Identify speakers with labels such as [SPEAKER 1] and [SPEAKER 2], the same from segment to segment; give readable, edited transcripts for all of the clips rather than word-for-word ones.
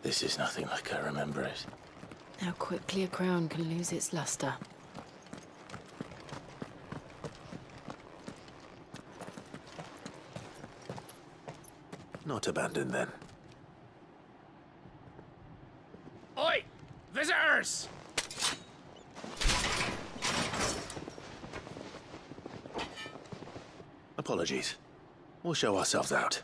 [SPEAKER 1] This is nothing like I remember it.
[SPEAKER 2] How quickly a crown can lose its luster.
[SPEAKER 1] Not abandoned, then.
[SPEAKER 3] Oi! Visitors!
[SPEAKER 1] Apologies. We'll show ourselves out.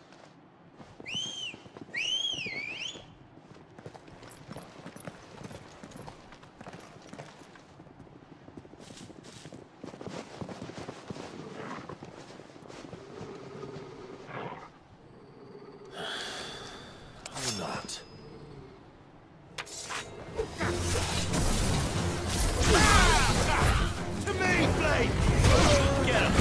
[SPEAKER 1] Or not.
[SPEAKER 3] To me, Blade! Get him!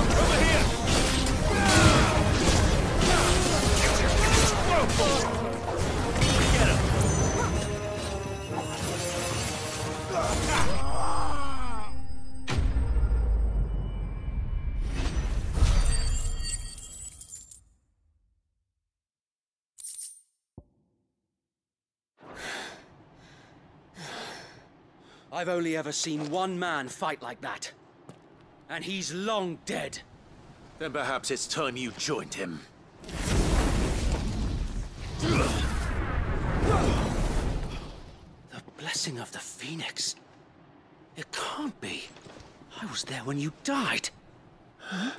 [SPEAKER 3] Over here! Get him!
[SPEAKER 4] I've only ever seen one man fight like that. And he's long dead.
[SPEAKER 1] Then perhaps it's time you joined him.
[SPEAKER 4] The blessing of the Phoenix. It can't be. I was there when you died. Huh?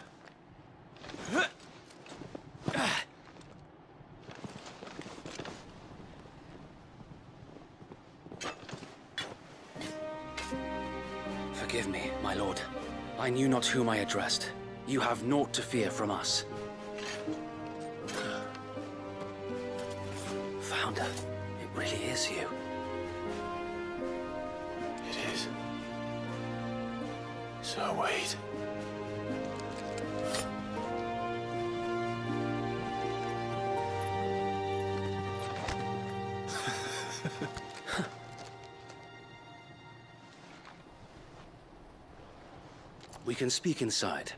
[SPEAKER 4] Forgive me, my lord. I knew not whom I addressed. You have naught to fear from us. Founder, it really is you.
[SPEAKER 1] It is. So wait.
[SPEAKER 4] We can speak inside.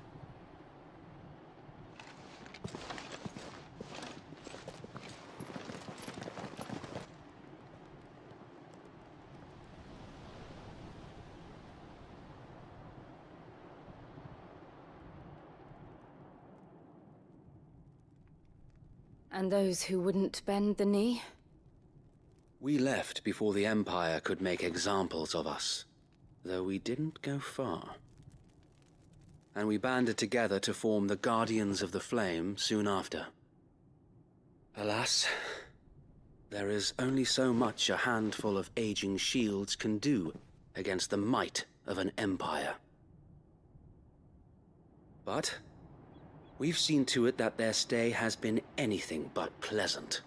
[SPEAKER 2] And those who wouldn't bend the knee?
[SPEAKER 4] We left before the Empire could make examples of us, though we didn't go far. And we banded together to form the Guardians of the Flame soon after. Alas, there is only so much a handful of aging shields can do against the might of an empire. But we've seen to it that their stay has been anything but pleasant.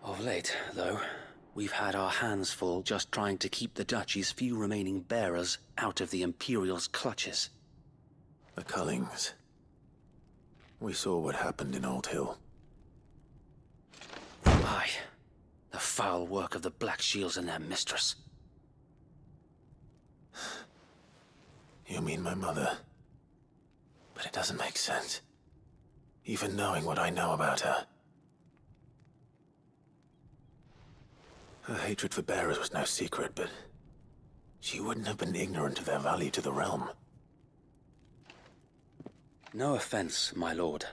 [SPEAKER 4] Of late, though, we've had our hands full just trying to keep the Duchy's few remaining bearers out of the Imperial's clutches.
[SPEAKER 1] The Cullings. We saw what happened in Old Hill.
[SPEAKER 4] Aye. The foul work of the Black Shields and their mistress.
[SPEAKER 1] You mean my mother? But it doesn't make sense. Even knowing what I know about her. Her hatred for bearers was no secret, but she wouldn't have been ignorant of their value to the realm.
[SPEAKER 4] No offense, my lord,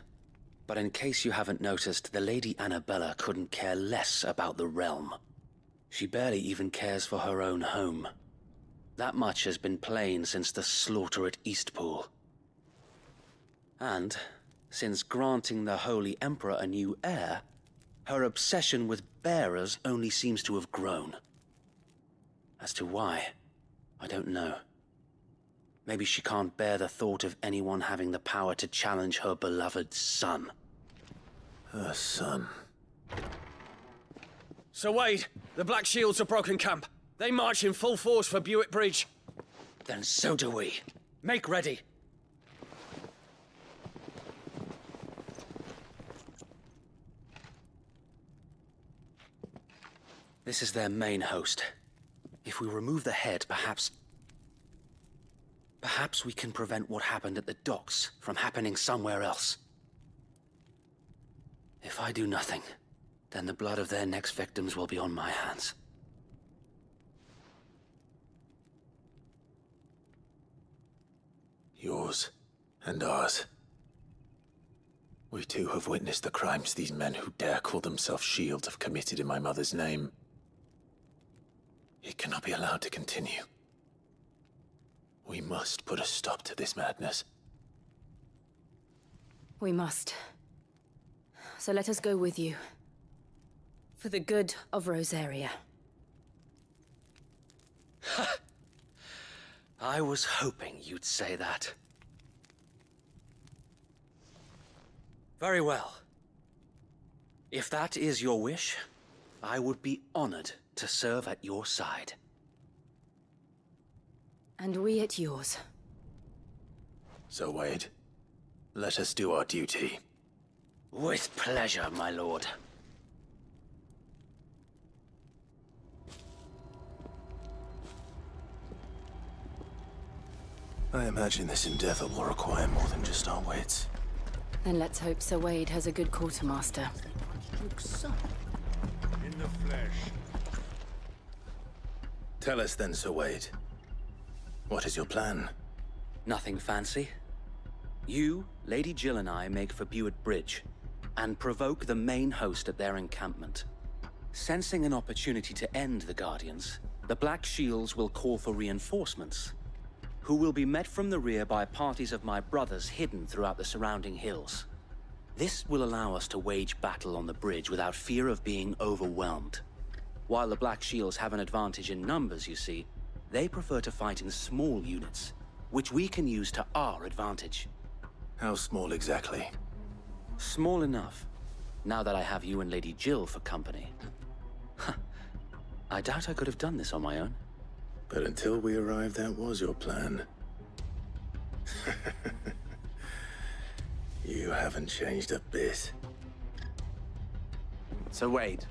[SPEAKER 4] but in case you haven't noticed, the Lady Annabella couldn't care less about the realm. She barely even cares for her own home. That much has been plain since the slaughter at Eastpool. And, since granting the Holy Emperor a new heir, her obsession with bearers only seems to have grown. As to why, I don't know. Maybe she can't bear the thought of anyone having the power to challenge her beloved son.
[SPEAKER 1] Her son.
[SPEAKER 3] Sir Wade, the Black Shields have broken camp. They march in full force for Buick Bridge.
[SPEAKER 4] Then so do we. Make ready. This is their main host. If we remove the head, perhaps we can prevent what happened at the docks from happening somewhere else. If I do nothing, then the blood of their next victims will be on my hands.
[SPEAKER 1] Yours and ours. We too have witnessed the crimes these men who dare call themselves shields have committed in my mother's name. It cannot be allowed to continue. We must put a stop to this madness.
[SPEAKER 2] We must. So let us go with you. For the good of Rosaria.
[SPEAKER 4] I was hoping you'd say that. Very well. If that is your wish, I would be honored to serve at your side.
[SPEAKER 2] And we at yours.
[SPEAKER 1] So, Wade, let us do our duty.
[SPEAKER 4] With pleasure, my lord.
[SPEAKER 1] I imagine this endeavor will require more than just our wits.
[SPEAKER 2] Then let's hope Sir Wade has a good quartermaster.
[SPEAKER 5] In the flesh.
[SPEAKER 1] Tell us then, Sir Wade. What is your plan?
[SPEAKER 4] Nothing fancy. You, Lady Jill and I make for Buett Bridge, and provoke the main host at their encampment. Sensing an opportunity to end the Guardians, the Black Shields will call for reinforcements, who will be met from the rear by parties of my brothers hidden throughout the surrounding hills. This will allow us to wage battle on the bridge without fear of being overwhelmed. While the Black Shields have an advantage in numbers, you see, they prefer to fight in small units, which we can use to our advantage.
[SPEAKER 1] How small exactly?
[SPEAKER 4] Small enough, now that I have you and Lady Jill for company. I doubt I could have done this on my own.
[SPEAKER 1] But until we arrived, that was your plan. You haven't changed a bit.
[SPEAKER 6] So Wade,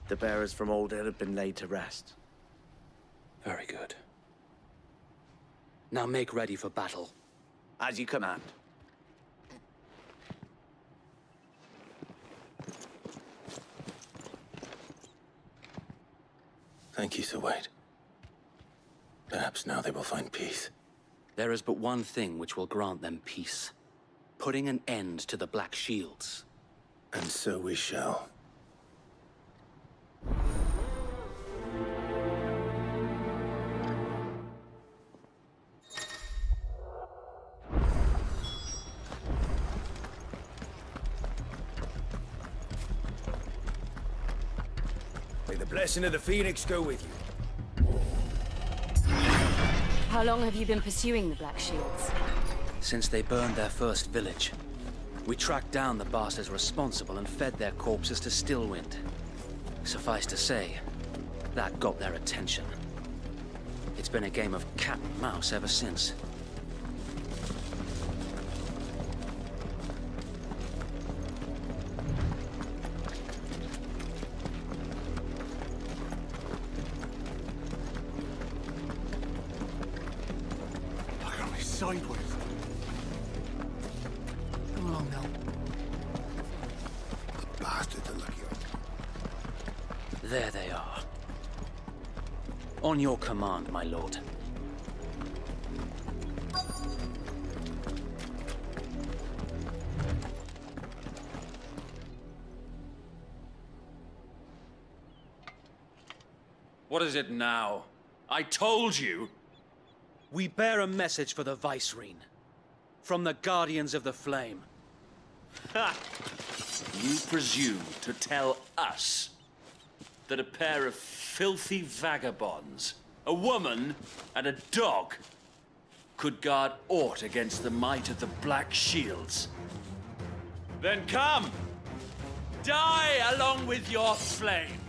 [SPEAKER 6] the bearers from Alder have been laid to rest.
[SPEAKER 4] Very good. Now make ready for battle.
[SPEAKER 6] As you command.
[SPEAKER 1] Thank you, Sir Wade. Perhaps now they will find peace.
[SPEAKER 4] There is but one thing which will grant them peace. Putting an end to the Black Shields.
[SPEAKER 1] And so we shall.
[SPEAKER 5] May the blessing of the Phoenix go with you.
[SPEAKER 2] How long have you been pursuing the Black Shields?
[SPEAKER 4] Since they burned their first village. We tracked down the bastards responsible and fed their corpses to Stillwind. Suffice to say, that got their attention. It's been a game of cat and mouse ever since.
[SPEAKER 5] Look at me sideways. Come along now. The bastards are lucky.
[SPEAKER 4] There they are. On your command, my lord.
[SPEAKER 3] What is it now? I told you!
[SPEAKER 4] We bear a message for the Vicereine. From the Guardians of the Flame.
[SPEAKER 7] Ha! You presume to tell us that a pair of filthy vagabonds, a woman and a dog, could guard aught against the might of the Black Shields? Then come! Die along with your flame!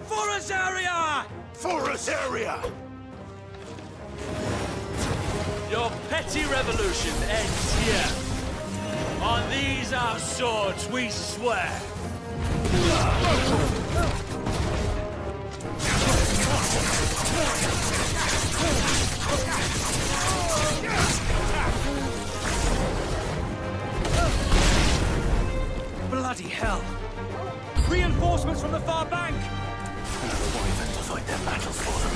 [SPEAKER 7] For Rosaria!
[SPEAKER 5] For Rosaria!
[SPEAKER 7] Your petty revolution ends here. On these our swords we swear.
[SPEAKER 3] Bloody hell! Reinforcements from the far bank!
[SPEAKER 1] Another wyvern to fight their battles for them.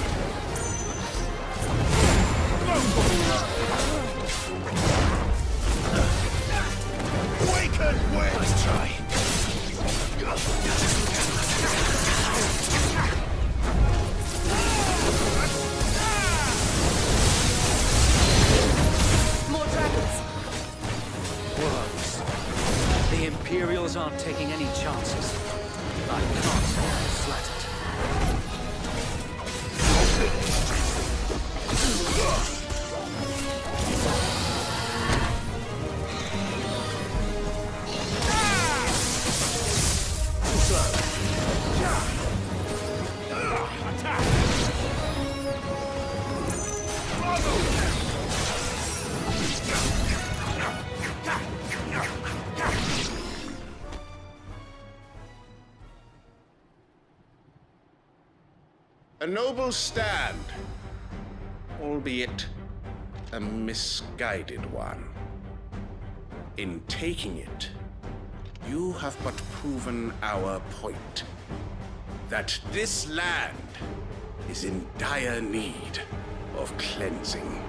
[SPEAKER 5] Waken, wait!
[SPEAKER 1] Nice try.
[SPEAKER 2] More dragons.
[SPEAKER 4] Worms. The Imperials aren't taking any chances. I can't say I'm flattered.
[SPEAKER 8] A noble stand, albeit a misguided one. In taking it, you have but proven our point, that this land is in dire need of cleansing.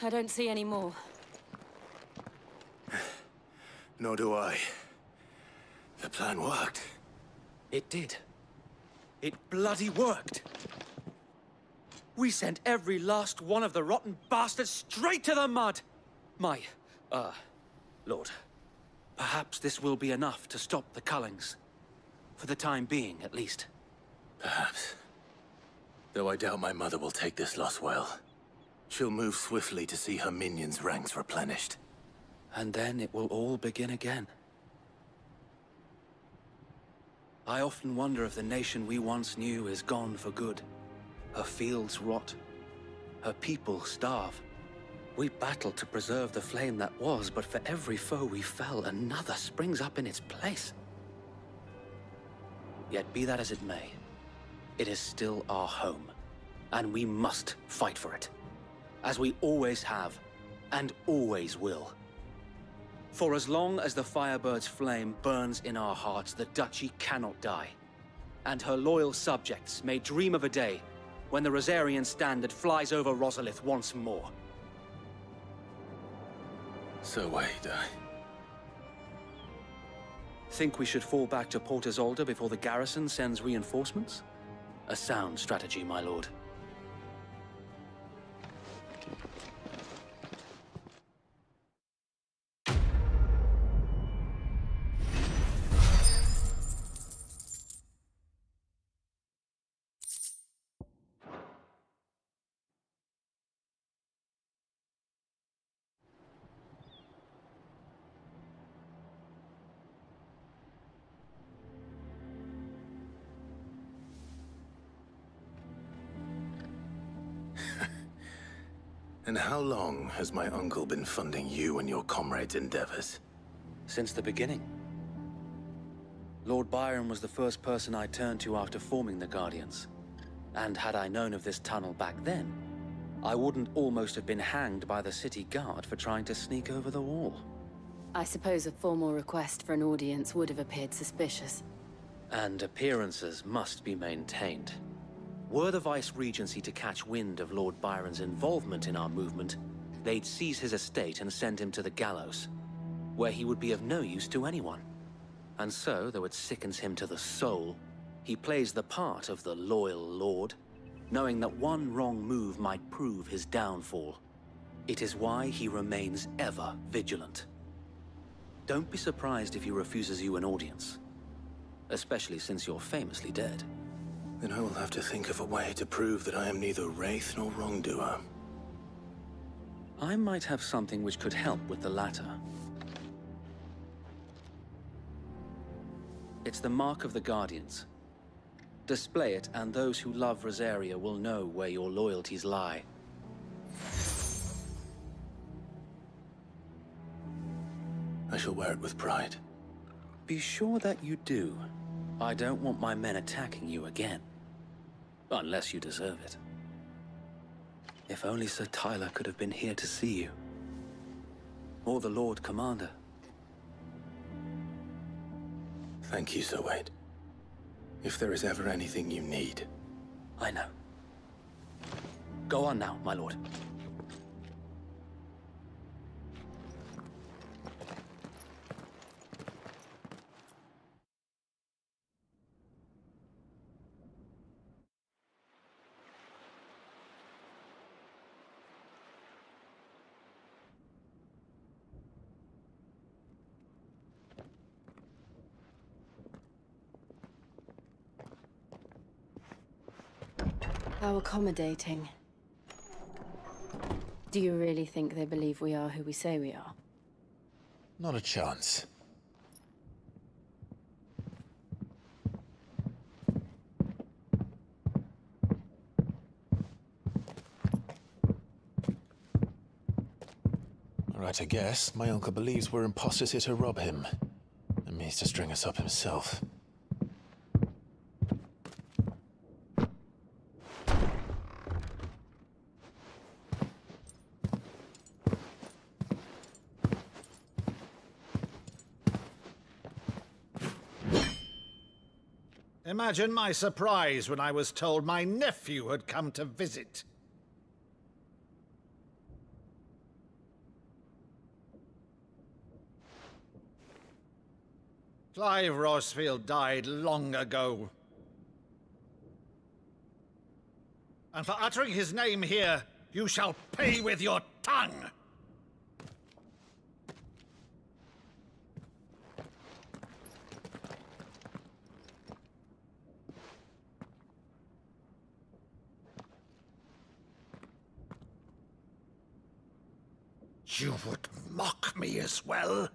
[SPEAKER 2] I don't see any more.
[SPEAKER 1] Nor do I. The plan worked.
[SPEAKER 4] It did. It bloody worked. We sent every last one of the rotten bastards straight to the mud! My, Lord, perhaps this will be enough to stop the Cullings. For the time being, at least.
[SPEAKER 1] Perhaps. Though I doubt my mother will take this loss well. She'll move swiftly to see her minions' ranks replenished.
[SPEAKER 4] And then it will all begin again. I often wonder if the nation we once knew is gone for good. Her fields rot. Her people starve. We battled to preserve the flame that was, but for every foe we fell, another springs up in its place. Yet be that as it may, it is still our home, and we must fight for it. As we always have, and always will. For as long as the Firebird's flame burns in our hearts, the Duchy cannot die. And her loyal subjects may dream of a day when the Rosarian standard flies over Rosalith once more.
[SPEAKER 1] So wait,
[SPEAKER 4] Think we should fall back to Port Isolde before the garrison sends reinforcements? A sound strategy, my lord.
[SPEAKER 1] And how long has my uncle been funding you and your comrades' endeavors?
[SPEAKER 4] Since the beginning. Lord Byron was the first person I turned to after forming the Guardians. And had I known of this tunnel back then, I wouldn't almost have been hanged by the city guard for trying to sneak over the wall.
[SPEAKER 2] I suppose a formal request for an audience would have appeared suspicious.
[SPEAKER 4] And appearances must be maintained. Were the Vice-Regency to catch wind of Lord Byron's involvement in our movement, they'd seize his estate and send him to the gallows, where he would be of no use to anyone. And so, though it sickens him to the soul, he plays the part of the loyal lord, knowing that one wrong move might prove his downfall. It is why he remains ever vigilant. Don't be surprised if he refuses you an audience, especially since you're famously dead.
[SPEAKER 1] Then I will have to think of a way to prove that I am neither wraith nor wrongdoer.
[SPEAKER 4] I might have something which could help with the latter. It's the mark of the Guardians. Display it, and those who love Rosaria will know where your loyalties lie.
[SPEAKER 1] I shall wear it with pride.
[SPEAKER 4] Be sure that you do. I don't want my men attacking you again. Unless you deserve it. If only Sir Tyler could have been here to see you. Or the Lord Commander.
[SPEAKER 1] Thank you, Sir Wade. If there is ever anything you need.
[SPEAKER 4] I know. Go on now, my lord.
[SPEAKER 2] How accommodating. Do you really think they believe we are who we say we are?
[SPEAKER 1] Not a chance. Right, I guess. My uncle believes we're imposters here to rob him. And means to string us up himself.
[SPEAKER 5] Imagine my surprise when I was told my nephew had come to visit. Clive Rosfield died long ago. And for uttering his name here, you shall pay with your tongue! You would mock me as well?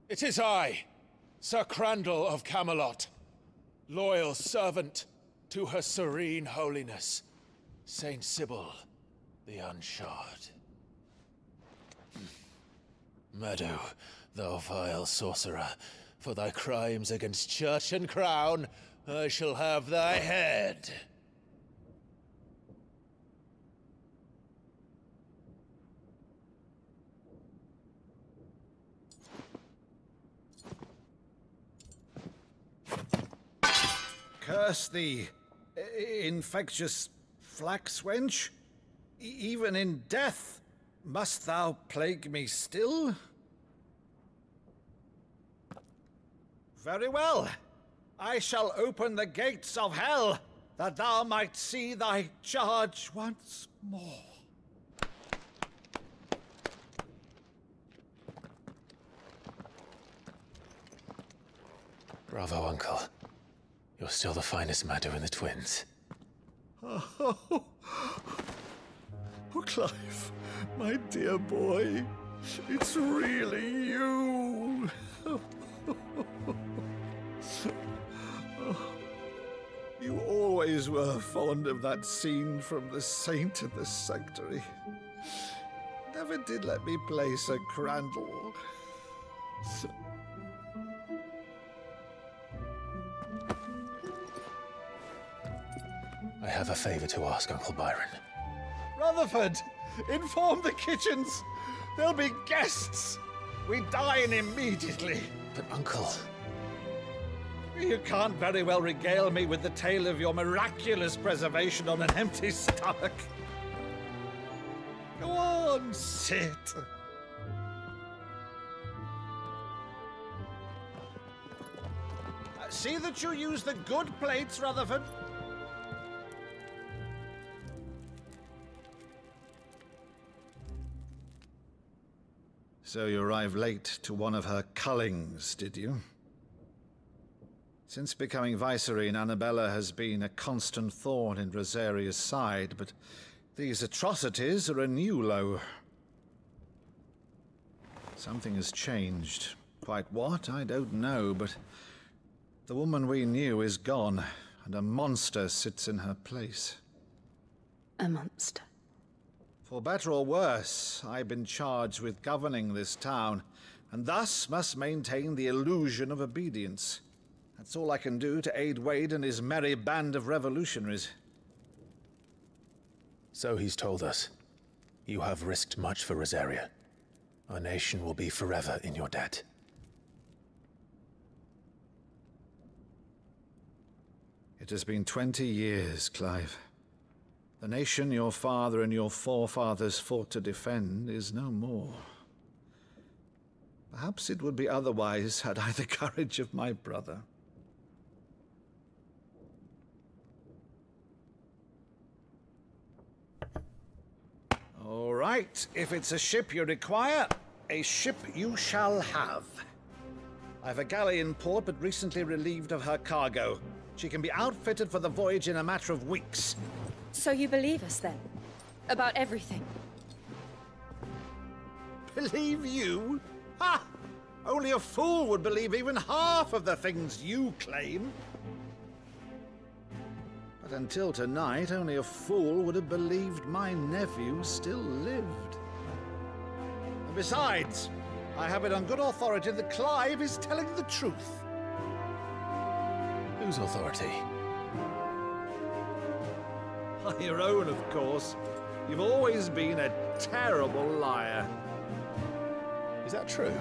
[SPEAKER 8] It is I, Sir Crandall of Camelot, loyal servant to Her Serene Holiness, Saint Sybil the Unshod. Meadow, thou vile sorcerer, for thy crimes against church and crown, I shall have thy head.
[SPEAKER 5] Curse thee, infectious flax wench. Even in death, Must thou plague me still? Very well. I shall open the gates of hell, that thou might see thy charge once more.
[SPEAKER 1] Bravo, Uncle. You're still the finest Maddo in the twins.
[SPEAKER 5] Oh, Clive, my dear boy, it's really you. You always were fond of that scene from The Saint in the Sanctuary. Never did let me play Sir Crandall.
[SPEAKER 1] I have a favor to ask, Uncle Byron.
[SPEAKER 5] Rutherford, inform the kitchens. There'll be guests. We dine immediately.
[SPEAKER 1] But, Uncle...
[SPEAKER 5] You can't very well regale me with the tale of your miraculous preservation on an empty stomach. Go on, sit. See that you use the good plates, Rutherford. So you arrived late to one of her cullings, did you? Since becoming Vicereine, Annabella has been a constant thorn in Rosaria's side, but these atrocities are a new low. Something has changed. Quite what, I don't know, but the woman we knew is gone, and a monster sits in her place.
[SPEAKER 2] A monster.
[SPEAKER 5] For better or worse, I've been charged with governing this town, and thus must maintain the illusion of obedience. That's all I can do to aid Wade and his merry band of revolutionaries.
[SPEAKER 1] So he's told us. You have risked much for Rosaria. Our nation will be forever in your debt.
[SPEAKER 5] It has been 20 years, Clive. The nation your father and your forefathers fought to defend is no more. Perhaps it would be otherwise had I the courage of my brother. All right, if it's a ship you require, a ship you shall have. I've a galley in port, but recently relieved of her cargo. She can be outfitted for the voyage in a matter of weeks.
[SPEAKER 2] So you believe us then? About everything?
[SPEAKER 5] Believe you? Ha! Only a fool would believe even half of the things you claim. But until tonight, only a fool would have believed my nephew still lived. And besides, I have it on good authority that Clive is telling the truth.
[SPEAKER 1] Whose authority?
[SPEAKER 5] Your own, of course. You've always been a terrible liar.
[SPEAKER 1] Is that true?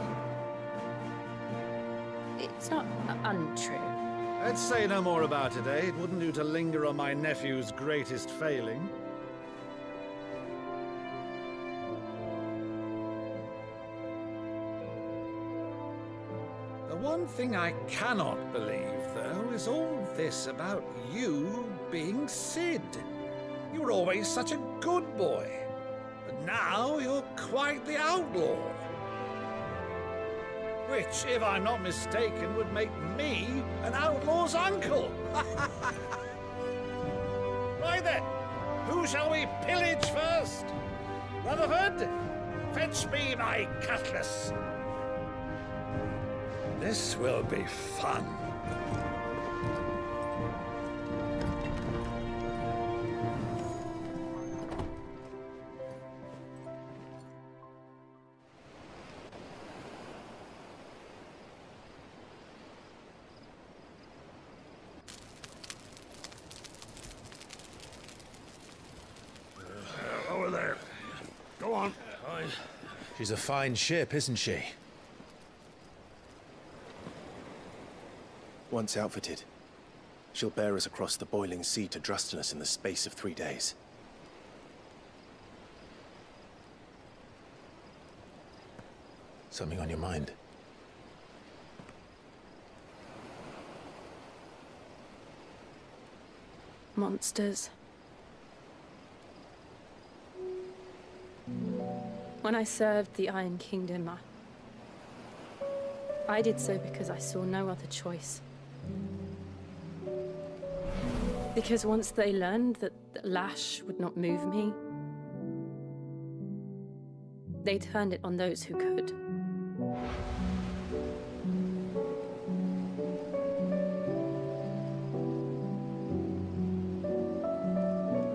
[SPEAKER 2] It's not untrue.
[SPEAKER 5] Let's say no more about it, eh? It wouldn't do to linger on my nephew's greatest failing. The one thing I cannot believe, though, is all this about you being Sid. You were always such a good boy, but now you're quite the outlaw. Which, if I'm not mistaken, would make me an outlaw's uncle. Right then, who shall we pillage first? Rutherford, fetch me my cutlass. This will be fun.
[SPEAKER 9] Over there. Go on.
[SPEAKER 1] She's a fine ship, isn't she?
[SPEAKER 10] Once outfitted, she'll bear us across the boiling sea to Drustinus in the space of 3 days.
[SPEAKER 1] Something on your mind?
[SPEAKER 2] Monsters. When I served the Iron Kingdom, I did so because I saw no other choice. Because once they learned that the lash would not move me, they turned it on those who could.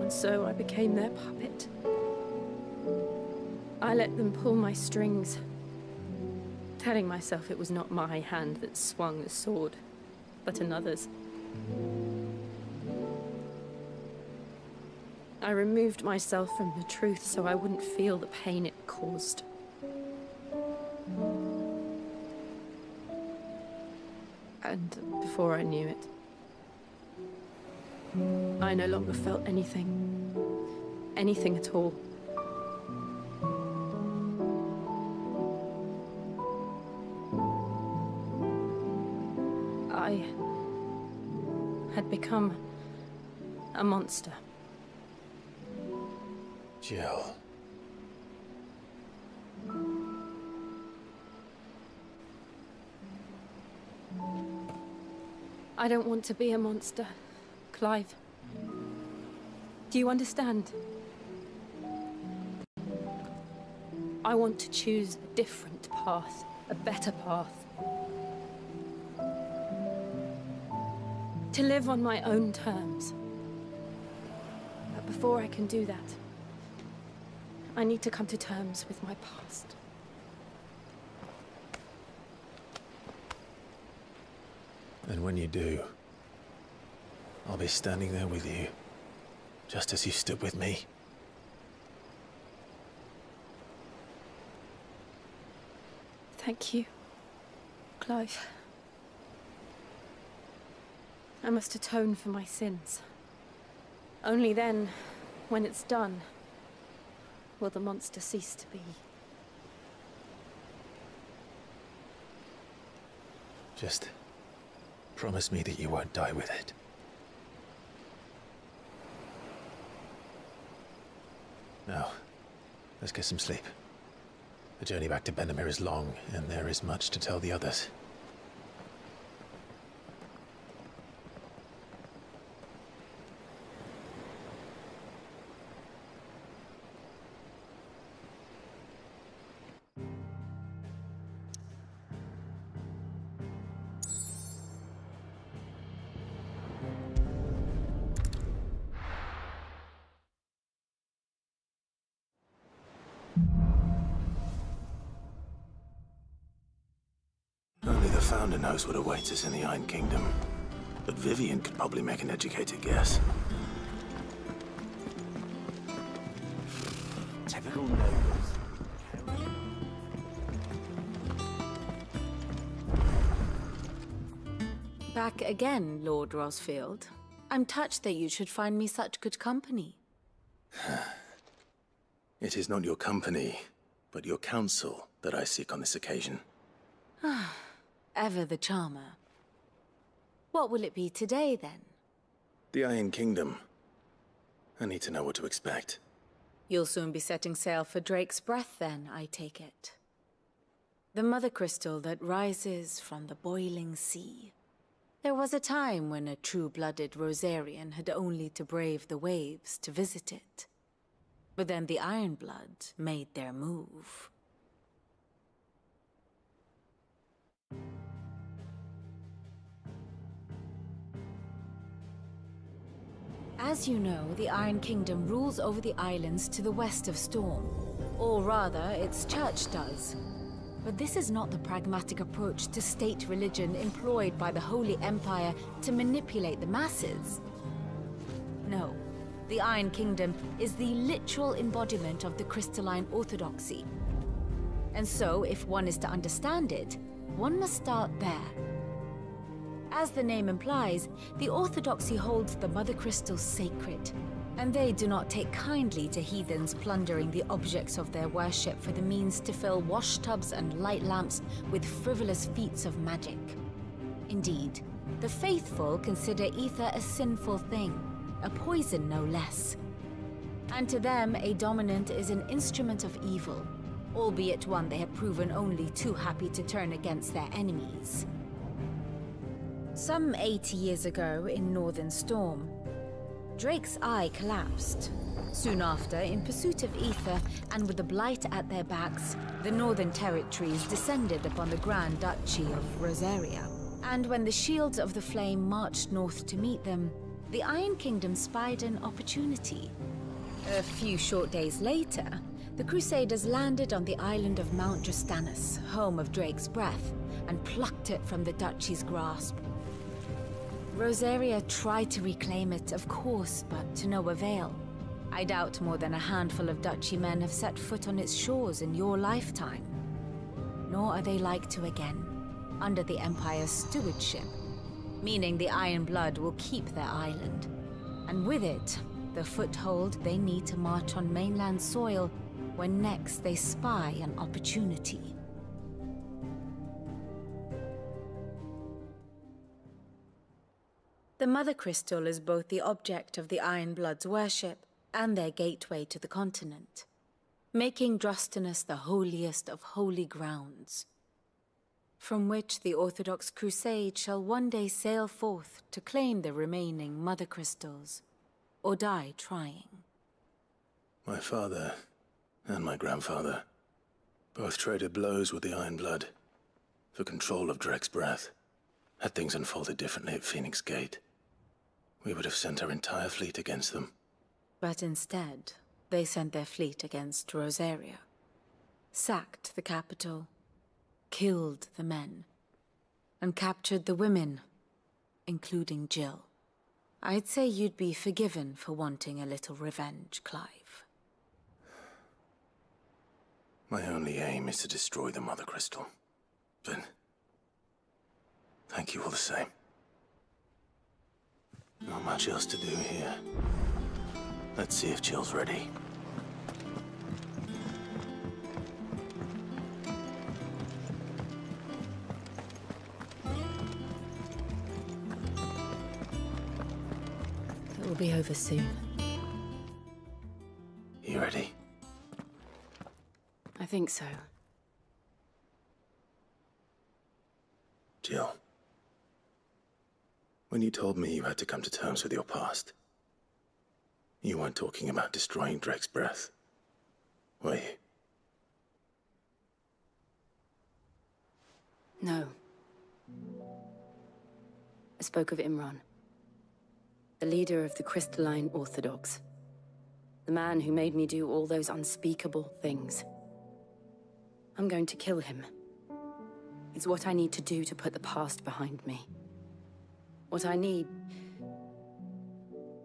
[SPEAKER 2] And so I became their puppet. I let them pull my strings, telling myself it was not my hand that swung the sword, but another's. I removed myself from the truth so I wouldn't feel the pain it caused. And before I knew it, I no longer felt anything. Anything at all. I had become a monster.
[SPEAKER 1] Jill.
[SPEAKER 2] I don't want to be a monster, Clive. Do you understand? I want to choose a different path, a better path. To live on my own terms. But before I can do that, I need to come to terms with my past.
[SPEAKER 1] And when you do, I'll be standing there with you, just as you stood with me.
[SPEAKER 2] Thank you, Clive. I must atone for my sins. Only then, when it's done, will the monster cease to be.
[SPEAKER 1] Just promise me that you won't die with it. Now, let's get some sleep. The journey back to Benamir is long, and there is much to tell the others. Only the Founder knows what awaits us in the Iron Kingdom. But Vivian could probably make an educated guess.
[SPEAKER 6] Typical nobles.
[SPEAKER 11] Back again, Lord Rosfield. I'm touched that you should find me such good company.
[SPEAKER 1] It is not your company, but your counsel that I seek on this occasion.
[SPEAKER 11] Ever the charmer. What will it be today, then?
[SPEAKER 1] The Iron Kingdom. I need to know what to expect.
[SPEAKER 11] You'll soon be setting sail for Drake's Breath, then, I take it. The mother crystal that rises from the boiling sea. There was a time when a true-blooded Rosarian had only to brave the waves to visit it. But then the Ironblood made their move. As you know, the Iron Kingdom rules over the islands to the west of Storm. Or rather, its church does. But this is not the pragmatic approach to state religion employed by the Holy Empire to manipulate the masses. No, the Iron Kingdom is the literal embodiment of the crystalline orthodoxy. And so, if one is to understand it, one must start there. As the name implies, the orthodoxy holds the Mother Crystal sacred, And they do not take kindly to heathens plundering the objects of their worship for the means to fill washtubs and light lamps with frivolous feats of magic. Indeed, the faithful consider ether a sinful thing, a poison no less. And to them, a dominant is an instrument of evil, albeit one they have proven only too happy to turn against their enemies. Some 80 years ago in Northern Storm, Drake's eye collapsed. Soon after, in pursuit of ether and with the blight at their backs, the Northern Territories descended upon the Grand Duchy of Rosaria. And when the Shields of the Flame marched north to meet them, the Iron Kingdom spied an opportunity. A few short days later, the Crusaders landed on the island of Mount Justanus, home of Drake's breath, and plucked it from the Duchy's grasp. Rosaria tried to reclaim it, of course, but to no avail. I doubt more than a handful of Duchy men have set foot on its shores in your lifetime. Nor are they like to again, under the Empire's stewardship, meaning the Iron Blood will keep their island, and with it, the foothold they need to march on mainland soil when next they spy an opportunity. The Mother Crystal is both the object of the Iron Blood's worship and their gateway to the continent, making Drustanus the holiest of holy grounds, from which the Orthodox Crusade shall one day sail forth to claim the remaining Mother Crystals, or die trying.
[SPEAKER 1] My father and my grandfather both traded blows with the Iron Blood for control of Drake's breath. Had things unfolded differently at Phoenix Gate, we would have sent our entire fleet against them.
[SPEAKER 11] But instead, they sent their fleet against Rosaria, sacked the capital, killed the men, and captured the women, including Jill. I'd say you'd be forgiven for wanting a little revenge, Clive.
[SPEAKER 1] My only aim is to destroy the Mother Crystal. But thank you all the same. Not much else to do here. Let's see if Jill's ready.
[SPEAKER 2] It will be over soon.
[SPEAKER 1] You ready?
[SPEAKER 2] I think so.
[SPEAKER 1] Jill. When you told me you had to come to terms with your past, you weren't talking about destroying Drake's breath, were you?
[SPEAKER 2] No. I spoke of Imran, the leader of the Crystalline Orthodox. The man who made me do all those unspeakable things. I'm going to kill him. It's what I need to do to put the past behind me. What I need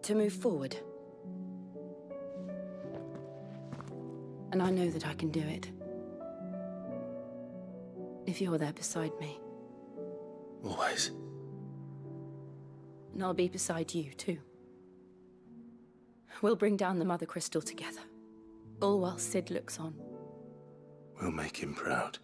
[SPEAKER 2] to move forward. And I know that I can do it. If you're there beside me.
[SPEAKER 1] Always.
[SPEAKER 2] And I'll be beside you, too. We'll bring down the Mother Crystal together. All while Sid looks on.
[SPEAKER 1] We'll make him proud.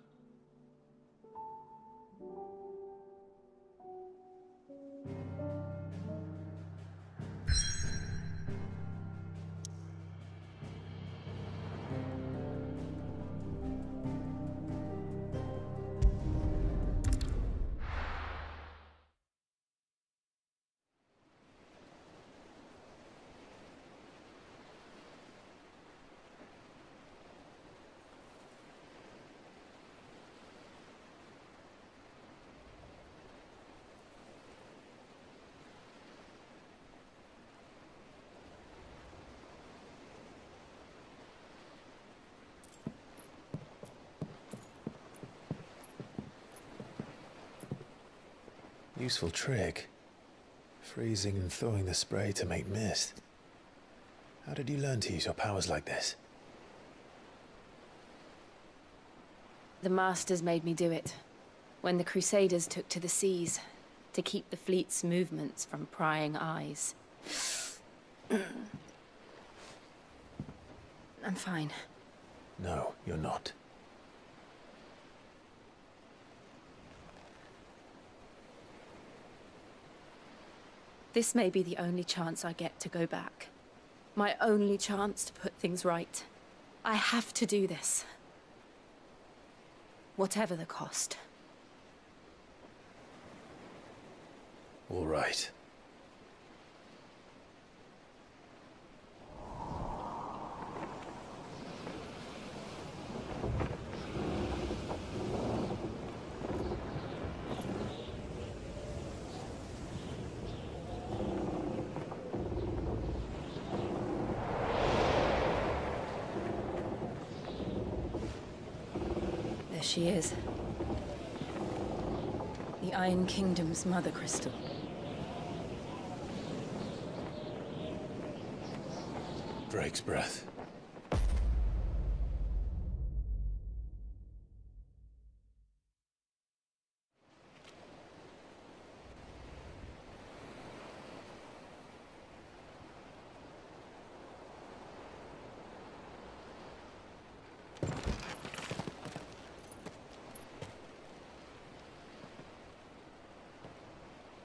[SPEAKER 8] Useful trick. Freezing and thawing the spray to make mist. How did you learn to use your powers like this?
[SPEAKER 2] The Masters made me do it. When the Crusaders took to the seas, to keep the fleet's movements from prying eyes. I'm fine.
[SPEAKER 1] No, you're not.
[SPEAKER 2] This may be the only chance I get to go back. My only chance to put things right. I have to do this. Whatever the cost.
[SPEAKER 1] All right.
[SPEAKER 2] There she is. The Iron Kingdom's mother crystal.
[SPEAKER 1] Drake's breath.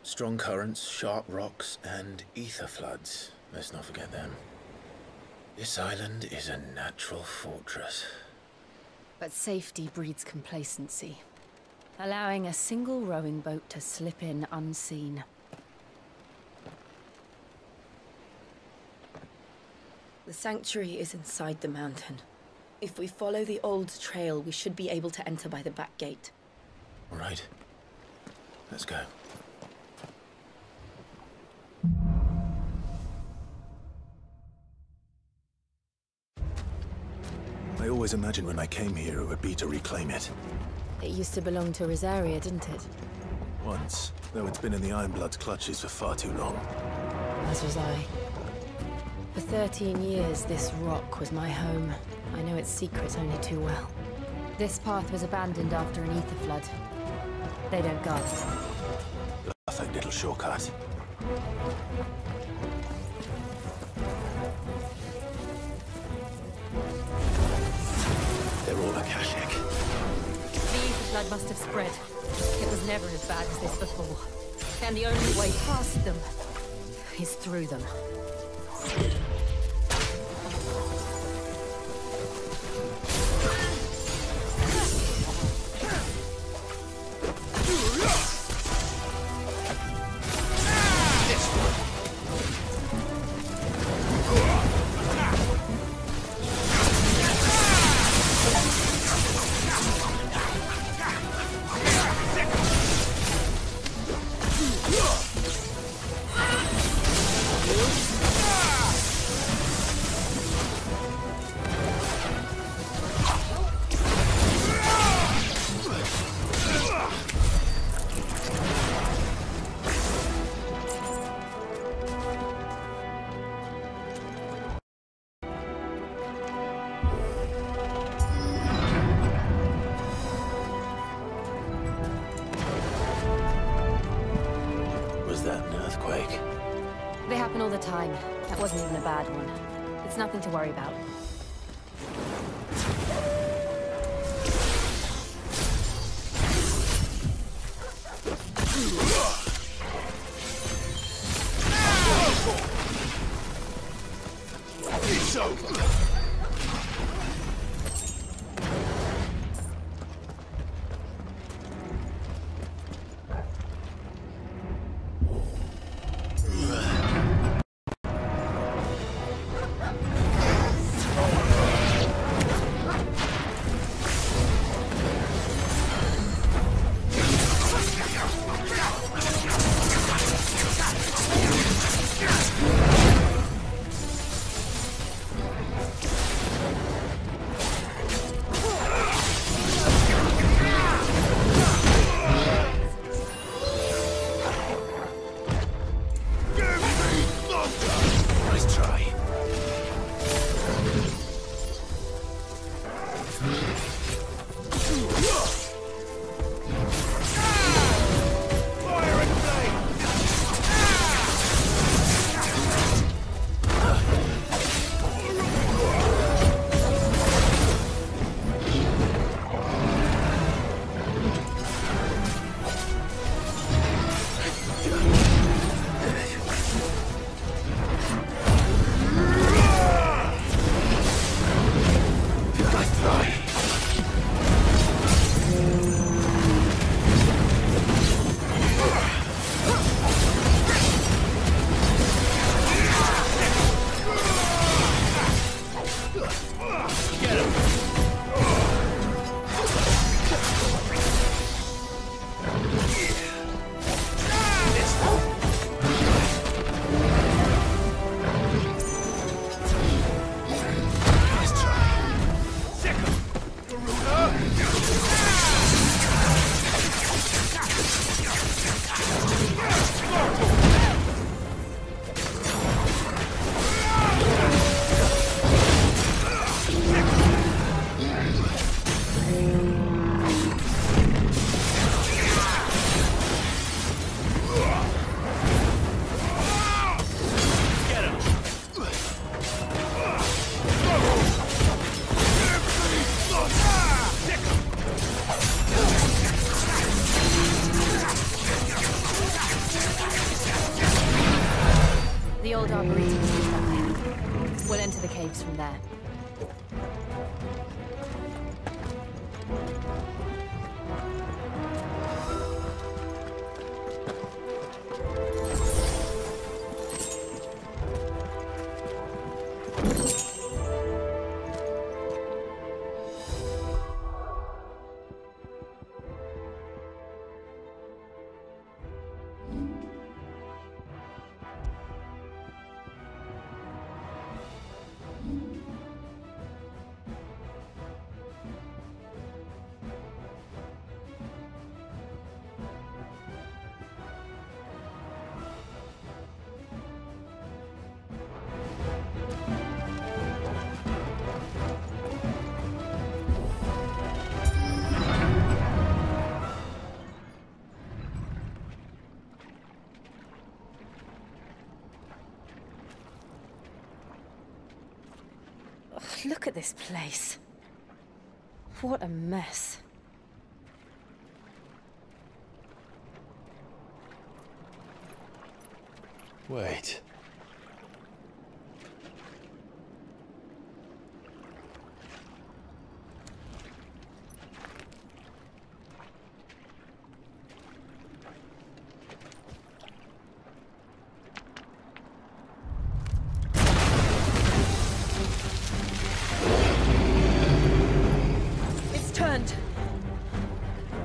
[SPEAKER 1] Strong currents, sharp rocks, and ether floods. Let's not forget them. This island is a natural fortress.
[SPEAKER 2] But safety breeds complacency, allowing a single rowing boat to slip in unseen. The sanctuary is inside the mountain. If we follow the old trail, we should be able to enter by the back gate.
[SPEAKER 1] All right. Let's go. I always imagined when I came here it would be to reclaim it.
[SPEAKER 2] It used to belong to Rosaria, didn't it?
[SPEAKER 1] Once, though it's been in the Ironblood's clutches for far too long.
[SPEAKER 2] As was I. For 13 years, this rock was my home. I know its secrets only too well. This path was abandoned after an ether flood. They don't guard.
[SPEAKER 1] Perfect little shortcut. They're all Akashic.
[SPEAKER 2] The ether flood must have spread. It was never as bad as this before. And the only way past them is through them. All the time. That wasn't even a bad one. It's nothing to worry about.
[SPEAKER 1] It's over.
[SPEAKER 2] there. Look at this place. What a mess.
[SPEAKER 8] Wait.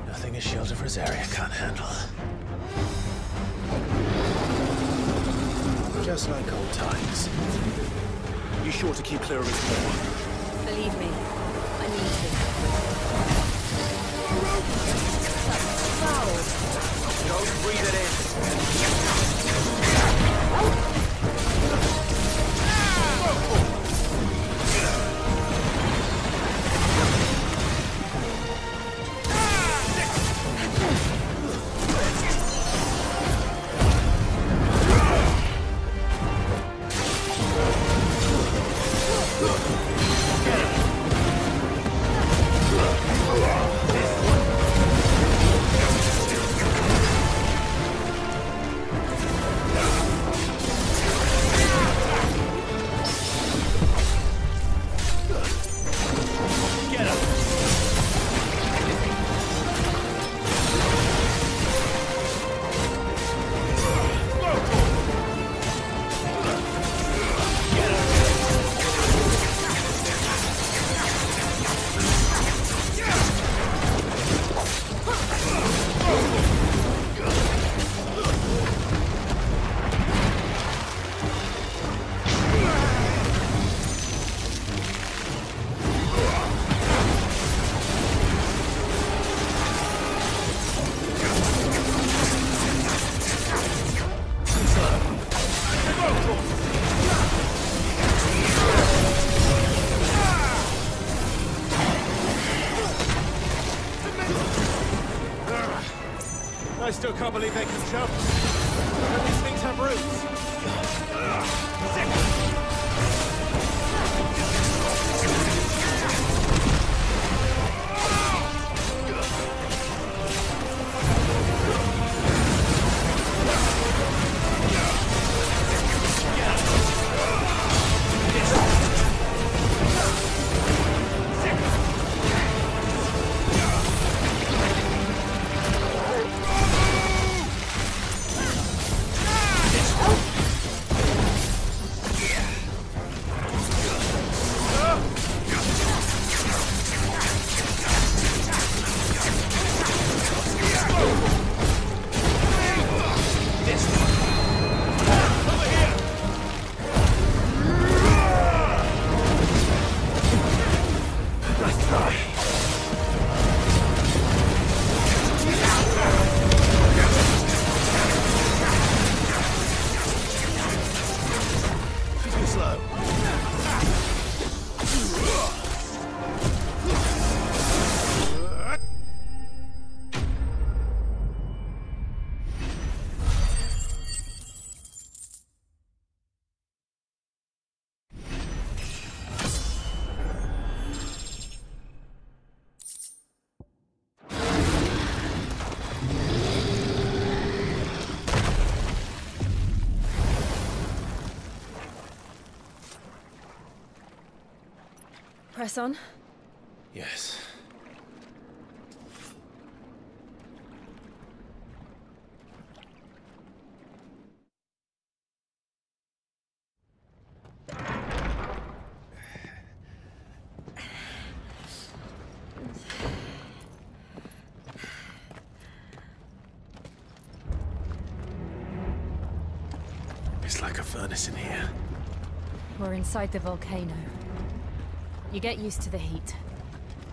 [SPEAKER 8] Nothing a shield of Rosaria can't handle. Just like old times. You sure to keep clear of his paw?
[SPEAKER 2] Believe me, I need to. Foul.
[SPEAKER 3] Don't breathe it in. I still can't believe they can jump. But these things have roots.
[SPEAKER 2] Press on.
[SPEAKER 8] Yes.
[SPEAKER 1] It's like a furnace in here.
[SPEAKER 11] We're inside the volcano. You get used to the heat,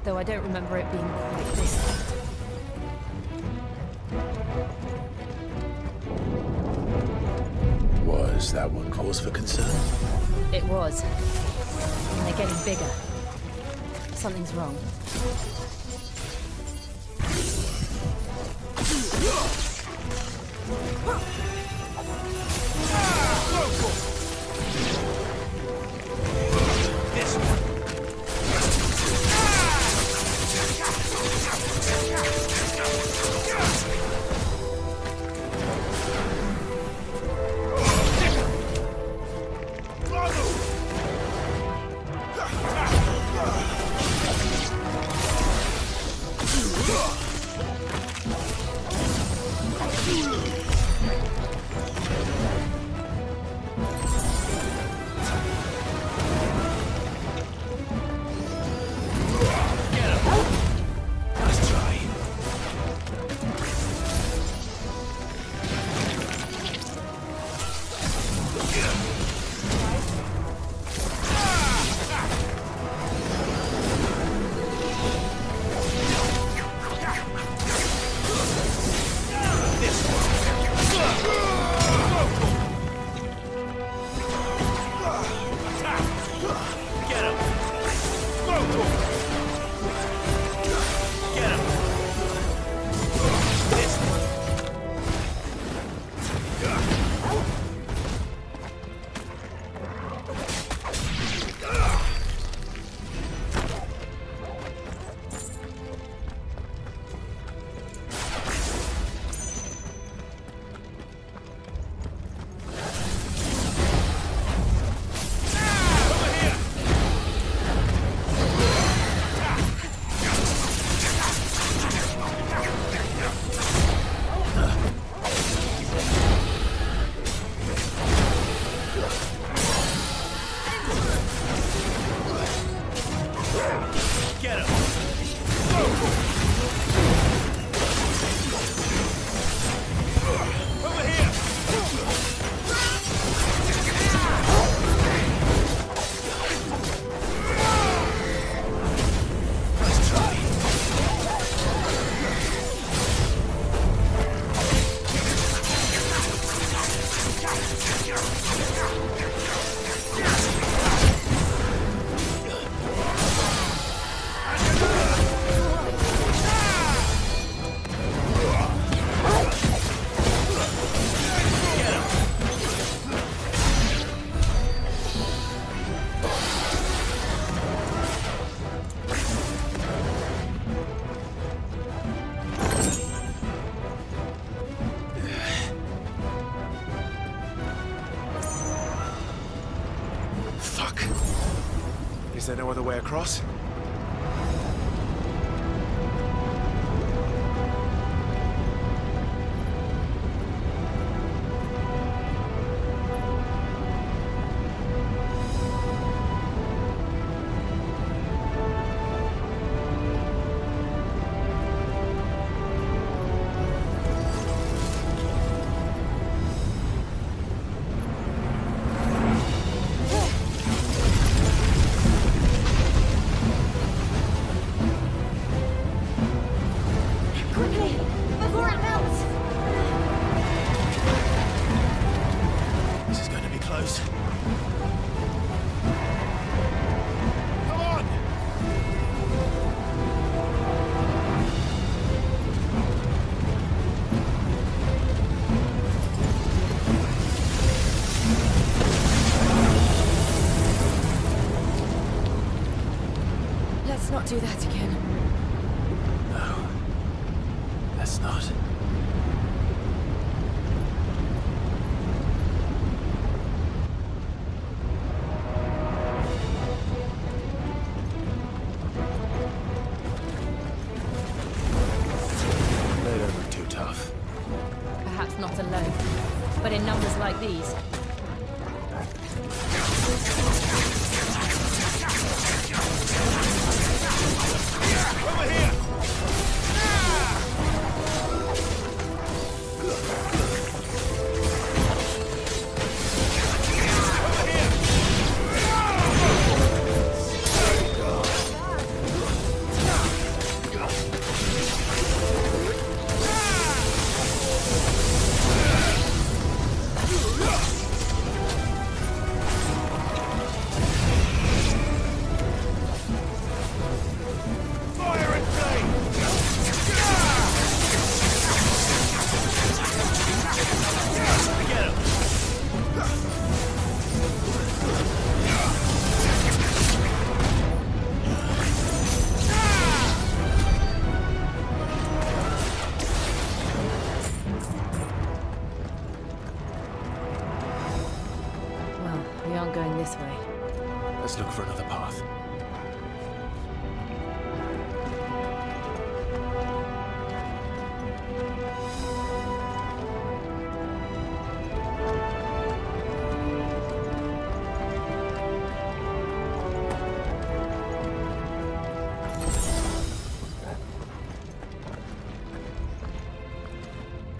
[SPEAKER 11] though I don't remember it being quite this hot.
[SPEAKER 1] Was that one cause for concern?
[SPEAKER 11] It was. And they're getting bigger. Something's wrong.
[SPEAKER 3] This one.
[SPEAKER 10] Is there no other way across?
[SPEAKER 2] Do that again.
[SPEAKER 1] No. That's not.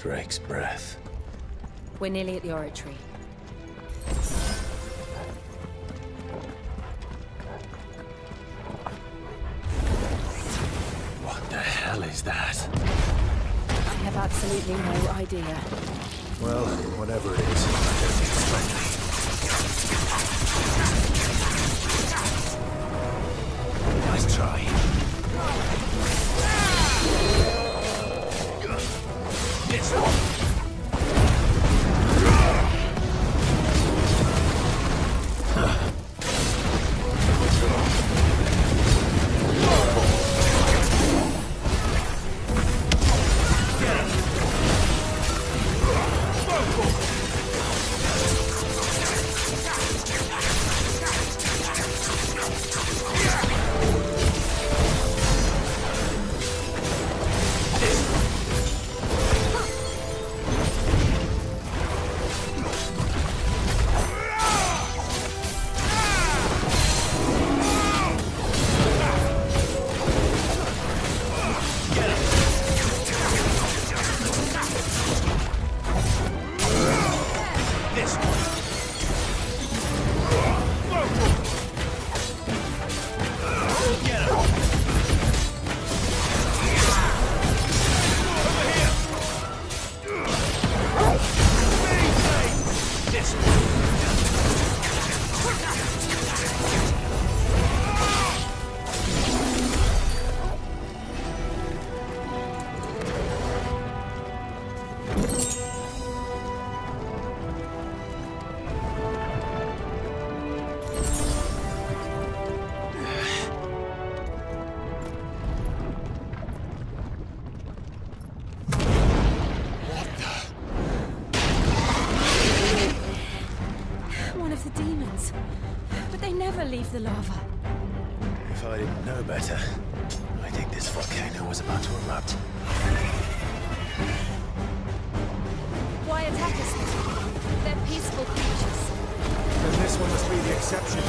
[SPEAKER 1] Drake's breath.
[SPEAKER 2] We're nearly at the oratory.
[SPEAKER 1] What the hell is that?
[SPEAKER 2] I have absolutely no idea.
[SPEAKER 1] Well, whatever it is, I don't think it's friendly. Nice try. This one.
[SPEAKER 2] Leave the lava.
[SPEAKER 1] If I didn't know better, I think this volcano was about to erupt.
[SPEAKER 11] Why attack us then? They're peaceful creatures.
[SPEAKER 10] Then this one must be the exception.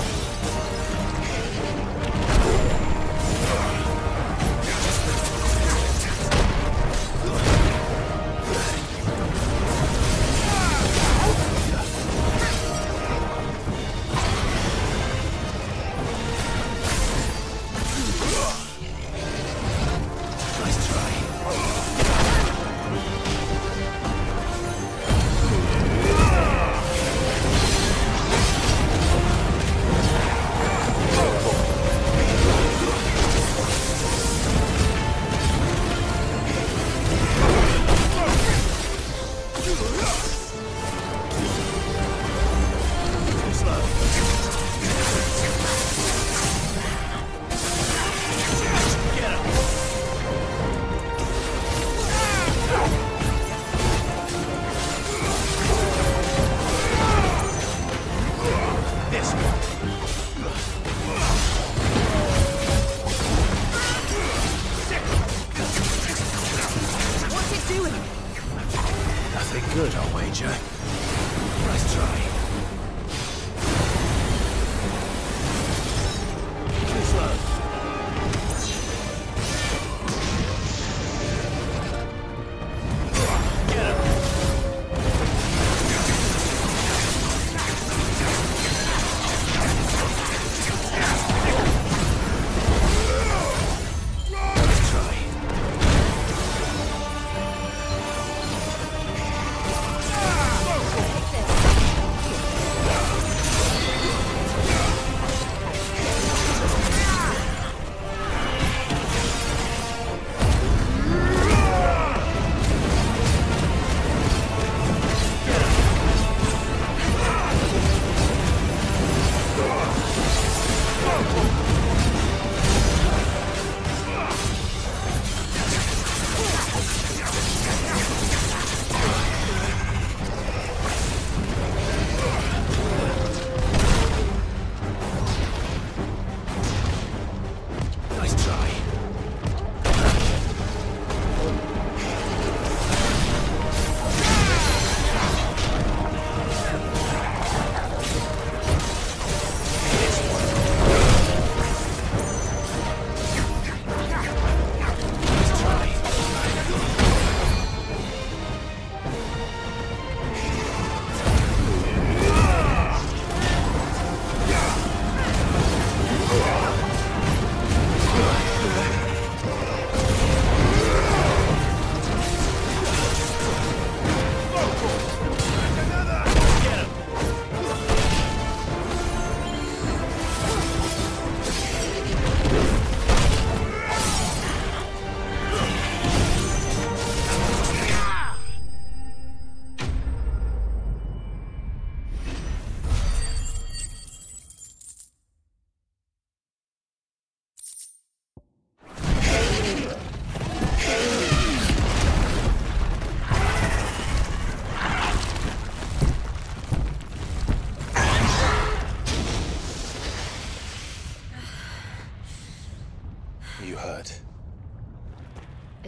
[SPEAKER 8] You hurt?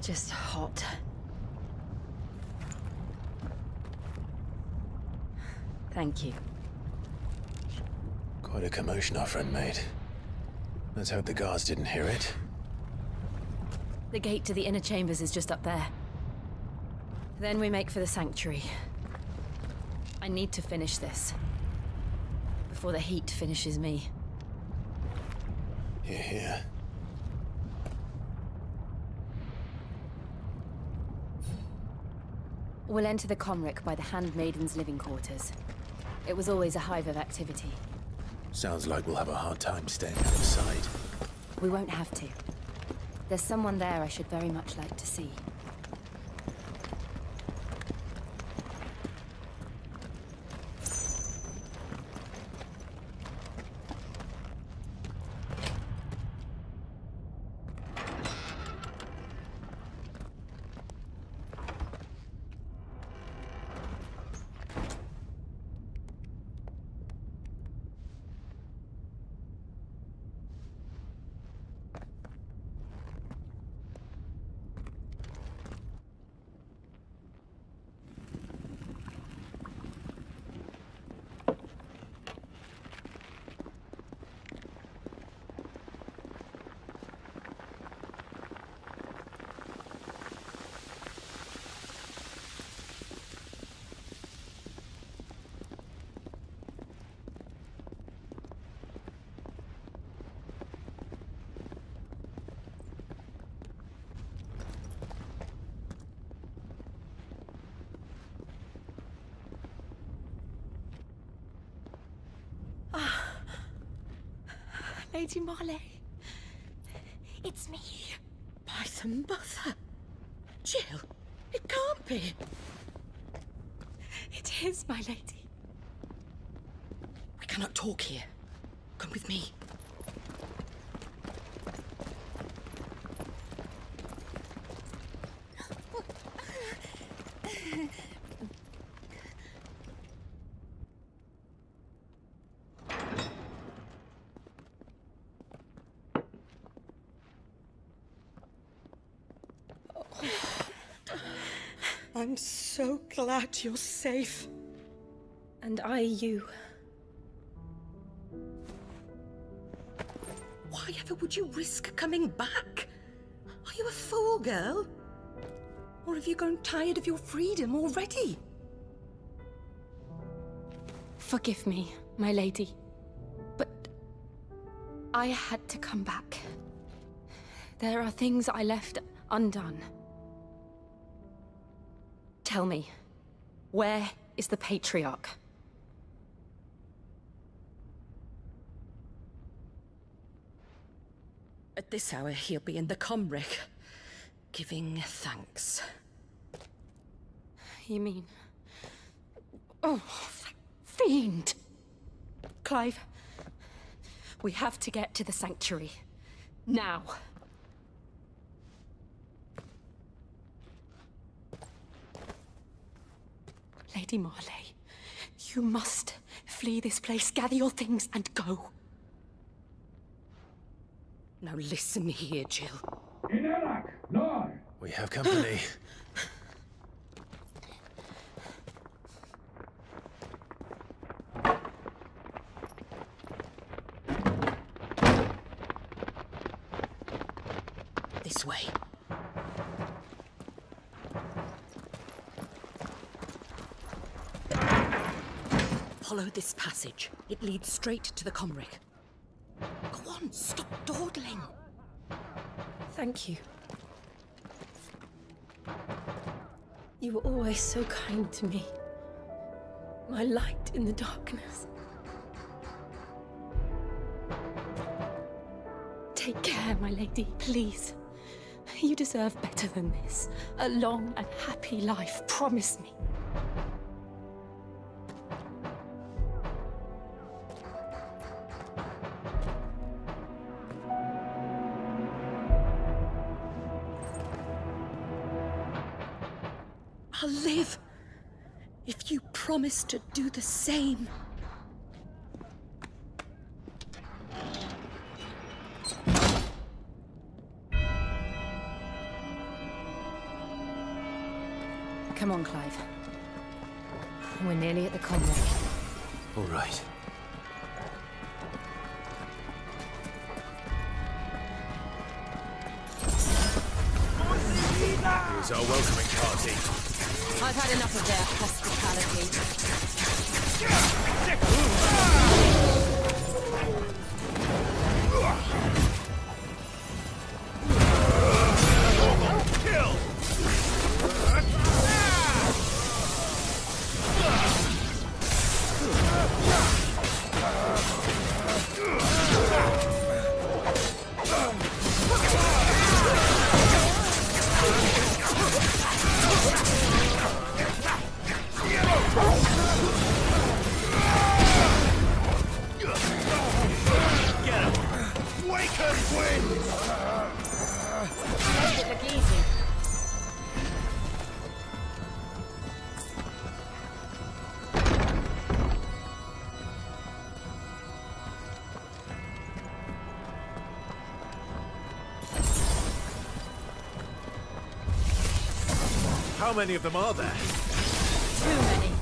[SPEAKER 2] Just hot. Thank you.
[SPEAKER 8] Quite a commotion our friend made. Let's hope the guards didn't hear it.
[SPEAKER 2] The gate to the inner chambers is just up there. Then we make for the sanctuary. I need to finish this. Before the heat finishes me.
[SPEAKER 8] Hear, hear.
[SPEAKER 2] We'll enter the Comric by the Handmaiden's living quarters. It was always a hive of activity.
[SPEAKER 8] Sounds like we'll have a hard time staying out of sight.
[SPEAKER 2] We won't have to. There's someone there I should very much like to see.
[SPEAKER 12] Lady Marley, it's me. By the mother. Jill, it can't be. It is, my lady. We cannot talk here. Come with me. I'm so glad you're safe.
[SPEAKER 2] And I you.
[SPEAKER 12] Why ever would you risk coming back? Are you a fool, girl? Or have you grown tired of your freedom already?
[SPEAKER 2] Forgive me, my lady. But I had to come back. There are things I left undone. Tell me, where is the Patriarch?
[SPEAKER 12] At this hour, he'll be in the Comric, giving thanks.
[SPEAKER 2] You mean... Oh, that fiend! Clive, we have to get to the sanctuary. Now. Lady Marley, you must flee this place, gather your things, and go.
[SPEAKER 12] Now listen here, Jill.
[SPEAKER 8] We have company.
[SPEAKER 12] This way. Follow this passage. It leads straight to the Comric. Go on, stop dawdling.
[SPEAKER 2] Thank you. You were always so kind to me. My light in the darkness. Take care, my lady, please. You deserve better than this. A long and happy life, promise me.
[SPEAKER 12] I'll live if you promise to do the same.
[SPEAKER 2] Come on, Clive. We're nearly at the Konzole.
[SPEAKER 8] All right.
[SPEAKER 9] Here's our welcoming party.
[SPEAKER 2] I've had enough of their hospitality.
[SPEAKER 9] How many of them are there?
[SPEAKER 2] Too many.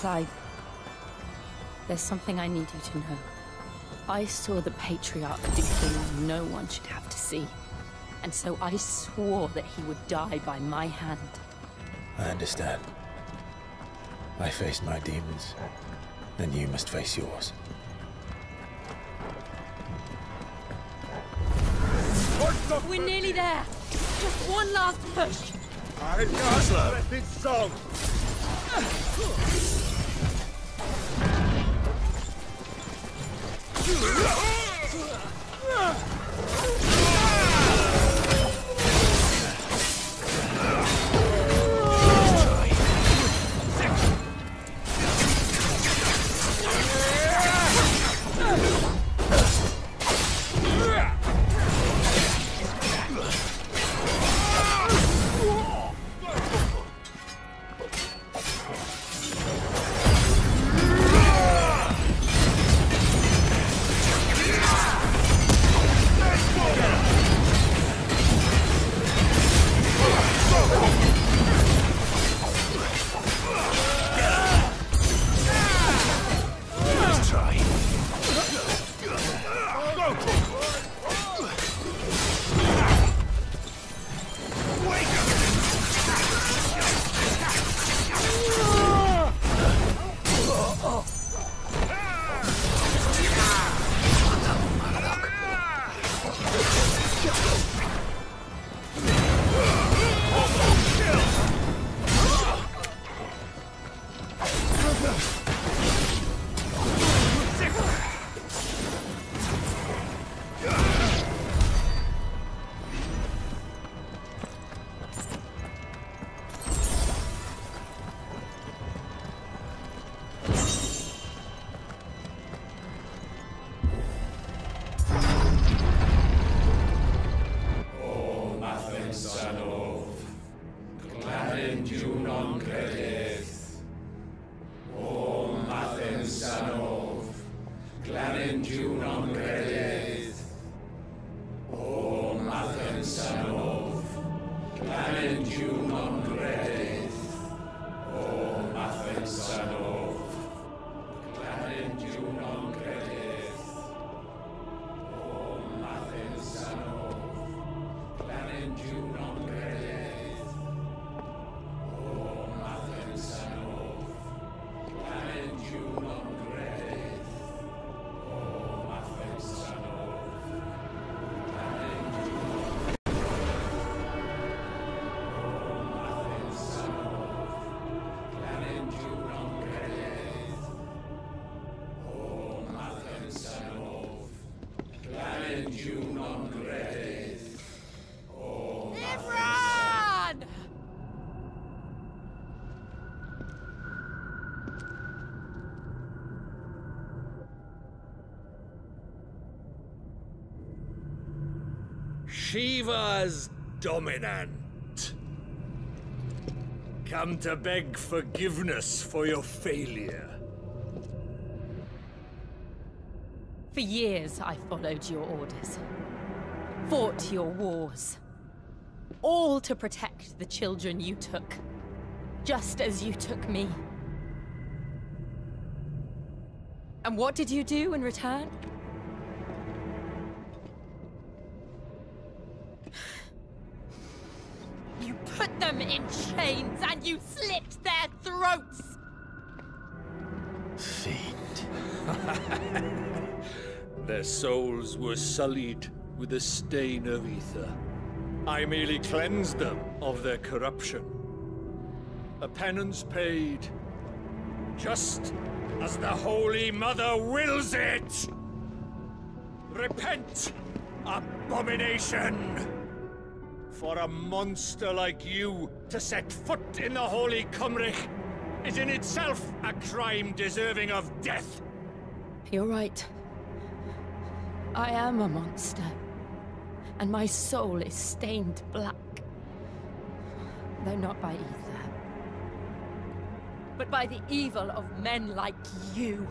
[SPEAKER 2] Clive, there's something I need you to know. I saw the Patriarch do things no one should have to see. And so I swore that he would die by my hand.
[SPEAKER 1] I understand. I faced my demons. Then you must face yours.
[SPEAKER 2] We're nearly there. Just one last push.
[SPEAKER 9] I got this song. Shiva's dominant. Come to beg forgiveness for your failure.
[SPEAKER 2] For years, I followed your orders. Fought your wars. All to protect the children you took. Just as you took me. And what did you do in return? You put them in chains and you slit their throats!
[SPEAKER 8] Fiend.
[SPEAKER 9] Their souls were sullied with a stain of ether. I merely cleansed them of their corruption. A penance paid, just as the Holy Mother wills it! Repent, abomination! For a monster like you to set foot in the Holy Cymrich is in itself a crime deserving of death.
[SPEAKER 2] You're right. I am a monster. And my soul is stained black. Though not by ether. But by the evil of men like you,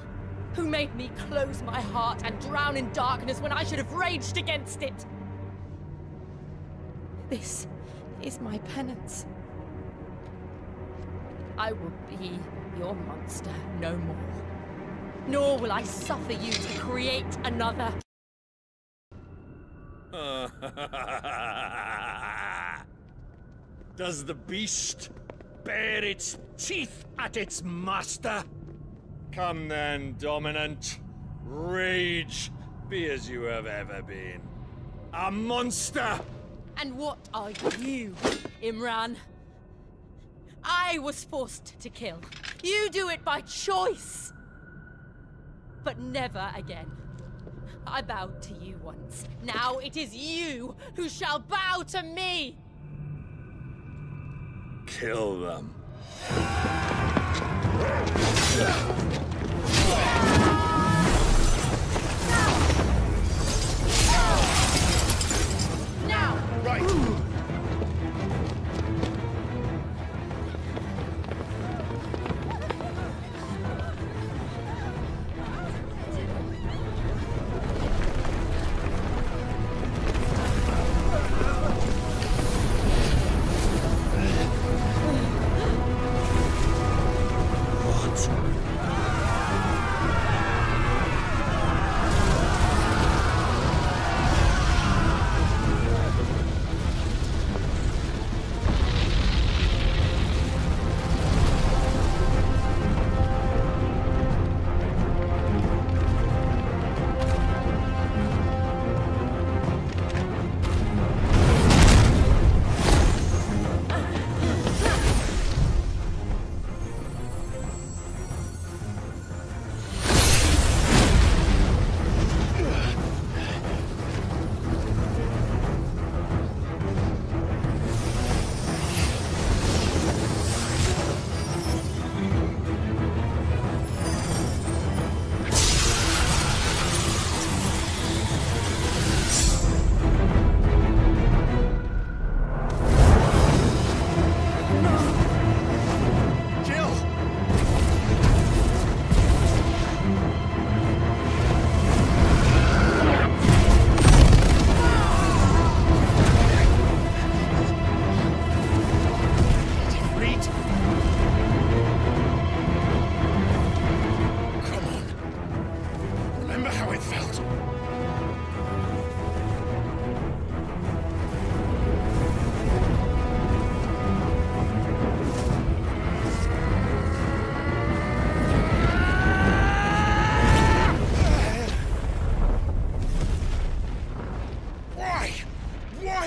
[SPEAKER 2] who made me close my heart and drown in darkness when I should have raged against it. This is my penance. I will be your monster no more. Nor will I suffer you to create another.
[SPEAKER 9] Does the beast bare its teeth at its master? Come then, dominant. Rage, be as you have ever been. A monster!
[SPEAKER 2] And what are you, Imran? I was forced to kill. You do it by choice. But never again. I bowed to you once. Now it is you who shall bow to me!
[SPEAKER 9] Kill them.
[SPEAKER 2] Now!
[SPEAKER 9] Right!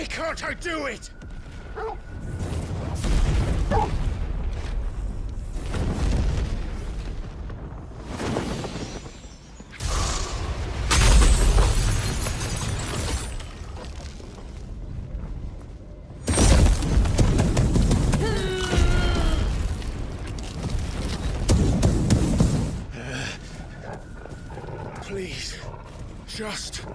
[SPEAKER 9] Can't I do it?
[SPEAKER 8] Please, just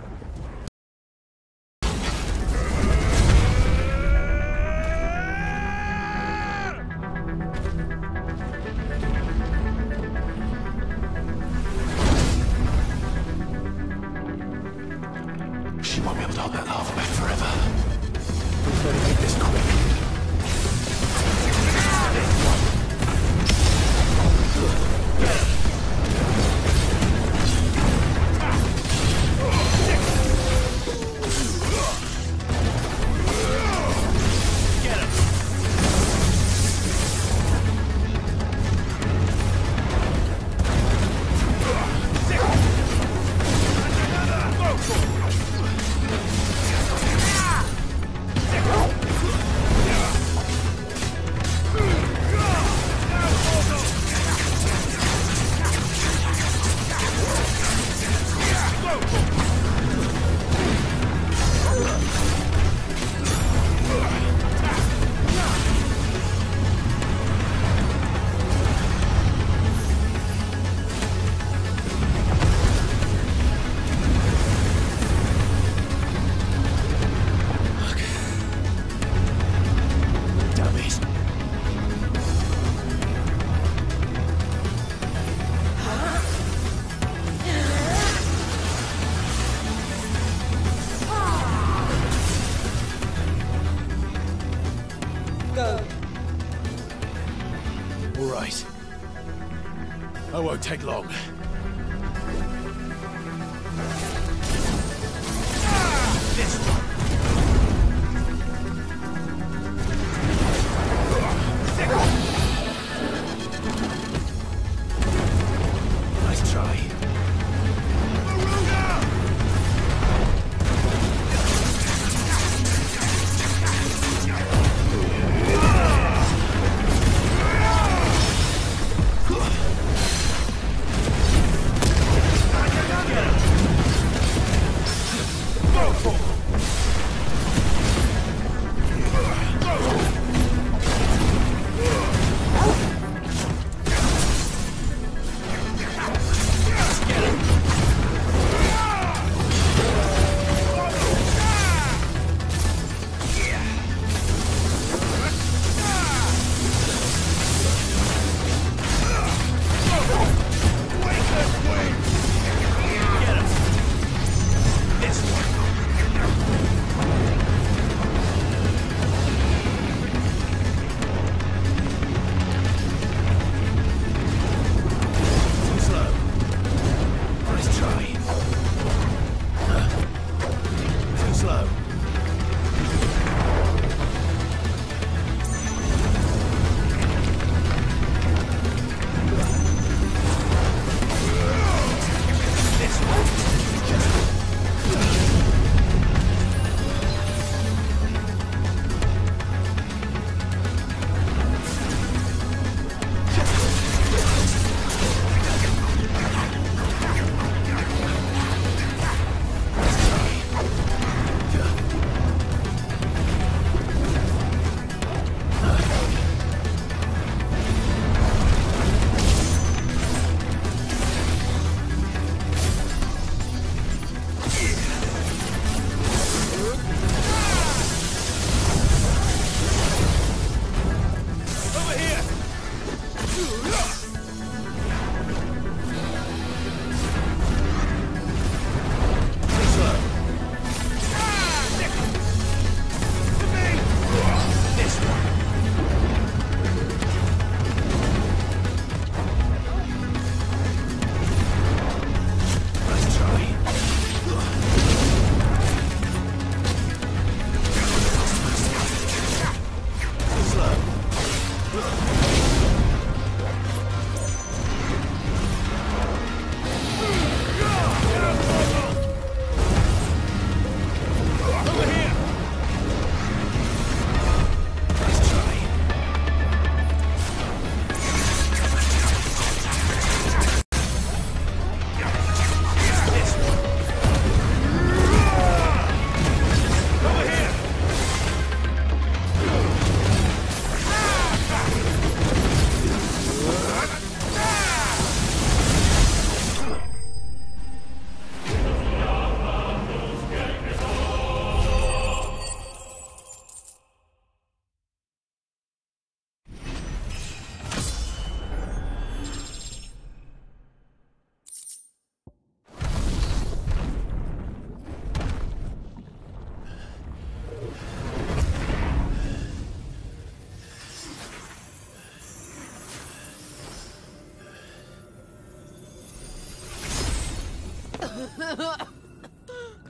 [SPEAKER 1] I won't take long. This one. Nice try.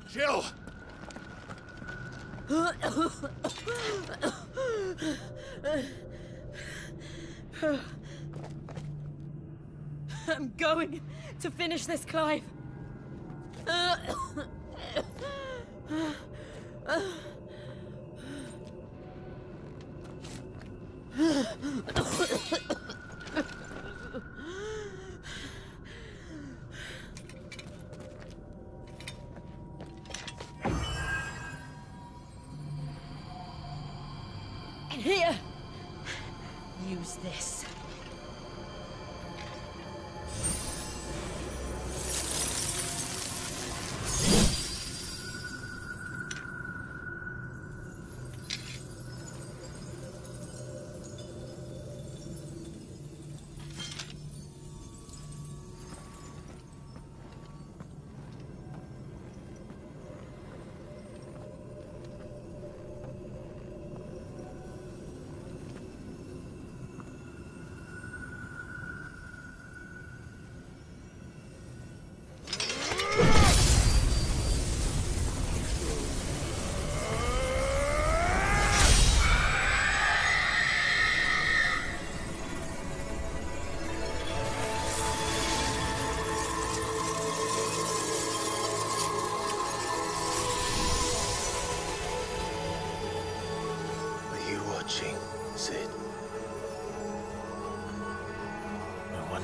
[SPEAKER 8] Jill!
[SPEAKER 2] I'm going to finish this, Clive. Here, use this.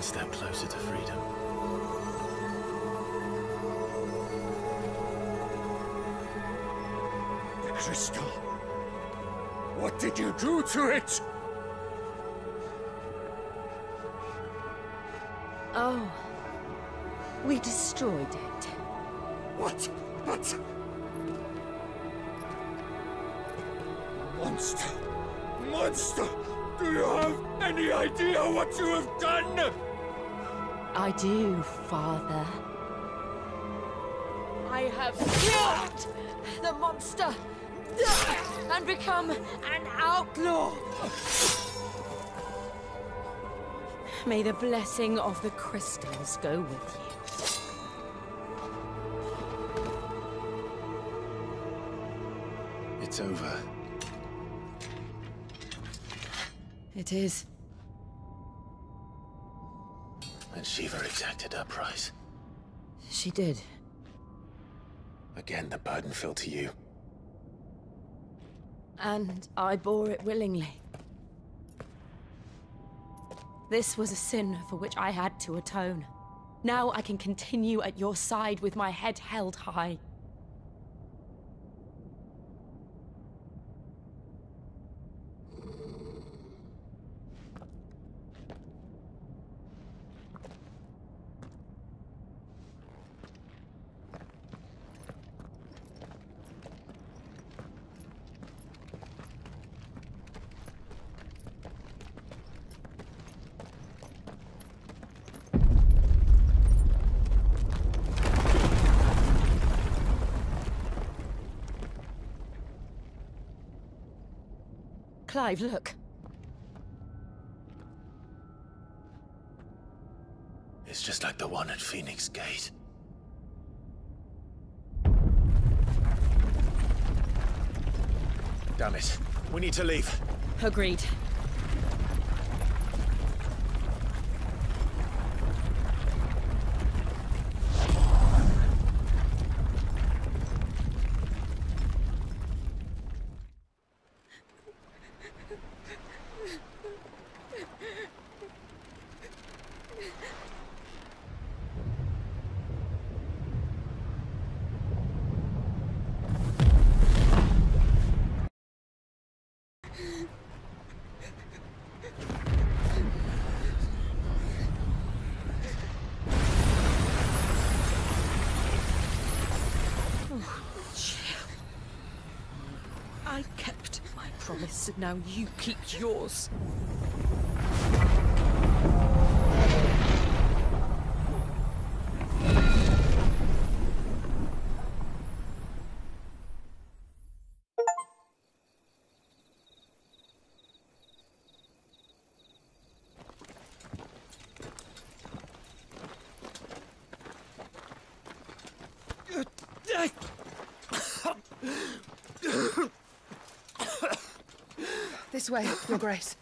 [SPEAKER 1] step closer to freedom.
[SPEAKER 9] The crystal. What did you do to it?
[SPEAKER 2] Oh. We destroyed it.
[SPEAKER 9] What? But... Monster! Monster! Do you have any idea what you have done?
[SPEAKER 2] I do, Father. I have killed the monster and become an outlaw. May the blessing of the crystals go with you.
[SPEAKER 1] It's over.
[SPEAKER 2] It is.
[SPEAKER 1] And Shiva exacted her price.
[SPEAKER 2] She did.
[SPEAKER 1] Again, the burden fell to you.
[SPEAKER 2] And I bore it willingly. This was a sin for which I had to atone. Now I can continue at your side with my head held high. Clive, look.
[SPEAKER 1] It's just like the one at Phoenix Gate. Damn it. We need to leave.
[SPEAKER 2] Agreed.
[SPEAKER 12] I kept my promise, and now you keep yours.
[SPEAKER 13] This way, Your Grace.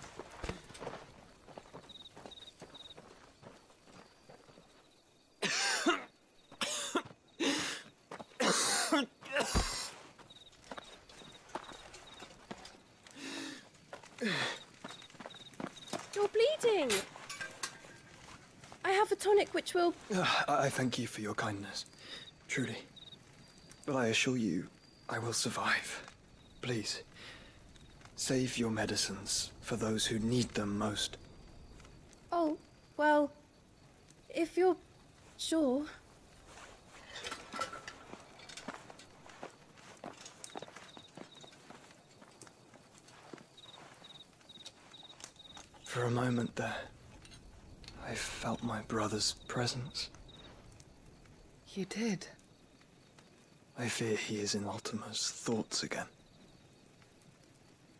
[SPEAKER 14] You're bleeding. I have a tonic which will...
[SPEAKER 15] I thank you for your kindness, truly. But I assure you, I will survive. Please, save your medicines for those who need them most.
[SPEAKER 14] Oh, well, if you're sure.
[SPEAKER 15] For a moment there, I felt my brother's presence.
[SPEAKER 13] You did?
[SPEAKER 15] I fear he is in Ultima's thoughts again.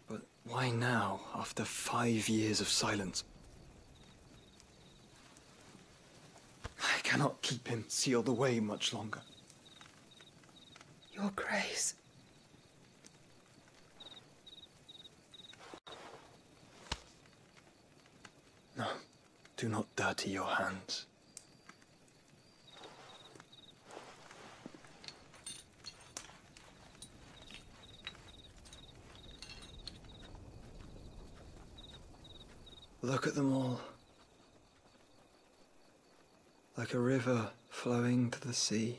[SPEAKER 15] But why now, after 5 years of silence? I cannot keep him sealed away much longer.
[SPEAKER 13] Your Grace.
[SPEAKER 15] No, do not dirty your hands. Look at them all. like a river flowing to the sea.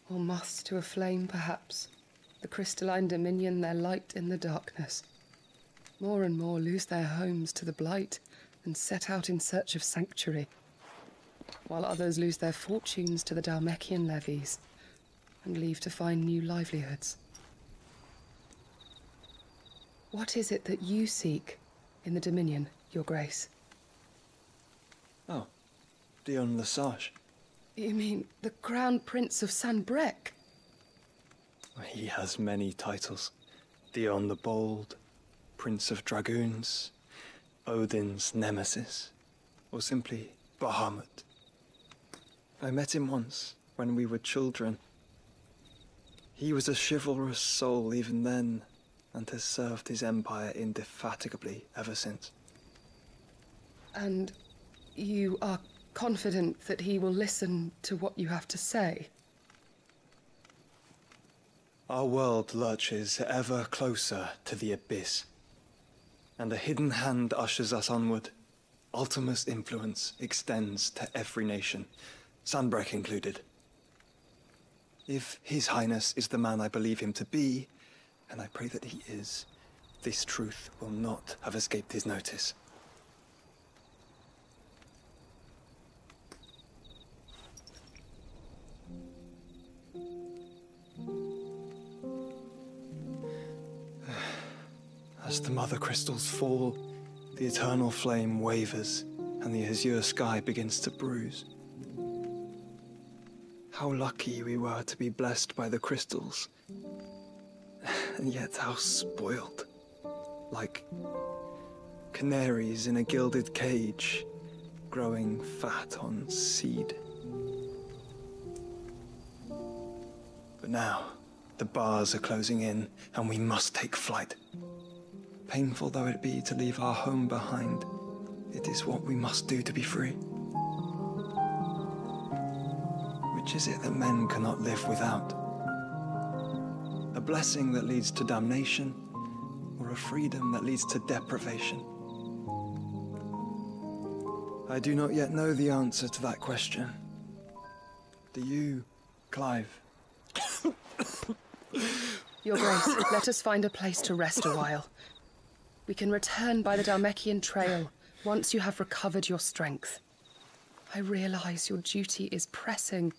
[SPEAKER 13] Or moths to a flame, perhaps. The crystalline dominion, their light in the darkness. More and more lose their homes to the blight and set out in search of sanctuary, while others lose their fortunes to the Dhalmekian levies and leave to find new livelihoods. What is it that you seek in the Dominion, Your Grace?
[SPEAKER 15] Oh, Dion Lesage.
[SPEAKER 13] You mean the Crown Prince of Sanbreque?
[SPEAKER 15] He has many titles. Dion the Bold, Prince of Dragoons, Odin's Nemesis, or simply Bahamut. I met him once, when we were children. He was a chivalrous soul even then, and has served his empire indefatigably ever since.
[SPEAKER 13] And you are confident that he will listen to what you have to say?
[SPEAKER 15] Our world lurches ever closer to the abyss, and a hidden hand ushers us onward. Ultima's influence extends to every nation, Sanbreque included. If His Highness is the man I believe him to be, and I pray that he is, this truth will not have escaped his notice. As the mother crystals fall, the eternal flame wavers, and the azure sky begins to bruise. How lucky we were to be blessed by the crystals, and yet how spoiled. Like canaries in a gilded cage, growing fat on seed. But now, the bars are closing in, and we must take flight. Painful though it be to leave our home behind, it is what we must do to be free. Which is it that men cannot live without? A blessing that leads to damnation, or a freedom that leads to deprivation? I do not yet know the answer to that question. Do you, Clive?
[SPEAKER 13] Your Grace, let us find a place to rest a while. We can return by the Dhalmekian trail once you have recovered your strength. I realize your duty is pressing,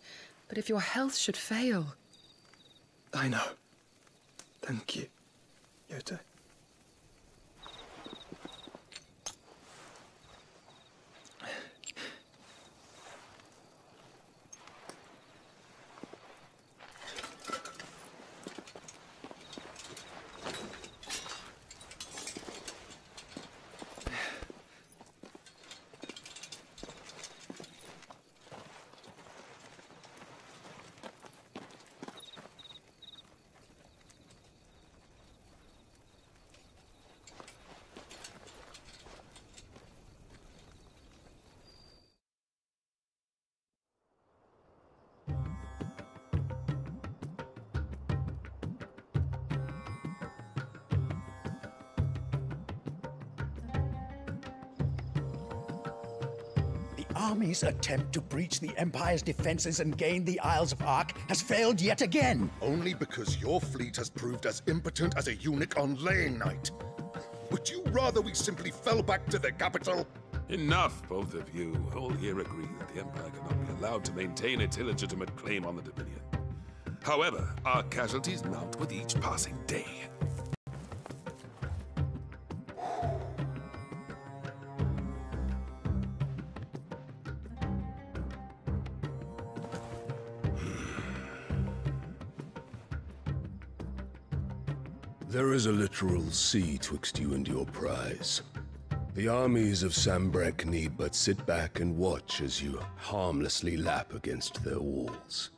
[SPEAKER 13] but if your health should fail...
[SPEAKER 15] I know. Thank you, Yote.
[SPEAKER 16] Army's attempt to breach the Empire's defenses and gain the Isles of Ark has failed yet again.
[SPEAKER 17] Only because your fleet has proved as impotent as a eunuch on laying night. Would you rather we simply fell back to the capital?
[SPEAKER 18] Enough, both of you. All here agree that the Empire cannot be allowed to maintain its illegitimate claim on the Dominion. However, our casualties mount with each passing day.
[SPEAKER 19] There is a literal sea twixt you and your prize. The armies of Sanbreque need but sit back and watch as you harmlessly lap against their walls.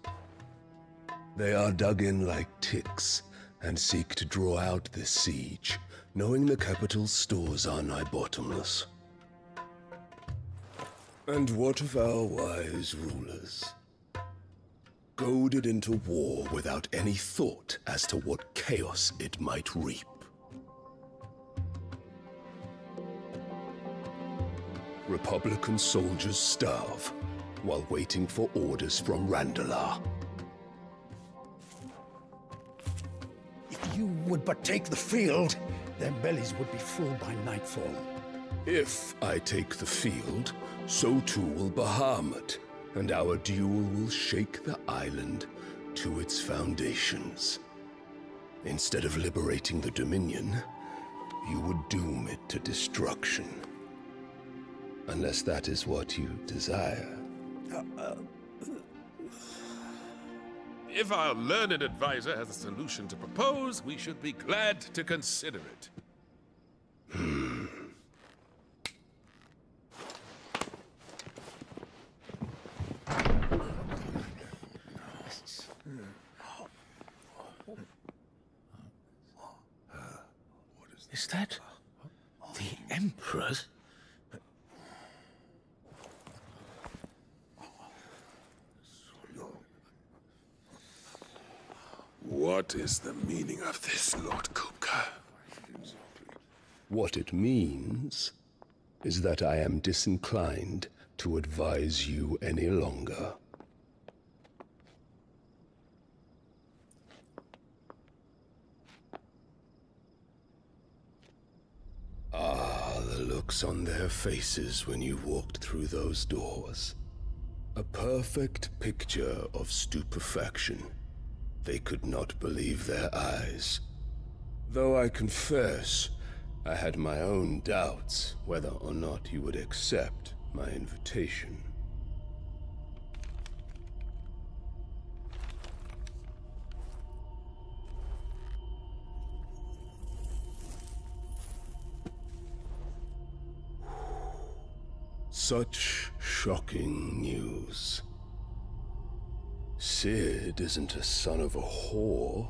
[SPEAKER 19] They are dug in like ticks and seek to draw out this siege, knowing the capital's stores are nigh bottomless. And what of our wise rulers? Goaded into war without any thought as to what chaos it might reap. Republican soldiers starve while waiting for orders from Randalar.
[SPEAKER 16] If you would but take the field, their bellies would be full by nightfall.
[SPEAKER 19] If I take the field, so too will Bahamut, and our duel will shake the island to its foundations. Instead of liberating the Dominion, you would doom it to destruction. Unless that is what you desire.
[SPEAKER 18] If our learned advisor has a solution to propose, we should be glad to consider it.
[SPEAKER 1] Is that the Emperor's?
[SPEAKER 18] What is the meaning of this, Lord Kupka?
[SPEAKER 19] What it means is that I am disinclined to advise you any longer. Ah, the looks on their faces when you walked through those doors. A perfect picture of stupefaction. They could not believe their eyes. Though I confess, I had my own doubts whether or not you would accept my invitation. Such shocking news. Sid isn't a son of a whore.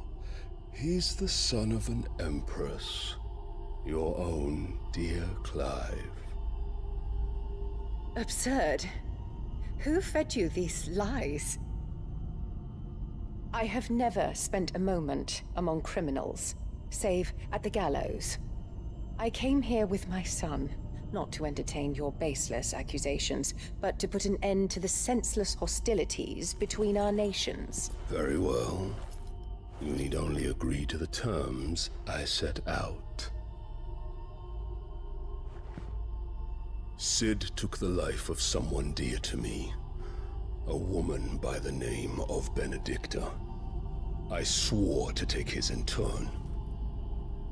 [SPEAKER 19] He's the son of an empress. Your own dear Clive.
[SPEAKER 12] Absurd. Who fed you these lies? I have never spent a moment among criminals, save at the gallows. I came here with my son, not to entertain your baseless accusations, but to put an end to the senseless hostilities between our nations.
[SPEAKER 19] Very well. You need only agree to the terms I set out. Sid took the life of someone dear to me, a woman by the name of Benedicta. I swore to take his in turn.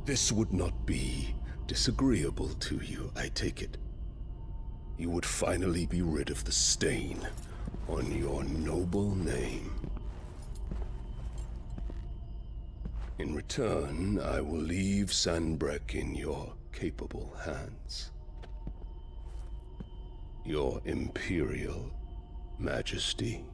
[SPEAKER 19] This would not be disagreeable to you, I take it. You would finally be rid of the stain on your noble name. In return, I will leave Sanbreque in your capable hands. Your Imperial Majesty.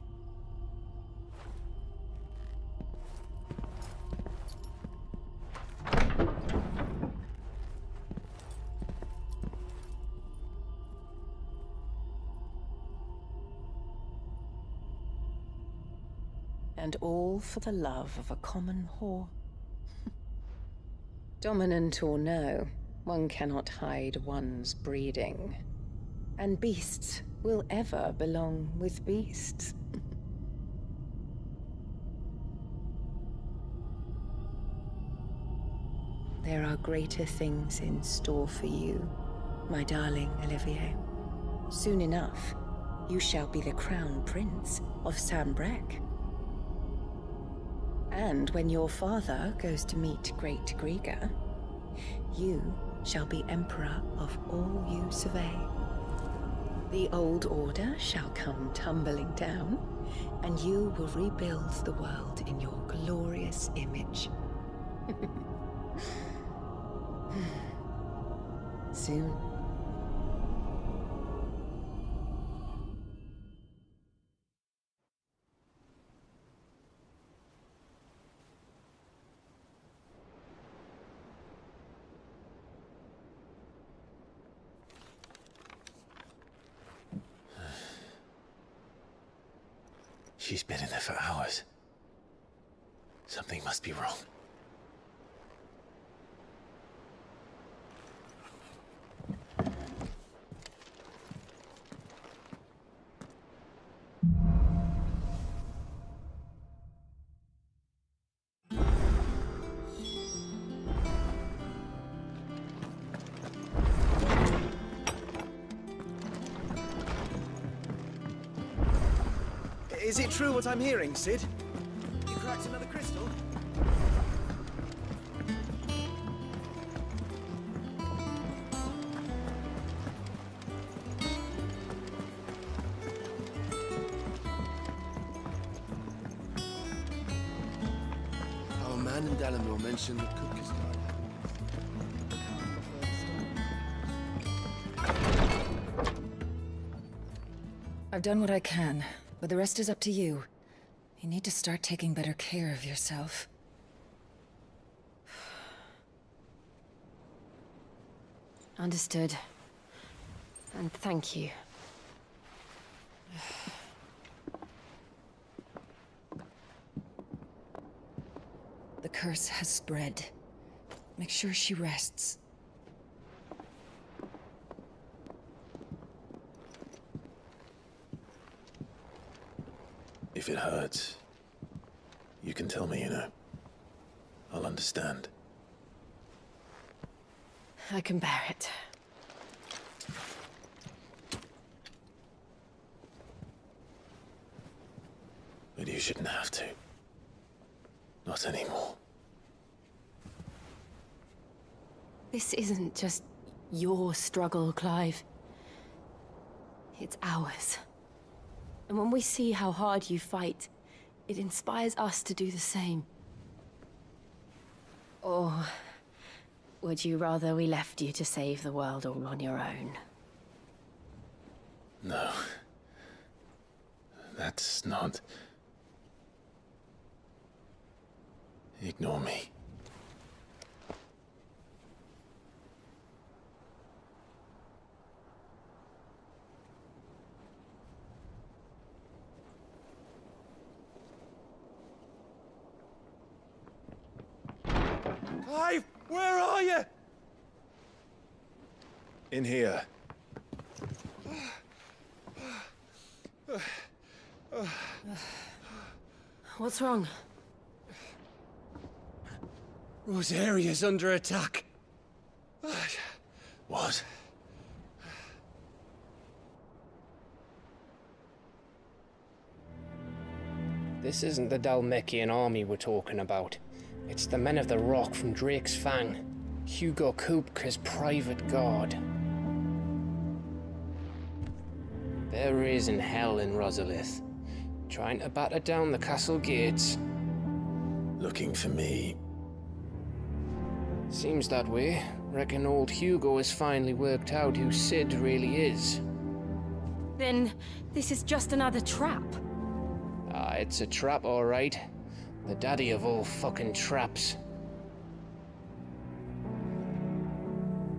[SPEAKER 12] And all for the love of a common whore. Dominant or no, one cannot hide one's breeding. And beasts will ever belong with beasts. There are greater things in store for you, my darling Olivier. Soon enough, you shall be the crown prince of Sanbreque. And when your father goes to meet Great Grieger, you shall be emperor of all you survey. The old order shall come tumbling down, and you will rebuild the world in your glorious image. Soon.
[SPEAKER 1] She's been in there for hours. Something must be wrong.
[SPEAKER 10] Is it true what I'm hearing, Cid? You cracked another crystal?
[SPEAKER 8] Our man in Dalamore mentioned the cook has died.
[SPEAKER 11] I've done what I can, but the rest is up to you. You need to start taking better care of yourself.
[SPEAKER 2] Understood. And thank you.
[SPEAKER 11] The curse has spread. Make sure she rests.
[SPEAKER 1] If it hurts, you can tell me, you know. I'll understand.
[SPEAKER 2] I can bear it.
[SPEAKER 1] But you shouldn't have to. Not anymore.
[SPEAKER 2] This isn't just your struggle, Clive. It's ours. And when we see how hard you fight, it inspires us to do the same. Or would you rather we left you to save the world all on your own?
[SPEAKER 1] No. That's not... Ignore me.
[SPEAKER 10] Clive, where are you?
[SPEAKER 1] In here.
[SPEAKER 2] What's wrong?
[SPEAKER 3] Rosaria's under attack.
[SPEAKER 1] What?
[SPEAKER 20] This isn't the Dalmekian army we're talking about. It's the men of the Rock from Drake's Fang. Hugo Kupka's private guard. There is in hell in Rosalith, trying to batter down the castle gates.
[SPEAKER 1] Looking for me.
[SPEAKER 20] Seems that way. Reckon old Hugo has finally worked out who Cid really is.
[SPEAKER 2] Then this is just another trap.
[SPEAKER 20] Ah, it's a trap, all right. The daddy of all fucking traps.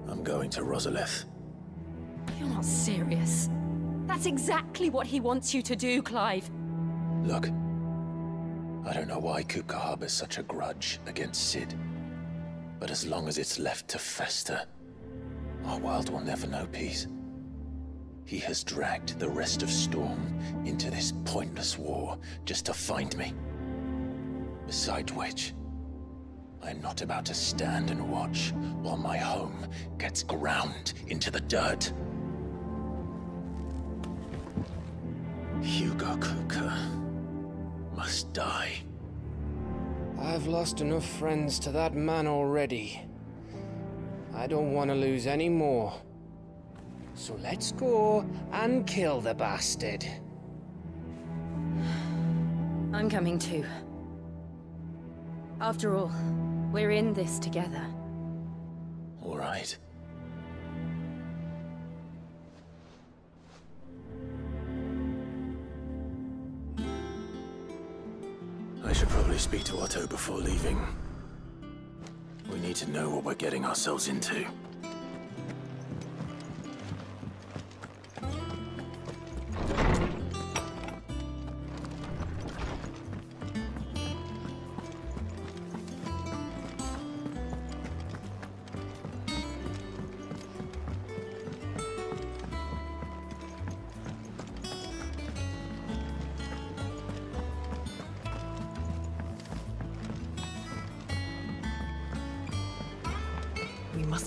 [SPEAKER 1] I'm going to Rosalith.
[SPEAKER 2] You're not serious. That's exactly what he wants you to do, Clive.
[SPEAKER 1] Look, I don't know why Kupka harbors such a grudge against Cid. But as long as it's left to fester, our world will never know peace. He has dragged the rest of Storm into this pointless war just to find me. Besides which, I'm not about to stand and watch while my home gets ground into the dirt. Hugo Kupka must die.
[SPEAKER 20] I've lost enough friends to that man already. I don't want to lose any more. So let's go and kill the bastard.
[SPEAKER 2] I'm coming too. After all, we're in this together.
[SPEAKER 1] All right. I should probably speak to Otto before leaving. We need to know what we're getting ourselves into.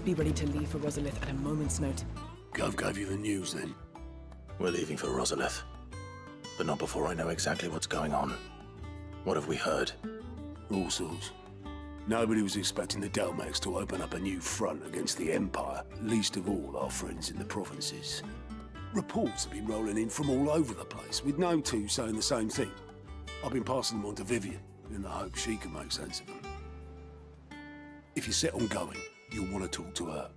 [SPEAKER 21] Be ready to leave for Rosalith at a moment's notice.
[SPEAKER 1] Gov gave you the news then? We're leaving for Rosalith. But not before I know exactly what's going on. What have we heard?
[SPEAKER 7] All sorts. Nobody was expecting the Dalmex to open up a new front against the Empire, least of all our friends in the provinces. Reports have been rolling in from all over the place, with no two saying the same thing. I've been passing them on to Vivian, in the hope she can make sense of them. If you're set on going, you'll want to talk to her.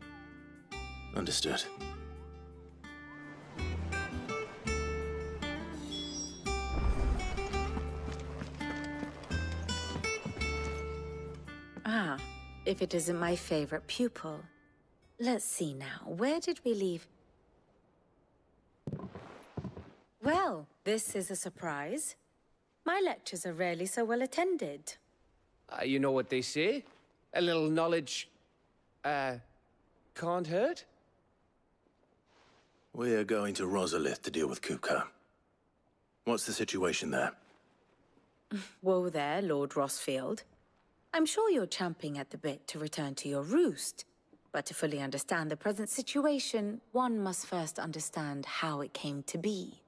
[SPEAKER 1] Understood.
[SPEAKER 11] Ah, if it isn't my favorite pupil. Let's see now, where did we leave? Well, this is a surprise. My lectures are rarely so well attended.
[SPEAKER 20] You know what they say? A little knowledge, can't hurt?
[SPEAKER 1] We're going to Rosalith to deal with Kupka. What's the situation there?
[SPEAKER 11] Whoa there, Lord Rossfield. I'm sure you're champing at the bit to return to your roost. But to fully understand the present situation, one must first understand how it came to be.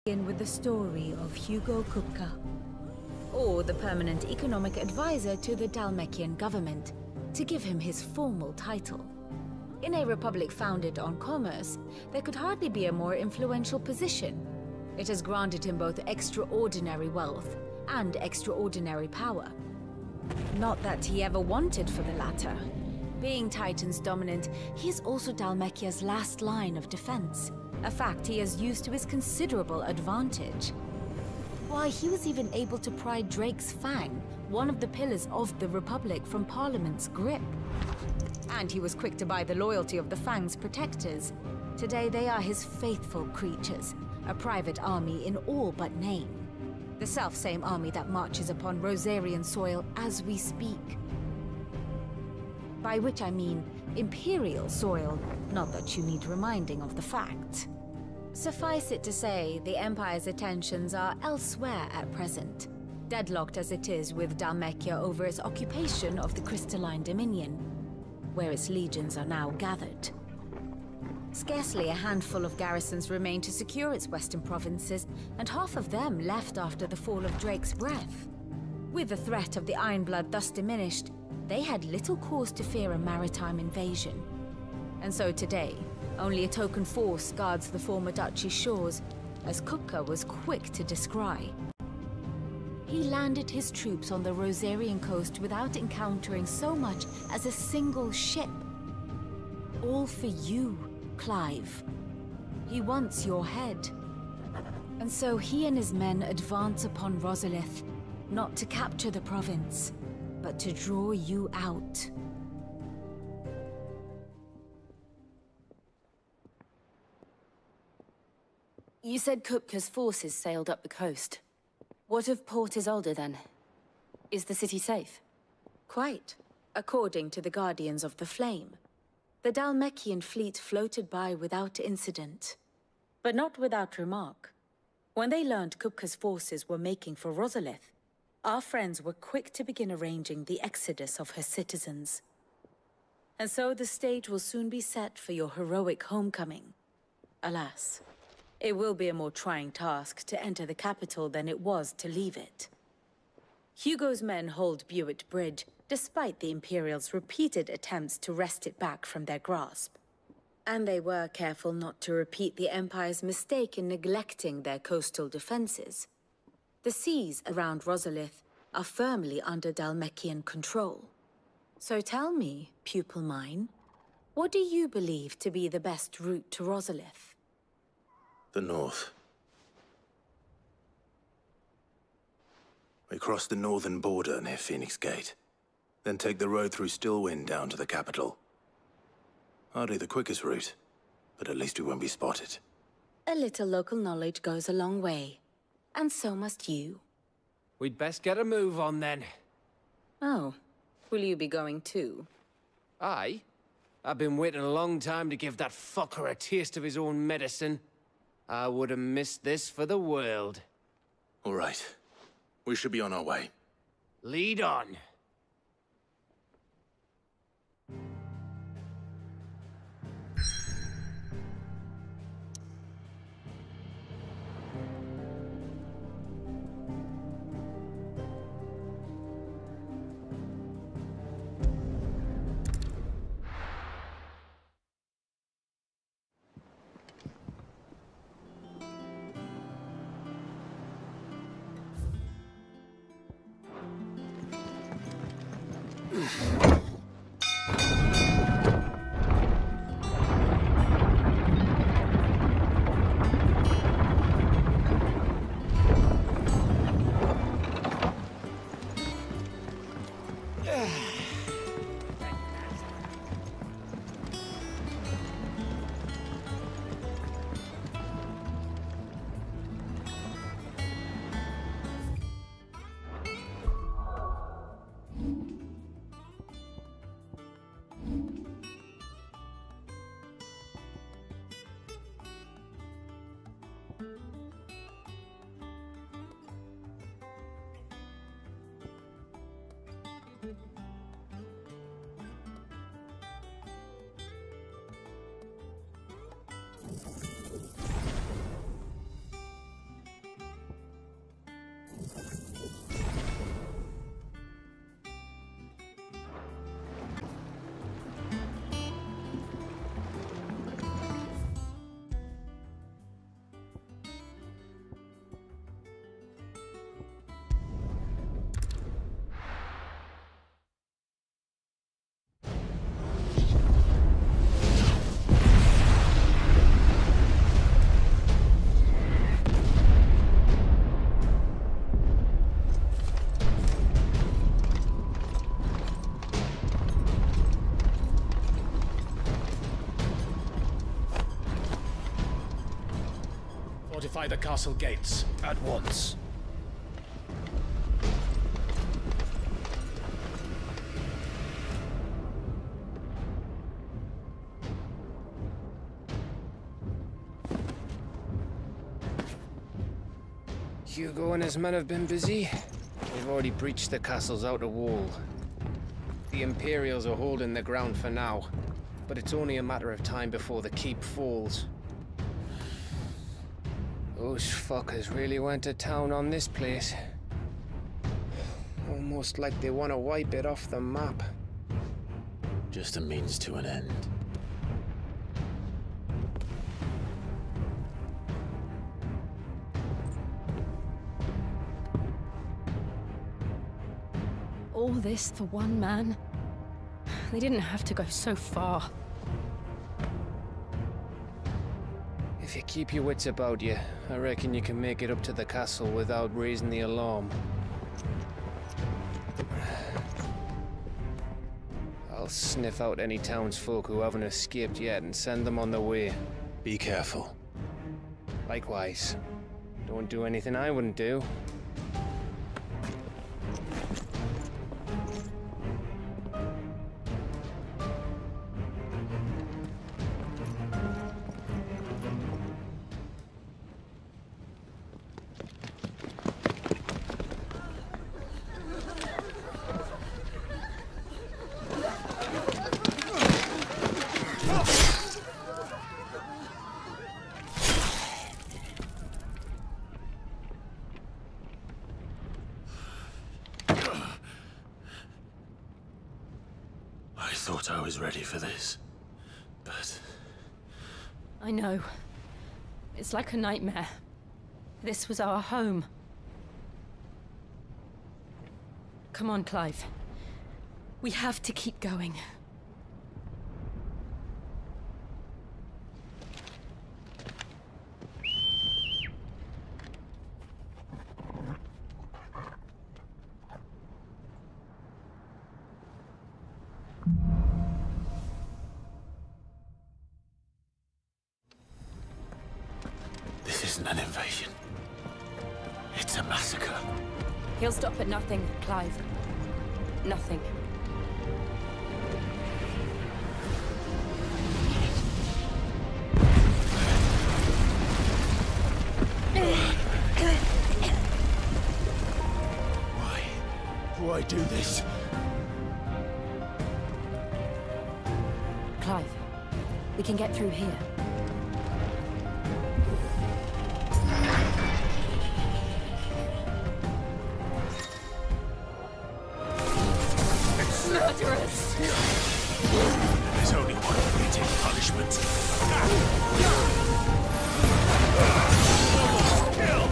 [SPEAKER 11] Begin with the story of Hugo Kupka, or the permanent economic advisor to the Dalmekian government, to give him his formal title. In a republic founded on commerce, there could hardly be a more influential position. It has granted him both extraordinary wealth and extraordinary power. Not that he ever wanted for the latter. Being Titan's dominant, he is also Dalmekia's last line of defense, a fact he has used to his considerable advantage. Why, he was even able to pry Drake's Fang, one of the pillars of the Republic, from Parliament's grip. And he was quick to buy the loyalty of the Fang's protectors. Today they are his faithful creatures, a private army in all but name. The self-same army that marches upon Rosarian soil as we speak. By which I mean Imperial soil, not that you need reminding of the fact. Suffice it to say, the Empire's attentions are elsewhere at present, deadlocked as it is with Dalmekia over its occupation of the Crystalline Dominion, where its legions are now gathered. Scarcely a handful of garrisons remain to secure its western provinces, and half of them left after the fall of Drake's Breath. With the threat of the Ironblood thus diminished, they had little cause to fear a maritime invasion. And so today, only a token force guards the former duchy's shores, as Kupka was quick to descry. He landed his troops on the Rosarian coast without encountering so much as a single ship. All for you, Clive. He wants your head. And so he and his men advance upon Rosalith, not to capture the province, but to draw you out.
[SPEAKER 2] You said Kupka's forces sailed up the coast. What of Port Isolde, then? Is the city safe?
[SPEAKER 11] Quite, according to the Guardians of the Flame. The Dalmekian fleet floated by without incident, but not without remark. When they learned Kupka's forces were making for Rosalith, our friends were quick to begin arranging the exodus of her citizens. And so the stage will soon be set for your heroic homecoming. Alas, it will be a more trying task to enter the capital than it was to leave it. Hugo's men hold Buett Bridge, despite the Imperials' repeated attempts to wrest it back from their grasp. And they were careful not to repeat the Empire's mistake in neglecting their coastal defenses. The seas around Rosalith are firmly under Dalmekian control. So tell me, pupil mine, what do you believe to be the best route to Rosalith?
[SPEAKER 1] The north. We cross the northern border near Phoenix Gate, then take the road through Stillwind down to the capital. Hardly the quickest route, but at least we won't be spotted.
[SPEAKER 11] A little local knowledge goes a long way, and so must you.
[SPEAKER 20] We'd best get a move on then.
[SPEAKER 11] Oh, will you be going too?
[SPEAKER 20] Aye. I've been waiting a long time to give that fucker a taste of his own medicine. I would have missed this for the world.
[SPEAKER 1] All right. We should be on our way.
[SPEAKER 20] Lead on.
[SPEAKER 8] Fortify the castle gates at once.
[SPEAKER 20] Hugo and his men have been busy. They've already breached the castle's outer wall. The Imperials are holding the ground for now, but it's only a matter of time before the keep falls. Those fuckers really went to town on this place. Almost like they want to wipe it off the map.
[SPEAKER 1] Just a means to an end.
[SPEAKER 2] All this for one man? They didn't have to go so far.
[SPEAKER 20] If you keep your wits about you, I reckon you can make it up to the castle without raising the alarm. I'll sniff out any townsfolk who haven't escaped yet and send them on their way.
[SPEAKER 1] Be careful.
[SPEAKER 20] Likewise. Don't do anything I wouldn't do.
[SPEAKER 1] I thought I was ready for this, but...
[SPEAKER 2] I know. It's like a nightmare. This was our home. Come on, Clive. We have to keep going.
[SPEAKER 1] Isn't an invasion. It's a massacre.
[SPEAKER 2] He'll stop at nothing, Clive. Nothing.
[SPEAKER 1] Why do this?
[SPEAKER 2] Clive, we can get through here. Murderers!
[SPEAKER 1] There's only one fleeting punishment. Kill!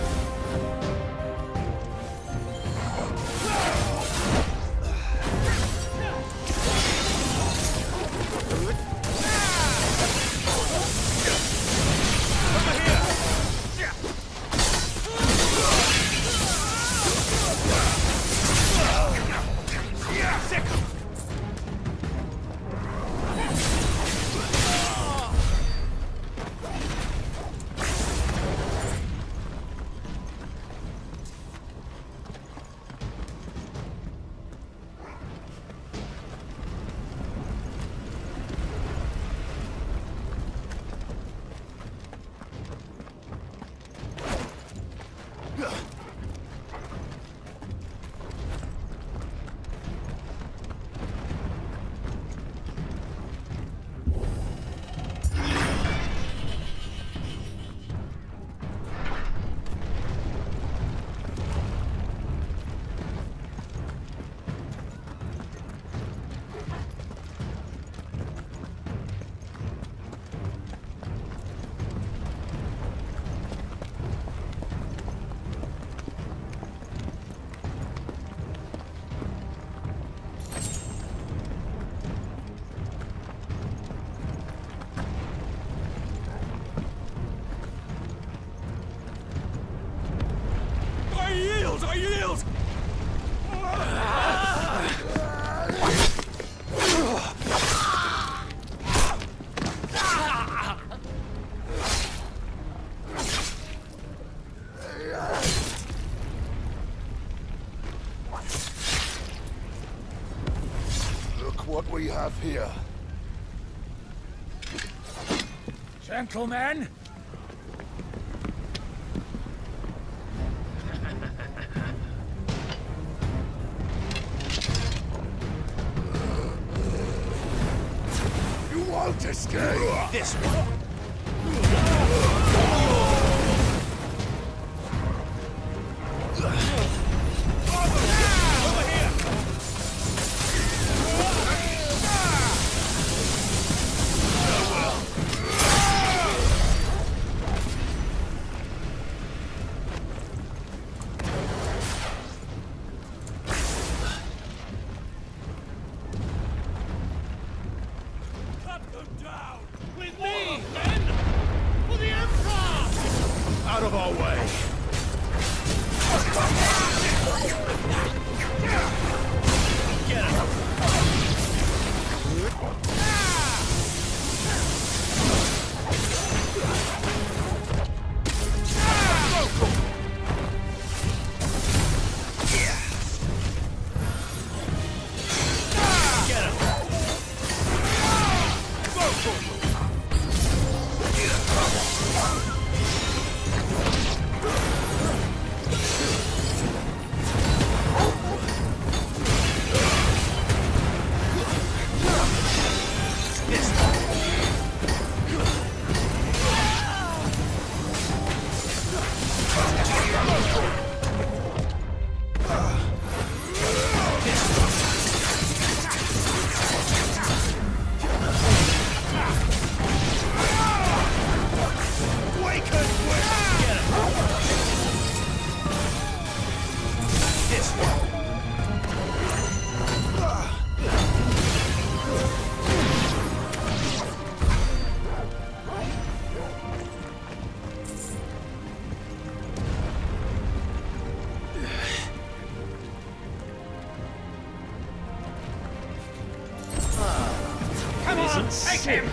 [SPEAKER 17] Look what we have here.
[SPEAKER 9] Gentlemen!
[SPEAKER 17] You won't escape!
[SPEAKER 9] This one! Out of our way! Get him! Take him!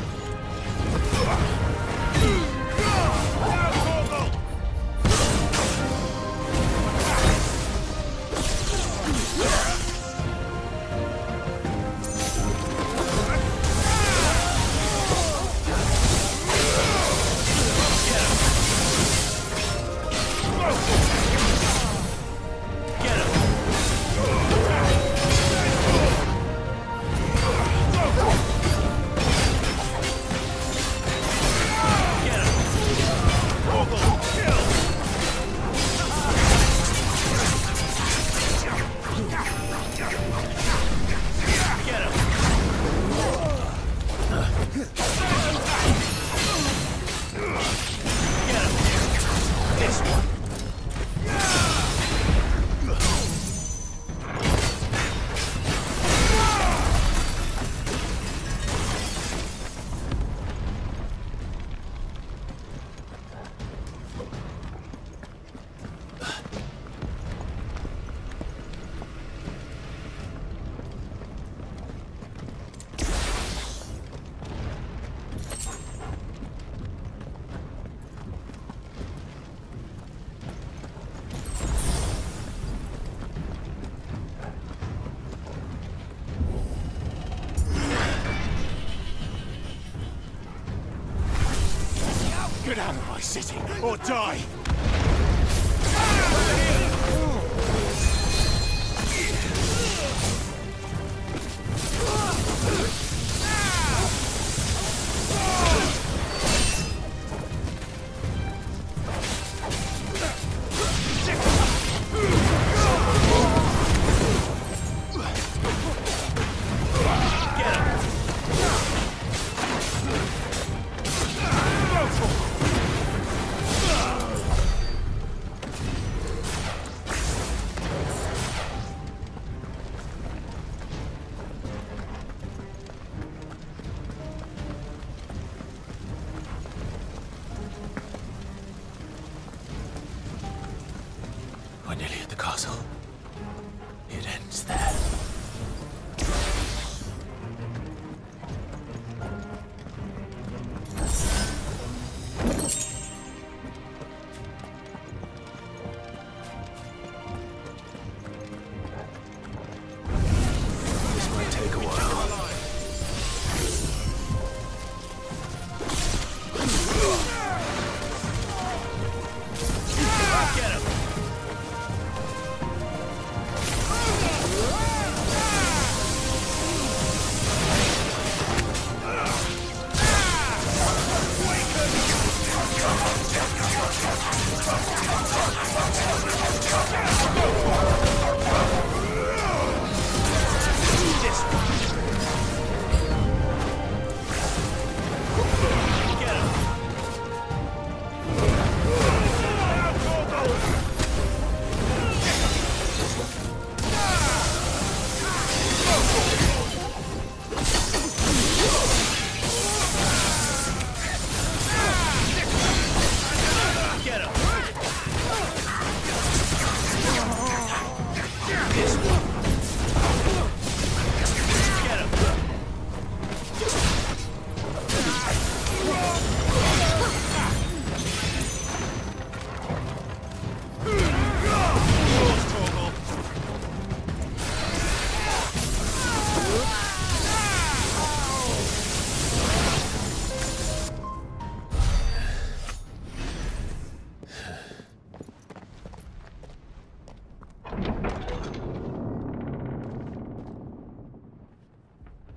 [SPEAKER 9] Get out of my city, or die!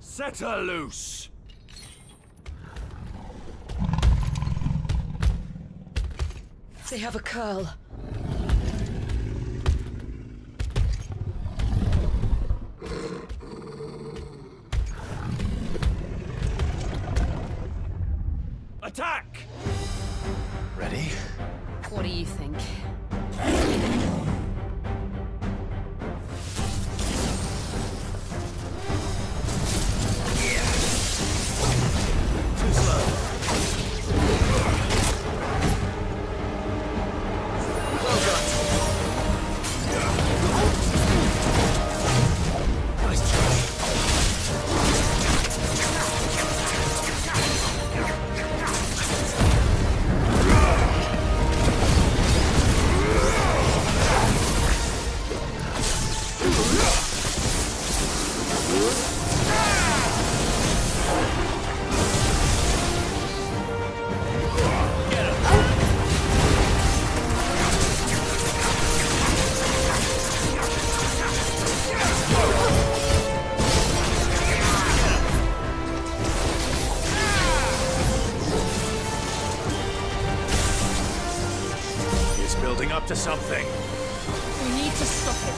[SPEAKER 18] Set her loose!
[SPEAKER 2] They have a curl.
[SPEAKER 3] Attack!
[SPEAKER 10] Ready?
[SPEAKER 2] What do you think?
[SPEAKER 3] Too slow. Well done. Nice try.
[SPEAKER 8] It's building up to something.
[SPEAKER 2] We need to stop it.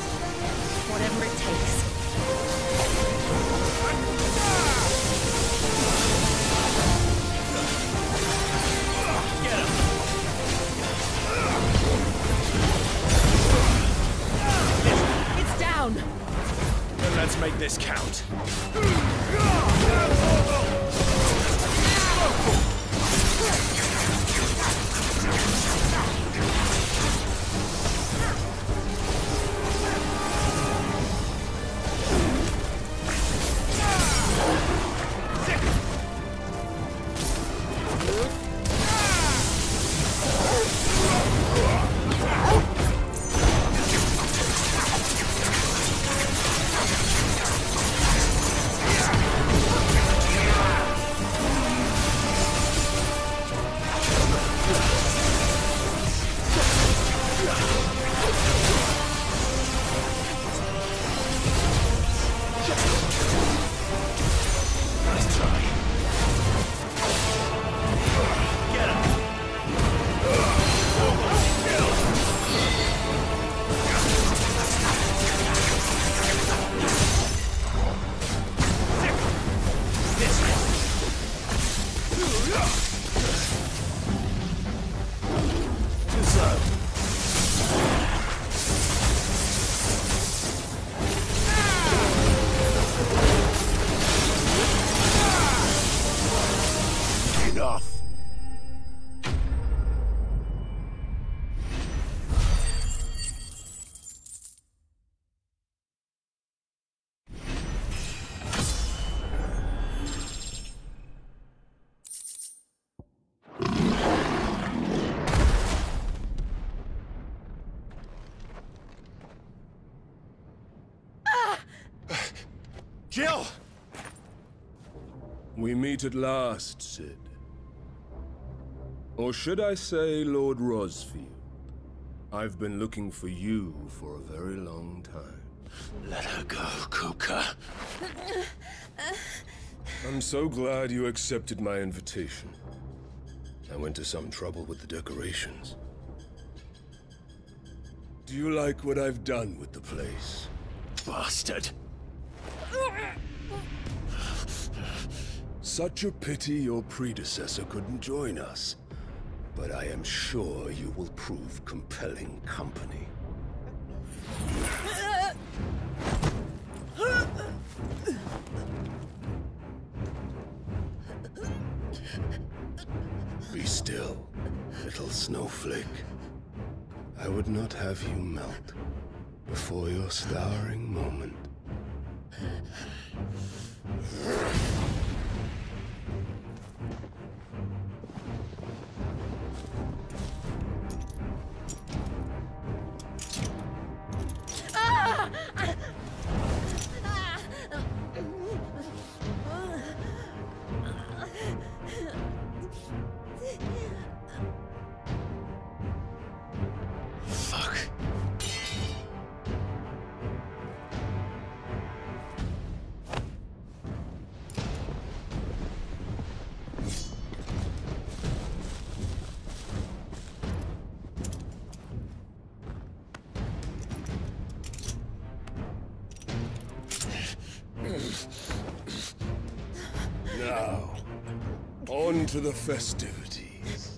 [SPEAKER 2] Whatever it takes.
[SPEAKER 3] Get him!
[SPEAKER 2] It's down!
[SPEAKER 3] Then let's make this count.
[SPEAKER 19] Jill! We meet at last, Sid. Or should I say, Lord Rosfield? I've been looking for you for a very long time.
[SPEAKER 1] Let her go, Kuka.
[SPEAKER 19] I'm so glad you accepted my invitation. I went to some trouble with the decorations. Do you like what I've done with the place?
[SPEAKER 1] Bastard.
[SPEAKER 19] Such a pity your predecessor couldn't join us. But I am sure you will prove compelling company. Be still, little snowflake. I would not have you melt before your starring moment. On to the festivities.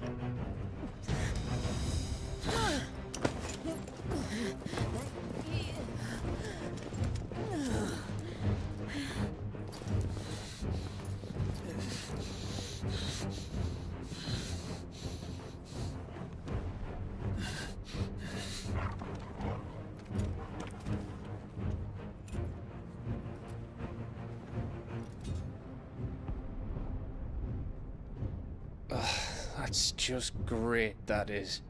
[SPEAKER 20] That's just great, that is.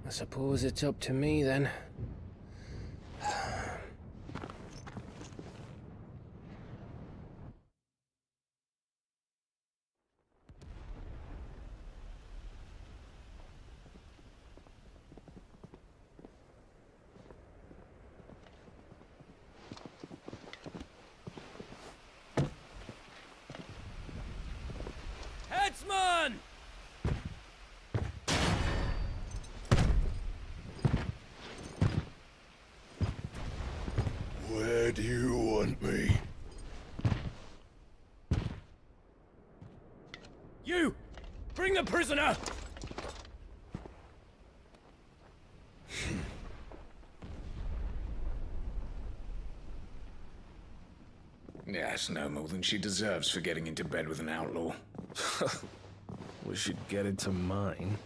[SPEAKER 20] I suppose it's up to me then.
[SPEAKER 3] Headsman!
[SPEAKER 19] Where do you want me?
[SPEAKER 3] You! Bring the prisoner!
[SPEAKER 4] Yes, no more than she deserves for getting into bed with an outlaw.
[SPEAKER 10] We should get into mine.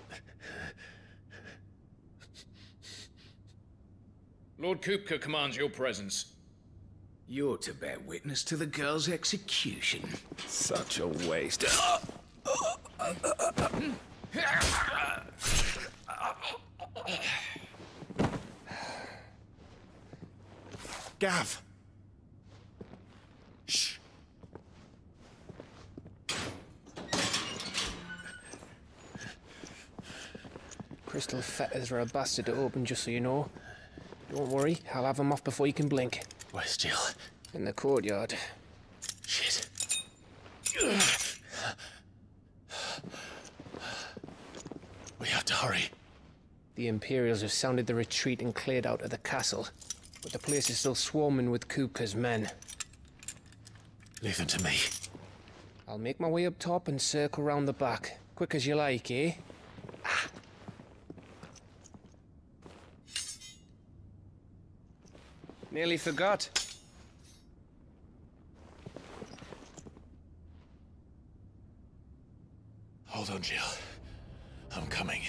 [SPEAKER 4] Lord Kupka commands your presence. You're to bear witness to the girl's execution.
[SPEAKER 10] Such a waste.
[SPEAKER 4] Gav!
[SPEAKER 10] Shh.
[SPEAKER 20] Crystal fetters are a bastard to open, just so you know. Don't worry, I'll have them off before you can blink.
[SPEAKER 1] Where's Jill?
[SPEAKER 20] In the courtyard.
[SPEAKER 1] Shit. We have to hurry.
[SPEAKER 20] The Imperials have sounded the retreat and cleared out of the castle, but the place is still swarming with Kupka's men.
[SPEAKER 1] Leave them to me.
[SPEAKER 20] I'll make my way up top and circle round the back. Quick as you like, eh? Ah. Nearly forgot.
[SPEAKER 1] Hold on, Jill. I'm coming.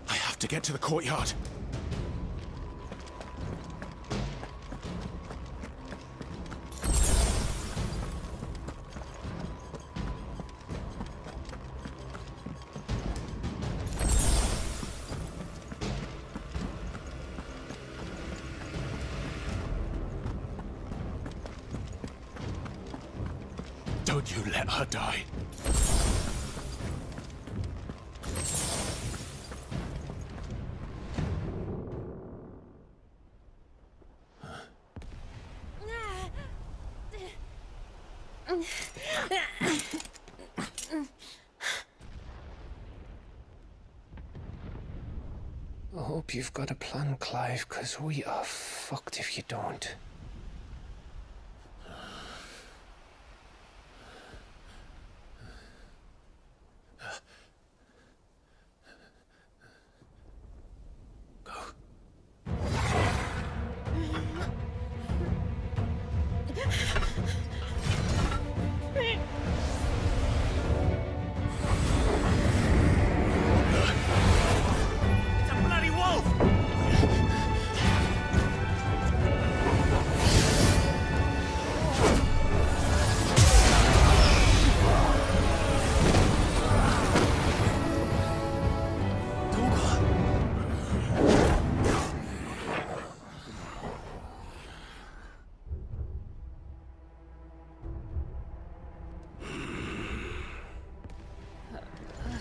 [SPEAKER 1] I have to get to the courtyard. Don't you let her die.
[SPEAKER 20] I hope you've got a plan, Clive, because we are fucked if you don't.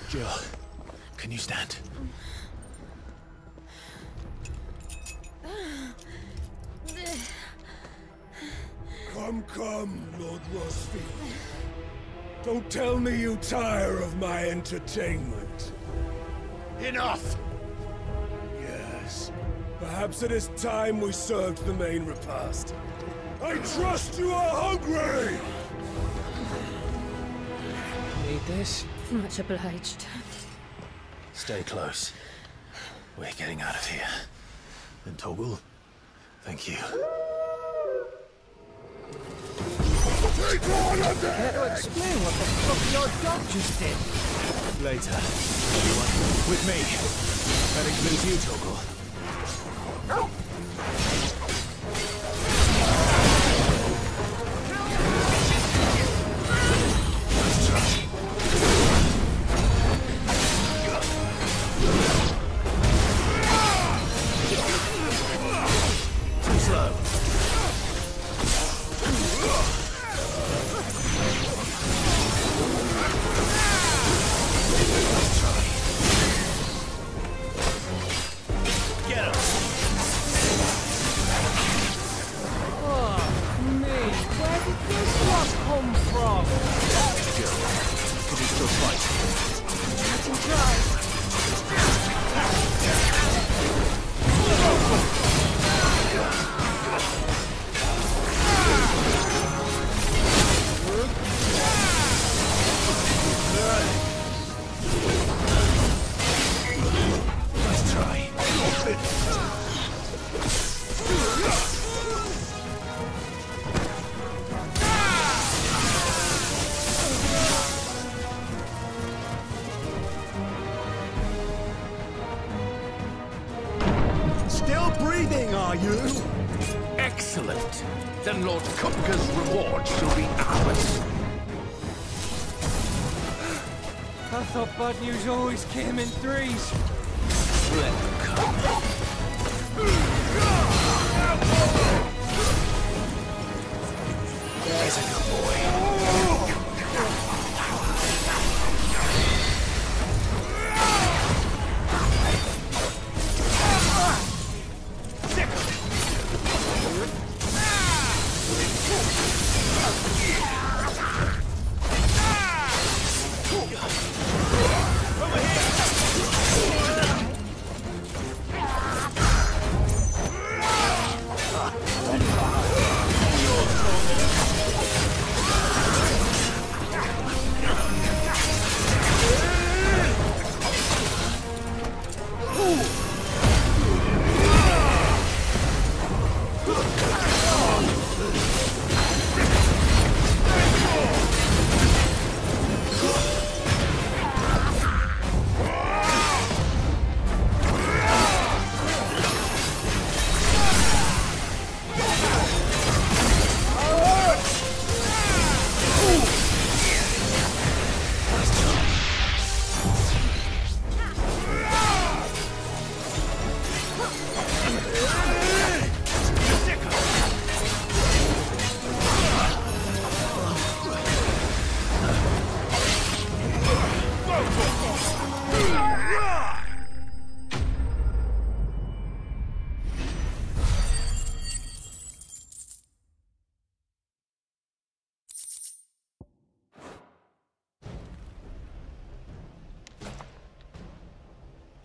[SPEAKER 20] Jill, can you stand?
[SPEAKER 19] Come, Lord Rosfield. Don't tell me you tire of my entertainment.
[SPEAKER 1] Enough!
[SPEAKER 19] Yes,
[SPEAKER 7] Perhaps it is time we served the main repast. I trust you are hungry!
[SPEAKER 20] Need this?
[SPEAKER 2] Much obliged.
[SPEAKER 1] Stay close. We're getting out of here. And Toggle, thank you.
[SPEAKER 7] Take one of them!
[SPEAKER 20] Care to explain what the fuck your dog just did?
[SPEAKER 1] Later. Everyone, with me. That includes you, Toggle. Let's try. Too slow. Get him!
[SPEAKER 20] Oh, me. Where did this lot come from?
[SPEAKER 1] Still. Can you still fight?
[SPEAKER 20] I can try.
[SPEAKER 1] Let's try.
[SPEAKER 16] Still breathing, are you?
[SPEAKER 17] Excellent. Then Lord Kupka's reward shall be ours.
[SPEAKER 20] I thought bad news always came in threes.
[SPEAKER 1] Let them come. There's a good boy.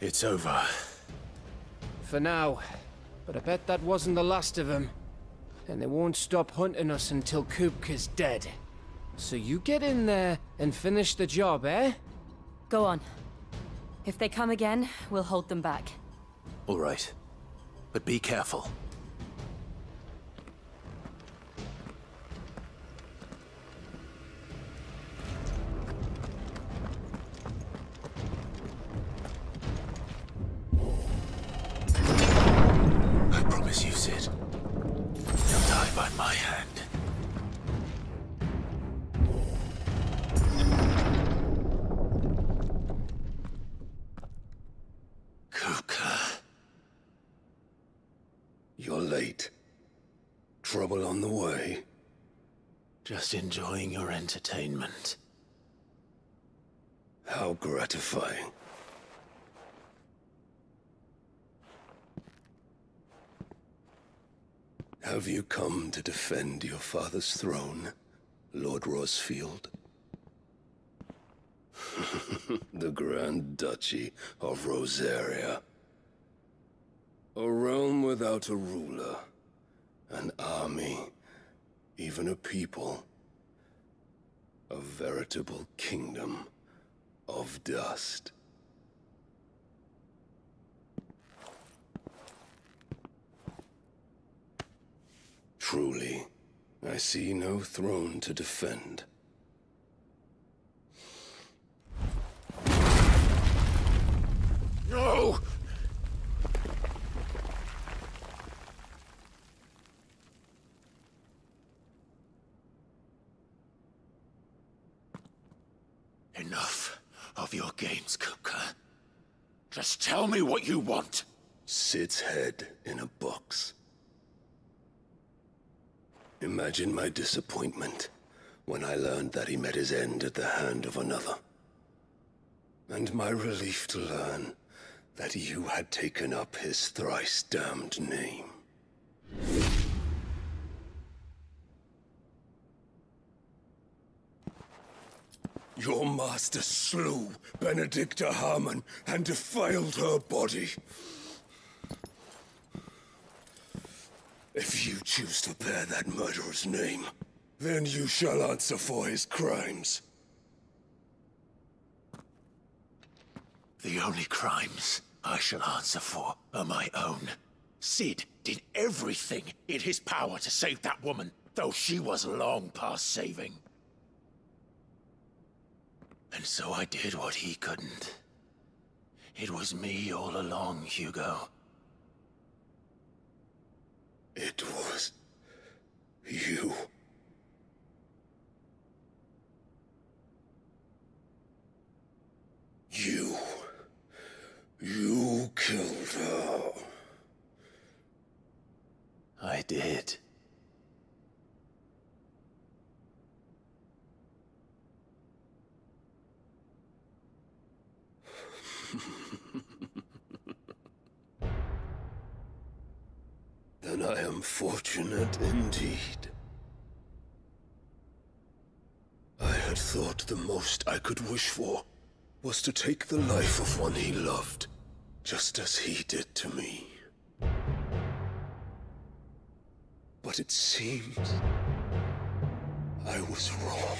[SPEAKER 1] It's over.
[SPEAKER 20] For now. But I bet that wasn't the last of them. And they won't stop hunting us until Kupka's dead. So you get in there and finish the job, eh?
[SPEAKER 2] Go on. If they come again, we'll hold them back.
[SPEAKER 1] All right. But be careful. I promise you, Sid. You'll die by my hand. Kupka.
[SPEAKER 19] You're late. Trouble on the way.
[SPEAKER 1] Just enjoying your entertainment.
[SPEAKER 19] How gratifying. Have you come to defend your father's throne, Lord Rosfield? The Grand Duchy of Rosaria. Around without a ruler, an army, even a people. A veritable kingdom of dust. Truly, I see no throne to defend.
[SPEAKER 1] No! Enough of your games, Kuka. Just tell me what you want.
[SPEAKER 19] Sid's head in a box. Imagine my disappointment when I learned that he met his end at the hand of another. And my relief to learn that you had taken up his thrice-damned name. Your master slew Benedicta Harmon and defiled her body. If you choose to bear that murderer's name, then you shall answer for his crimes.
[SPEAKER 1] The only crimes I shall answer for are my own. Sid did everything in his power to save that woman, though she was long past saving. And so I did what he couldn't. It was me all along, Hugo.
[SPEAKER 19] It was you. You killed her.
[SPEAKER 1] I did.
[SPEAKER 19] Then I am fortunate indeed. I had thought the most I could wish for was to take the life of one he loved, just as he did to me. But it seems I was wrong.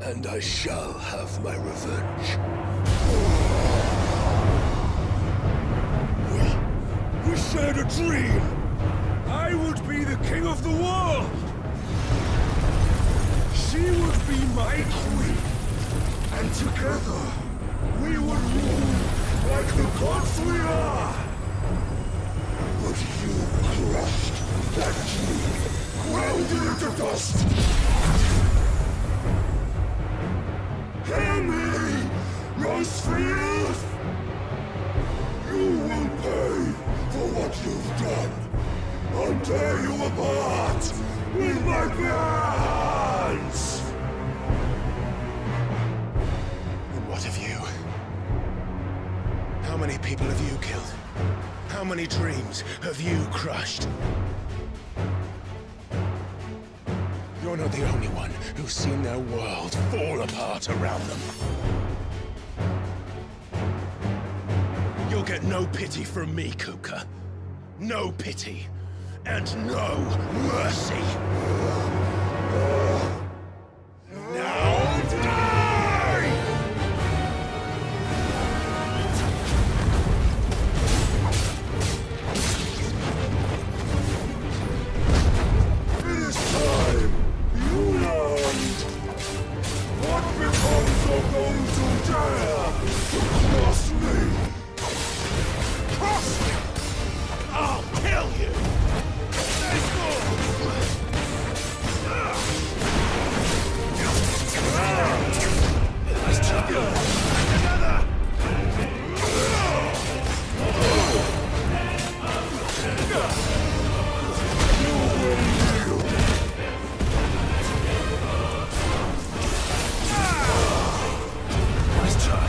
[SPEAKER 19] And I shall have my revenge. We shared a dream! I would be the king of the world! She would be my queen! And together, we would rule like the gods we are! But you crushed that dream, ground it into dust! Hear me, Rosefield! You will pay for what you've done. I'll tear you apart with my bare hands!
[SPEAKER 8] And what of you? How many people have you killed? How many dreams have you crushed? You're not the only one who's seen their world fall apart around them. You'll get no pity from me, Kuka. No pity. And no mercy. Now die!
[SPEAKER 19] It is time you learned what becomes of those who dare to cross me.
[SPEAKER 1] I'll kill you! Let's try. Another! Let's try.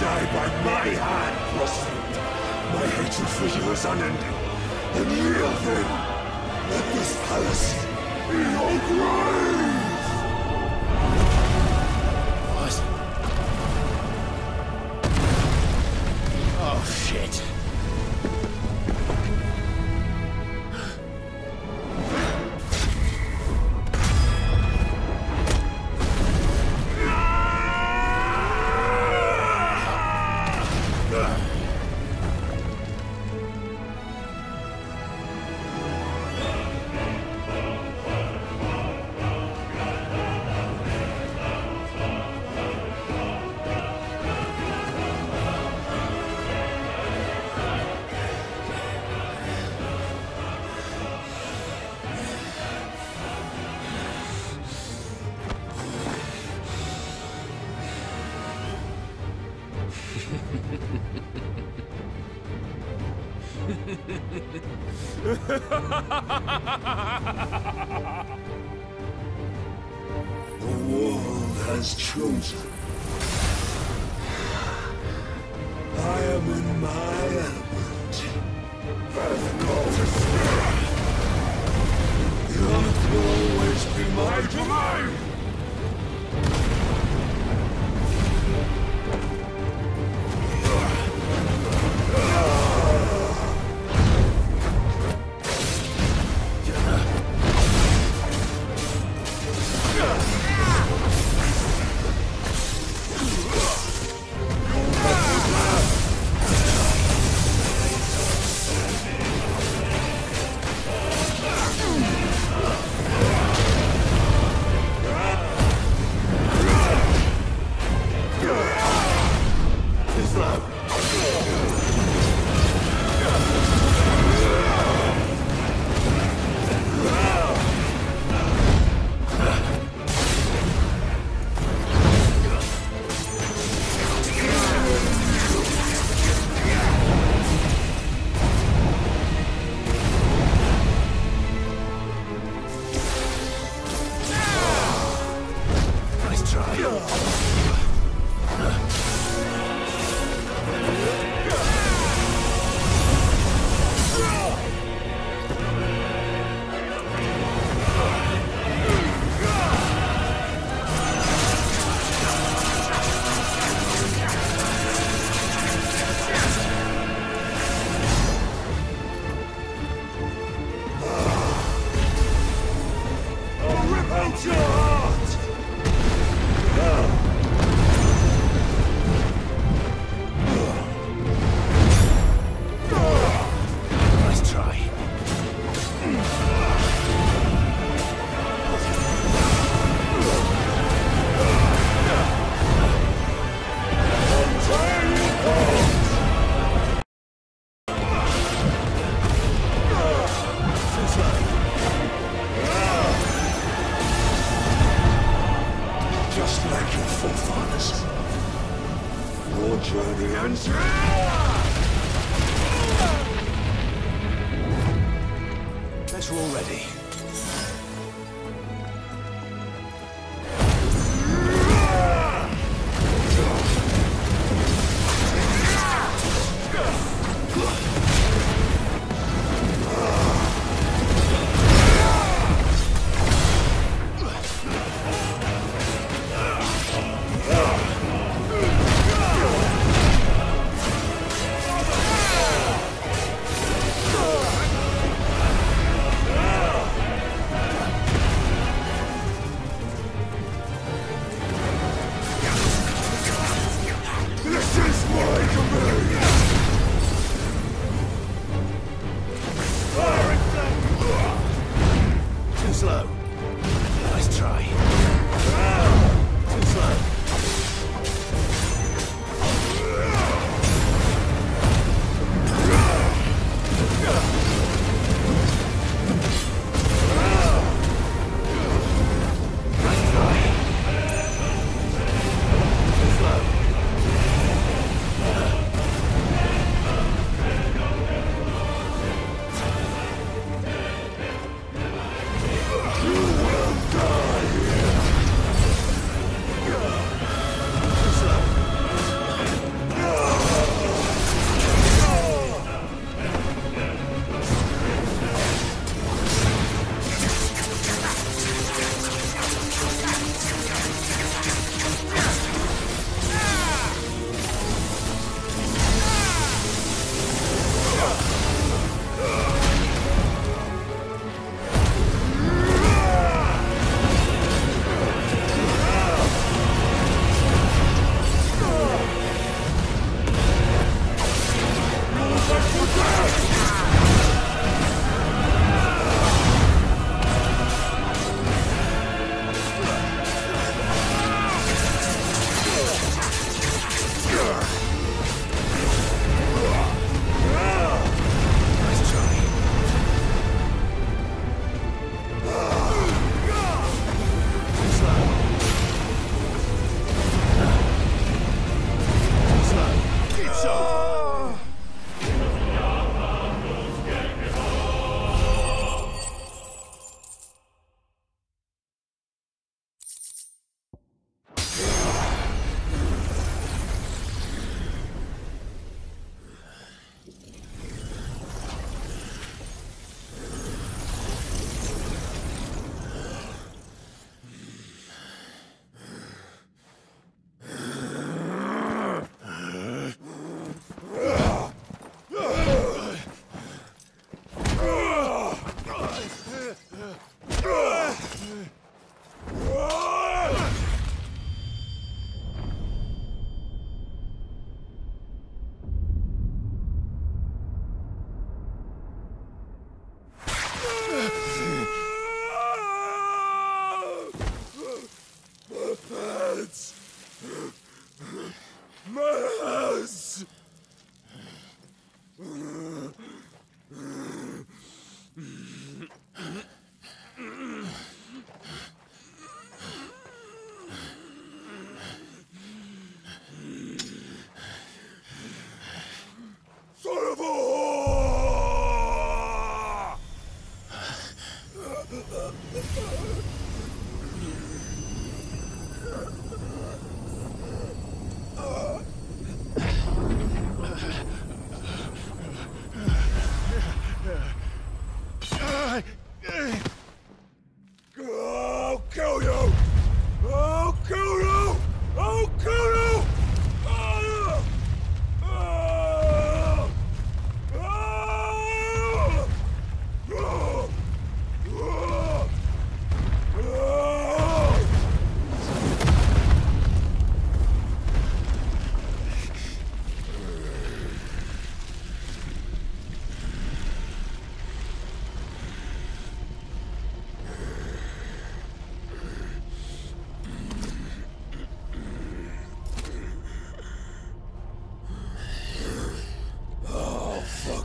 [SPEAKER 7] Die by my hand, Frostfield. My hatred for you is unending. And yield then. Let this palace be your grave!
[SPEAKER 8] What? Oh, shit.
[SPEAKER 7] The world has chosen. I am in my element. And no despair. The earth will always be my domain.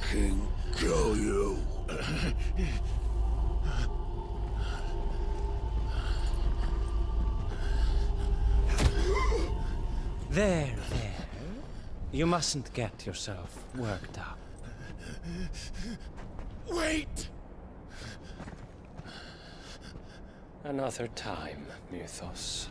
[SPEAKER 7] fucking kill you.
[SPEAKER 5] There. You mustn't get yourself worked up.
[SPEAKER 7] Wait!
[SPEAKER 5] Another time, Mythos.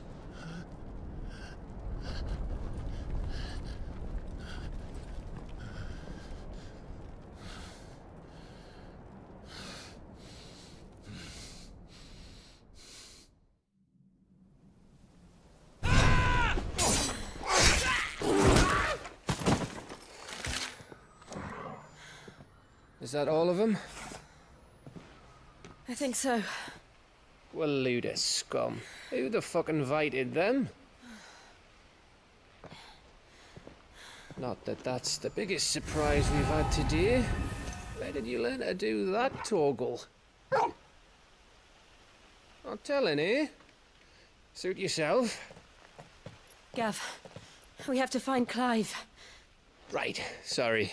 [SPEAKER 20] Is that all of them?
[SPEAKER 2] I think so.
[SPEAKER 20] Well, load of scum. Who the fuck invited them? Not that that's the biggest surprise we've had today. Where did you learn to do that, Torgal? Not telling, eh? Suit yourself.
[SPEAKER 2] Gav, we have to find Clive.
[SPEAKER 20] Right, sorry.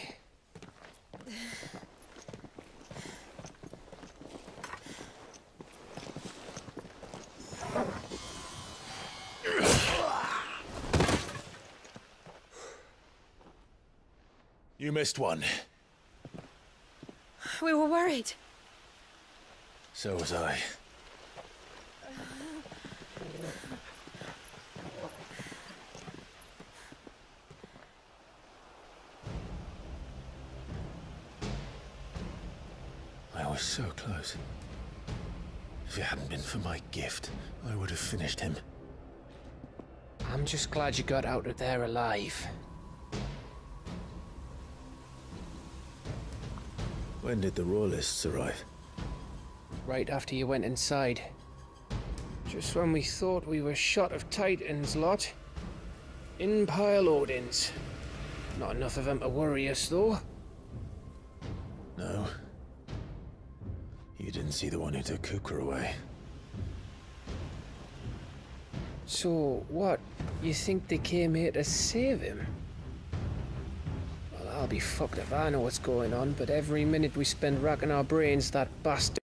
[SPEAKER 8] You missed one.
[SPEAKER 2] We were worried.
[SPEAKER 8] So was I. I was so close. If it hadn't been for my gift, I would have finished him.
[SPEAKER 20] I'm just glad you got out of there alive.
[SPEAKER 8] When did the Royalists arrive?
[SPEAKER 20] Right after you went inside. Just when we thought we were shot of Titans, lot. In pile Odins. Not enough of them to worry us, though.
[SPEAKER 8] No. You didn't see the one who took Kukra away.
[SPEAKER 20] So, what? You think they came here to save him? Well, I'll be fucked if I know what's going on, but every minute we spend racking our brains, that bastard...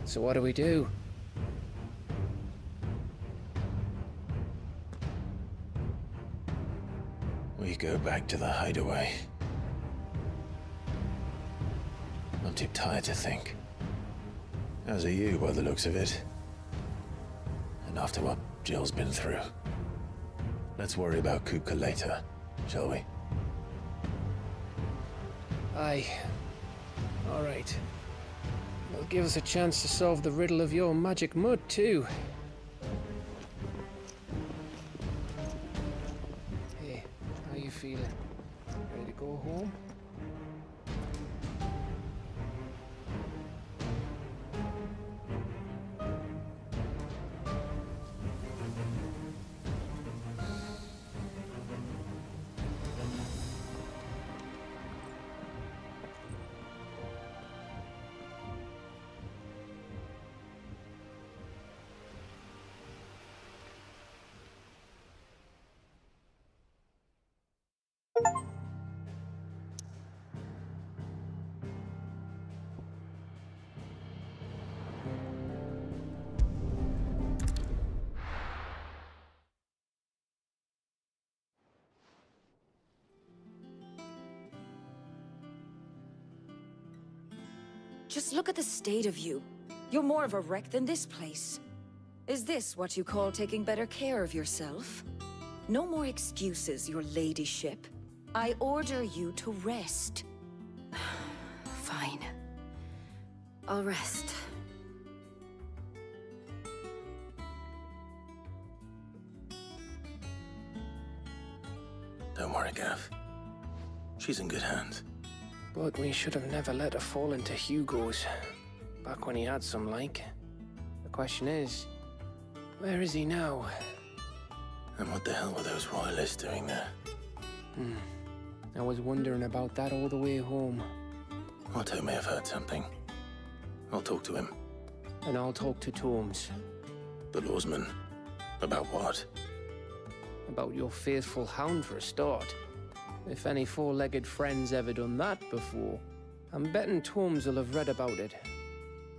[SPEAKER 20] So what do we do?
[SPEAKER 8] We go back to the hideaway. I'm too tired to think. As are you, by the looks of it. And after what Jill's been through. Let's worry about Kupka later, shall we?
[SPEAKER 20] Aye. All right. It'll give us a chance to solve the riddle of your magic mud, too. Hey, how you feeling? Ready to go home?
[SPEAKER 2] Just look at the state of you. You're more of a wreck than this place. Is this what you call taking better care of yourself? No more excuses, your ladyship. I order you to rest. Fine. I'll rest.
[SPEAKER 8] Don't worry, Gav. She's in good hands.
[SPEAKER 20] But we should have never let her fall into Hugo's. Back when he had some like. The question is, where is he now?
[SPEAKER 8] And what the hell were those royalists doing there?
[SPEAKER 20] I was wondering about that all the way home.
[SPEAKER 8] Otto may have heard something. I'll talk to him.
[SPEAKER 20] And I'll talk to Tomes.
[SPEAKER 8] The lawsman.
[SPEAKER 1] About what?
[SPEAKER 20] About your faithful hound for a start. If any four-legged friend's ever done that before, I'm betting Tomes will have read about it.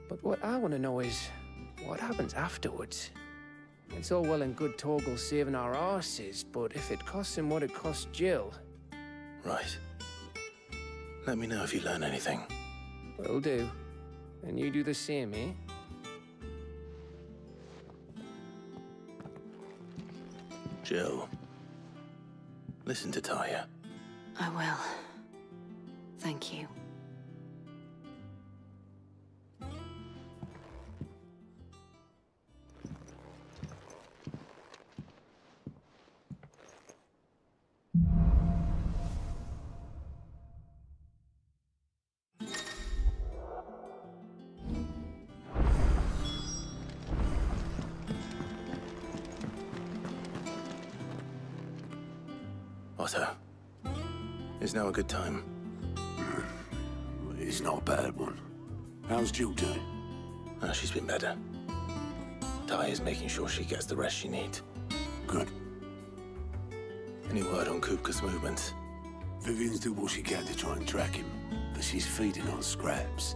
[SPEAKER 20] But what I want to know is, what happens afterwards? It's all well and good Torgal saving our arses, but if it costs him what it cost Jill...
[SPEAKER 1] Right. Let me know if you learn anything.
[SPEAKER 20] Will do. And you do the same, eh?
[SPEAKER 1] Jill, listen to Taya.
[SPEAKER 2] I will. Thank you.
[SPEAKER 1] Otto, is now a good time?
[SPEAKER 7] It's not a bad one. How's Jill doing?
[SPEAKER 1] Oh, she's been better. Taya's making sure she gets the rest she needs.
[SPEAKER 7] Good.
[SPEAKER 1] Any word on Kupka's movements?
[SPEAKER 7] Vivian's doing what she can to try and track him, but she's feeding on scraps.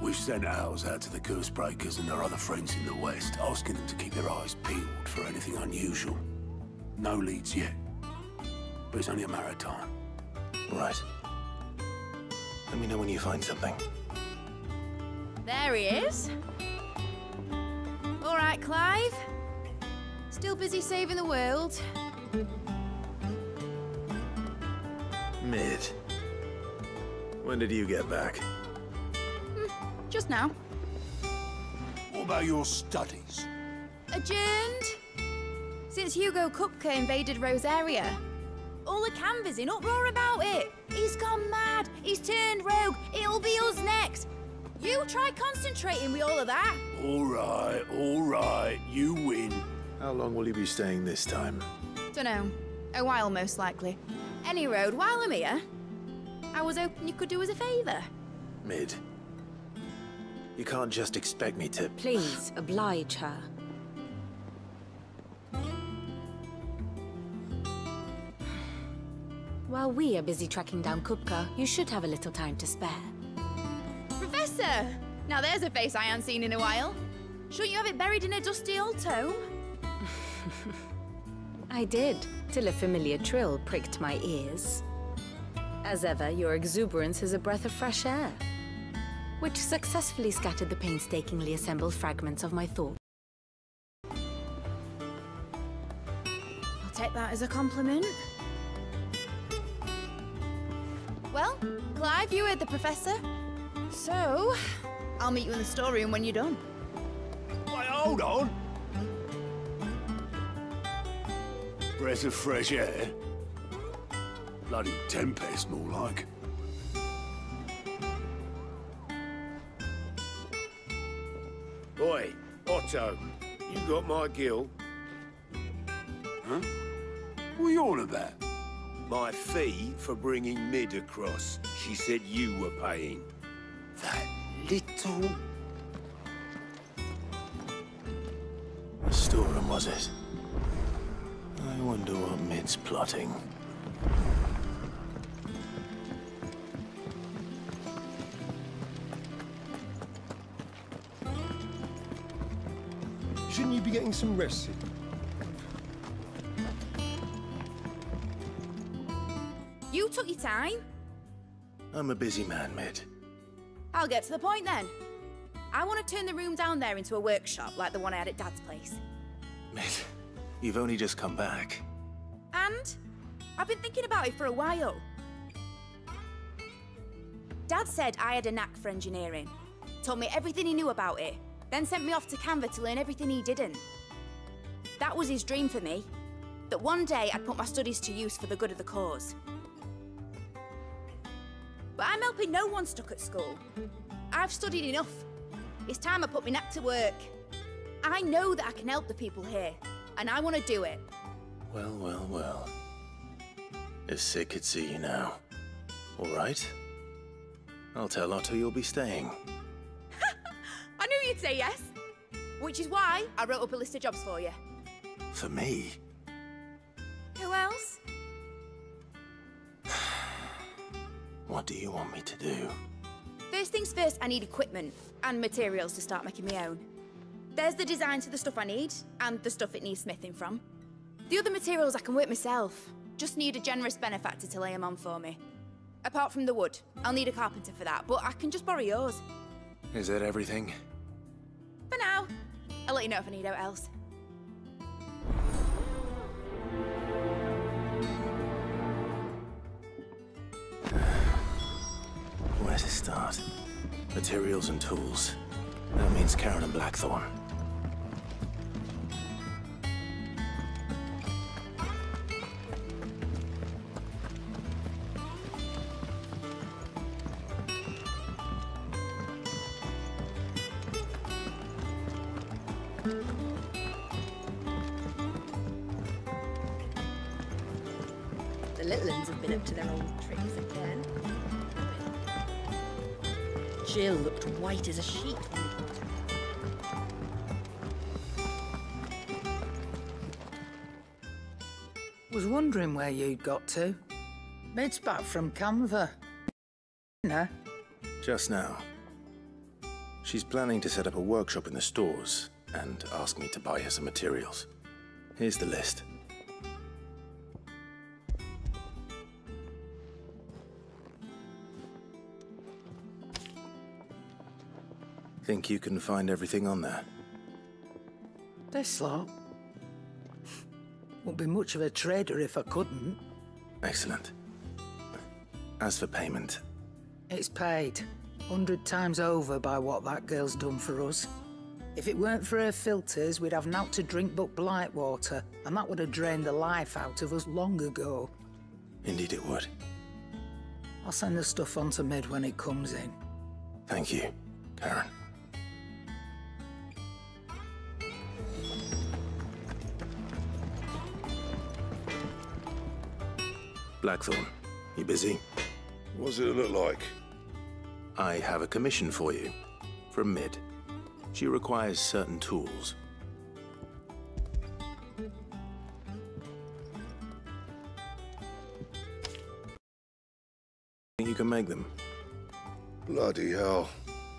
[SPEAKER 7] We've sent ours out to the curse breakers and their other friends in the west, asking them to keep their eyes peeled for anything unusual. No leads yet, but it's only a matter of time.
[SPEAKER 1] Right. Let me know when you find something.
[SPEAKER 6] There he is. All right, Clive. Still busy saving the world.
[SPEAKER 1] Mid. When did you get back?
[SPEAKER 6] Just now.
[SPEAKER 7] What about your studies?
[SPEAKER 6] Adjourned. Since Hugo Kupka invaded Rosaria. All the canvass in uproar about it. He's gone mad. He's turned rogue. It'll be us next. You try concentrating with all of that.
[SPEAKER 7] All right. You win.
[SPEAKER 1] How long will you be staying this time?
[SPEAKER 6] Dunno. A while, most likely. Any road, while I'm here, I was hoping you could do us a favour.
[SPEAKER 1] Mid. You can't just expect me to...
[SPEAKER 11] Please, oblige her. While we are busy tracking down Kupka, you should have a little time to spare.
[SPEAKER 6] Professor! Now there's a face I haven't seen in a while. Shouldn't you have it buried in a dusty old tome?
[SPEAKER 11] I did, till a familiar trill pricked my ears. As ever, your exuberance is a breath of fresh air, which successfully scattered the painstakingly assembled fragments of my thought.
[SPEAKER 6] I'll take that as a compliment. Well, Clive, you heard the professor. So, I'll meet you in the storeroom when you're done.
[SPEAKER 7] Wait, hold on. Breath of fresh air. Bloody tempest, more like.
[SPEAKER 22] Oi, Otto, you got my gill?
[SPEAKER 7] Huh? What are you on about?
[SPEAKER 22] My fee for bringing Mid across. She said you were paying.
[SPEAKER 7] That little...
[SPEAKER 1] The storeroom, was it? I wonder what Mid's plotting.
[SPEAKER 23] Shouldn't you be getting some rest, Sid?
[SPEAKER 6] You took your time.
[SPEAKER 1] I'm a busy man, Mid.
[SPEAKER 6] I'll get to the point then. I want to turn the room down there into a workshop like the one I had at Dad's place.
[SPEAKER 1] Mid, you've only just come back.
[SPEAKER 6] And I've been thinking about it for a while. Dad said I had a knack for engineering. Told me everything he knew about it. Then sent me off to Canva to learn everything he didn't. That was his dream for me. That one day I'd put my studies to use for the good of the cause. But I'm helping no one stuck at school. I've studied enough. It's time I put my knack to work. I know that I can help the people here, and I want to do it.
[SPEAKER 1] Well. If Sid could see you now. All right. I'll tell Otto you'll be staying.
[SPEAKER 6] I knew you'd say yes. Which is why I wrote up a list of jobs for you.
[SPEAKER 1] For me?
[SPEAKER 6] Who else?
[SPEAKER 1] What do you want me to do?
[SPEAKER 6] First things first, I need equipment and materials to start making my own. There's the designs for the stuff I need, and the stuff it needs smithing from. The other materials I can work myself. Just need a generous benefactor to lay them on for me. Apart from the wood, I'll need a carpenter for that, but I can just borrow yours.
[SPEAKER 10] Is that everything?
[SPEAKER 6] For now. I'll let you know if I need out else.
[SPEAKER 1] Where to start? Materials and tools. That means Karen and Blackthorn.
[SPEAKER 12] The little uns have been up to their old tricks again. Jill looked white as a sheet when we got her.
[SPEAKER 13] Was wondering where you'd got to. Mid's back from Canva. No?
[SPEAKER 1] Just now. She's planning to set up a workshop in the stores and ask me to buy her some materials. Here's the list. Think you can find everything on there?
[SPEAKER 13] This lot. Wouldn't be much of a trader if I couldn't.
[SPEAKER 1] Excellent. As for payment...
[SPEAKER 13] It's paid. 100 times over by what that girl's done for us. If it weren't for her filters, we'd have naught to drink but blight water, and that would have drained the life out of us long ago.
[SPEAKER 1] Indeed it would.
[SPEAKER 13] I'll send the stuff on to Mid when it comes in.
[SPEAKER 1] Thank you, Karen. Blackthorn, you busy?
[SPEAKER 17] What's it look like?
[SPEAKER 1] I have a commission for you. From Mid. She requires certain tools. Think you can make them?
[SPEAKER 17] Bloody hell.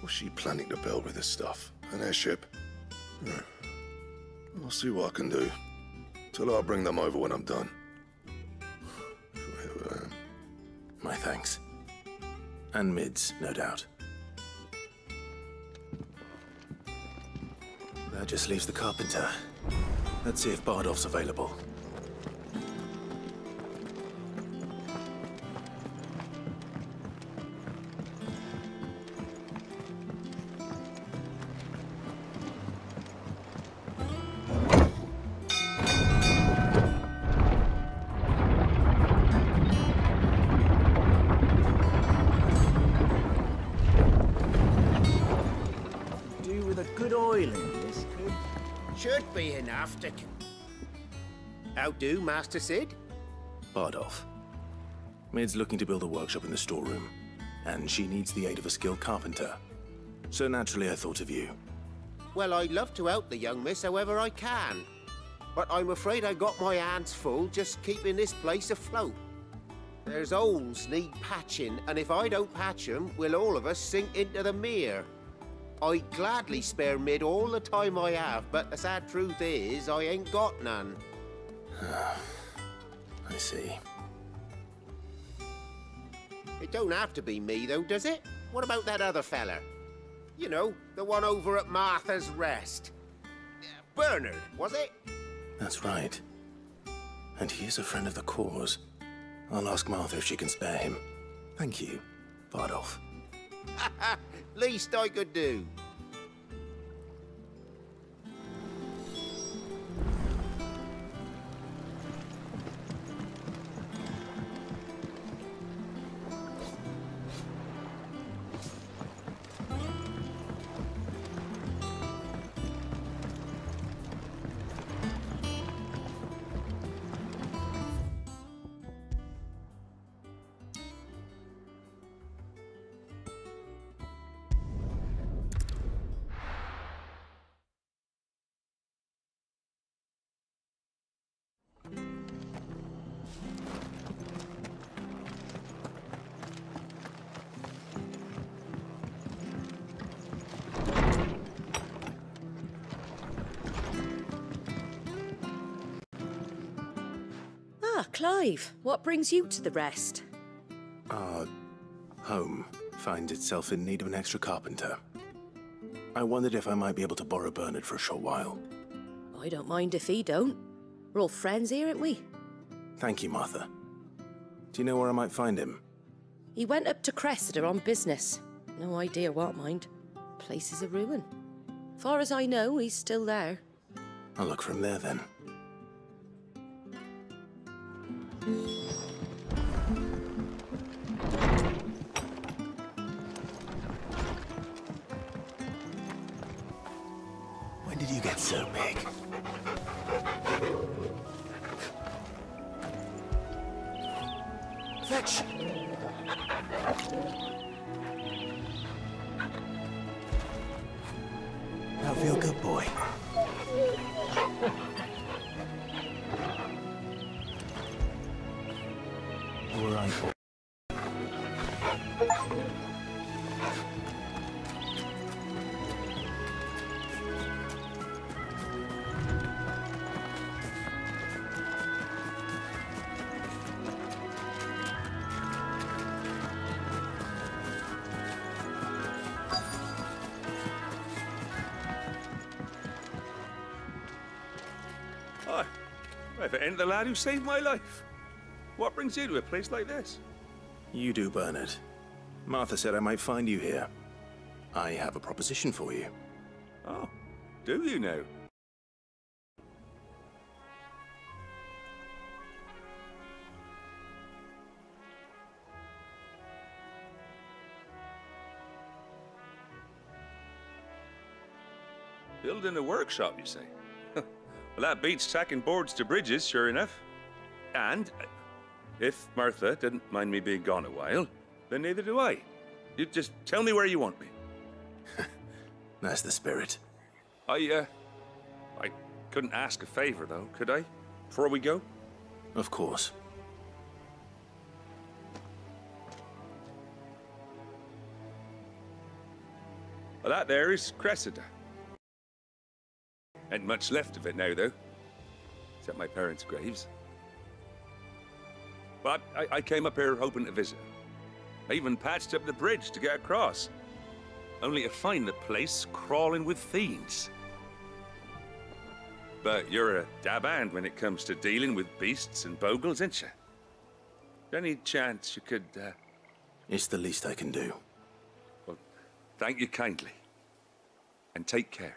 [SPEAKER 17] What's she planning to build with this stuff? An airship? I'll see what I can do. Till I bring them over when I'm done.
[SPEAKER 1] My thanks. And Mid's, no doubt. That just leaves the carpenter. Let's see if Bardolph's available.
[SPEAKER 14] Should be enough to... How do, Master Sid?
[SPEAKER 1] Bardolph. Mid's looking to build a workshop in the storeroom, and she needs the aid of a skilled carpenter. So naturally I thought of you.
[SPEAKER 14] Well, I'd love to help the young miss however I can. But I'm afraid I got my hands full just keeping this place afloat. There's holes need patching, and if I don't patch them, we'll all of us sink into the mere. I'd gladly spare Mid all the time I have, but the sad truth is, I ain't got none.
[SPEAKER 1] I see.
[SPEAKER 14] It don't have to be me, though, does it? What about that other fella? You know, the one over at Martha's Rest. Bernard, was it?
[SPEAKER 1] That's right. And he is a friend of the cause. I'll ask Martha if she can spare him. Thank you, Bardolph.
[SPEAKER 14] Least I could do.
[SPEAKER 9] Ah, Clive. What brings you to the rest?
[SPEAKER 10] Our home finds itself in need of an extra carpenter. I wondered if I might be able to borrow Bernard for a short while.
[SPEAKER 9] I don't mind if he don't. We're all friends here, aren't we?
[SPEAKER 10] Thank you, Martha. Do you know where I might find him?
[SPEAKER 9] He went up to Cressida on business. No idea what, mind. Place is a ruin. Far as I know, he's still there.
[SPEAKER 10] I'll look for him there, then.
[SPEAKER 1] When did you get so big?
[SPEAKER 3] Fetch!
[SPEAKER 1] Now feel good, boy. All right, boy.
[SPEAKER 18] If it ain't the lad who saved my life. What brings you to a place like this?
[SPEAKER 10] You do, Bernard. Martha said I might find you here. I have a proposition for you.
[SPEAKER 18] Oh, do you now? Building a workshop, you say? Well, that beats tacking boards to bridges, sure enough. And if Martha didn't mind me being gone a while, then neither do I. You just tell me where you want me.
[SPEAKER 10] That's the spirit.
[SPEAKER 18] I couldn't ask a favor, though, could I? Before we go?
[SPEAKER 10] Of course.
[SPEAKER 18] Well, that there is Cressida. Ain't much left of it now, though. Except my parents' graves. But I came up here hoping to visit. I even patched up the bridge to get across. Only to find the place crawling with fiends. But you're a dab hand when it comes to dealing with beasts and bogles, ain't you? Any chance you could,
[SPEAKER 10] It's the least I can do.
[SPEAKER 18] Well, thank you kindly. And take care.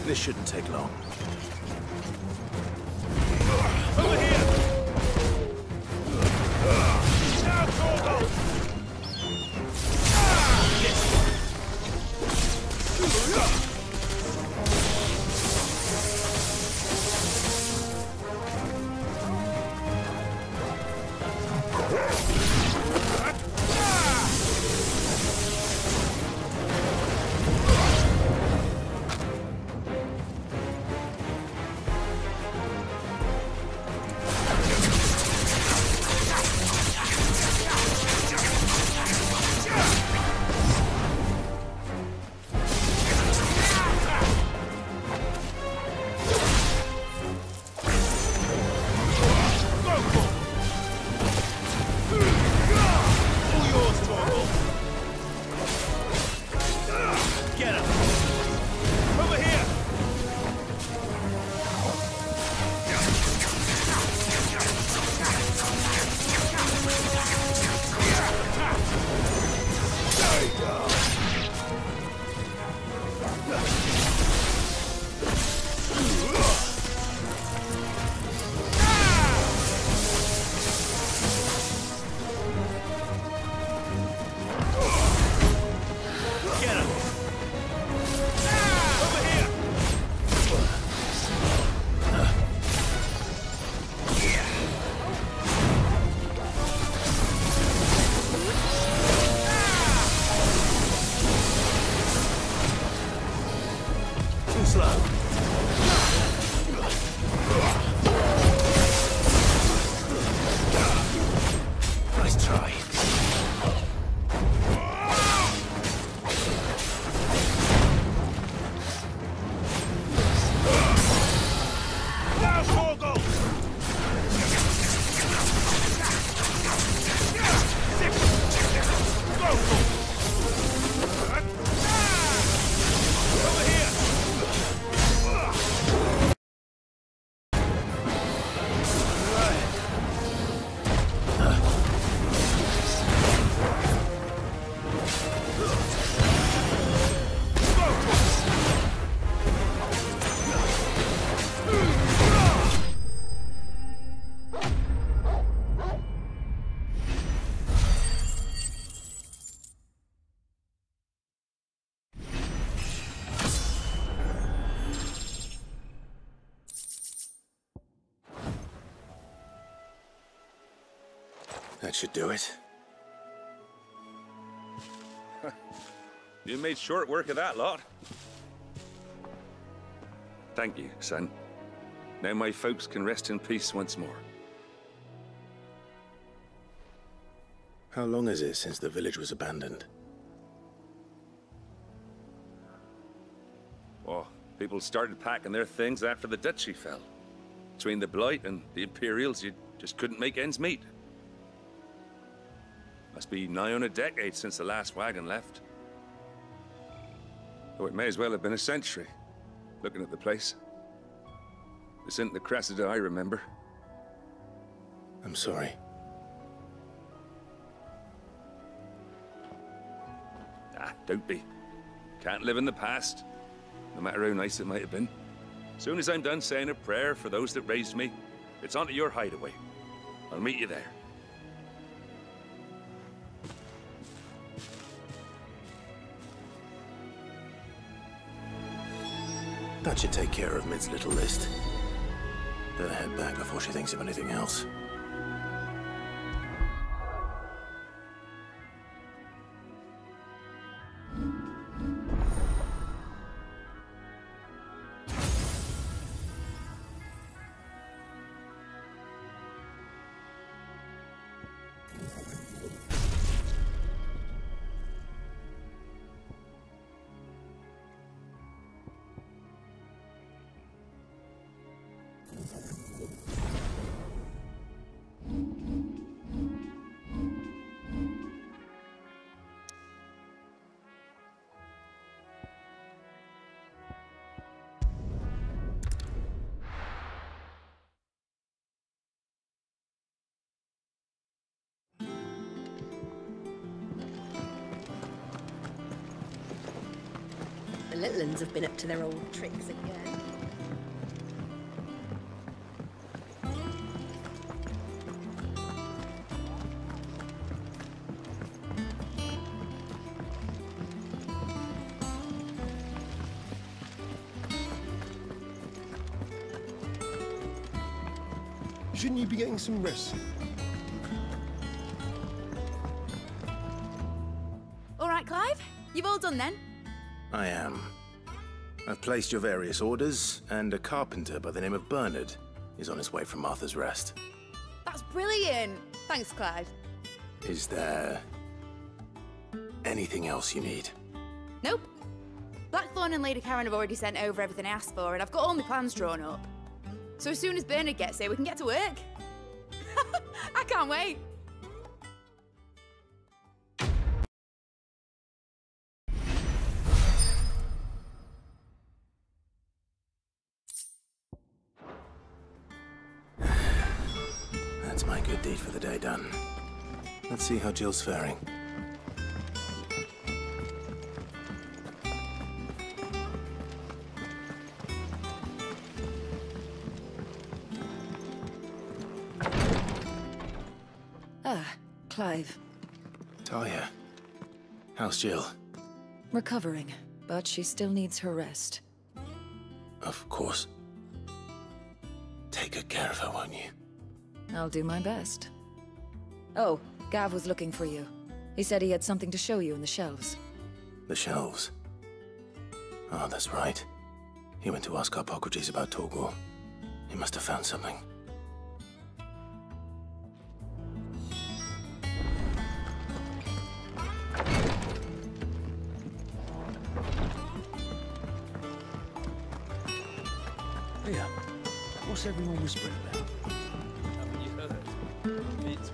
[SPEAKER 10] This shouldn't take long.
[SPEAKER 18] Over here! Now, Konzole!
[SPEAKER 10] That should do it.
[SPEAKER 18] You made short work of that lot. Thank you, son. Now my folks can rest in peace once more.
[SPEAKER 10] How long is it since the village was abandoned?
[SPEAKER 18] Oh, people started packing their things after the duchy fell. Between the Blight and the Imperials, you just couldn't make ends meet. Must be nigh on a decade since the last wagon left. Oh, it may as well have been a century, looking at the place. This isn't the Cressida I remember.
[SPEAKER 10] I'm sorry.
[SPEAKER 18] Ah, don't be. Can't live in the past, no matter how nice it might have been. Soon as I'm done saying a prayer for those that raised me, it's onto your hideaway. I'll meet you there.
[SPEAKER 10] That should take care of Mid's little list. Better head back before she thinks of anything else.
[SPEAKER 9] The little uns have been up to their old tricks again.
[SPEAKER 23] Shouldn't you be getting some rest?
[SPEAKER 6] All right, Clive? You've all done then?
[SPEAKER 10] I am. I've placed your various orders, and a carpenter by the name of Bernard is on his way from Martha's Rest.
[SPEAKER 6] That's brilliant! Thanks, Clive.
[SPEAKER 10] Is there anything else you need?
[SPEAKER 6] Nope. Blackthorn and Lady Karen have already sent over everything I asked for, and I've got all my plans drawn up. So as soon as Bernard gets here, we can get to work. I can't wait.
[SPEAKER 10] That's my good deed for the day done. Let's see how Jill's faring.
[SPEAKER 2] Ah, Clive.
[SPEAKER 10] Talia, how's Jill?
[SPEAKER 2] Recovering, but she still needs her rest.
[SPEAKER 10] Of course. Take good care of her, won't you?
[SPEAKER 2] I'll do my best. Oh, Gav was looking for you. He said he had something to show you in the shelves.
[SPEAKER 10] The shelves? Oh, that's right. He went to ask Harpocrates about Torgor. He must have found something.
[SPEAKER 23] Here, what's everyone whispering about?
[SPEAKER 3] Haven't you heard? It's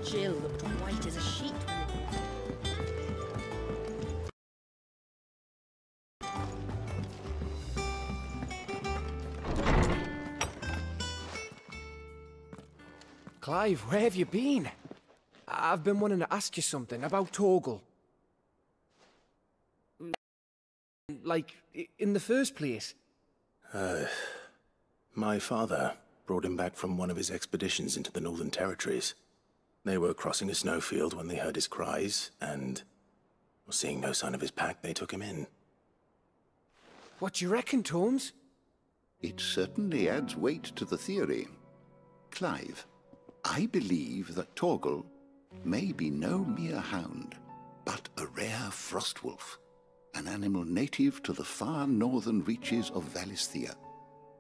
[SPEAKER 9] Jill looked white as a sheet.
[SPEAKER 20] Clive, where have you been? I've been wanting to ask you something about Torgal. Like, in the first place.
[SPEAKER 10] My father brought him back from one of his expeditions into the Northern Territories. They were crossing a snowfield when they heard his cries, and seeing no sign of his pack, they took him in.
[SPEAKER 20] What do you reckon, Tomes?
[SPEAKER 4] It certainly adds weight to the theory. Clive, I believe that Torgal may be no mere hound, but a rare frostwolf, an animal native to the far northern reaches of Valisthea.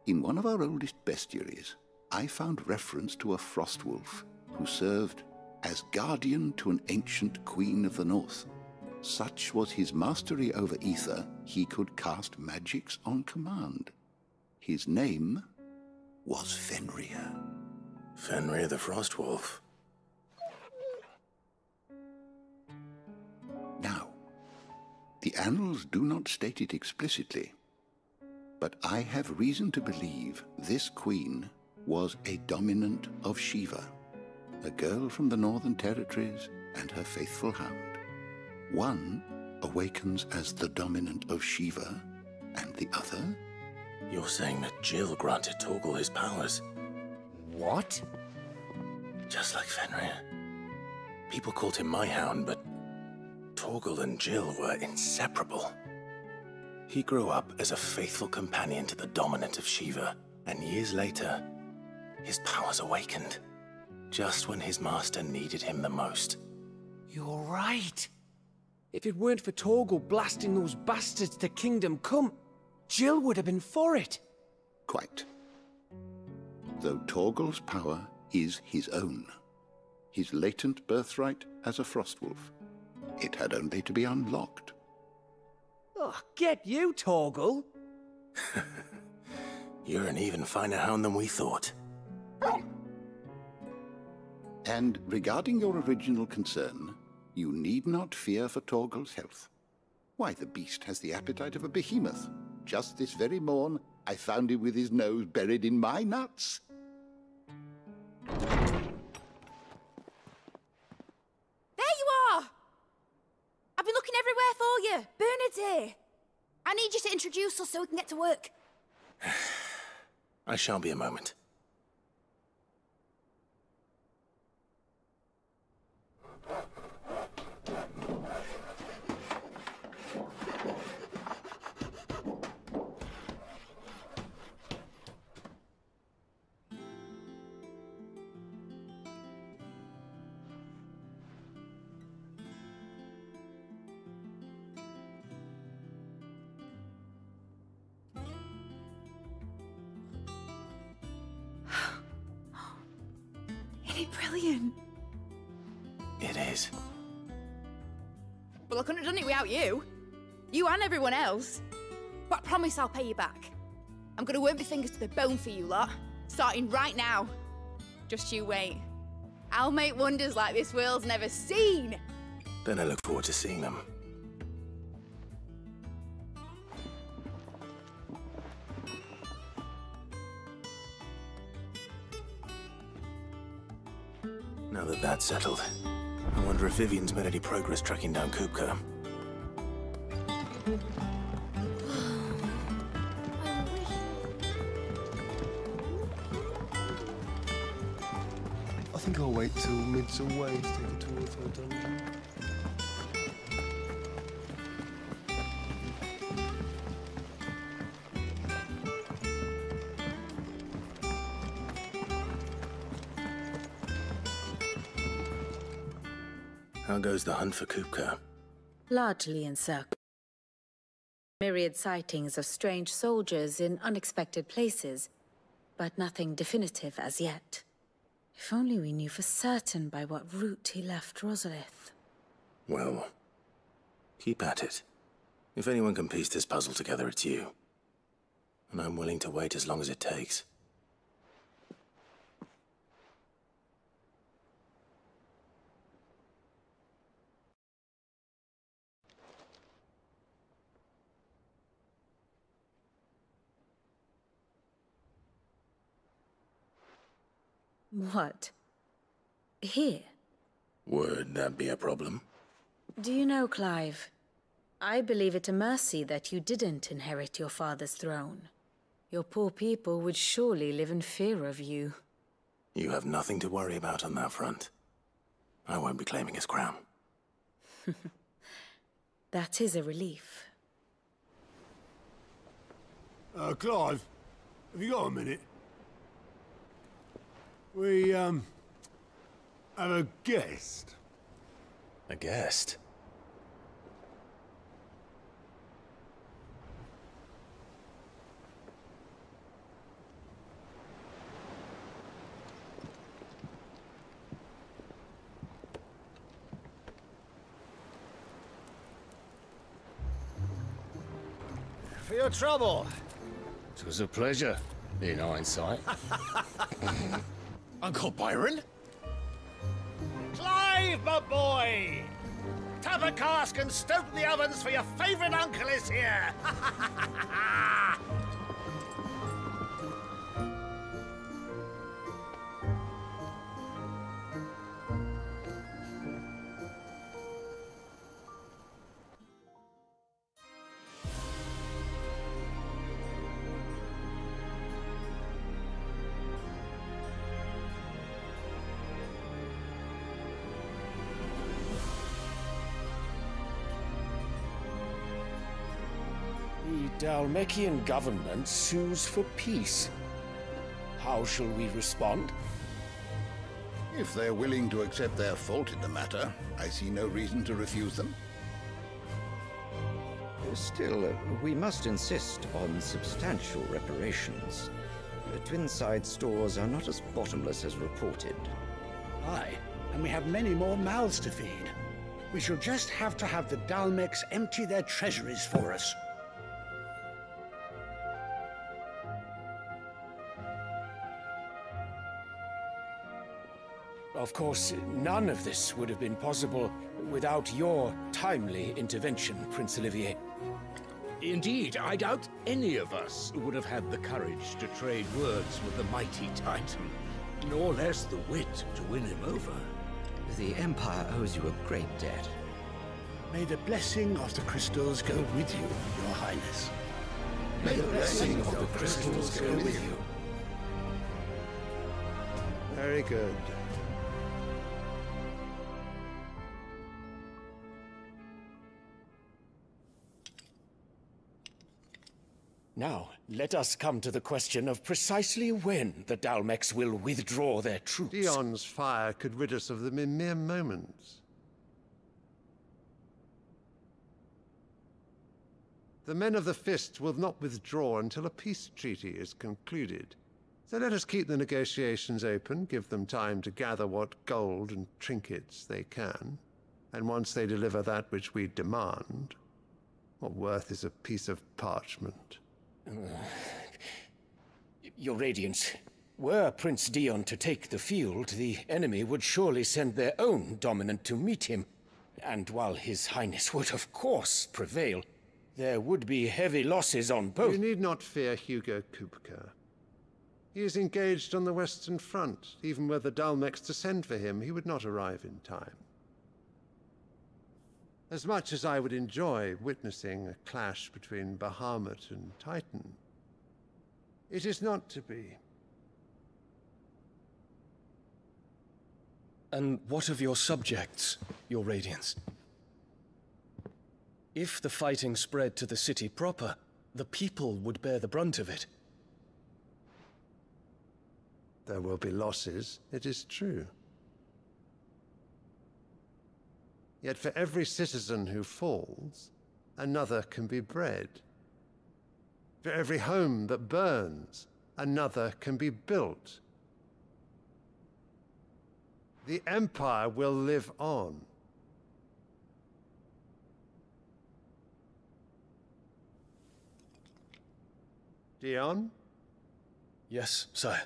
[SPEAKER 4] In one of our oldest bestiaries, I found reference to a frostwolf who served as guardian to an ancient queen of the north. Such was his mastery over ether, he could cast magics on command. His name was Fenrir.
[SPEAKER 8] Fenrir the Frostwolf.
[SPEAKER 4] Now, the annals do not state it explicitly, but I have reason to believe this queen was a dominant of Shiva, a girl from the Northern Territories and her faithful hound. One awakens as the dominant of Shiva, and the other?
[SPEAKER 8] You're saying that Jill granted Torgal his powers?
[SPEAKER 3] What?
[SPEAKER 8] Just like Fenrir. People called him my hound, but Torgal and Jill were inseparable. He grew up as a faithful companion to the dominant of Shiva, and years later, his powers awakened, just when his master needed him the most.
[SPEAKER 3] You're right. If it weren't for Torgal blasting those bastards to Kingdom Come, Jill would have been for it.
[SPEAKER 4] Quite. Though Torgal's power is his own, his latent birthright as a Frostwolf, it had only to be unlocked.
[SPEAKER 3] Oh, get you, Torgal!
[SPEAKER 8] You're an even finer hound than we thought.
[SPEAKER 4] And regarding your original concern, you need not fear for Torgal's health. Why, the beast has the appetite of a behemoth. Just this very morn, I found him with his nose buried in my nuts.
[SPEAKER 6] There you are! I've been looking everywhere for you. Bernard's here. I need you to introduce us so we can get to work.
[SPEAKER 8] I shan't be a moment.
[SPEAKER 6] Brilliant.
[SPEAKER 8] It is.
[SPEAKER 6] Well, I couldn't have done it without you. You and everyone else. But I promise I'll pay you back. I'm gonna work my fingers to the bone for you lot, starting right now. Just you wait. I'll make wonders like this world's never seen.
[SPEAKER 8] Then I look forward to seeing them. Now that that's settled, I wonder if Vivian's made any progress tracking down Kupka.
[SPEAKER 15] I think I'll wait till mid's away to take a tour of her dungeon.
[SPEAKER 8] How goes the hunt for Kupka?
[SPEAKER 11] Largely in circle. Myriad sightings of strange soldiers in unexpected places, but nothing definitive as yet. If only we knew for certain by what route he left Rosalith.
[SPEAKER 8] Well, keep at it. If anyone can piece this puzzle together, it's you. And I'm willing to wait as long as it takes.
[SPEAKER 11] What? Here?
[SPEAKER 8] Would that be a problem?
[SPEAKER 11] Do you know, Clive? I believe it a mercy that you didn't inherit your father's throne. Your poor people would surely live in fear of you.
[SPEAKER 8] You have nothing to worry about on that front. I won't be claiming his crown.
[SPEAKER 11] That is a relief.
[SPEAKER 7] Clive, Have you got a minute? We, have a guest.
[SPEAKER 8] A guest?
[SPEAKER 16] For your trouble. It was a pleasure, in hindsight.
[SPEAKER 19] Uncle Byron?
[SPEAKER 16] Clive, my boy! Tap a cask and stoke the ovens, for your favourite uncle is here!
[SPEAKER 3] The Dalmekian government sues for peace. How shall we respond?
[SPEAKER 4] If they're willing to accept their fault in the matter, I see no reason to refuse them.
[SPEAKER 21] Still, we must insist on substantial reparations. Twinside stores are not as bottomless as reported.
[SPEAKER 24] Aye, and we have many more mouths to feed. We shall just have to have the Dalmecs empty their treasuries for us.
[SPEAKER 3] Of course, none of this would have been possible without your timely intervention, Prince Olivier.
[SPEAKER 25] Indeed, I doubt any of us would have had the courage to trade words with the mighty Titan, nor less the wit to win him over.
[SPEAKER 21] The Empire owes you a great debt.
[SPEAKER 24] May the blessing of the crystals go with you, Your Highness.
[SPEAKER 21] May the blessing of the crystals go with you.
[SPEAKER 15] Very good.
[SPEAKER 3] Now, let us come to the question of precisely when the Dalmecs will withdraw their troops.
[SPEAKER 15] Dion's fire could rid us of them in mere moments. The men of the Fist will not withdraw until a peace treaty is concluded. So let us keep the negotiations open, give them time to gather what gold and trinkets they can. And once they deliver that which we demand, what worth is a piece of parchment?
[SPEAKER 3] Your Radiance, were Prince Dion to take the field, the enemy would surely send their own dominant to meet him. And while His Highness would of course prevail, there would be heavy losses on both.
[SPEAKER 15] You need not fear Hugo Kupka. He is engaged on the Western Front. Even were the Dalmecs to send for him, he would not arrive in time. As much as I would enjoy witnessing a clash between Bahamut and Titan, it is not to be.
[SPEAKER 19] And what of your subjects, Your Radiance? If the fighting spread to the city proper, the people would bear the brunt of it.
[SPEAKER 15] There will be losses, it is true. Yet for every citizen who falls, another can be bred. For every home that burns, another can be built. The Empire will live on. Dion?
[SPEAKER 19] Yes, sire.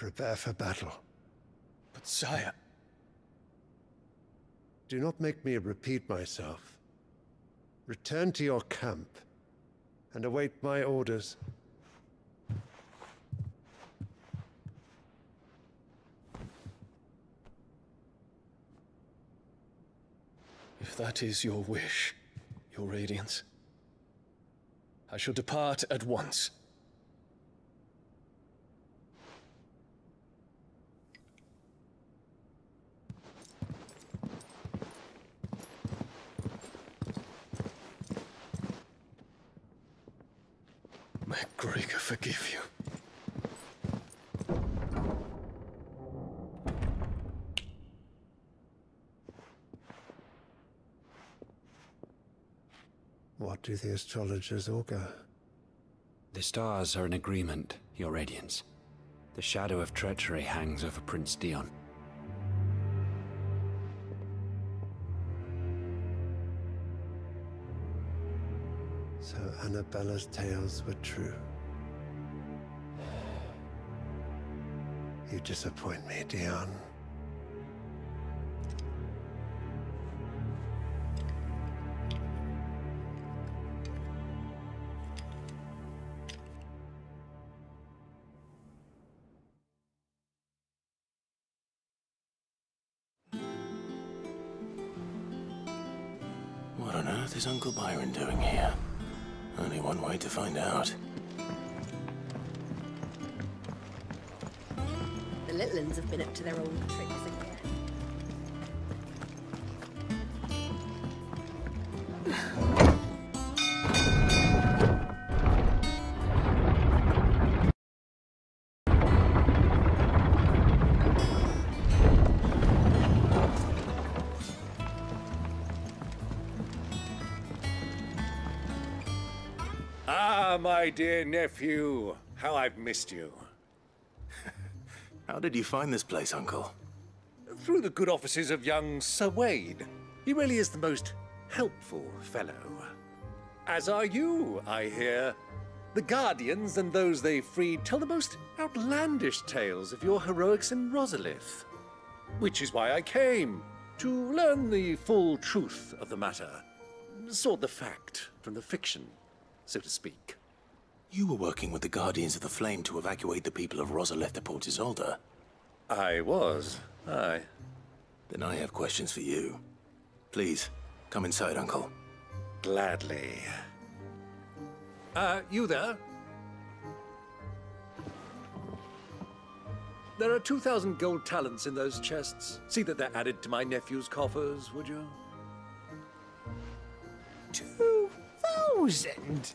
[SPEAKER 15] prepare for battle.
[SPEAKER 19] But sire...
[SPEAKER 15] Do not make me repeat myself. Return to your camp and await my orders.
[SPEAKER 19] If that is your wish, Your Radiance, I shall depart at once. May Gregor forgive you.
[SPEAKER 15] What do the astrologers augur?
[SPEAKER 5] The stars are in agreement, Your Radiance. The shadow of treachery hangs over Prince Dion.
[SPEAKER 15] So Annabella's tales were true. You disappoint me, Dion.
[SPEAKER 8] What on earth is Uncle Byron doing here? Only one way to find out.
[SPEAKER 2] The little uns have been up to their old tricks again.
[SPEAKER 16] Ah, my dear nephew, how I've missed you.
[SPEAKER 10] How did you find this place, Uncle?
[SPEAKER 16] Through the good offices of young Sir Wade. He really is the most helpful fellow. As are you, I hear. The Guardians and those they freed tell the most outlandish tales of your heroics in Rosalith. Which is why I came, to learn the full truth of the matter. Sort the fact from the fiction, so to speak.
[SPEAKER 10] You were working with the Guardians of the Flame to evacuate the people of Rosalith to Port Isolde.
[SPEAKER 16] I was, aye.
[SPEAKER 10] Then I have questions for you. Please, come inside, Uncle.
[SPEAKER 16] Gladly. You there? There are 2,000 gold talents in those chests. See that they're added to my nephew's coffers, would you?
[SPEAKER 20] 2,000?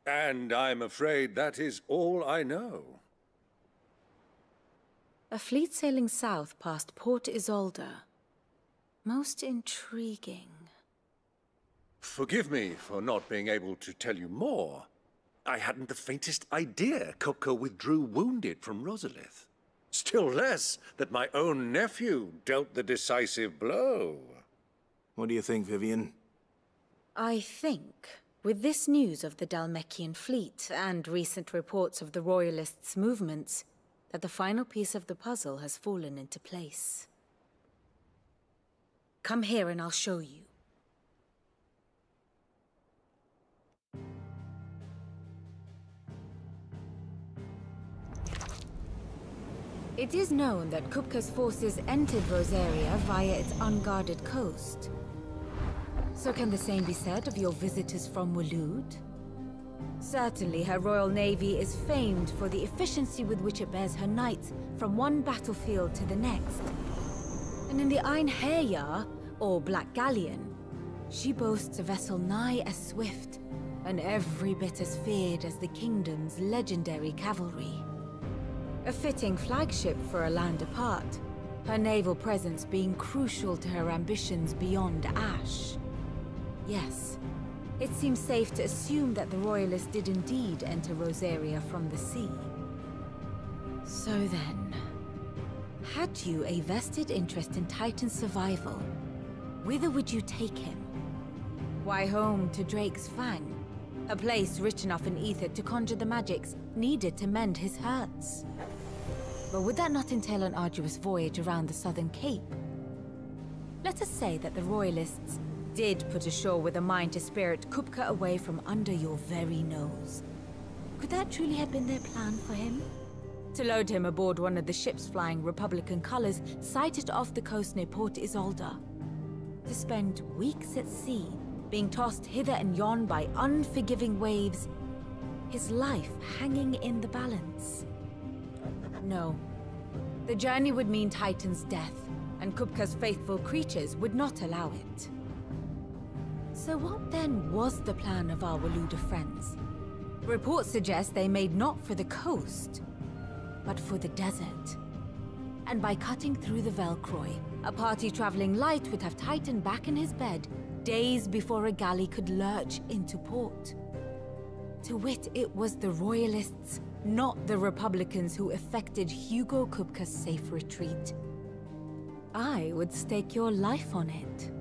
[SPEAKER 16] And I'm afraid that is all I know.
[SPEAKER 11] A fleet sailing south past Port Isolde. Most intriguing.
[SPEAKER 16] Forgive me for not being able to tell you more. I hadn't the faintest idea Kopko withdrew wounded from Rosalith. Still less that my own nephew dealt the decisive blow.
[SPEAKER 10] What do you think, Vivian?
[SPEAKER 11] I think, with this news of the Dhalmekian fleet and recent reports of the Royalists' movements, that the final piece of the puzzle has fallen into place. Come here and I'll show you. It is known that Kupka's forces entered Rosaria via its unguarded coast. So can the same be said of your visitors from Waloed? Certainly her Royal Navy is famed for the efficiency with which it bears her knights from one battlefield to the next. And in the Einherjar, or Black Galleon, she boasts a vessel nigh as swift, and every bit as feared as the kingdom's legendary cavalry. A fitting flagship for a land apart, her naval presence being crucial to her ambitions beyond Ash. Yes, it seems safe to assume that the Royalists did indeed enter Rosaria from the sea. So then, had you a vested interest in Titan's survival, whither would you take him? Why, home to Drake's Fang, a place rich enough in ether to conjure the magics needed to mend his hurts. But would that not entail an arduous voyage around the southern cape? Let us say that the Royalists did put ashore with a mind to spirit Kupka away from under your very nose. Could that truly have been their plan for him? To load him aboard one of the ships flying Republican colors sighted off the coast near Port Isolde. To spend weeks at sea, being tossed hither and yon by unforgiving waves, his life hanging in the balance. No. The journey would mean Titan's death, and Kupka's faithful creatures would not allow it. So what then was the plan of our Waluda friends? Reports suggest they made not for the coast, but for the desert. And by cutting through the Velcroy, a party traveling light would have Titan back in his bed days before a galley could lurch into port. To wit, it was the Royalists, not the Republicans, who effected Hugo Kupka's safe retreat. I would stake your life on it.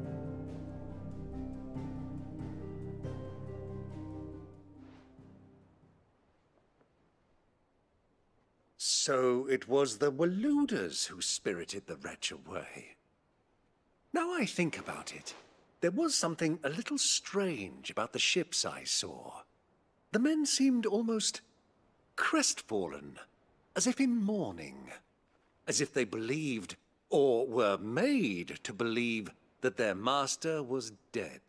[SPEAKER 16] So it was the Waludas who spirited the wretch away. Now I think about it, there was something a little strange about the ships I saw. The men seemed almost crestfallen, as if in mourning, as if they believed, or were made to believe, that their master was dead.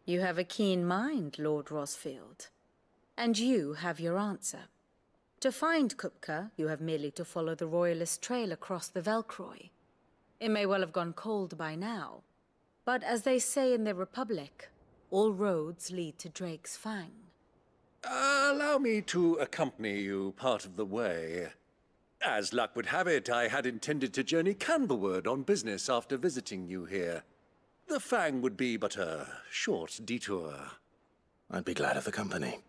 [SPEAKER 11] You have a keen mind, Lord Rosfield. And you have your answer. To find Kupka, you have merely to follow the Royalist trail across the Velcroy. It may well have gone cold by now, but as they say in the Republic, all roads lead to Drake's Fang.
[SPEAKER 16] Allow me to accompany you part of the way. As luck would have it, I had intended to journey Canberward on business after visiting you here. The Fang would be but a short detour.
[SPEAKER 10] I'd be glad of the company.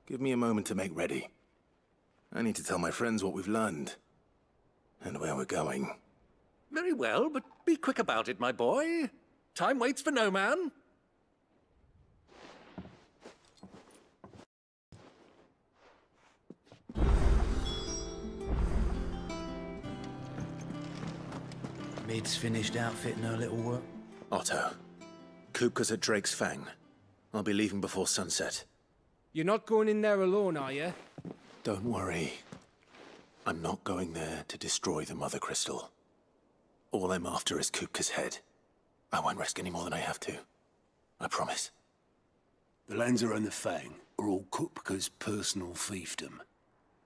[SPEAKER 10] Give me a moment to make ready. I need to tell my friends what we've learned, and where we're going.
[SPEAKER 16] Very well, but be quick about it, my boy. Time waits for no man.
[SPEAKER 1] Mid's finished outfitting her little work.
[SPEAKER 10] Otto, Kupka's at Drake's Fang. I'll be leaving before sunset.
[SPEAKER 20] You're not going in there alone, are you?
[SPEAKER 10] Don't worry. I'm not going there to destroy the Mother Crystal. All I'm after is Kupka's head. I won't risk any more than I have to. I promise.
[SPEAKER 7] The Lanza and the Fang are all Kupka's personal fiefdom.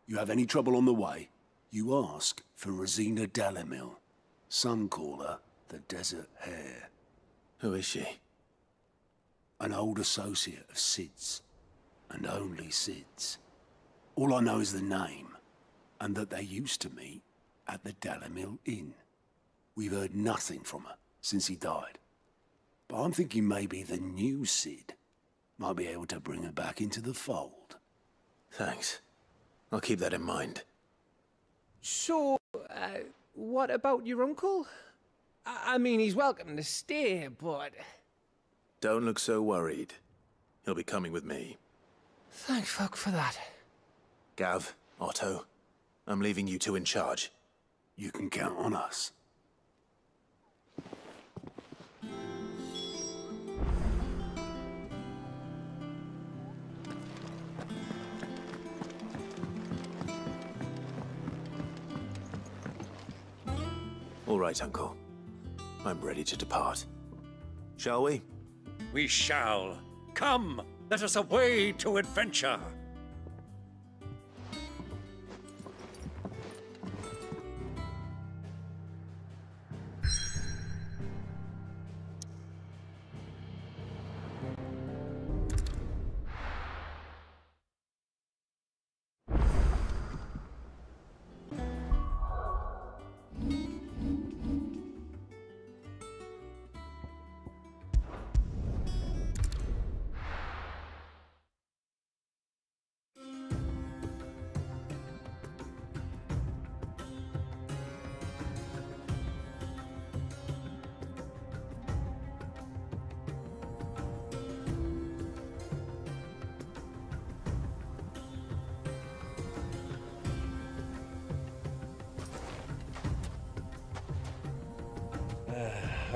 [SPEAKER 7] You have any trouble on the way, you ask for Rosina Dalamil. Some call her the Desert Hare.
[SPEAKER 10] Who is she?
[SPEAKER 7] An old associate of Sid's, and only Sid's. All I know is the name, and that they used to meet at the Dalamil Inn. We've heard nothing from her since he died. But I'm thinking maybe the new Sid might be able to bring her back into the fold.
[SPEAKER 10] Thanks. I'll keep that in mind.
[SPEAKER 20] So, what about your uncle? I mean, he's welcome to stay, but...
[SPEAKER 10] Don't look so worried. He'll be coming with me.
[SPEAKER 20] Thank fuck for that.
[SPEAKER 10] Gav, Otto, I'm leaving you two in charge.
[SPEAKER 7] You can count on us.
[SPEAKER 10] All right, Uncle. I'm ready to depart. Shall we?
[SPEAKER 16] We shall. Come, let us away to adventure.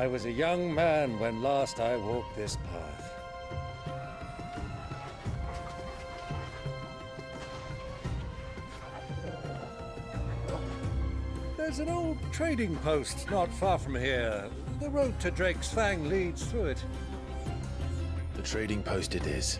[SPEAKER 16] I was a young man when last I walked this path. There's an old trading post not far from here. The road to Drake's Fang leads through it.
[SPEAKER 8] The trading post it is.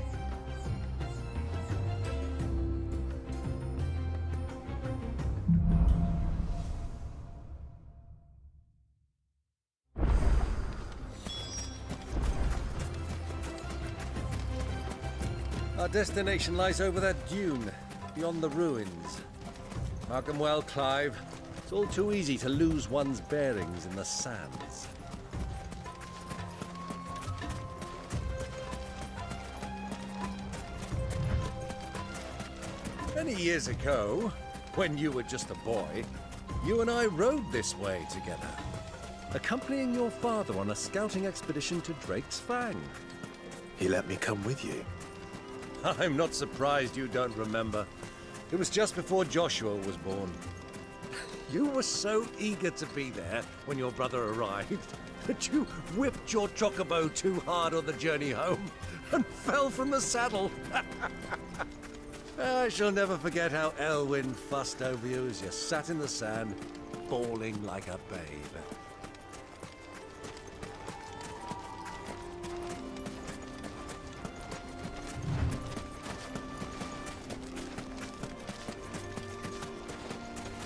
[SPEAKER 16] Our destination lies over that dune, beyond the ruins. Mark 'em well, Clive. It's all too easy to lose one's bearings in the sands. Many years ago, when you were just a boy, you and I rode this way together, accompanying your father on a scouting expedition to Drake's Fang.
[SPEAKER 8] He let me come with you.
[SPEAKER 16] I'm not surprised you don't remember. It was just before Joshua was born. You were so eager to be there when your brother arrived that you whipped your chocobo too hard on the journey home and fell from the saddle. I shall never forget how Elwyn fussed over you as you sat in the sand, bawling like a babe.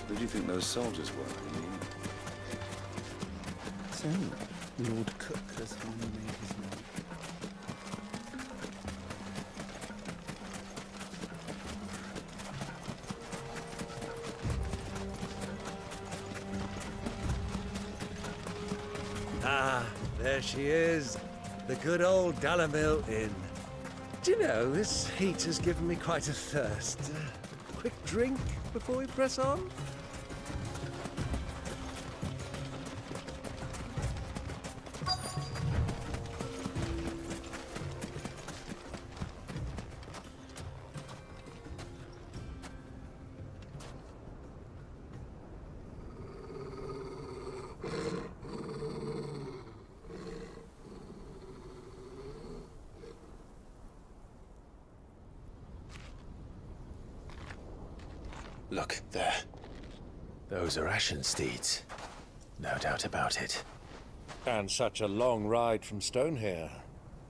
[SPEAKER 18] Who do you think those soldiers were?
[SPEAKER 24] So, Lord Cook has finally made his mark.
[SPEAKER 16] Ah, there she is. The good old Dalamil Inn. Do you know, this heat has given me quite a thirst. Quick drink before we press on?
[SPEAKER 8] Look, there. Those are ashen steeds. No doubt about it.
[SPEAKER 16] And such a long ride from Stonehair.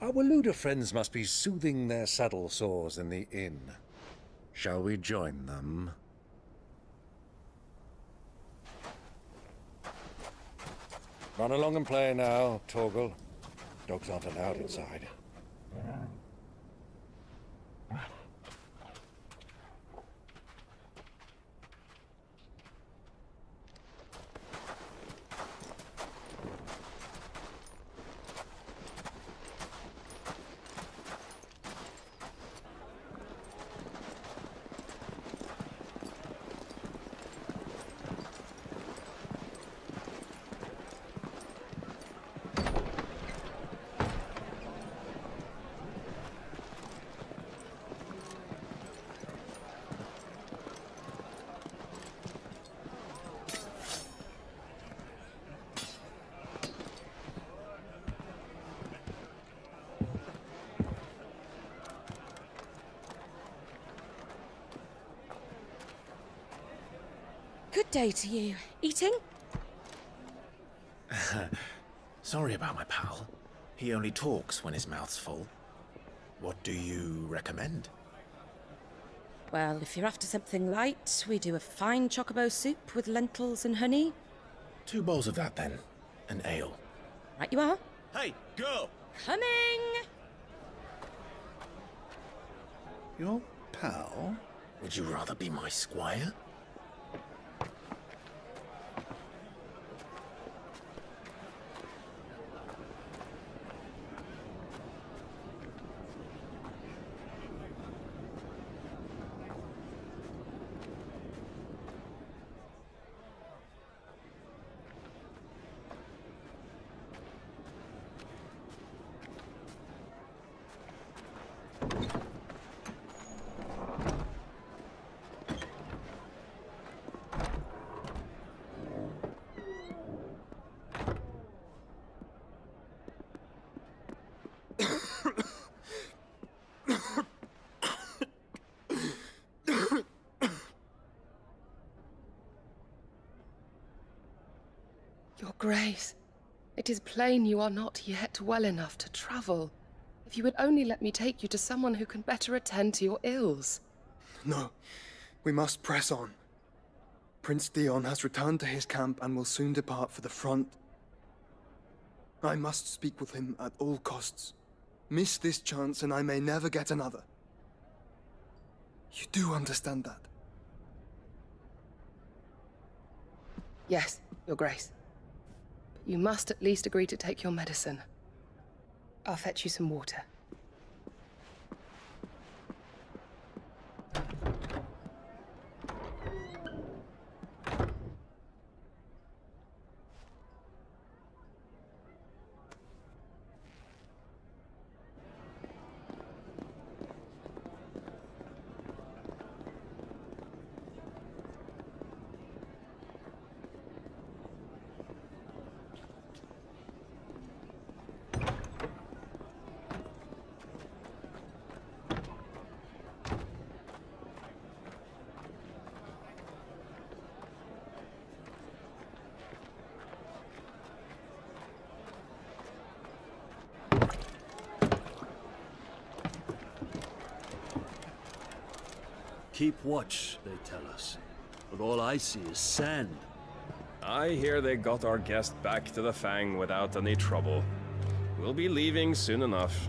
[SPEAKER 16] Our Waluda friends must be soothing their saddle sores in the inn. Shall we join them? Run along and play now, Torgal. Dogs aren't allowed inside.
[SPEAKER 9] Good day to you. Eating?
[SPEAKER 8] Sorry about my pal. He only talks when his mouth's full. What do you recommend?
[SPEAKER 9] Well, if you're after something light, we do a fine chocobo soup with lentils and honey.
[SPEAKER 8] 2 bowls of that, then. An ale.
[SPEAKER 9] Right you are.
[SPEAKER 8] Hey, go!
[SPEAKER 9] Coming!
[SPEAKER 8] Your pal? Would you rather be my squire?
[SPEAKER 12] Grace, it is plain you are not yet well enough to travel. If you would only let me take you to someone who can better attend to your ills.
[SPEAKER 13] No, we must press on. Prince Dion has returned to his camp and will soon depart for the front. I must speak with him at all costs. Miss this chance and I may never get another. You do understand that?
[SPEAKER 12] Yes, Your Grace. But you must at least agree to take your medicine. I'll fetch you some water.
[SPEAKER 23] Keep watch, they tell us. But all I see is sand.
[SPEAKER 14] I hear they got our guest back to the Fang without any trouble. We'll be leaving soon enough.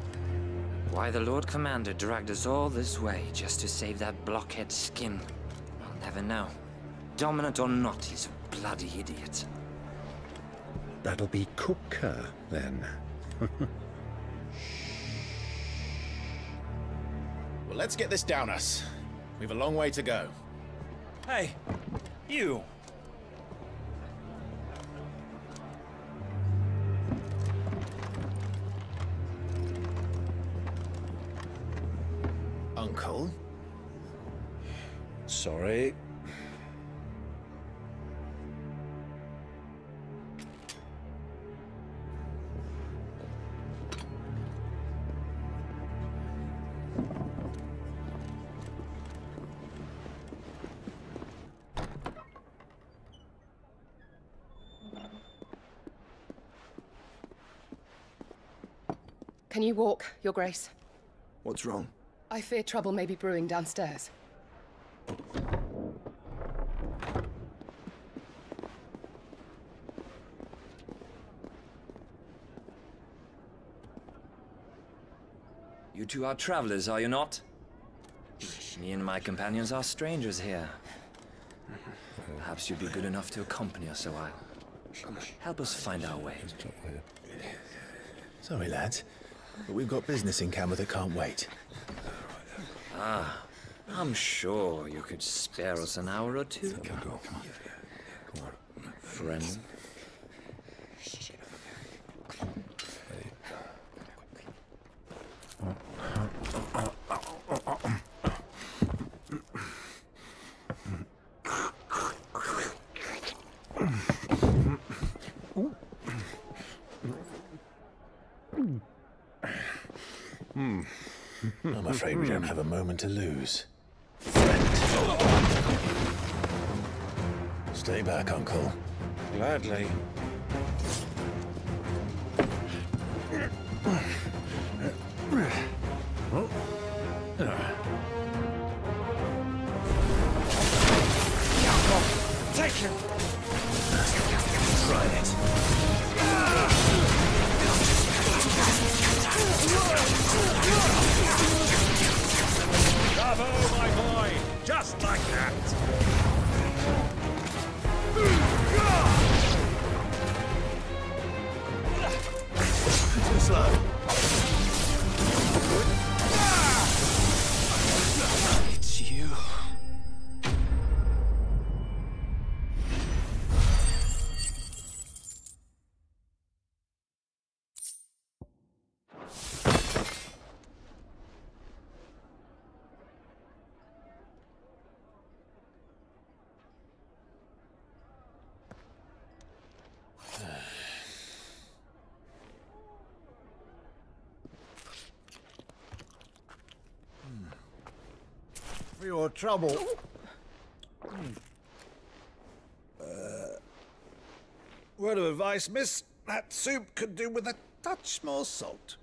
[SPEAKER 17] Why the Lord Commander dragged us all this way just to save that blockhead skin, I'll never know. Dominant or not, he's a bloody idiot.
[SPEAKER 22] That'll be Cooker, then.
[SPEAKER 10] Well, let's get this down us. We've a long way to go.
[SPEAKER 26] Hey, you!
[SPEAKER 10] Uncle?
[SPEAKER 22] Sorry.
[SPEAKER 12] Can you walk, Your Grace?
[SPEAKER 13] What's wrong?
[SPEAKER 12] I fear trouble may be brewing downstairs.
[SPEAKER 17] You two are travelers, are you not? Me and my companions are strangers here. Perhaps you'd be good enough to accompany us a while. Help us find our way.
[SPEAKER 10] Sorry, lads, but we've got business in camera that can't wait.
[SPEAKER 17] Ah, I'm sure you could spare us an hour or two.
[SPEAKER 22] Come on.
[SPEAKER 17] Friend.
[SPEAKER 10] I'm afraid we don't have a moment to lose. Stay back, Uncle.
[SPEAKER 22] Gladly.
[SPEAKER 26] Take him!
[SPEAKER 10] Try it.
[SPEAKER 26] Bravo, my boy! Just like that!
[SPEAKER 10] Too slow. It's you.
[SPEAKER 22] For your trouble. Word of advice, miss. That soup could do with a touch more salt.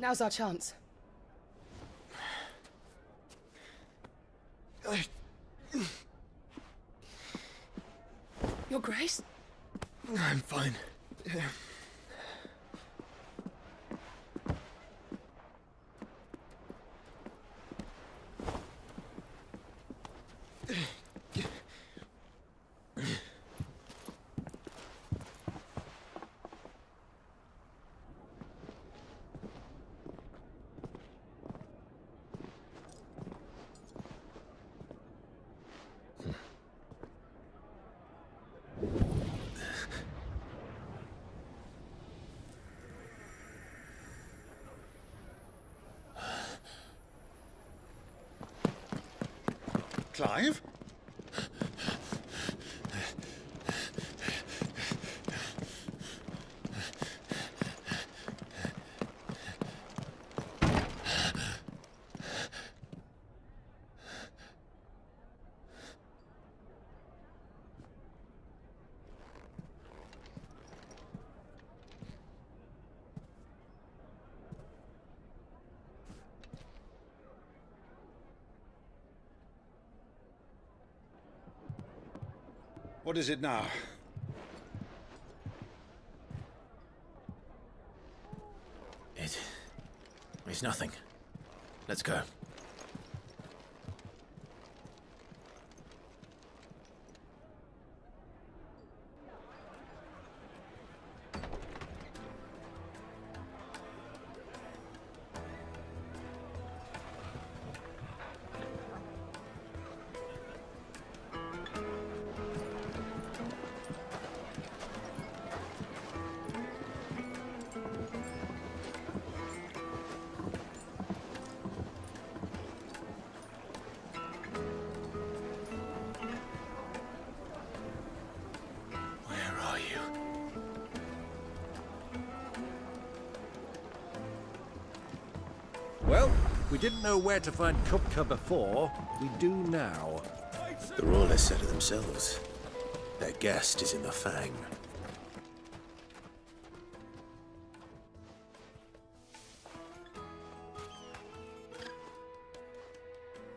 [SPEAKER 12] Now's our chance. Your Grace?
[SPEAKER 13] I'm fine. Yeah.
[SPEAKER 22] Clive? What is it now?
[SPEAKER 1] It's nothing. Let's go.
[SPEAKER 22] Well, we didn't know where to find Kupka before. We do now.
[SPEAKER 10] The Rawlers said it themselves. Their guest is in the Fang.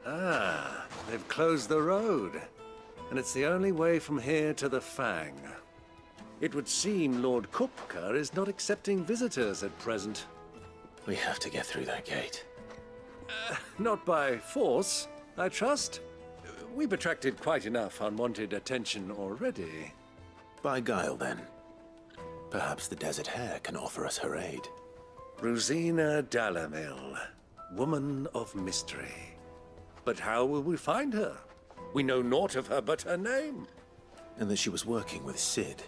[SPEAKER 16] Ah, they've closed the road. And it's the only way from here to the Fang. It would seem Lord Kupka is not accepting visitors at present.
[SPEAKER 10] We have to get through that gate.
[SPEAKER 16] Not by force, I trust. We've attracted quite enough unwanted attention already.
[SPEAKER 10] By guile, then. Perhaps the Desert Hare can offer us her aid.
[SPEAKER 16] Rosina Dalamil, woman of mystery. But how will we find her? We know naught of her but her name.
[SPEAKER 10] And that she was working with Sid.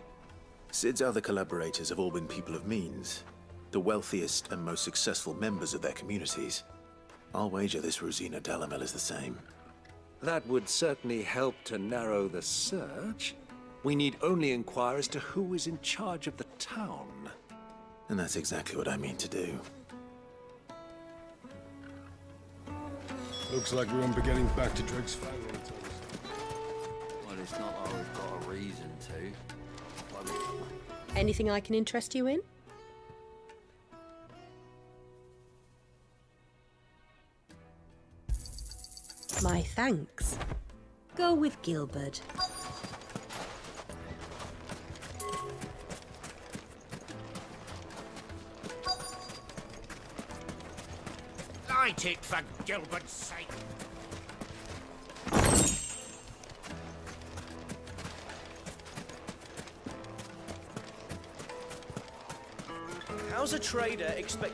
[SPEAKER 10] Sid's other collaborators have all been people of means. The wealthiest and most successful members of their communities. I'll wager this Rosina Dalamil is the same.
[SPEAKER 16] That would certainly help to narrow the search. We need only inquire as to who is in charge of the town.
[SPEAKER 10] And that's exactly what I mean to do.
[SPEAKER 22] Looks like we won't be getting back to Drake's family.
[SPEAKER 3] Well, it's not like we've got a reason to.
[SPEAKER 9] Anything I can interest you in? My thanks. Go with Gilbert.
[SPEAKER 24] Light it for Gilbert's sake.
[SPEAKER 4] How's a trader expect...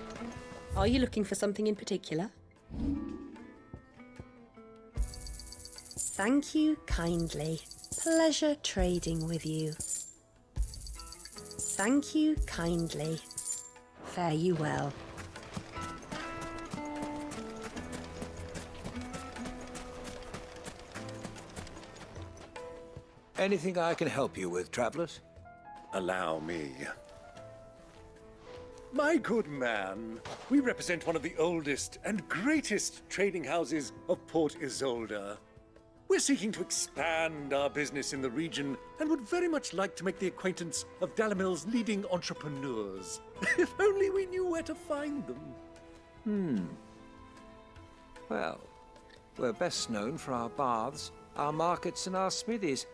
[SPEAKER 9] Are you looking for something in particular? Thank you kindly. Pleasure trading with you. Thank you kindly. Fare you well.
[SPEAKER 22] Anything I can help you with, travelers?
[SPEAKER 16] Allow me. My good man, we represent one of the oldest and greatest trading houses of Port Isolde. We're seeking to expand our business in the region and would very much like to make the acquaintance of Dalamil's leading entrepreneurs. If only we knew where to find them.
[SPEAKER 22] Well, we're best known for our baths, our markets, and our smithies.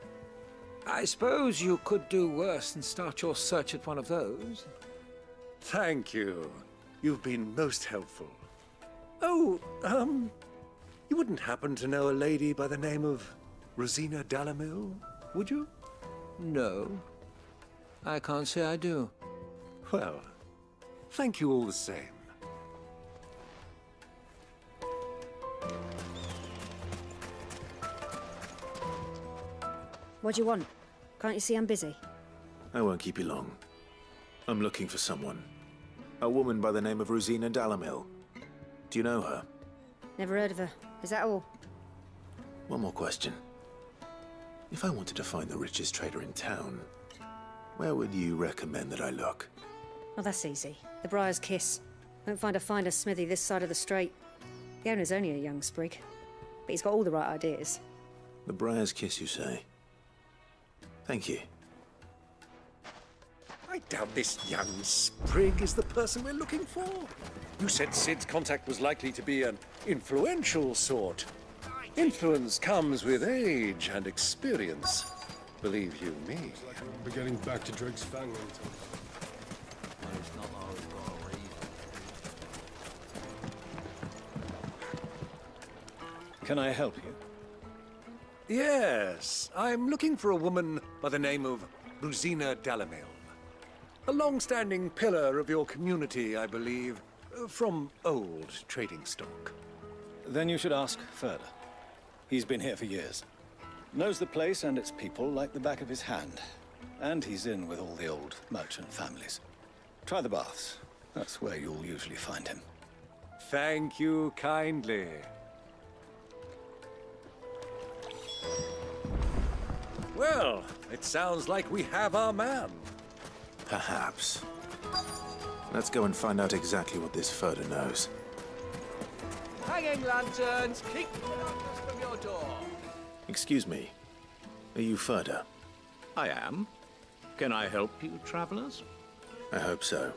[SPEAKER 22] I suppose you could do worse than start your search at one of those.
[SPEAKER 16] Thank you. You've been most helpful. Oh, you wouldn't happen to know a lady by the name of Rosina Dalamil, would you?
[SPEAKER 22] No. I can't say I do.
[SPEAKER 16] Well, thank you all the same.
[SPEAKER 11] What do you want? Can't you see I'm busy?
[SPEAKER 10] I won't keep you long. I'm looking for someone. A woman by the name of Rosina Dalamil. Do you know her?
[SPEAKER 11] Never heard of her. Is that all?
[SPEAKER 10] One more question. If I wanted to find the richest trader in town, where would you recommend that I look?
[SPEAKER 11] Oh, that's easy. The Briar's Kiss. Won't find a finer smithy this side of the strait. The owner's only a young sprig, but he's got all the right ideas.
[SPEAKER 10] The Briar's Kiss, you say? Thank you.
[SPEAKER 16] I doubt this young sprig is the person we're looking for. You said Sid's contact was likely to be an influential sort. Influence comes with age and experience. Believe you me.
[SPEAKER 5] We're getting back to Drake's Fang.
[SPEAKER 23] Can I help you?
[SPEAKER 16] Yes, I'm looking for a woman by the name of Rosina Dalamil. A long-standing pillar of your community, I believe, from old trading stock.
[SPEAKER 23] Then you should ask further. He's been here for years. Knows the place and its people like the back of his hand. And he's in with all the old merchant families. Try the baths. That's where you'll usually find him.
[SPEAKER 16] Thank you kindly. Well, it sounds like we have our man.
[SPEAKER 10] Perhaps. Let's go and find out exactly what this Furder knows.
[SPEAKER 22] Hanging lanterns, keep the darkness from your door.
[SPEAKER 10] Excuse me. Are you Furder?
[SPEAKER 22] I am. Can I help you, travelers?
[SPEAKER 10] I hope so.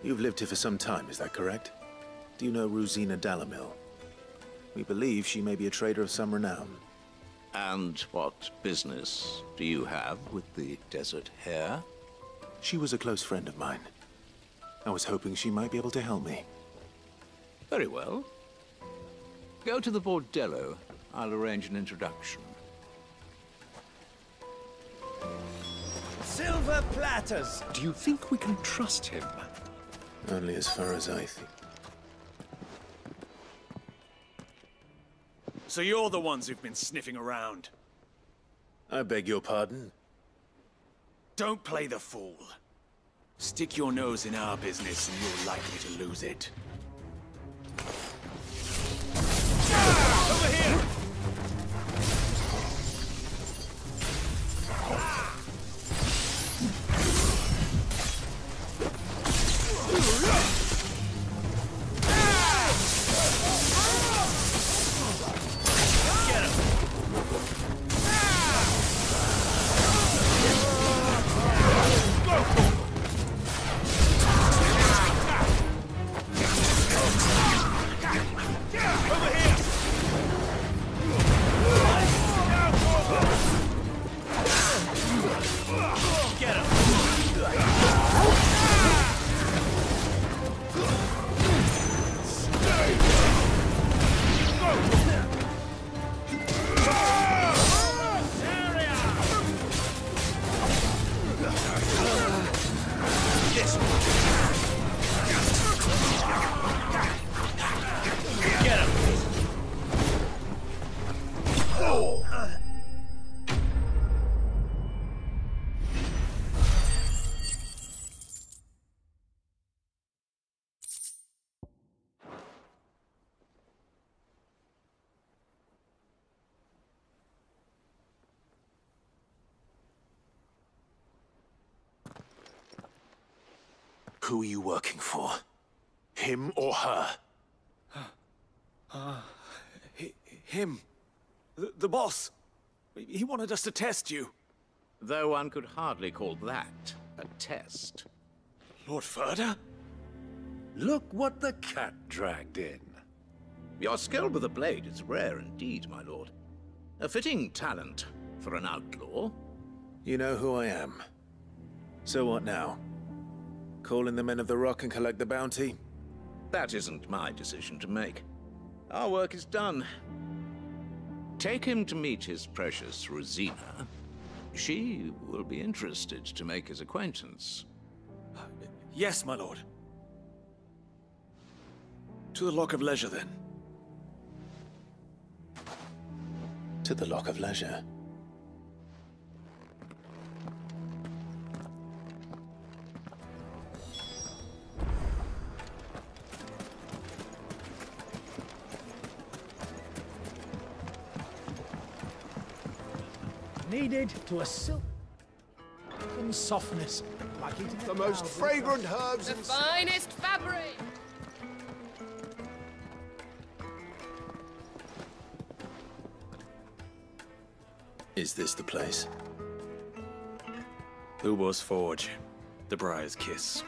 [SPEAKER 10] You've lived here for some time, is that correct? Do you know Rosina Dalamil? We believe she may be a trader of some renown.
[SPEAKER 22] And what business do you have with the desert hare?
[SPEAKER 10] She was a close friend of mine. I was hoping she might be able to help me.
[SPEAKER 22] Very well. Go to the bordello. I'll arrange an introduction.
[SPEAKER 4] Silver platters!
[SPEAKER 16] Do you think we can trust him?
[SPEAKER 10] Only as far as I think.
[SPEAKER 4] So you're the ones who've been sniffing around.
[SPEAKER 10] I beg your pardon?
[SPEAKER 4] Don't play the fool. Stick your nose in our business and you're likely to lose it. Over here!
[SPEAKER 7] Who are you working for? Him or her?
[SPEAKER 4] Him. The boss. He wanted us to test you.
[SPEAKER 2] Though one could hardly call that a test.
[SPEAKER 4] Lord Ferda?
[SPEAKER 16] Look what the cat dragged in.
[SPEAKER 2] Your skill with the blade is rare indeed, my lord. A fitting talent for an outlaw.
[SPEAKER 8] You know who I am. So what now? Call in the Men of the Rock and collect the bounty?
[SPEAKER 2] That isn't my decision to make. Our work is done. Take him to meet his precious Rosina. She will be interested to make his acquaintance.
[SPEAKER 4] Yes, my lord. To the Lock of Leisure, then.
[SPEAKER 8] To the Lock of Leisure.
[SPEAKER 24] Needed to a silken softness, like eating
[SPEAKER 7] The most fragrant herbs
[SPEAKER 12] The finest fabric!
[SPEAKER 8] Is this the place?
[SPEAKER 4] Ubor's Forge. The Briar's Kiss.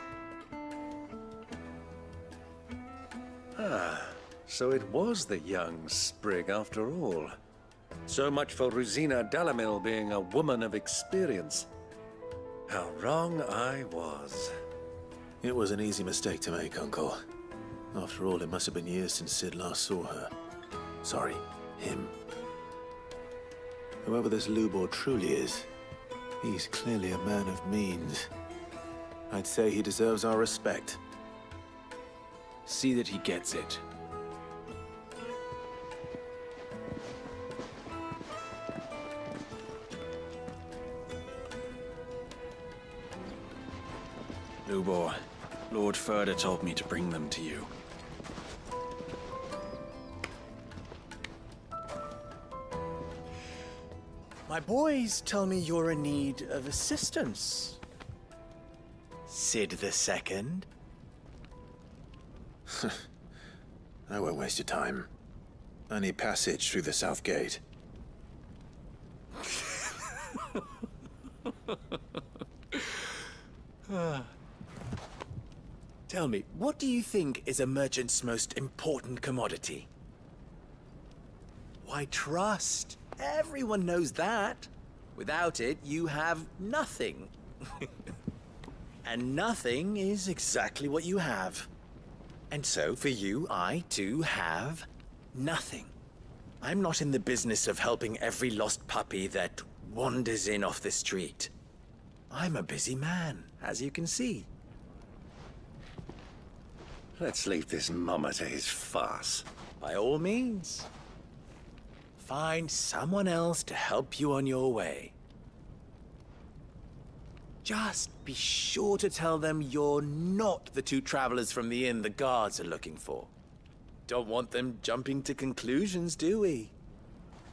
[SPEAKER 16] Ah, so it was the young sprig after all. So much for Rosina Dalamil being a woman of experience. How wrong I was.
[SPEAKER 8] It was an easy mistake to make, Uncle. After all, it must have been years since Sid last saw her. Sorry, him. Whoever this Lubor truly is, he's clearly a man of means. I'd say he deserves our respect.
[SPEAKER 4] See that he gets it. Lubor, Lord Ferda told me to bring them to you.
[SPEAKER 6] My boys tell me you're in need of assistance. Sid the Second?
[SPEAKER 8] I won't waste your time. I need passage through the south gate.
[SPEAKER 6] Tell me, what do you think is a merchant's most important commodity? Why, trust. Everyone knows that. Without it, you have nothing. And nothing is exactly what you have. And so, for you, I, too, have nothing. I'm not in the business of helping every lost puppy that wanders in off the street. I'm a busy man, as you can see.
[SPEAKER 16] Let's leave this mummer to his farce.
[SPEAKER 6] By all means. Find someone else to help you on your way. Just be sure to tell them you're not the two travelers from the inn the guards are looking for. Don't want them jumping to conclusions, do we?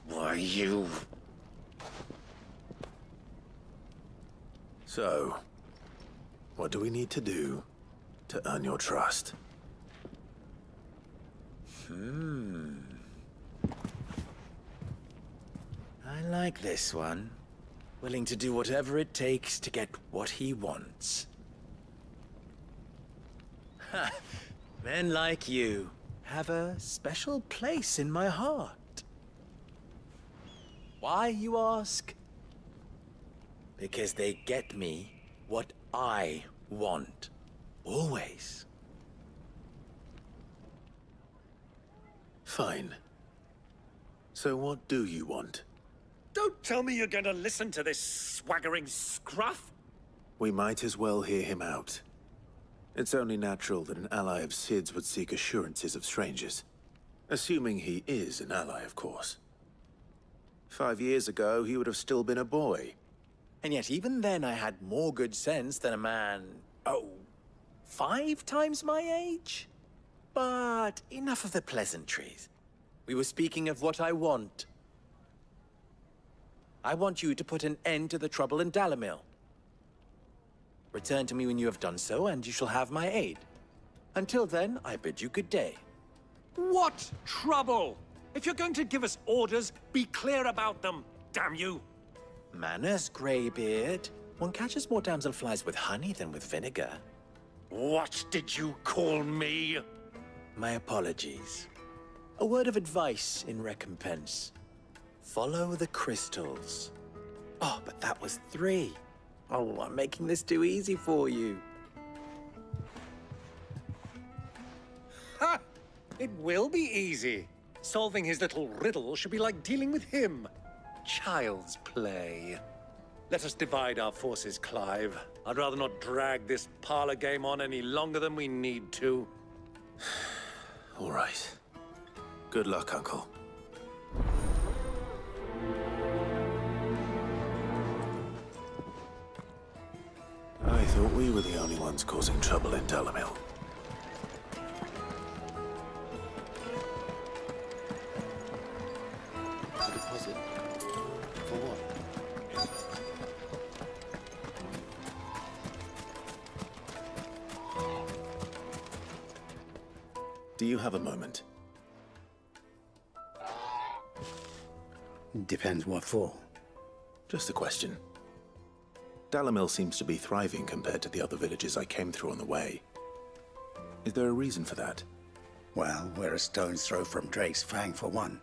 [SPEAKER 16] Why, you...
[SPEAKER 8] So, what do we need to do to earn your trust?
[SPEAKER 6] I like this one. Willing to do whatever it takes to get what he wants. Ha! Men like you have a special place in my heart. Why, you ask? Because they get me what I want. Always.
[SPEAKER 8] Fine. So what do you want?
[SPEAKER 16] Don't tell me you're going to listen to this swaggering scruff!
[SPEAKER 8] We might as well hear him out. It's only natural that an ally of Sid's would seek assurances of strangers. Assuming he is an ally, of course. 5 years ago, he would have still been a boy.
[SPEAKER 6] And yet even then I had more good sense than a man, 5 times my age? But enough of the pleasantries. We were speaking of what I want. I want you to put an end to the trouble in Dalamil. Return to me when you have done so, and you shall have my aid. Until then, I bid you good day.
[SPEAKER 16] What trouble? If you're going to give us orders, be clear about them, damn you!
[SPEAKER 6] Manners, Greybeard. One catches more damselflies with honey than with vinegar.
[SPEAKER 16] What did you call me?
[SPEAKER 6] My apologies. A word of advice in recompense. Follow the crystals. Oh, but that was 3. Oh, I'm making this too easy for you.
[SPEAKER 16] Ha! It will be easy. Solving his little riddle should be like dealing with him. Child's play. Let us divide our forces, Clive. I'd rather not drag this parlor game on any longer than we need to.
[SPEAKER 10] All right. Good luck, Uncle. I thought we were the only ones causing trouble in Dalamil.
[SPEAKER 24] Deposit. For what?
[SPEAKER 10] Do you have a moment?
[SPEAKER 24] Depends what for.
[SPEAKER 10] Just a question. Dalamil seems to be thriving compared to the other villages I came through on the way. Is there a reason for that?
[SPEAKER 24] Well, we're a stone's throw from Drake's Fang for one.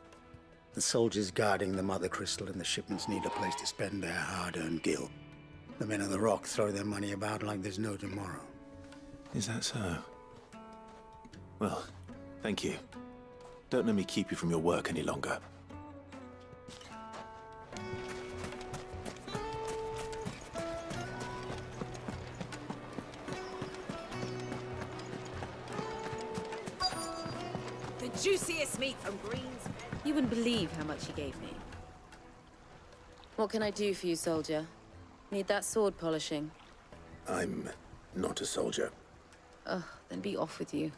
[SPEAKER 24] The soldiers guarding the Mother Crystal and the shipments need a place to spend their hard-earned gil. The men of the Rock throw their money about like there's no tomorrow.
[SPEAKER 10] Is that so? Well, thank you. Don't let me keep you from your work any longer.
[SPEAKER 9] Juiciest meat from Greens. You wouldn't believe how much he gave me. What can I do for you, soldier? Need that sword polishing?
[SPEAKER 10] I'm not a soldier.
[SPEAKER 9] Ugh, then be off with you.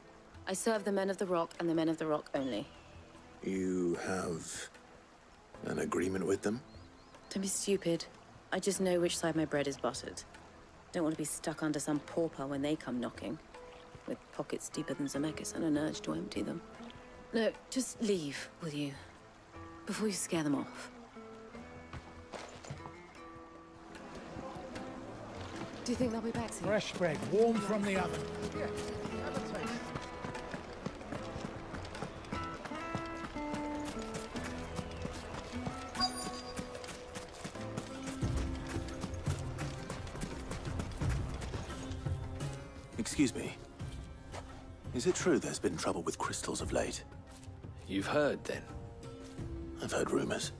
[SPEAKER 9] I serve the men of the Rock and the men of the Rock only.
[SPEAKER 10] You have an agreement with them?
[SPEAKER 9] Don't be stupid. I just know which side my bread is buttered. Don't want to be stuck under some pauper when they come knocking. With pockets deeper than Zemeckis and an urge to empty them. No, just leave, will you? Before you scare them off. Do you think they'll be back soon?
[SPEAKER 24] Fresh bread, warm from the oven.
[SPEAKER 23] Yeah, have a taste.
[SPEAKER 10] Excuse me. Is it true there's been trouble with crystals of late?
[SPEAKER 15] You've heard, then?
[SPEAKER 10] I've heard rumors.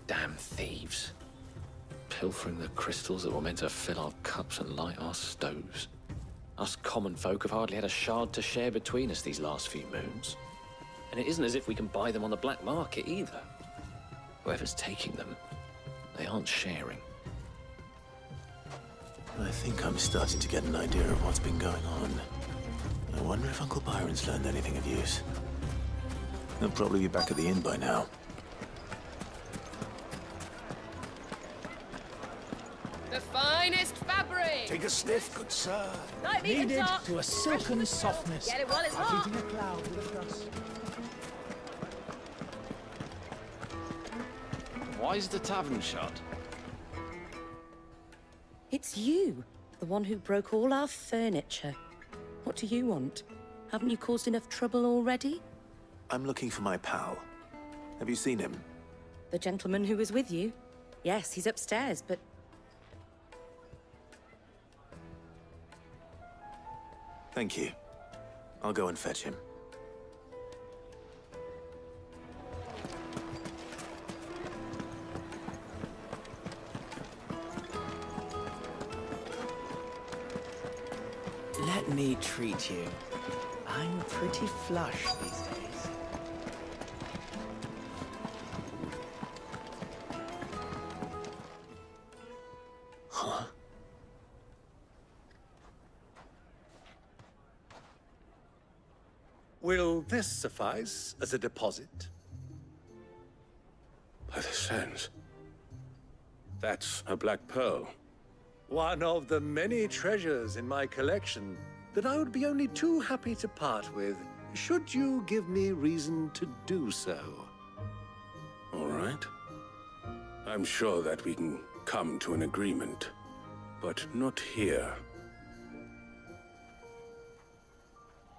[SPEAKER 15] Damn thieves. Pilfering the crystals that were meant to fill our cups and light our stoves. Us common folk have hardly had a shard to share between us these last few moons. And it isn't as if we can buy them on the black market, either. Whoever's taking them, they aren't sharing.
[SPEAKER 10] I think I'm starting to get an idea of what's been going on. I wonder if Uncle Byron's learned anything of use. He'll probably be back at the inn by now.
[SPEAKER 12] The finest fabric!
[SPEAKER 24] Take a sniff, good sir.
[SPEAKER 9] Like me
[SPEAKER 24] Kneaded
[SPEAKER 9] and
[SPEAKER 24] to a silken softness.
[SPEAKER 9] Get it while it's
[SPEAKER 24] like
[SPEAKER 9] hot.
[SPEAKER 24] eating a cloud with a dust.
[SPEAKER 15] Why's the tavern shut?
[SPEAKER 9] It's you, the one who broke all our furniture. What do you want? Haven't you caused enough trouble already?
[SPEAKER 10] I'm looking for my pal. Have you seen him?
[SPEAKER 9] The gentleman who was with you? Yes, he's upstairs, but...
[SPEAKER 10] Thank you. I'll go and fetch him.
[SPEAKER 6] Let me treat you. I'm pretty flush these days.
[SPEAKER 10] Huh?
[SPEAKER 16] Will this suffice as a deposit?
[SPEAKER 7] By the sands. That's a black pearl.
[SPEAKER 16] One of the many treasures in my collection that I would be only too happy to part with, should you give me reason to do so.
[SPEAKER 5] All right. I'm sure that we can come to an agreement, but not here.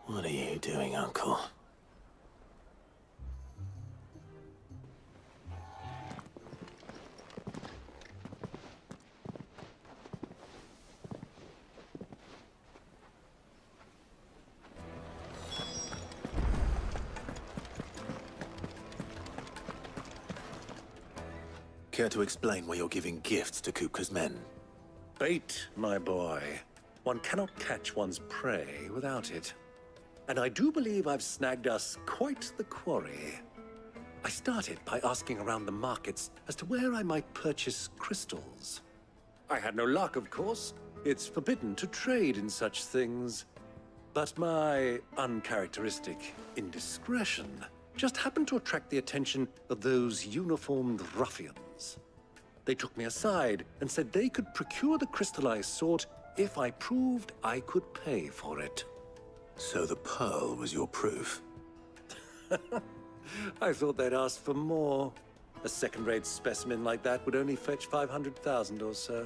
[SPEAKER 1] What are you doing, Uncle?
[SPEAKER 10] Care to explain why you're giving gifts to Kupka's men?
[SPEAKER 16] Bait, my boy. One cannot catch one's prey without it. And I do believe I've snagged us quite the quarry. I started by asking around the markets as to where I might purchase crystals. I had no luck, of course. It's forbidden to trade in such things. But my uncharacteristic indiscretion just happened to attract the attention of those uniformed ruffians. They took me aside and said they could procure the crystal I sought if I proved I could pay for it.
[SPEAKER 10] So the pearl was your proof?
[SPEAKER 16] I thought they'd ask for more. A second-rate specimen like that would only fetch 500,000 or so.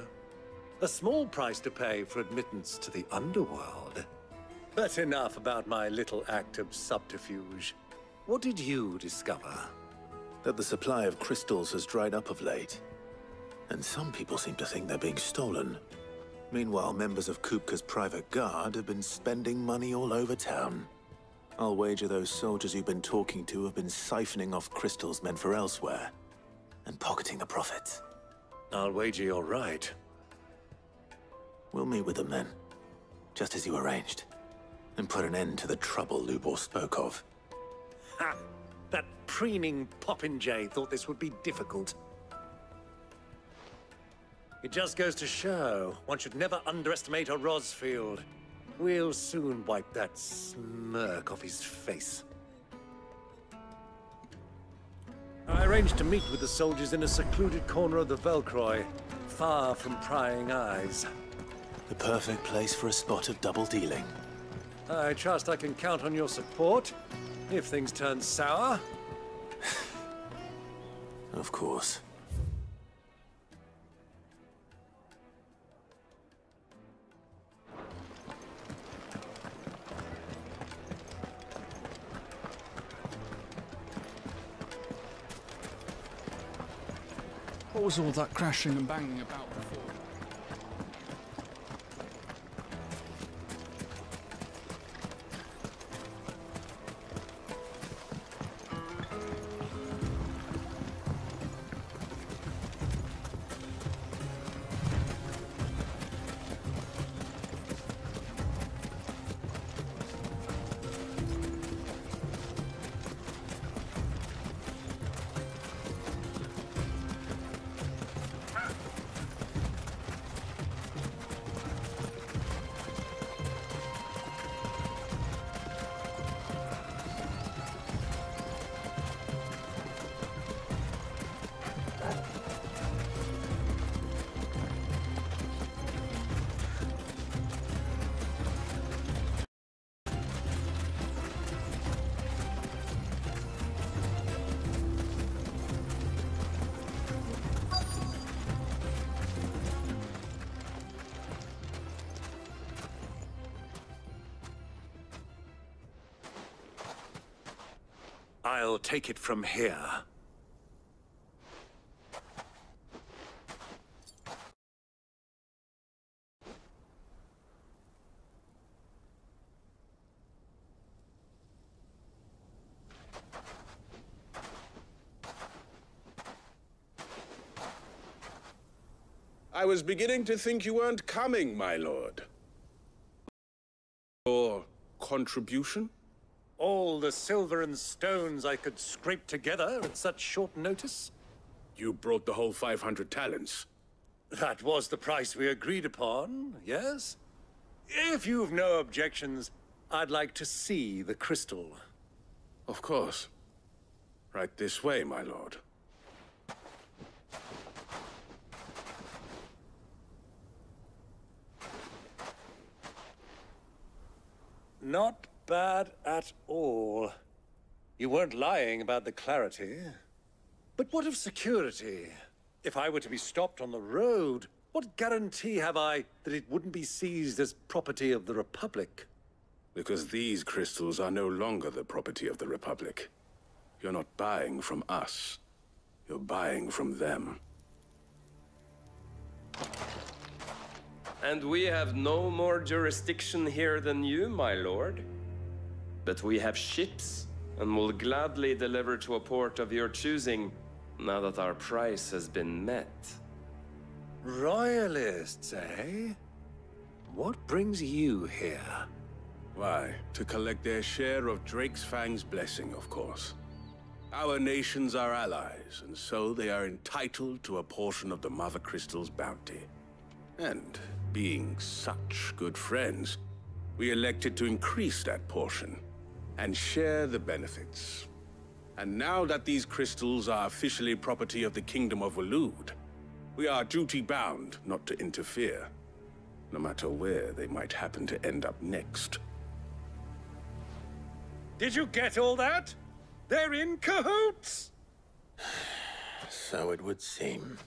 [SPEAKER 16] A small price to pay for admittance to the underworld. But enough about my little act of subterfuge. What did you discover?
[SPEAKER 10] That the supply of crystals has dried up of late. And some people seem to think they're being stolen. Meanwhile, members of Kupka's private guard have been spending money all over town. I'll wager those soldiers you've been talking to have been siphoning off crystals meant for elsewhere, and pocketing the profits.
[SPEAKER 16] I'll wager you're right.
[SPEAKER 10] We'll meet with them then, just as you arranged, and put an end to the trouble Lubor spoke of.
[SPEAKER 16] Ha! That preening popinjay thought this would be difficult. It just goes to show, one should never underestimate a Rosfield. We'll soon wipe that smirk off his face. I arranged to meet with the soldiers in a secluded corner of the Velcroy, far from prying eyes.
[SPEAKER 10] The perfect place for a spot of double dealing.
[SPEAKER 16] I trust I can count on your support, if things turn sour.
[SPEAKER 10] Of course.
[SPEAKER 14] What was all that crashing and banging about before?
[SPEAKER 16] I'll take it from here.
[SPEAKER 5] I was beginning to think you weren't coming, my lord. Your contribution?
[SPEAKER 16] All the silver and stones I could scrape together at such short notice?
[SPEAKER 5] You brought the whole 500 talents.
[SPEAKER 16] That was the price we agreed upon, yes? If you've no objections, I'd like to see the crystal.
[SPEAKER 5] Of course. Right this way, my lord.
[SPEAKER 16] Not bad at all. You weren't lying about the clarity. But what of security? If I were to be stopped on the road, what guarantee have I that it wouldn't be seized as property of the Republic?
[SPEAKER 5] Because these crystals are no longer the property of the Republic. You're not buying from us. You're buying from them.
[SPEAKER 17] And we have no more jurisdiction here than you, my lord. But we have ships, and will gladly deliver to a port of your choosing, now that our price has been met.
[SPEAKER 16] Royalists, eh? What brings you here?
[SPEAKER 5] Why, to collect their share of Drake's Fang's blessing, of course. Our nations are allies, and so they are entitled to a portion of the Mother Crystal's bounty. And, being such good friends, we elected to increase that portion and share the benefits. And now that these crystals are officially property of the Kingdom of Waloed, we are duty-bound not to interfere, no matter where they might happen to end up next.
[SPEAKER 16] Did you get all that? They're in cahoots!
[SPEAKER 1] So it would seem.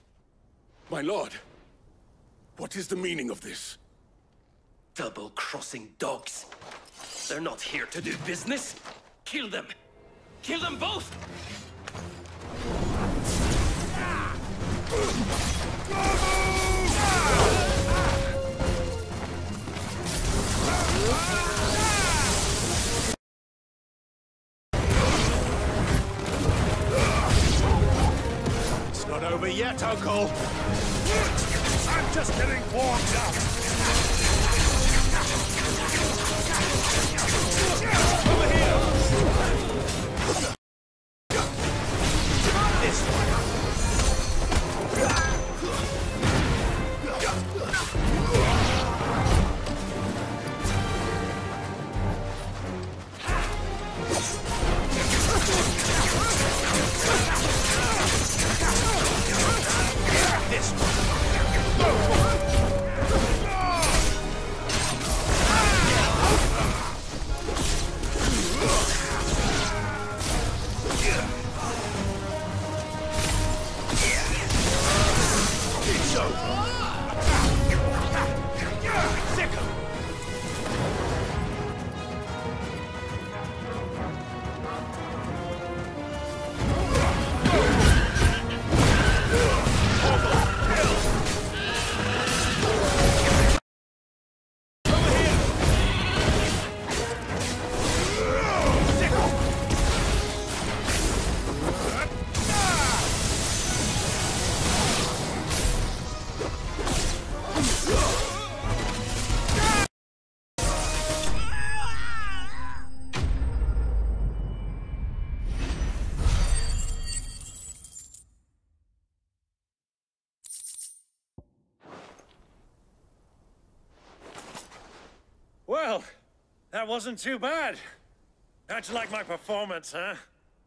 [SPEAKER 5] My lord, what is the meaning of this?
[SPEAKER 17] Double-crossing dogs. They're not here to do business. Kill them. Kill them both!
[SPEAKER 1] It's not over yet, Uncle.
[SPEAKER 26] I'm just getting warmed up. Over here! This one. This Well, that wasn't too bad. How'd you like my performance, huh?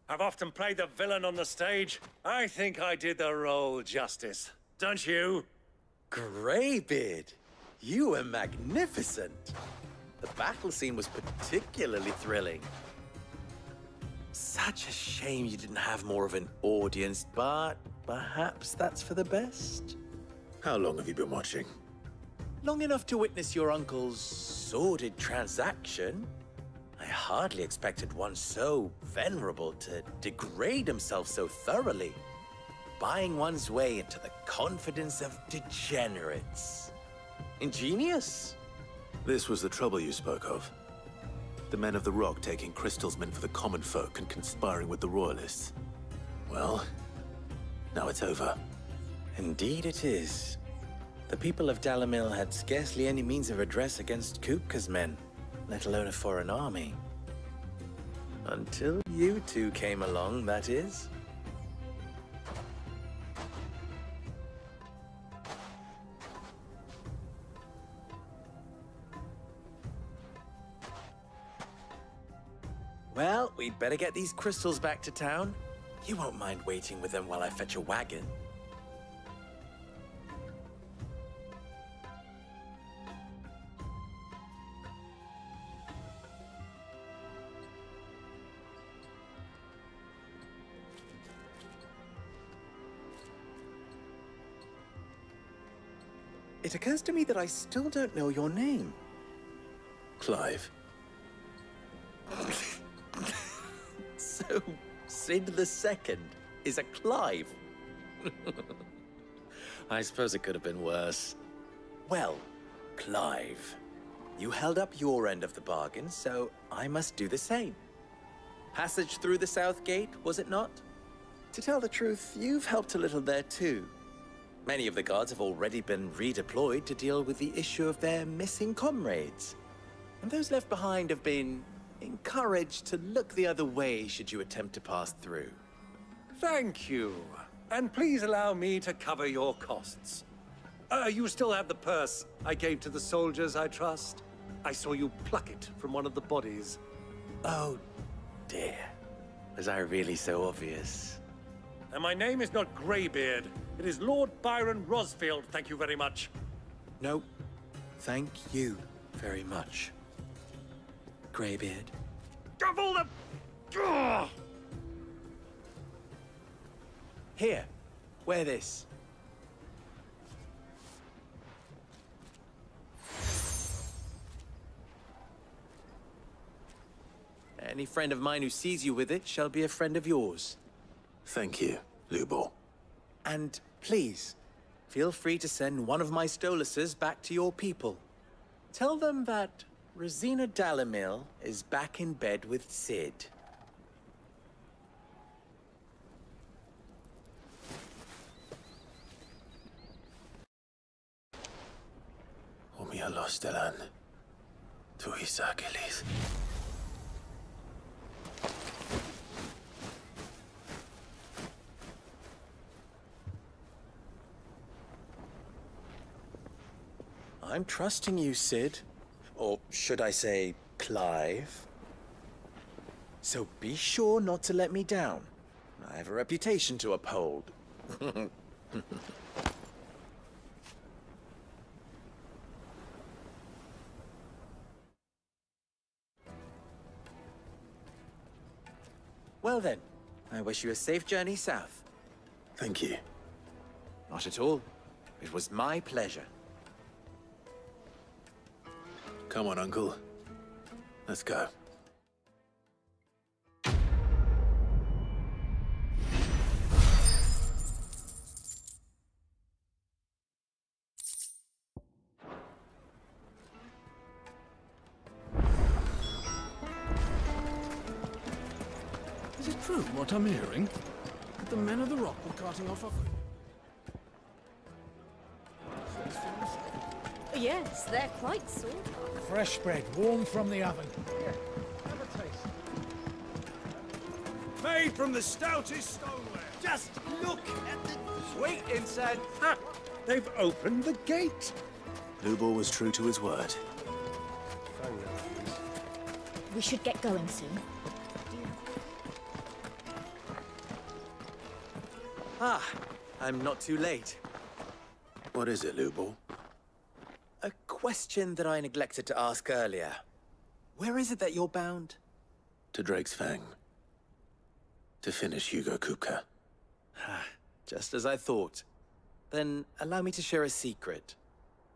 [SPEAKER 26] I've often played the villain on the stage. I think I did the role justice. Don't you?
[SPEAKER 6] Greybeard, you were magnificent. The battle scene was particularly thrilling. Such a shame you didn't have more of an audience, but perhaps that's for the best.
[SPEAKER 1] How long have you been watching?
[SPEAKER 6] Long enough to witness your uncle's sordid transaction. I hardly expected one so venerable to degrade himself so thoroughly, buying one's way into the confidence of degenerates. Ingenious.
[SPEAKER 10] This was the trouble you spoke of. The men of the Rock taking crystals meant for the common folk and conspiring with the Royalists. Well, now it's over.
[SPEAKER 6] Indeed it is. The people of Dalamil had scarcely any means of redress against Kupka's men, let alone a foreign army. Until you two came along, that is. Well, we'd better get these crystals back to town. You won't mind waiting with them while I fetch a wagon. it occurs to me that I still don't know your name.
[SPEAKER 10] Clive.
[SPEAKER 6] So, Sid the Second is a Clive? I suppose it could have been worse. Well, Clive, you held up your end of the bargain, so I must do the same. Passage through the South Gate, was it not? To tell the truth, you've helped a little there too. Many of the guards have already been redeployed to deal with the issue of their missing comrades. And those left behind have been encouraged to look the other way should you attempt to pass through.
[SPEAKER 16] Thank you. And please allow me to cover your costs. You still have the purse I gave to the soldiers, I trust? I saw you pluck it from one of the bodies.
[SPEAKER 6] Oh, dear. Was I really so obvious?
[SPEAKER 26] And my name is not Greybeard. It is Lord Byron Rosfield, thank you very much.
[SPEAKER 6] No, thank you very much, Greybeard.
[SPEAKER 26] Of all the... Ugh!
[SPEAKER 6] Here, wear this. Any friend of mine who sees you with it shall be a friend of yours.
[SPEAKER 10] Thank you, Lubor.
[SPEAKER 6] And please, feel free to send one of my Stoluses back to your people. Tell them that Rosina Dalamil is back in bed with Sid.
[SPEAKER 10] Umia Lostelan. Tu Isakelis.
[SPEAKER 6] I'm trusting you, Sid. Or should I say, Clive? So be sure not to let me down. I have a reputation to uphold. Well then, I wish you a safe journey south.
[SPEAKER 10] Thank you.
[SPEAKER 6] Not at all. It was my pleasure.
[SPEAKER 10] Come on, Uncle. Let's go.
[SPEAKER 14] Is it true what I'm hearing? That the men of the rock were carting off a...
[SPEAKER 11] Yes, they're quite sort of.
[SPEAKER 13] Fresh bread, warm from the oven.
[SPEAKER 14] Here, have a taste.
[SPEAKER 26] Made from the stoutest stoneware. Just look at the...
[SPEAKER 6] Wait inside.
[SPEAKER 26] Ha! They've opened the gate.
[SPEAKER 10] Lubor was true to his word.
[SPEAKER 11] We should get going soon.
[SPEAKER 6] Ah, I'm not too late.
[SPEAKER 10] What is it, Lubor?
[SPEAKER 6] A question that I neglected to ask earlier. Where is it that you're bound?
[SPEAKER 10] To Drake's Fang. To finish Hugo Kupka.
[SPEAKER 6] Just as I thought. Then allow me to share a secret.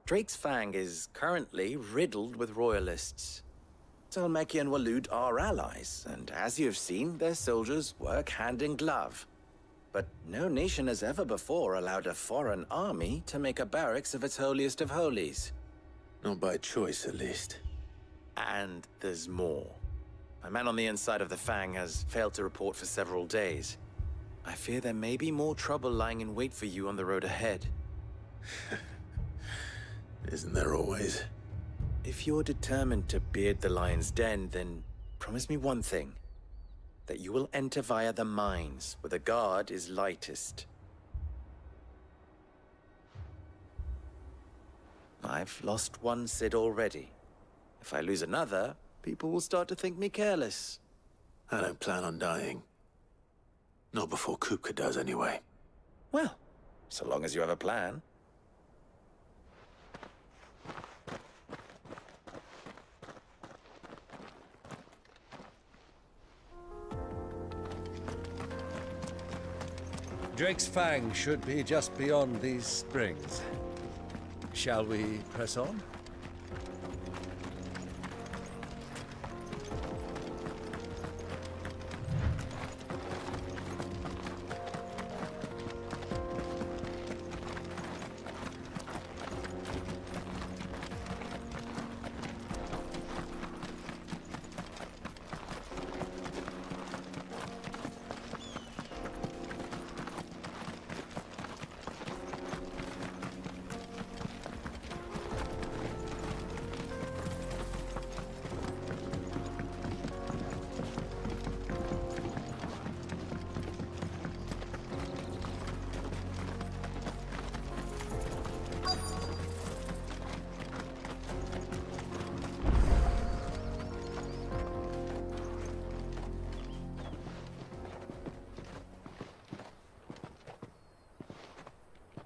[SPEAKER 6] Drake's Fang is currently riddled with royalists. Talmeki and Walud are allies, and as you've seen, their soldiers work hand in glove. But no nation has ever before allowed a foreign army to make a barracks of its holiest of holies.
[SPEAKER 10] Not by choice, at least.
[SPEAKER 6] And there's more. A man on the inside of the Fang has failed to report for several days. I fear there may be more trouble lying in wait for you on the road ahead.
[SPEAKER 10] Isn't there always?
[SPEAKER 6] If you're determined to beard the lion's den, then promise me one thing. That you will enter via the mines, where the guard is lightest. I've lost one Sid already. If I lose another, people will start to think me careless.
[SPEAKER 10] I don't plan on dying. Not before Kupka does, anyway.
[SPEAKER 6] Well, so long as you have a plan.
[SPEAKER 16] Drake's Fang should be just beyond these springs. Shall we press on?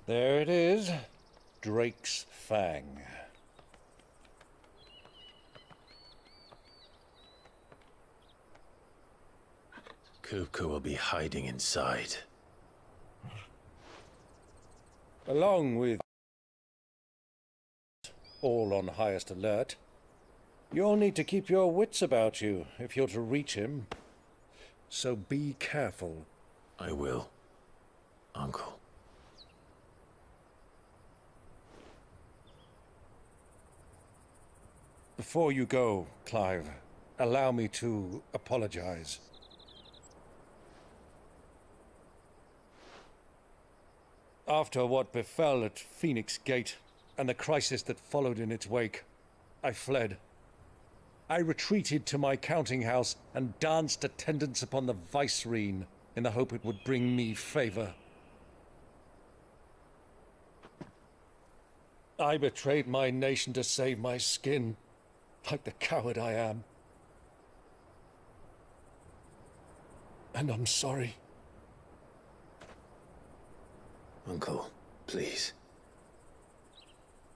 [SPEAKER 16] There it is, Drake's Fang.
[SPEAKER 8] Kupka will be hiding inside.
[SPEAKER 16] Along with all on highest alert, you'll need to keep your wits about you if you're to reach him. So be careful.
[SPEAKER 8] I will, Uncle.
[SPEAKER 16] Before you go, Clive, allow me to apologize. After what befell at Phoenix Gate and the crisis that followed in its wake, I fled. I retreated to my counting house and danced attendance upon the vicereine in the hope it would bring me favor. I betrayed my nation to save my skin, like the coward I am. And I'm sorry.
[SPEAKER 8] Uncle, please.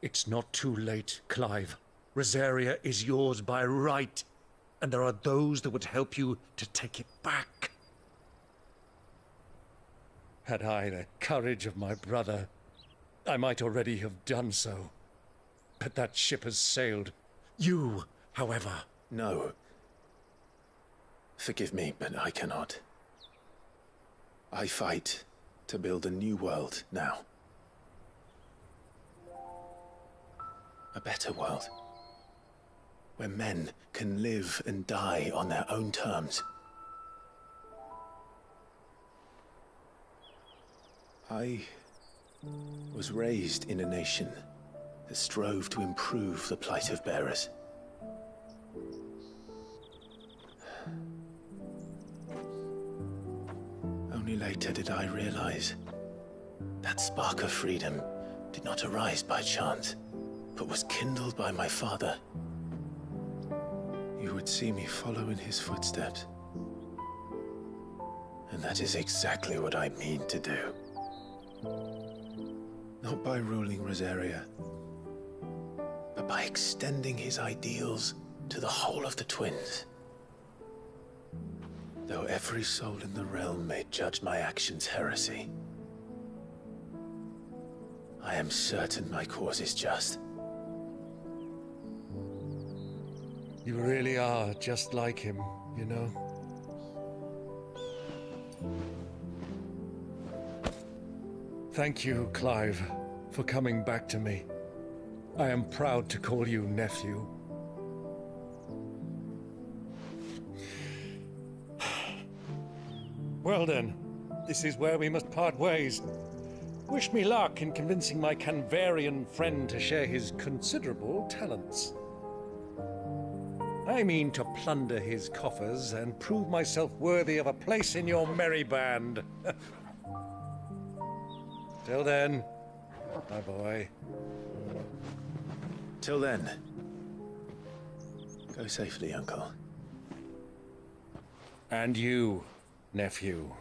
[SPEAKER 16] It's not too late, Clive. Rosaria is yours by right, and there are those that would help you to take it back. Had I the courage of my brother, I might already have done so. But that ship has sailed. You, however...
[SPEAKER 8] No. Forgive me, but I cannot. I fight to build a new world now. A better world. Where men can live and die on their own terms. I was raised in a nation that strove to improve the plight of bearers. Only later did I realize that spark of freedom did not arise by chance, but was kindled by my father. You would see me follow in his footsteps. And that is exactly what I mean to do. Not by ruling Rosaria, but by extending his ideals to the whole of the twins. Though every soul in the realm may judge my actions heresy, I am certain my cause is just.
[SPEAKER 16] You really are just like him, you know? Thank you, Clive, for coming back to me. I am proud to call you nephew. Well then, this is where we must part ways. Wish me luck in convincing my Canvarian friend to share his considerable talents. I mean to plunder his coffers and prove myself worthy of a place in your merry band. Till then, my boy.
[SPEAKER 8] Till then, go safely, Uncle.
[SPEAKER 16] And you, nephew.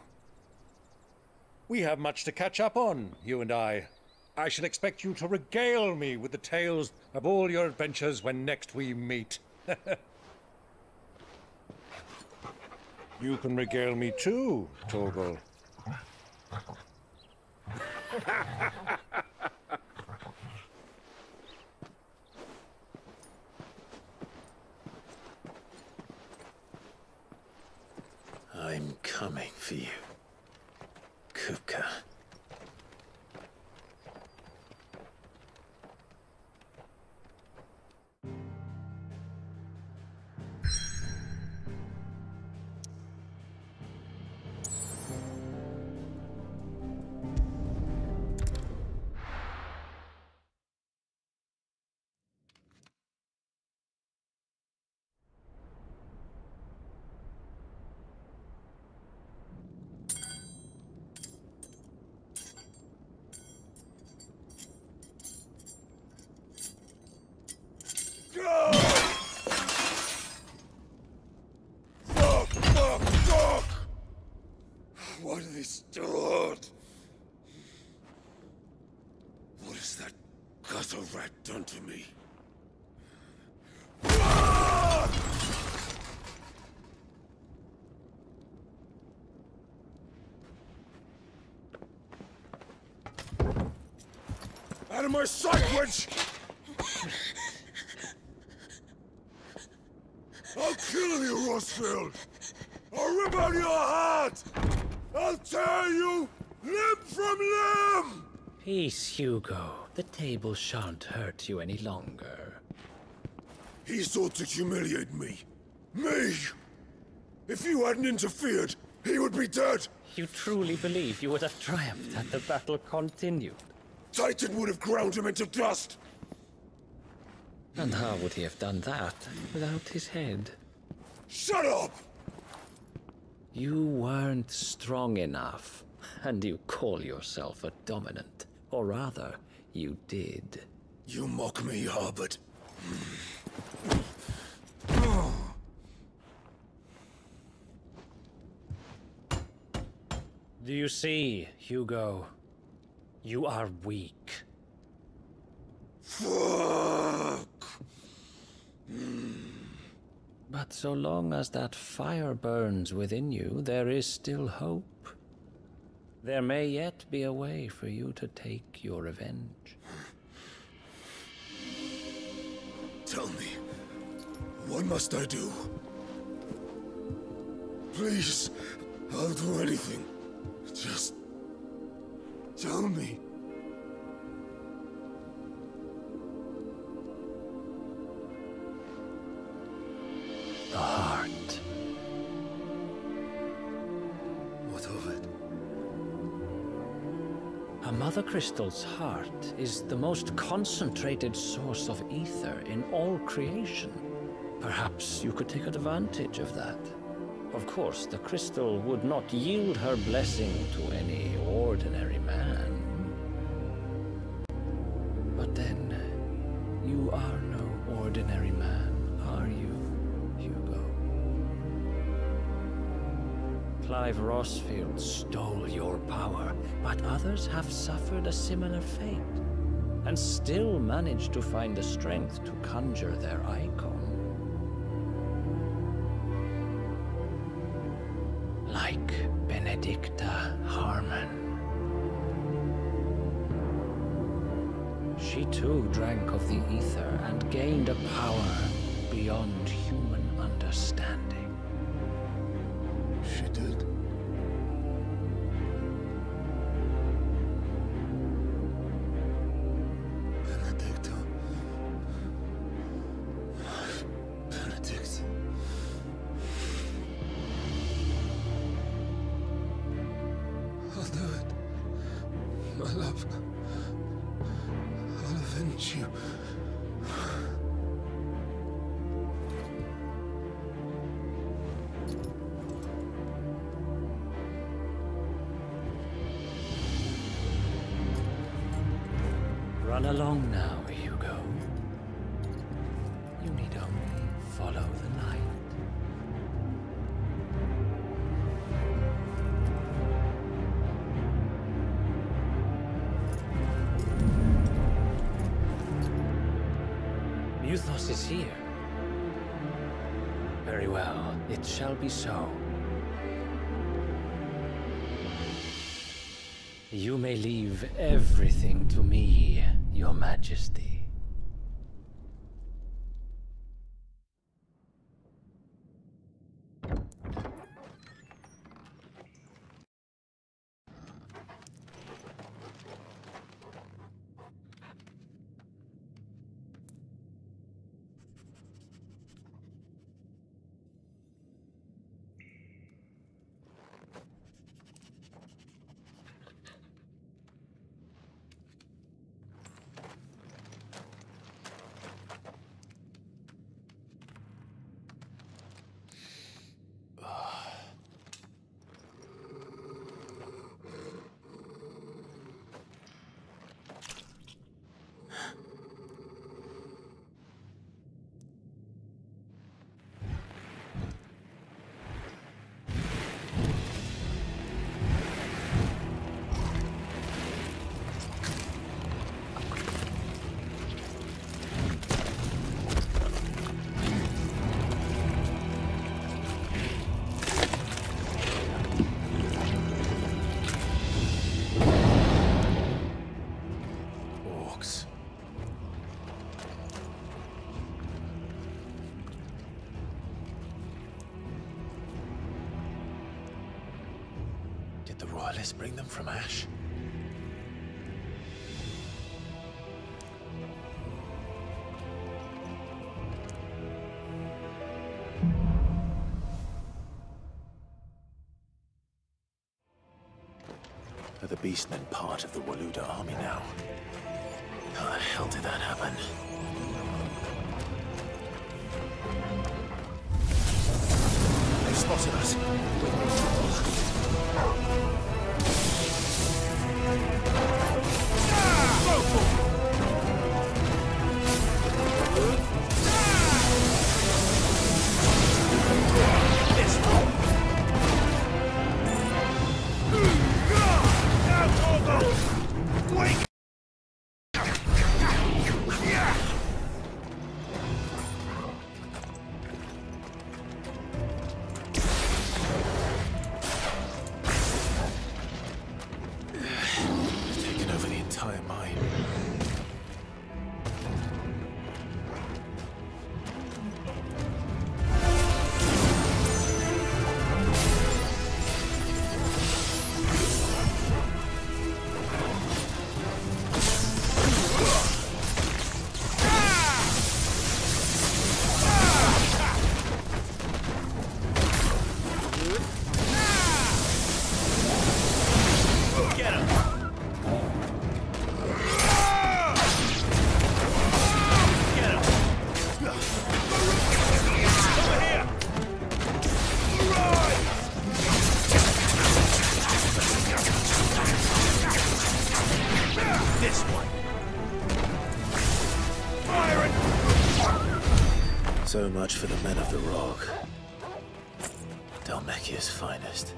[SPEAKER 16] We have much to catch up on, you and I. I shall expect you to regale me with the tales of all your adventures when next we meet. You can regale me too, Torgal.
[SPEAKER 1] coming for you, Kupka.
[SPEAKER 5] Why do they start? What has that gutter rat done to me? Out of my sight, wench! I'll kill you, Rosfield! I'll rip out your heart! I'll tear you limb from limb!
[SPEAKER 15] Peace, Hugo. The table shan't hurt you any longer.
[SPEAKER 5] He sought to humiliate me. Me! If you hadn't interfered, he would be dead!
[SPEAKER 15] You truly believe you would have triumphed had the battle continued?
[SPEAKER 5] Titan would have ground him into dust!
[SPEAKER 15] And how would he have done that without his head?
[SPEAKER 5] Shut up!
[SPEAKER 15] You weren't strong enough, and you call yourself a dominant. Or rather, you did.
[SPEAKER 5] You mock me, Harbert.
[SPEAKER 15] Do you see, Hugo? You are weak.
[SPEAKER 5] Fuck!
[SPEAKER 15] But so long as that fire burns within you, there is still hope. There may yet be a way for you to take your revenge.
[SPEAKER 5] Tell me, what must I do? Please, I'll do anything. Just tell me.
[SPEAKER 15] The heart.
[SPEAKER 5] What of it?
[SPEAKER 15] A mother crystal's heart is the most concentrated source of ether in all creation. Perhaps you could take advantage of that. Of course, the crystal would not yield her blessing to any ordinary man. But then, you are no ordinary man, are you, Hugo? Clive Rosfield stole your power, but others have suffered a similar fate, and still managed to find the strength to conjure their icon. Like Benedicta Harmon. She too drank of the ether and gained a power beyond human understanding.
[SPEAKER 5] She did. Benedicta. Benedict. I'll do it. My love. I'll avenge you.
[SPEAKER 15] Run along now, Hugo. You need only follow the light. Muthos is here. Very well, it shall be so. You may leave everything to me, Your Majesty.
[SPEAKER 8] What, let's bring them from ash?
[SPEAKER 10] Are the beastmen part of the Waluda army now? How the hell did that happen? They've spotted us. So much for the men of the Rock. Dhalmekia's finest.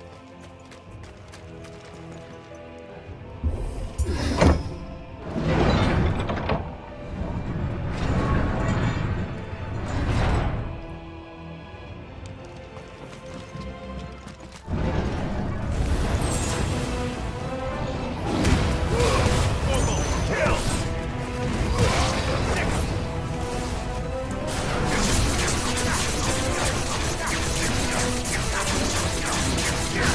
[SPEAKER 3] Yeah!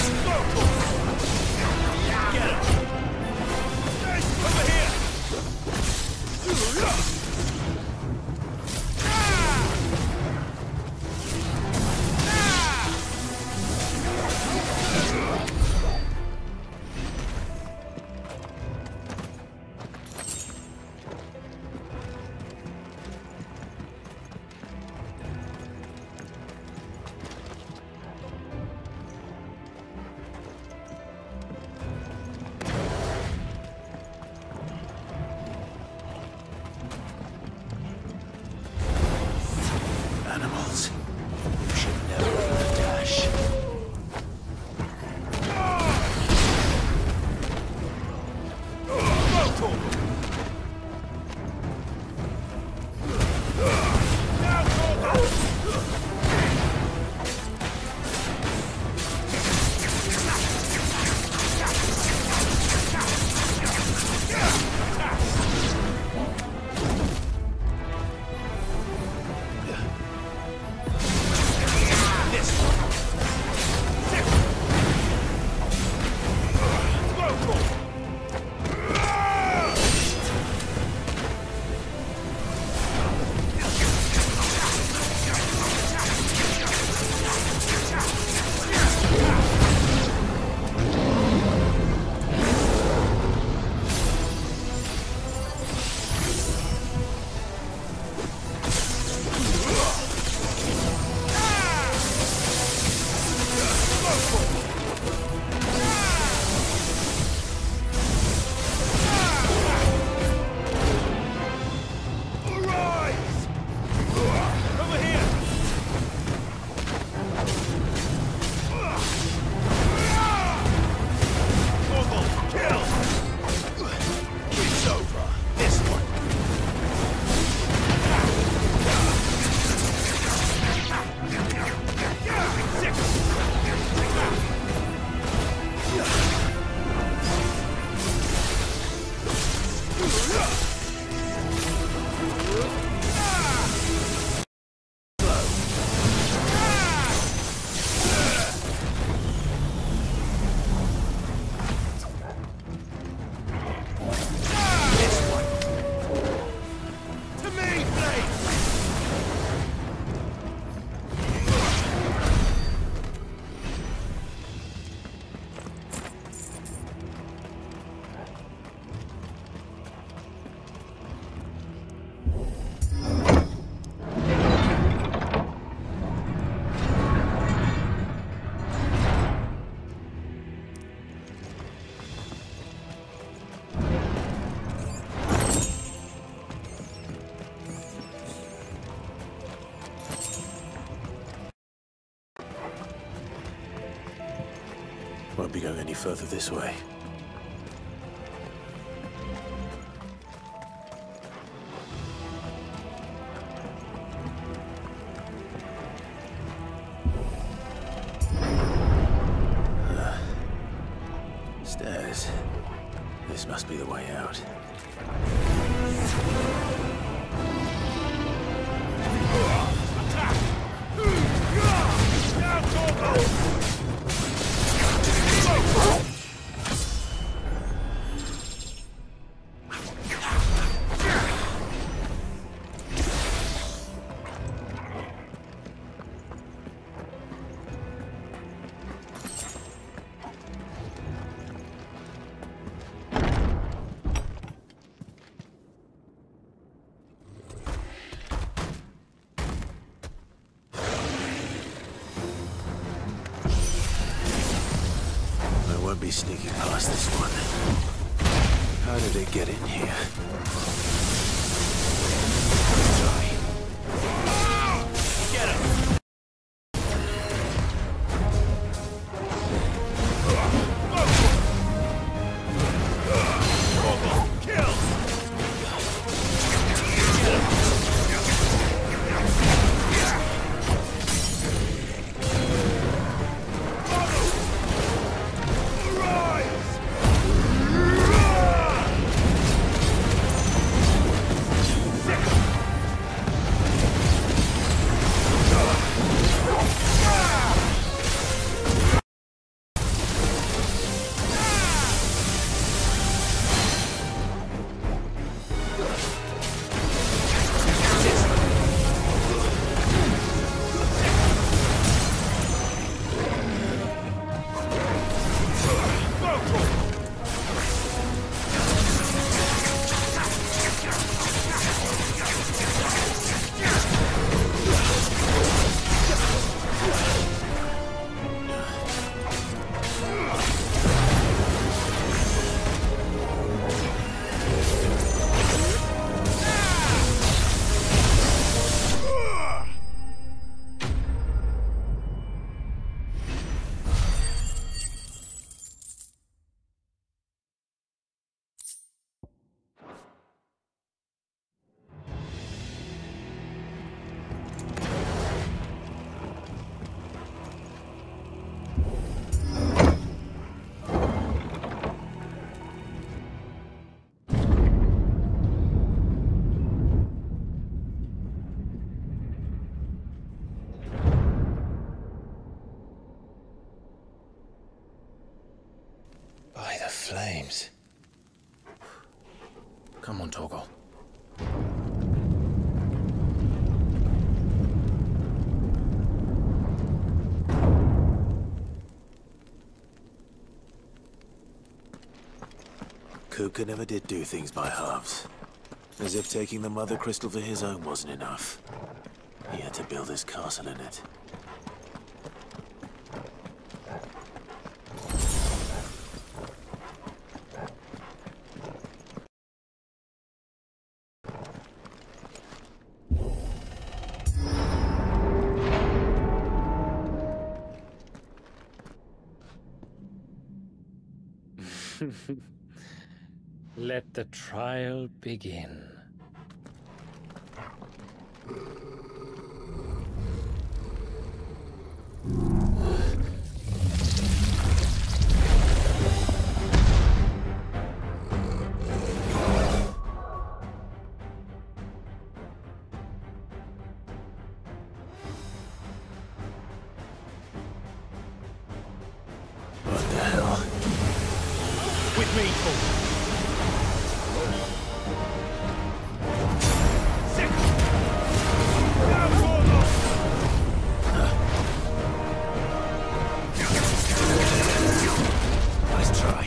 [SPEAKER 10] be going any further this way. Stairs. This must be the way out. Won't be sneaking past this one. How did it get in here? Get him! Flames. Come on, Toggle. Kuka never did do things by halves. As if taking the Mother Crystal for his own wasn't enough. He had to build his castle in it.
[SPEAKER 15] Let the trial begin.
[SPEAKER 10] What the hell?
[SPEAKER 15] With me, Paul.
[SPEAKER 10] Let's try.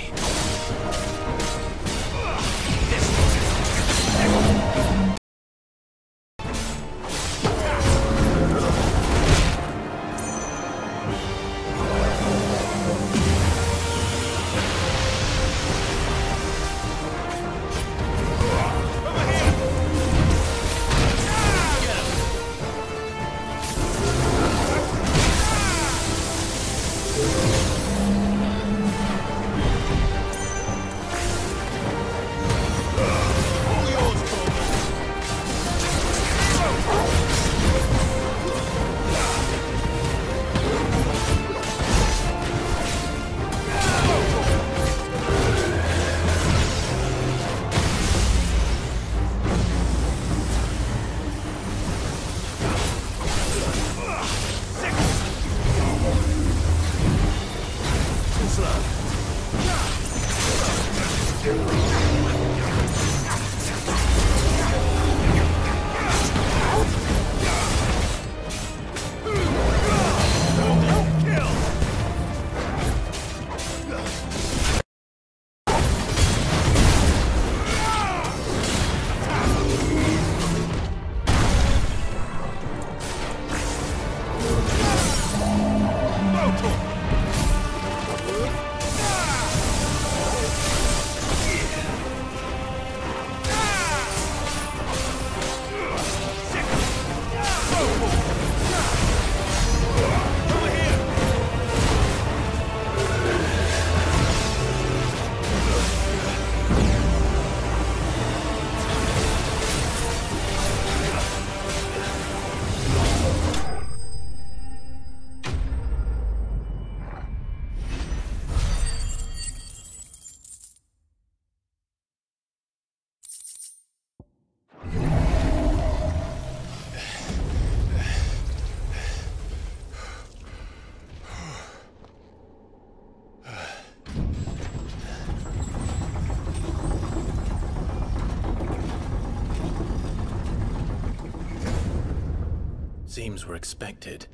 [SPEAKER 8] Seems we're expected.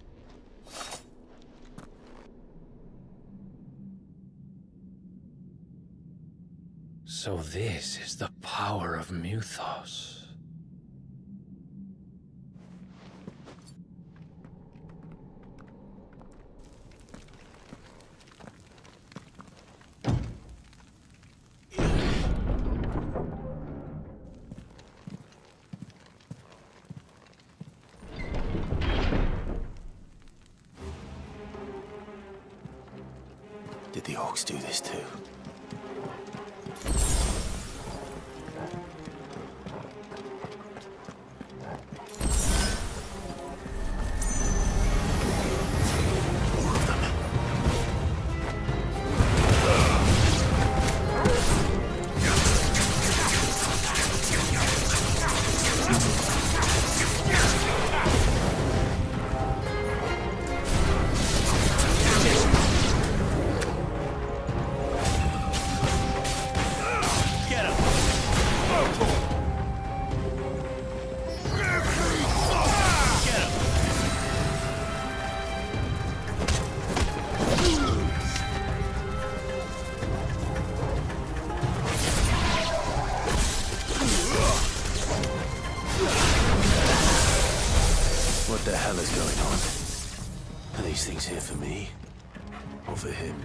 [SPEAKER 8] So this is the power of Muthos.
[SPEAKER 1] Did the orcs do this too? What the hell is going on? Are these things here for me? Or for him?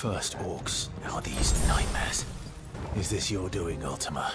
[SPEAKER 1] First orcs, now these nightmares. Is this your doing, Ultima?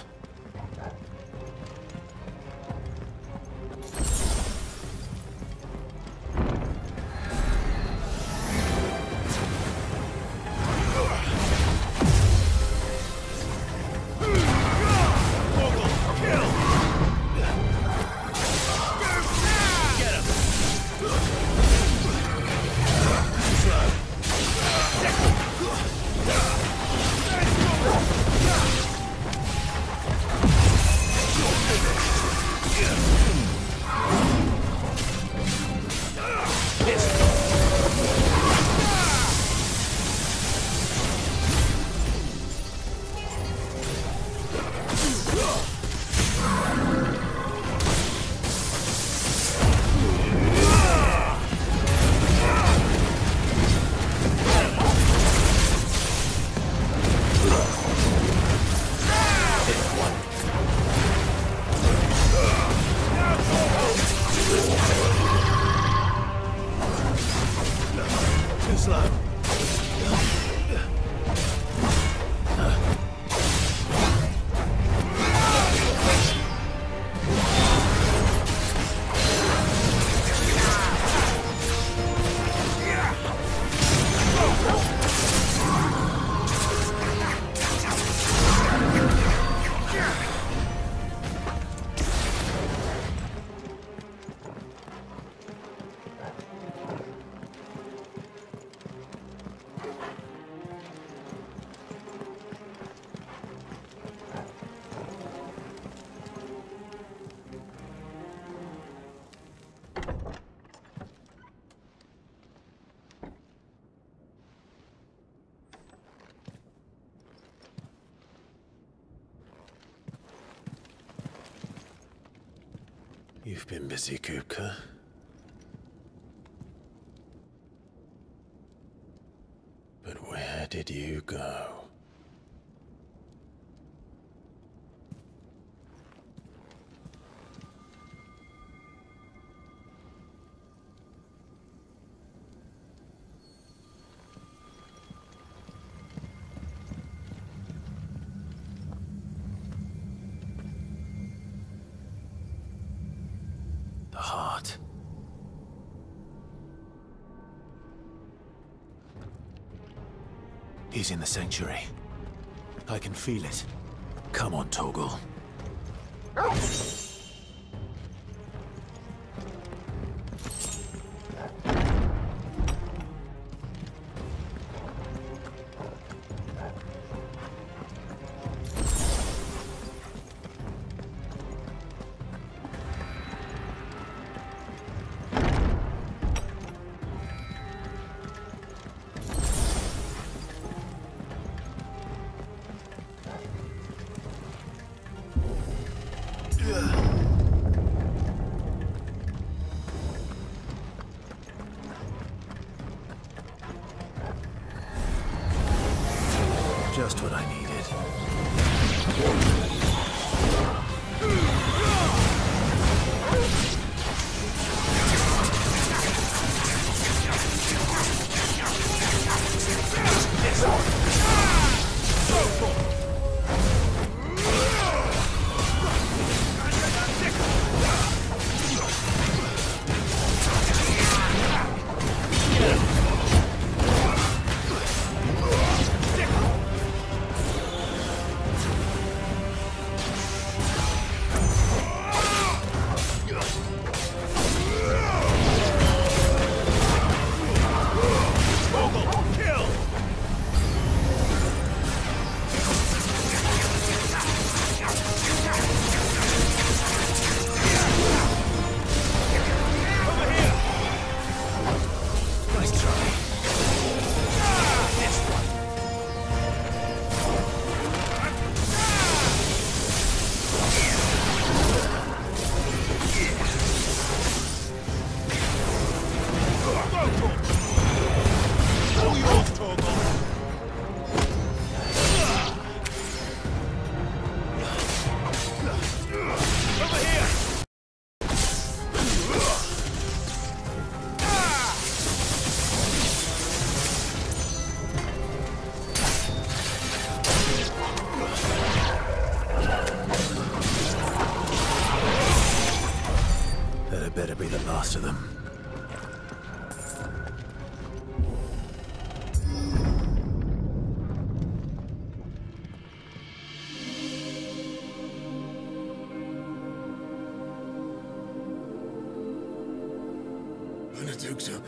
[SPEAKER 8] You've been busy, Kupka. But where did you go? The heart.
[SPEAKER 10] He's in the sanctuary. I can feel it. Come on, Torgal. Just what I needed. Better be the last of them.
[SPEAKER 7] Benedicta,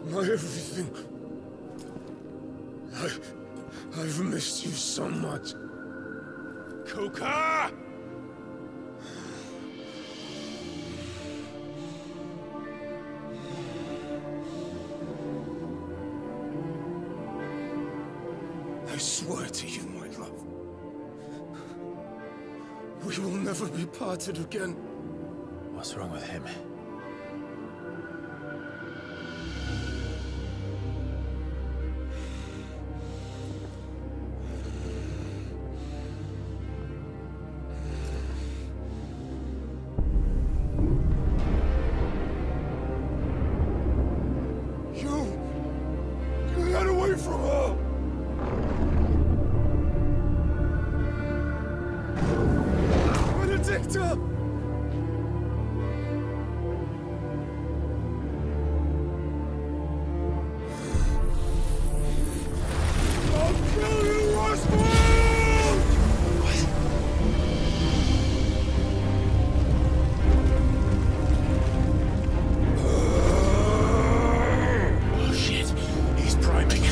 [SPEAKER 7] my everything. I've missed you so much.
[SPEAKER 26] Kuka!
[SPEAKER 7] I swear to you, my love, we will never be parted again.
[SPEAKER 8] What's wrong with him?
[SPEAKER 7] You get away from her! Benedicta! I'll kill you, Oswald!
[SPEAKER 8] Oh shit, he's priming.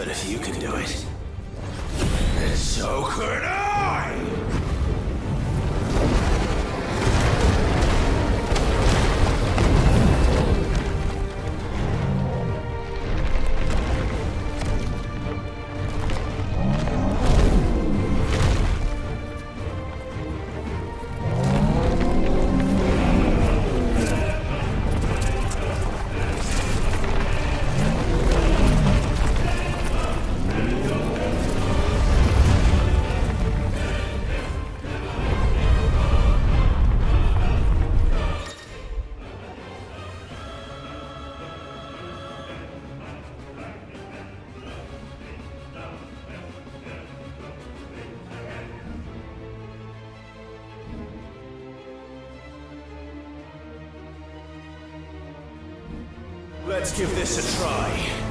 [SPEAKER 1] But if you can do it, then so could I! Let's give this a try.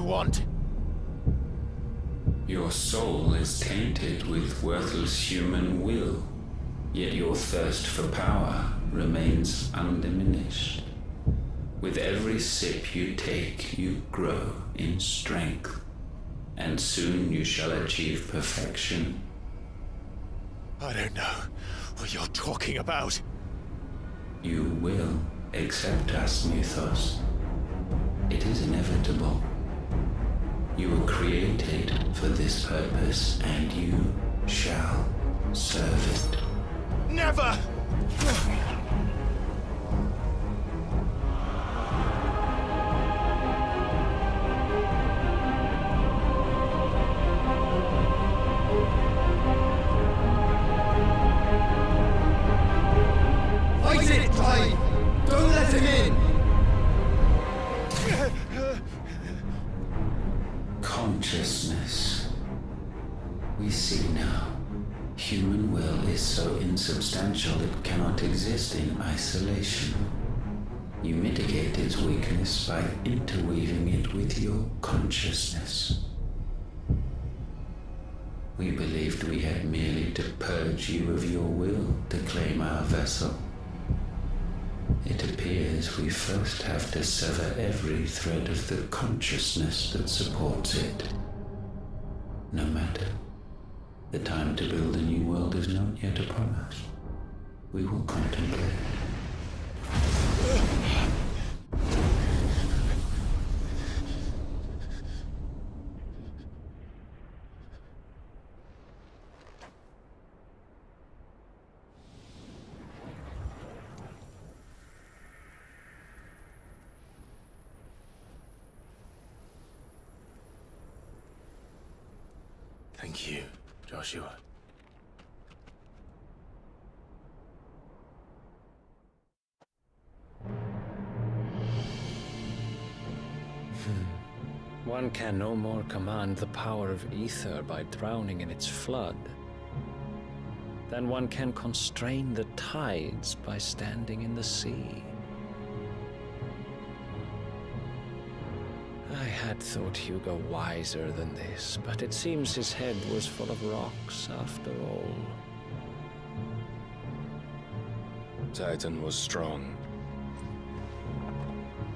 [SPEAKER 1] want?
[SPEAKER 3] Your soul is tainted with worthless human will, yet your thirst for power remains undiminished. With every sip you take, you grow in strength, and soon you shall achieve perfection.
[SPEAKER 1] I don't know what you're talking about.
[SPEAKER 3] You will accept us, Mythos. It is inevitable. You were created for this purpose, and you shall serve it.
[SPEAKER 1] Never!
[SPEAKER 18] Fight it, Clive! Don't let him in!
[SPEAKER 3] Consciousness. We see now. Human will is so insubstantial it cannot exist in isolation. You mitigate its weakness by interweaving it with your consciousness. We believed we had merely to purge you of your will to claim our vessel. It appears we first have to sever every thread of the consciousness that supports it. No matter. The time to build a new world is not yet upon us. We will contemplate.
[SPEAKER 1] Thank you, Joshua.
[SPEAKER 15] One can no more command the power of ether by drowning in its flood than one can constrain the tides by standing in the sea. I had thought Hugo wiser than this, but it seems his head was full of rocks after all.
[SPEAKER 19] Titan was strong.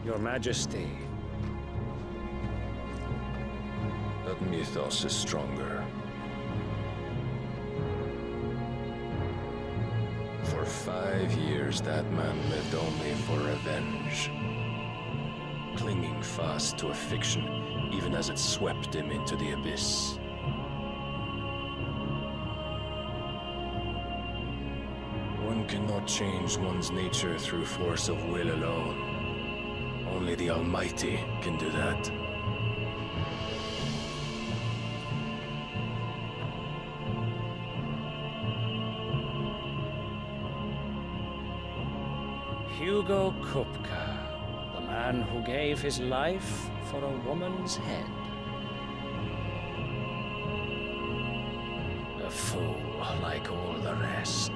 [SPEAKER 15] Your Majesty.
[SPEAKER 19] But Mythos is stronger. For 5 years, that man lived only for revenge. Clinging fast to a fiction, even as it swept him into the abyss. One cannot change one's nature through force of will alone. Only the Almighty can do that.
[SPEAKER 15] Hugo Kupka, the man who gave his life for a woman's head. A fool like all the rest.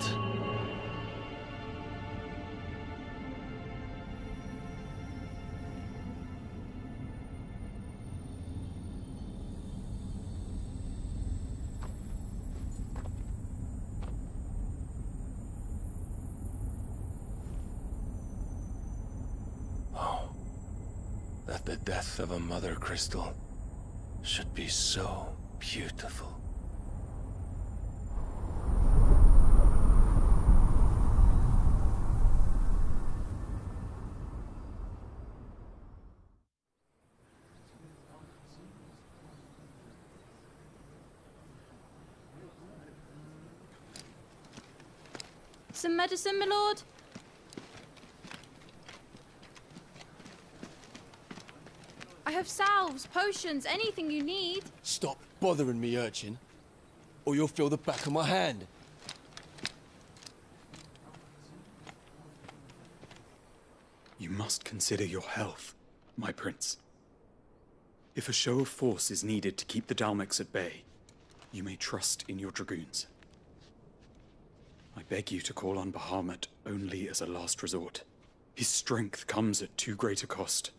[SPEAKER 19] That the death of a mother crystal should be so beautiful.
[SPEAKER 20] Some medicine, my lord? I have salves, potions, anything you need.
[SPEAKER 21] Stop bothering me, urchin, or you'll feel the back of my hand.
[SPEAKER 25] You must consider your health, my prince. If a show of force is needed to keep the Dalmex at bay, you may trust in your dragoons. I beg you to call on Bahamut only as a last resort. His strength comes at too great a cost.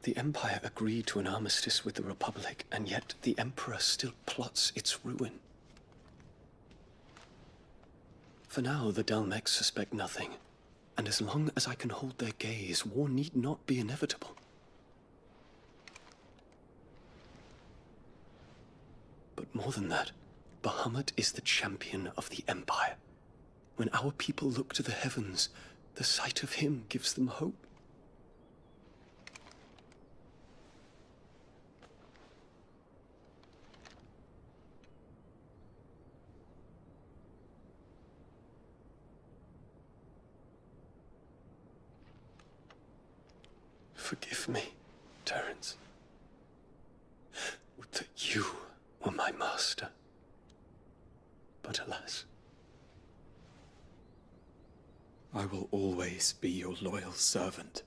[SPEAKER 2] The Empire agreed to an armistice with the Republic, and yet the Emperor still plots its ruin. For now, the Dalmex suspect nothing, and as long as I can hold their gaze, war need not be inevitable. But more than that, Bahamut is the champion of the Empire. When our people look to the heavens, the sight of him gives them hope. Forgive me, Terence. Would that you were my master. But alas.
[SPEAKER 25] I will always be your loyal servant.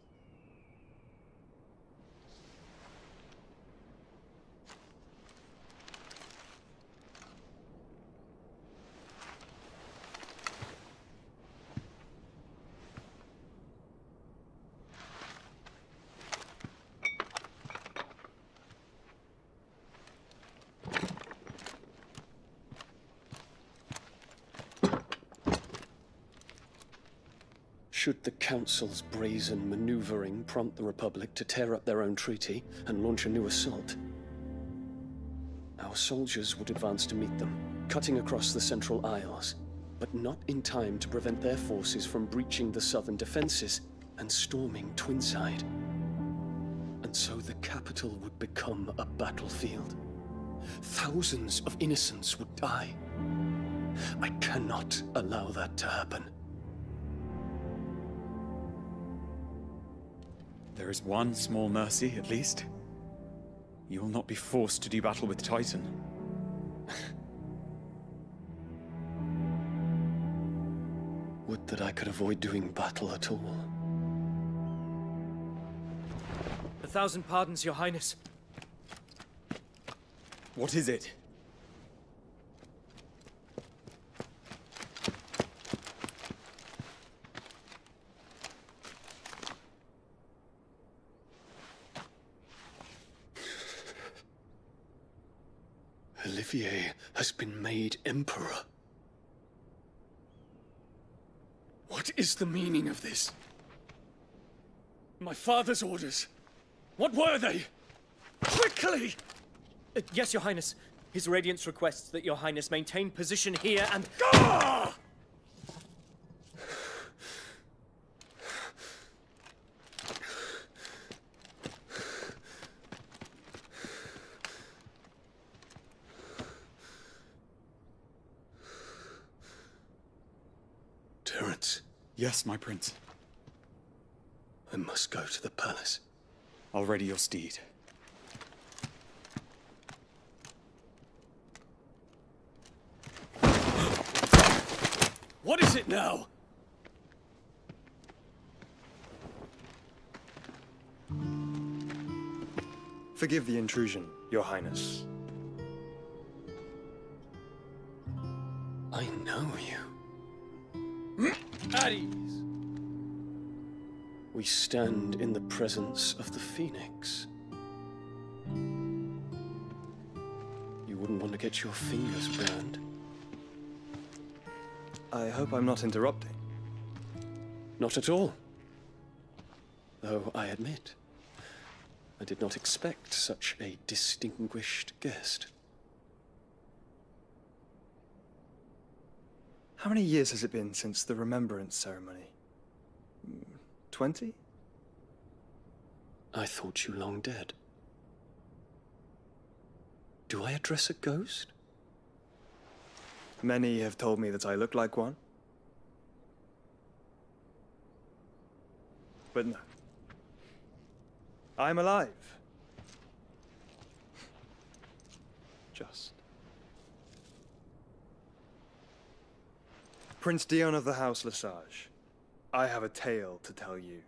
[SPEAKER 2] Should the Council's brazen maneuvering prompt the Republic to tear up their own treaty and launch a new assault, our soldiers would advance to meet them, cutting across the Central Isles, but not in time to prevent their forces from breaching the southern defenses and storming Twinside. And so the capital would become a battlefield. Thousands of innocents would die. I cannot allow that to happen.
[SPEAKER 25] There is one small mercy, at least. You will not be forced to do battle with Titan.
[SPEAKER 2] Would that I could avoid doing battle at all.
[SPEAKER 4] 1,000 pardons, Your Highness.
[SPEAKER 25] What is it?
[SPEAKER 2] Olivier has been made Emperor. What is the meaning of this? My father's orders. What were they? Quickly!
[SPEAKER 4] Yes, Your Highness. His Radiance requests that Your Highness maintain position here and...
[SPEAKER 2] Ah! Terence.
[SPEAKER 25] Yes, my prince.
[SPEAKER 2] I must go to the palace.
[SPEAKER 25] I'll ready your steed.
[SPEAKER 2] What is it now?
[SPEAKER 12] Forgive the intrusion, Your Highness.
[SPEAKER 2] I know you.
[SPEAKER 4] At ease.
[SPEAKER 2] We stand in the presence of the Phoenix. You wouldn't want to get your fingers burned.
[SPEAKER 12] I hope I'm not interrupting.
[SPEAKER 2] Not at all. Though I admit, I did not expect such a distinguished guest.
[SPEAKER 12] How many years has it been since the Remembrance ceremony? 20?
[SPEAKER 2] I thought you long dead. Do I address a ghost?
[SPEAKER 12] Many have told me that I look like one. But no. I'm alive. Just. Prince Dion of the House Lesage, I have a tale to tell you.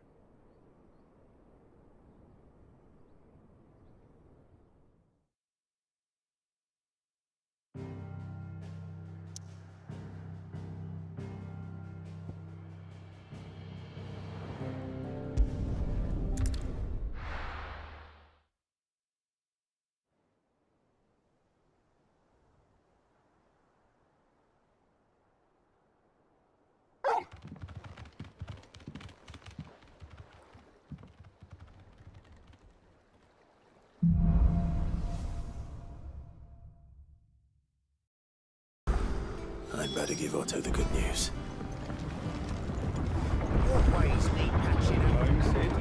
[SPEAKER 1] Better give Otto the good news.
[SPEAKER 18] Always need patching up, Sid.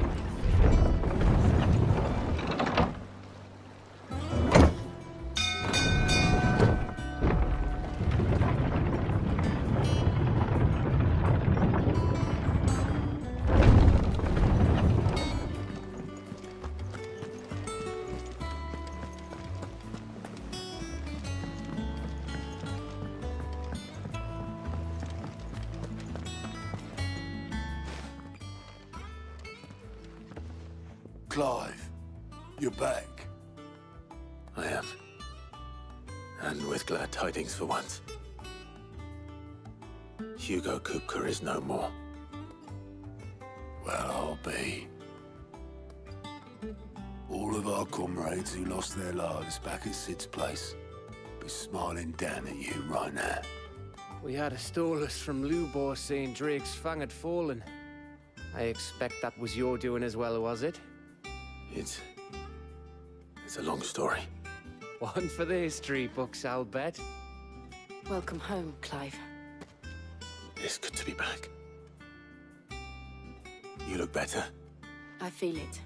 [SPEAKER 7] Clive, you're back.
[SPEAKER 1] I am. And with glad tidings for once. Hugo Kupka is no more.
[SPEAKER 7] Well, I'll be. All of our comrades who lost their lives back at Sid's place be smiling down at you right now.
[SPEAKER 9] We had a stolus from Lubor saying Drake's fang had fallen. I expect that was your doing as well, was it?
[SPEAKER 1] It's a long story.
[SPEAKER 9] One for the history books, I'll bet.
[SPEAKER 13] Welcome home, Clive.
[SPEAKER 1] It's good to be back. You look better.
[SPEAKER 13] I feel it.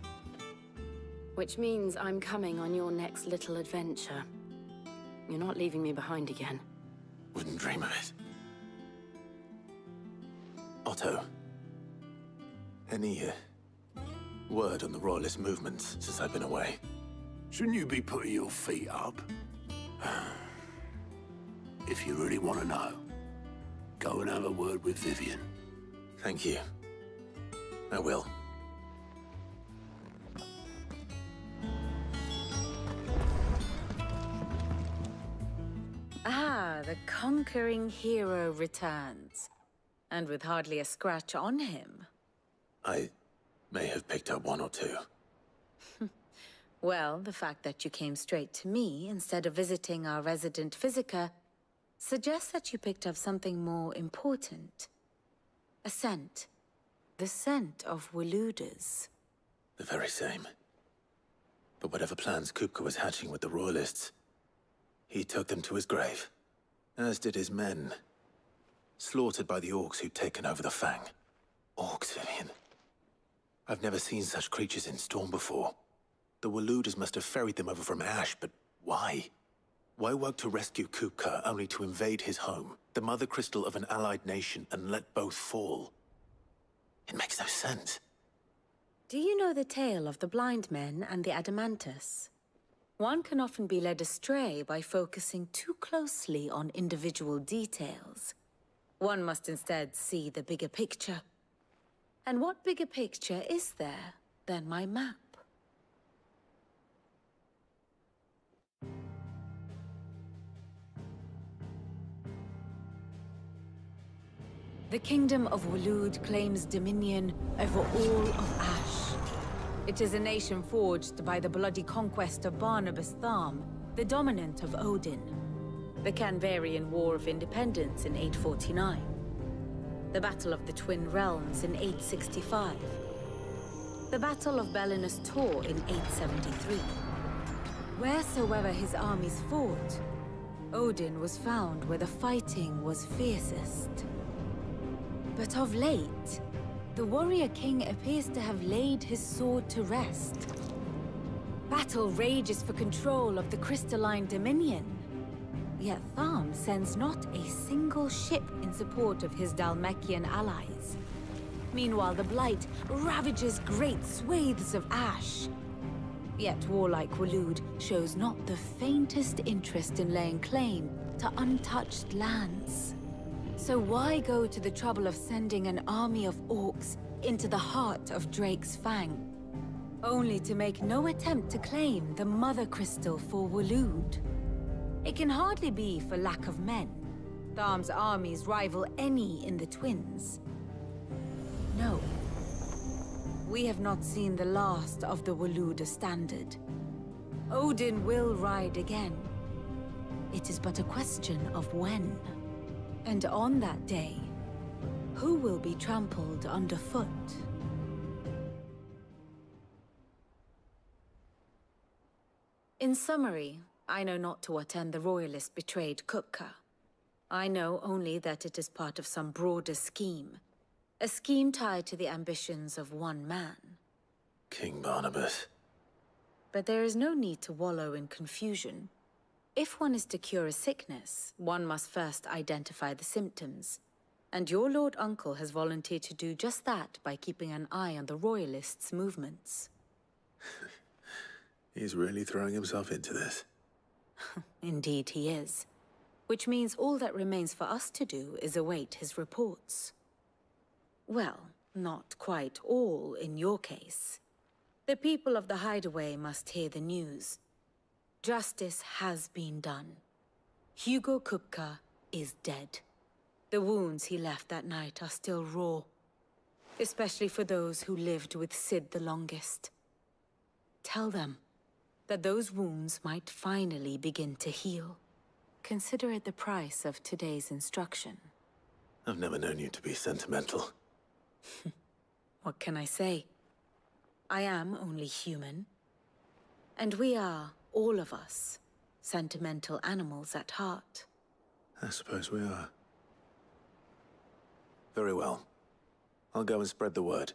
[SPEAKER 13] Which means I'm coming on your next little adventure. You're not leaving me behind again.
[SPEAKER 1] Wouldn't dream of it. Otto. Any word on the Royalist movements since I've been away?
[SPEAKER 7] Shouldn't you be putting your feet up? If you really want to know, go and have a word with Vivian.
[SPEAKER 1] Thank you. I will.
[SPEAKER 11] Ah, the conquering hero returns. And with hardly a scratch on him.
[SPEAKER 1] I may have picked up one or two.
[SPEAKER 11] Well, the fact that you came straight to me instead of visiting our resident physiker suggests that you picked up something more important. A scent. The scent of Waludas.
[SPEAKER 1] The very same. But whatever plans Kupka was hatching with the Royalists, he took them to his grave. As did his men. Slaughtered by the orcs who'd taken over the Fang. Orcs, Vivian. I've never seen such creatures in Storm before. The Waludas must have ferried them over from Ash, but why? Why work to rescue Kupka only to invade his home, the mother crystal of an allied nation, and let both fall? It makes no sense.
[SPEAKER 11] Do you know the tale of the blind men and the Adamantus? One can often be led astray by focusing too closely on individual details. One must instead see the bigger picture. And what bigger picture is there than my map? The Kingdom of Waloed claims dominion over all of Ash. It is a nation forged by the bloody conquest of Barnabas Tharm, the dominant of Odin. The Canvarian War of Independence in 849. The Battle of the Twin Realms in 865. The Battle of Belinus Tor in 873. Wheresoever his armies fought, Odin was found where the fighting was fiercest. But of late, the warrior king appears to have laid his sword to rest. Battle rages for control of the crystalline dominion. Yet Tharm sends not a single ship in support of his Dhalmekian allies. Meanwhile, the Blight ravages great swathes of Ash. Yet warlike Waloed shows not the faintest interest in laying claim to untouched lands. So why go to the trouble of sending an army of orcs into the heart of Drake's Fang, only to make no attempt to claim the Mother Crystal for Waloed? It can hardly be for lack of men. Tharm's armies rival any in the Twins. No. We have not seen the last of the Waluda standard. Odin will ride again. It is but a question of when. And on that day, who will be trampled underfoot? In summary, I know not to what end the Royalists betrayed Kupka. I know only that it is part of some broader scheme. A scheme tied to the ambitions of one man.
[SPEAKER 10] King Barnabas.
[SPEAKER 11] But there is no need to wallow in confusion. If one is to cure a sickness, one must first identify the symptoms. And your Lord Uncle has volunteered to do just that by keeping an eye on the Royalists' movements.
[SPEAKER 10] He's really throwing himself into this.
[SPEAKER 11] Indeed he is. Which means all that remains for us to do is await his reports. Well, not quite all in your case. The people of the Hideaway must hear the news. Justice has been done. Hugo Kupka is dead. The wounds he left that night are still raw. Especially for those who lived with Sid the longest. Tell them that those wounds might finally begin to heal. Consider it the price of today's instruction.
[SPEAKER 10] I've never known you to be sentimental.
[SPEAKER 11] What can I say? I am only human. And we are, all of us, sentimental animals at heart.
[SPEAKER 10] I suppose we are. Very well. I'll go and spread the word.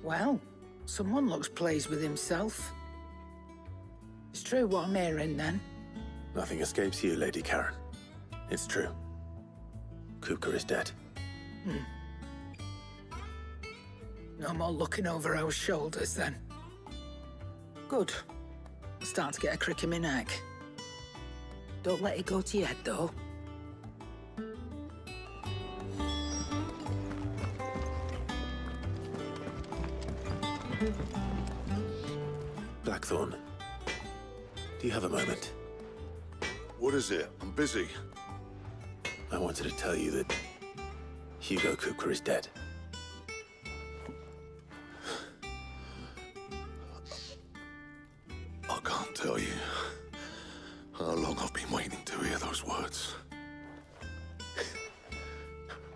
[SPEAKER 6] Well, someone looks pleased with himself. It's true what I'm hearing, then.
[SPEAKER 10] Nothing escapes you, Lady Karen. It's true. Kupka is dead.
[SPEAKER 6] No more looking over our shoulders, then. Good. I'm starting to get a crick in my neck. Don't let it go to your head, though.
[SPEAKER 10] Blackthorn, do you have a moment?
[SPEAKER 14] What is it? I'm busy.
[SPEAKER 10] I wanted to tell you that Hugo Kupka is dead.
[SPEAKER 14] I can't tell you how long I've been waiting to hear those words.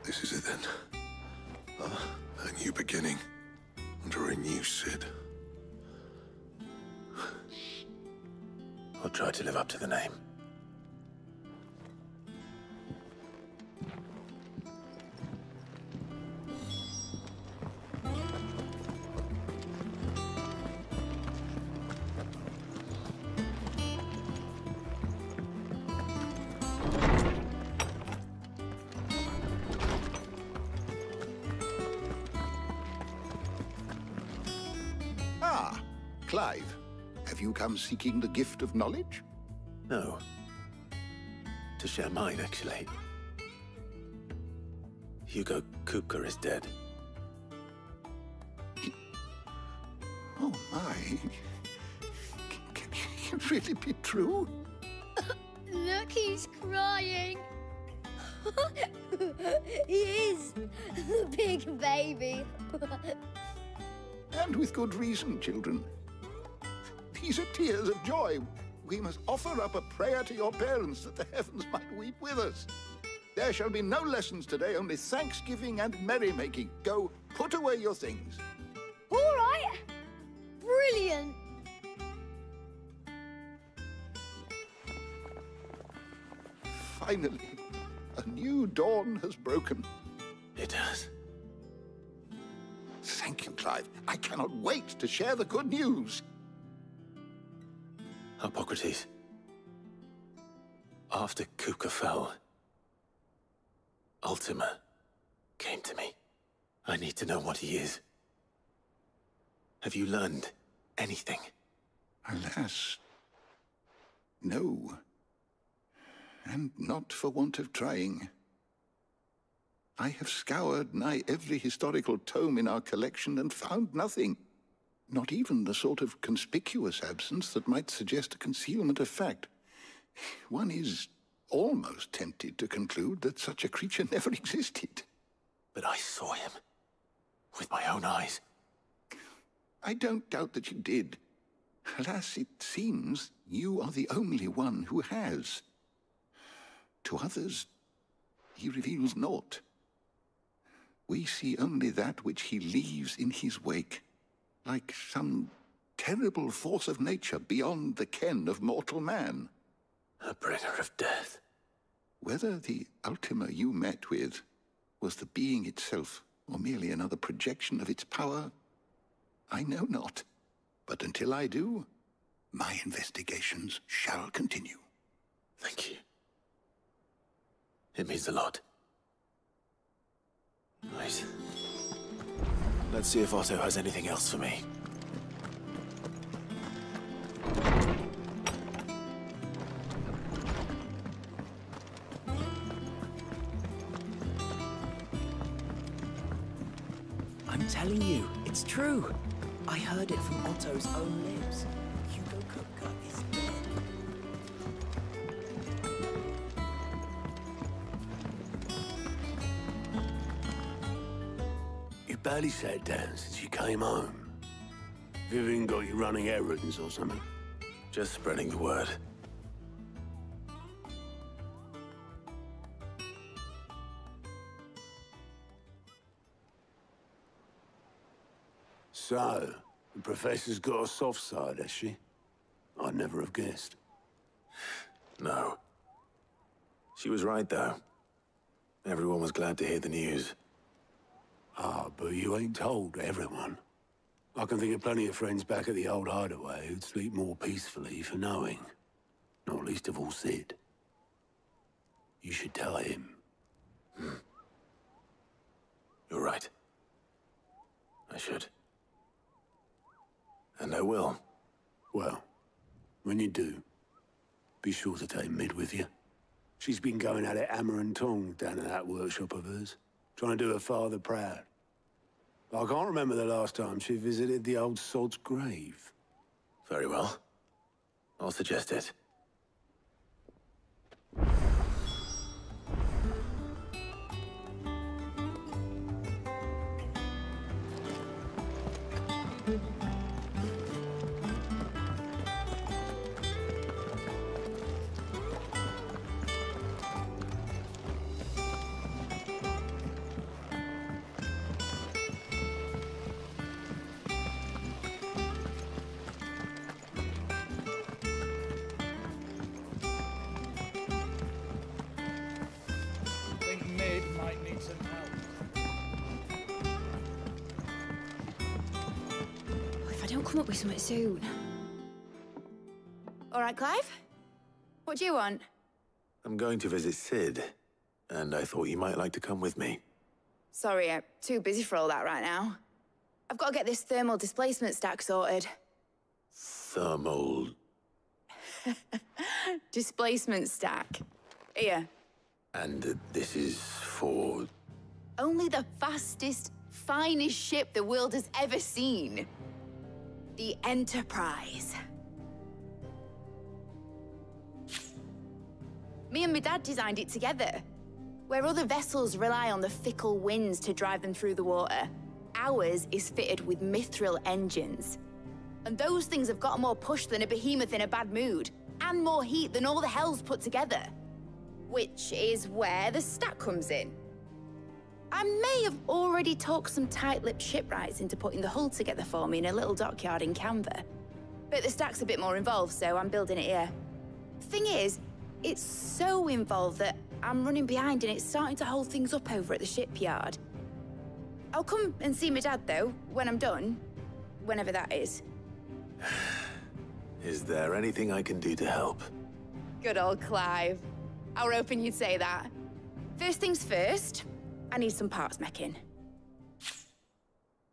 [SPEAKER 14] This is it then. A new beginning under a new Sid.
[SPEAKER 10] I'll try to live up to the name.
[SPEAKER 14] Ah, Clive. Have you come seeking the gift of knowledge?
[SPEAKER 10] No. To share mine, actually. Hugo Kupka is dead.
[SPEAKER 14] Oh, my. Can it really be true?
[SPEAKER 17] Look, he's crying. He is. The big baby.
[SPEAKER 14] And with good reason, children. These are tears of joy. We must offer up a prayer to your parents that the heavens might weep with us. There shall be no lessons today, only thanksgiving and merrymaking. Go, put away your things.
[SPEAKER 17] All right. Brilliant.
[SPEAKER 14] Finally, a new dawn has broken.
[SPEAKER 10] It has.
[SPEAKER 14] Thank you, Clive. I cannot wait to share the good news.
[SPEAKER 10] Hippocrates. After Kupka fell, Ultima came to me. I need to know what he is. Have you learned anything?
[SPEAKER 14] Alas, no. And not for want of trying. I have scoured nigh every historical tome in our collection and found nothing. Not even the sort of conspicuous absence that might suggest a concealment of fact. One is almost tempted to conclude that such a creature never existed.
[SPEAKER 10] But I saw him. With my own eyes.
[SPEAKER 14] I don't doubt that you did. Alas, it seems you are the only one who has. To others, he reveals naught. We see only that which he leaves in his wake, like some terrible force of nature beyond the ken of mortal man.
[SPEAKER 1] A bringer of death.
[SPEAKER 14] Whether the Ultima you met with was the being itself, or merely another projection of its power, I know not. But until I do, my investigations shall continue.
[SPEAKER 1] Thank you. It means a lot. Right. Let's see if Otto has anything else for me.
[SPEAKER 5] I'm telling you, it's true. I heard it from Otto's own lips. Hugo Kupka is dead.
[SPEAKER 7] You barely sat down since you came home. Vivian got you running errands or something?
[SPEAKER 1] Just spreading the word.
[SPEAKER 7] So, the Professor's got a soft side, has she? I'd never have guessed.
[SPEAKER 1] No. She was right, though. Everyone was glad to hear the news.
[SPEAKER 7] Ah, but you ain't told everyone. I can think of plenty of friends back at the old hideaway who'd sleep more peacefully for knowing. Not least of all Sid. You should tell him.
[SPEAKER 1] You're right. I should. And I will.
[SPEAKER 7] Well, when you do, be sure to take Mid with you. She's been going at it hammer and tongs down at that workshop of hers, trying to do her father proud. I can't remember the last time she visited the old sod's grave.
[SPEAKER 1] Very well. I'll suggest it.
[SPEAKER 16] Come up with something soon. All right, Clive? What do you want?
[SPEAKER 1] I'm going to visit Sid, and I thought you might like to come with me.
[SPEAKER 16] Sorry, I'm too busy for all that right now. I've got to get this thermal displacement stack sorted.
[SPEAKER 1] Thermal...
[SPEAKER 16] displacement stack. Here.
[SPEAKER 1] And this is for...
[SPEAKER 16] Only the fastest, finest ship the world has ever seen. The Enterprise. Me and my dad designed it together. Where other vessels rely on the fickle winds to drive them through the water, ours is fitted with mithril engines. And those things have got more push than a behemoth in a bad mood, and more heat than all the hells put together. Which is where the stack comes in. I may have already talked some tight-lipped shipwrights into putting the hull together for me in a little dockyard in Canva. But the stack's a bit more involved, so I'm building it here. Thing is, it's so involved that I'm running behind and it's starting to hold things up over at the shipyard. I'll come and see my dad, though, when I'm done. Whenever that is.
[SPEAKER 1] Is there anything I can do to help?
[SPEAKER 16] Good old Clive. I were hoping you'd say that. First things first, I need some parts meching.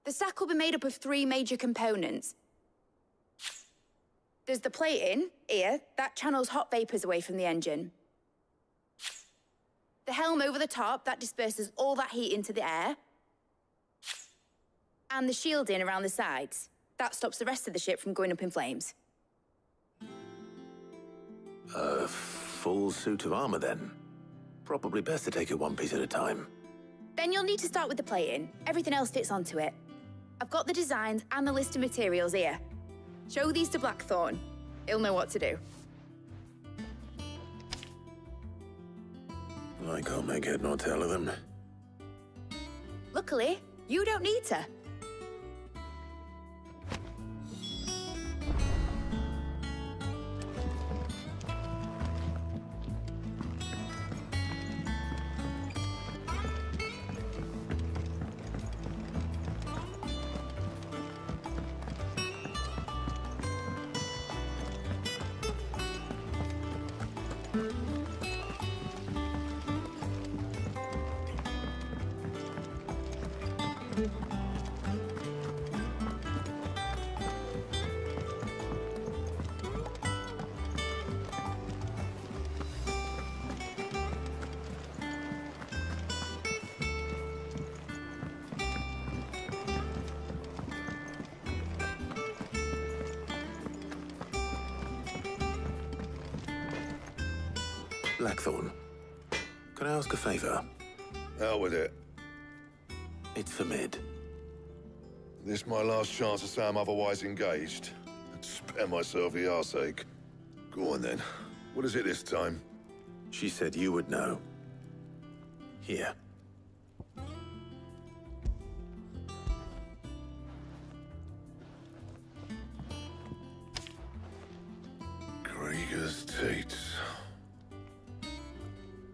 [SPEAKER 16] The stack will be made up of 3 major components. There's the plating, here, that channels hot vapors away from the engine. The helm over the top, that disperses all that heat into the air. And the shielding around the sides. That stops the rest of the ship from going up in flames.
[SPEAKER 1] A full suit of armor, then? Probably best to take it one piece at a time.
[SPEAKER 16] Then you'll need to start with the plating. Everything else fits onto it. I've got the designs and the list of materials here. Show these to Blackthorn. He'll know what to do.
[SPEAKER 1] I can't make head nor tail of them.
[SPEAKER 16] Luckily, you don't need to.
[SPEAKER 1] Blackthorn, can I ask a favor?
[SPEAKER 3] Out with it.
[SPEAKER 1] It's for Mid.
[SPEAKER 3] This my last chance to say I'm otherwise engaged. I'd spare myself the arseache. Go on then. What is it this time?
[SPEAKER 1] She said you would know. Here.
[SPEAKER 3] Krieger's Tates.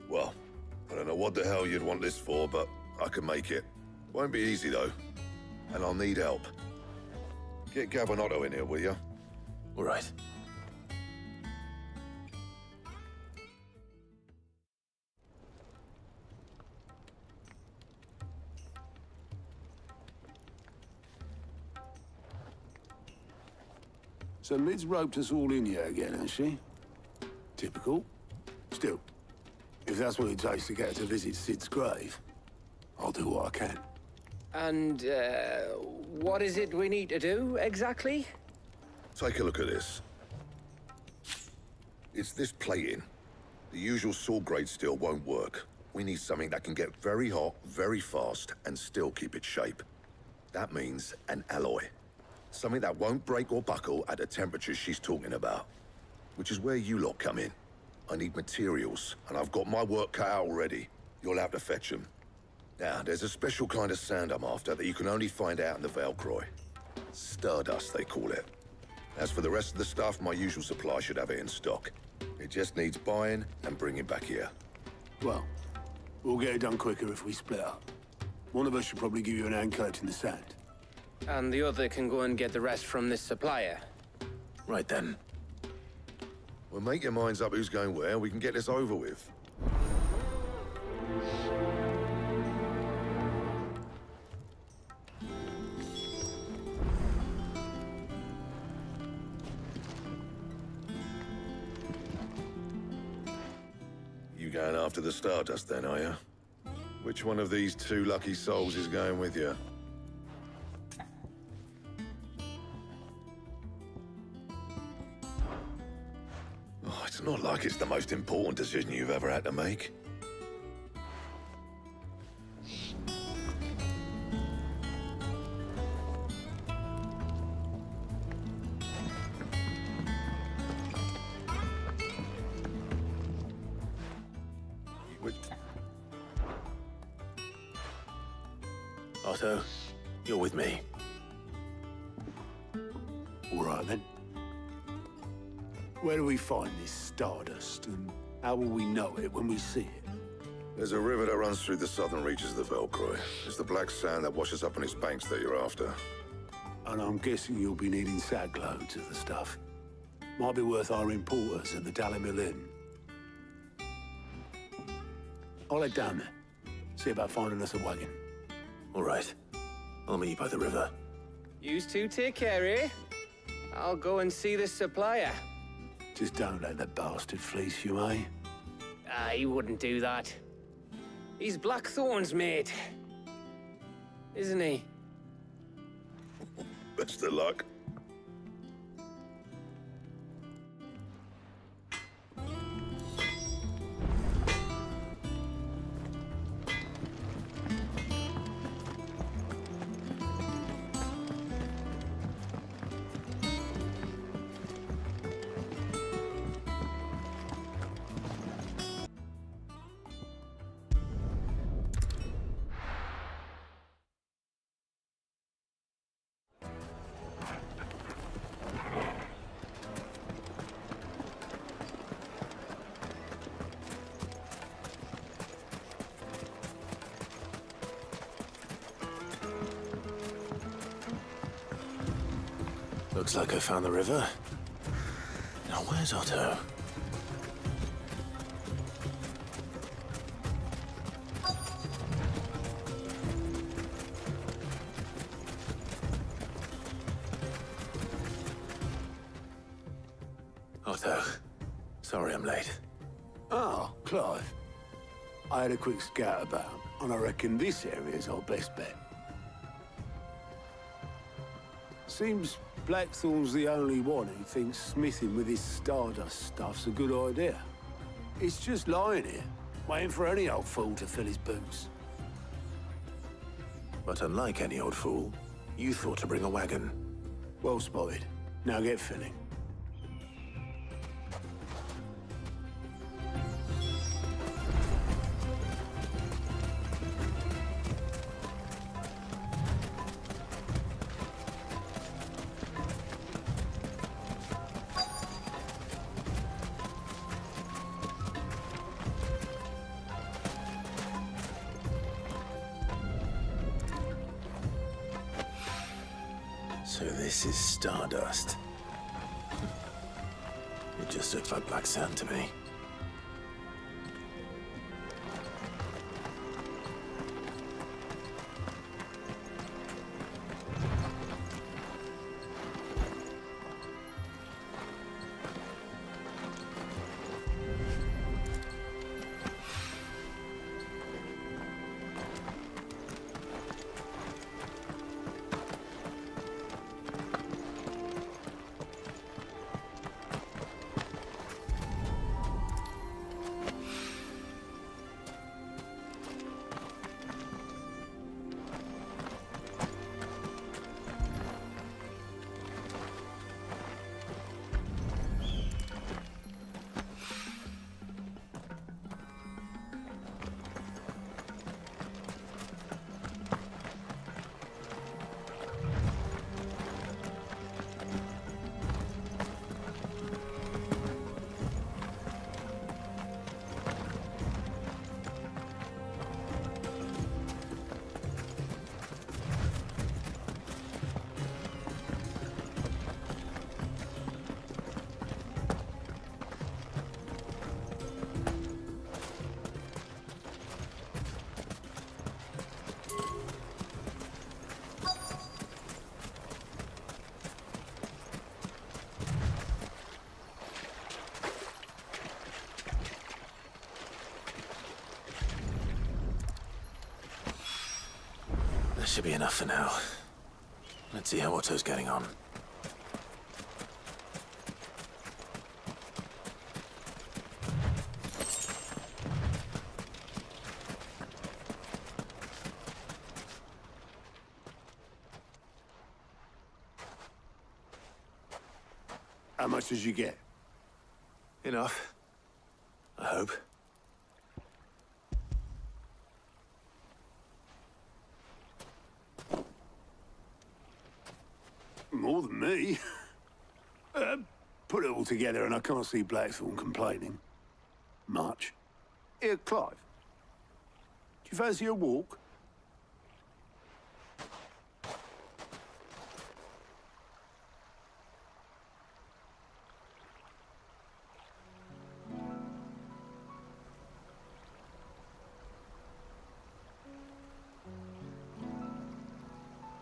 [SPEAKER 3] Well, I don't know what the hell you'd want this for, but I can make it. Won't be easy, though. And I'll need help. Get Gav and Otto in here, will you?
[SPEAKER 1] All right.
[SPEAKER 7] So Mid's roped us all in here again, has she? Typical. Still, if that's what it takes to get her to visit Sid's grave, I'll do what I can.
[SPEAKER 9] And, what is it we need to do, exactly?
[SPEAKER 3] Take a look at this. It's this plating. The usual sword-grade steel won't work. We need something that can get very hot, very fast, and still keep its shape. That means an alloy. Something that won't break or buckle at the temperatures she's talking about. Which is where you lot come in. I need materials, and I've got my work cut out already. You'll have to fetch them. Now, there's a special kind of sand I'm after that you can only find out in the Valcroy. Stardust, they call it. As for the rest of the stuff, my usual supply should have it in stock. It just needs buying and bringing back here.
[SPEAKER 7] Well, we'll get it done quicker if we split up. One of us should probably give you an hand coat in the sand.
[SPEAKER 9] And the other can go and get the rest from this supplier.
[SPEAKER 1] Right then.
[SPEAKER 3] Well, make your minds up who's going where, and we can get this over with. You going after the Stardust then, are you? Which one of these two lucky souls is going with you? Oh, it's not like it's the most important decision you've ever had to make.
[SPEAKER 1] Otto, you're with me.
[SPEAKER 7] All right, then. Where do we find this Stardust, and how will we know it when we see it?
[SPEAKER 3] There's a river that runs through the southern reaches of the Valcroy. It's the black sand that washes up on its banks that you're after.
[SPEAKER 7] And I'm guessing you'll be needing sag loads of the stuff. Might be worth our importers at the Dalimil Inn. I'll head down there. See about finding us a wagon.
[SPEAKER 1] All right. I'll meet you by the river.
[SPEAKER 9] Yous two take care, eh? I'll go and see this supplier.
[SPEAKER 7] Just don't let that bastard fleece you, eh?
[SPEAKER 9] He wouldn't do that. He's Blackthorn's mate. Isn't he?
[SPEAKER 3] Best of luck.
[SPEAKER 10] Looks like I found the river. Now where's Otto? Otto, sorry I'm late.
[SPEAKER 7] Oh, Clive. I had a quick scout about, and I reckon this area's our best bet. Seems Blackthorn's the only one who thinks smithing with his stardust stuff's a good idea. It's just lying here, waiting for any old fool to fill his boots.
[SPEAKER 10] But unlike any old fool, you thought to bring a wagon.
[SPEAKER 7] Well spotted. Now get filling.
[SPEAKER 10] So this is stardust. It just looks like black sand to me. That should be enough for now. Let's see how Otto's getting on.
[SPEAKER 7] How much did you get?
[SPEAKER 10] Enough. I hope.
[SPEAKER 7] More than me. Put it all together and I can't see Blackthorn complaining. Much. Here, Clive. Do you fancy a walk?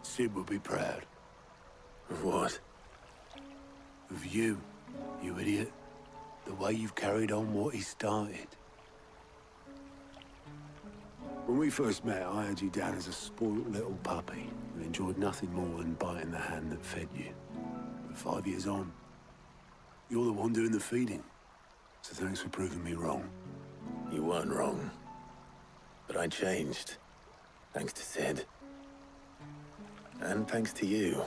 [SPEAKER 7] Sid will be proud.
[SPEAKER 10] Of what?
[SPEAKER 7] Of you, you idiot. The way you've carried on what he started. When we first met, I had you down as a spoiled little puppy who enjoyed nothing more than biting the hand that fed you. But 5 years on, you're the one doing the feeding. So thanks for proving me wrong.
[SPEAKER 10] You weren't wrong. But I changed. Thanks to Sid. And thanks to you.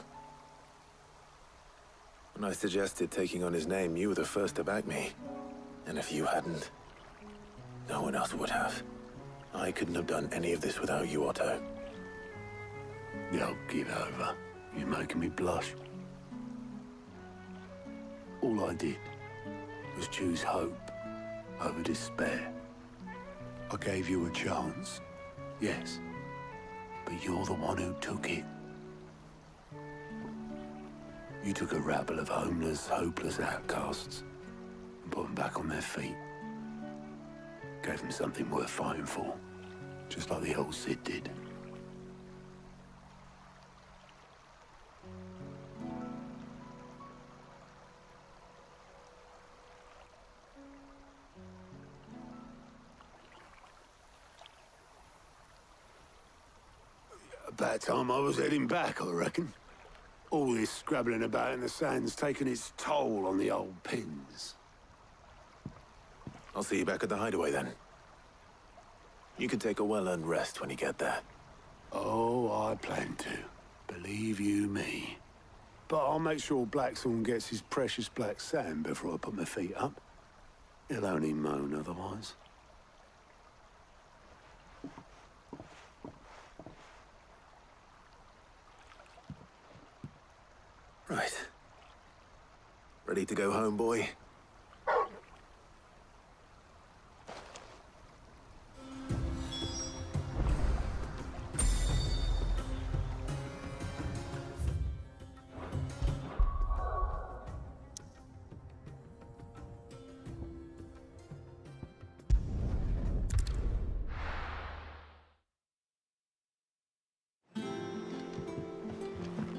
[SPEAKER 10] When I suggested taking on his name, you were the first to back me. And if you hadn't, no one else would have. I couldn't have done any of this without you, Otto.
[SPEAKER 7] Yo, get over. You're making me blush. All I did was choose hope over despair. I gave you a chance, yes, but you're the one who took it. You took a rabble of homeless, hopeless outcasts and put them back on their feet. Gave them something worth fighting for, just like the old Cid did. About time I was heading back, I reckon. All this scrabbling about in the sand's taken its toll on the old pins.
[SPEAKER 10] I'll see you back at the hideaway then. You can take a well-earned rest when you get there.
[SPEAKER 7] Oh, I plan to. Believe you me. But I'll make sure Blackthorn gets his precious black sand before I put my feet up. He'll only moan otherwise.
[SPEAKER 10] Right. Ready to go home, boy?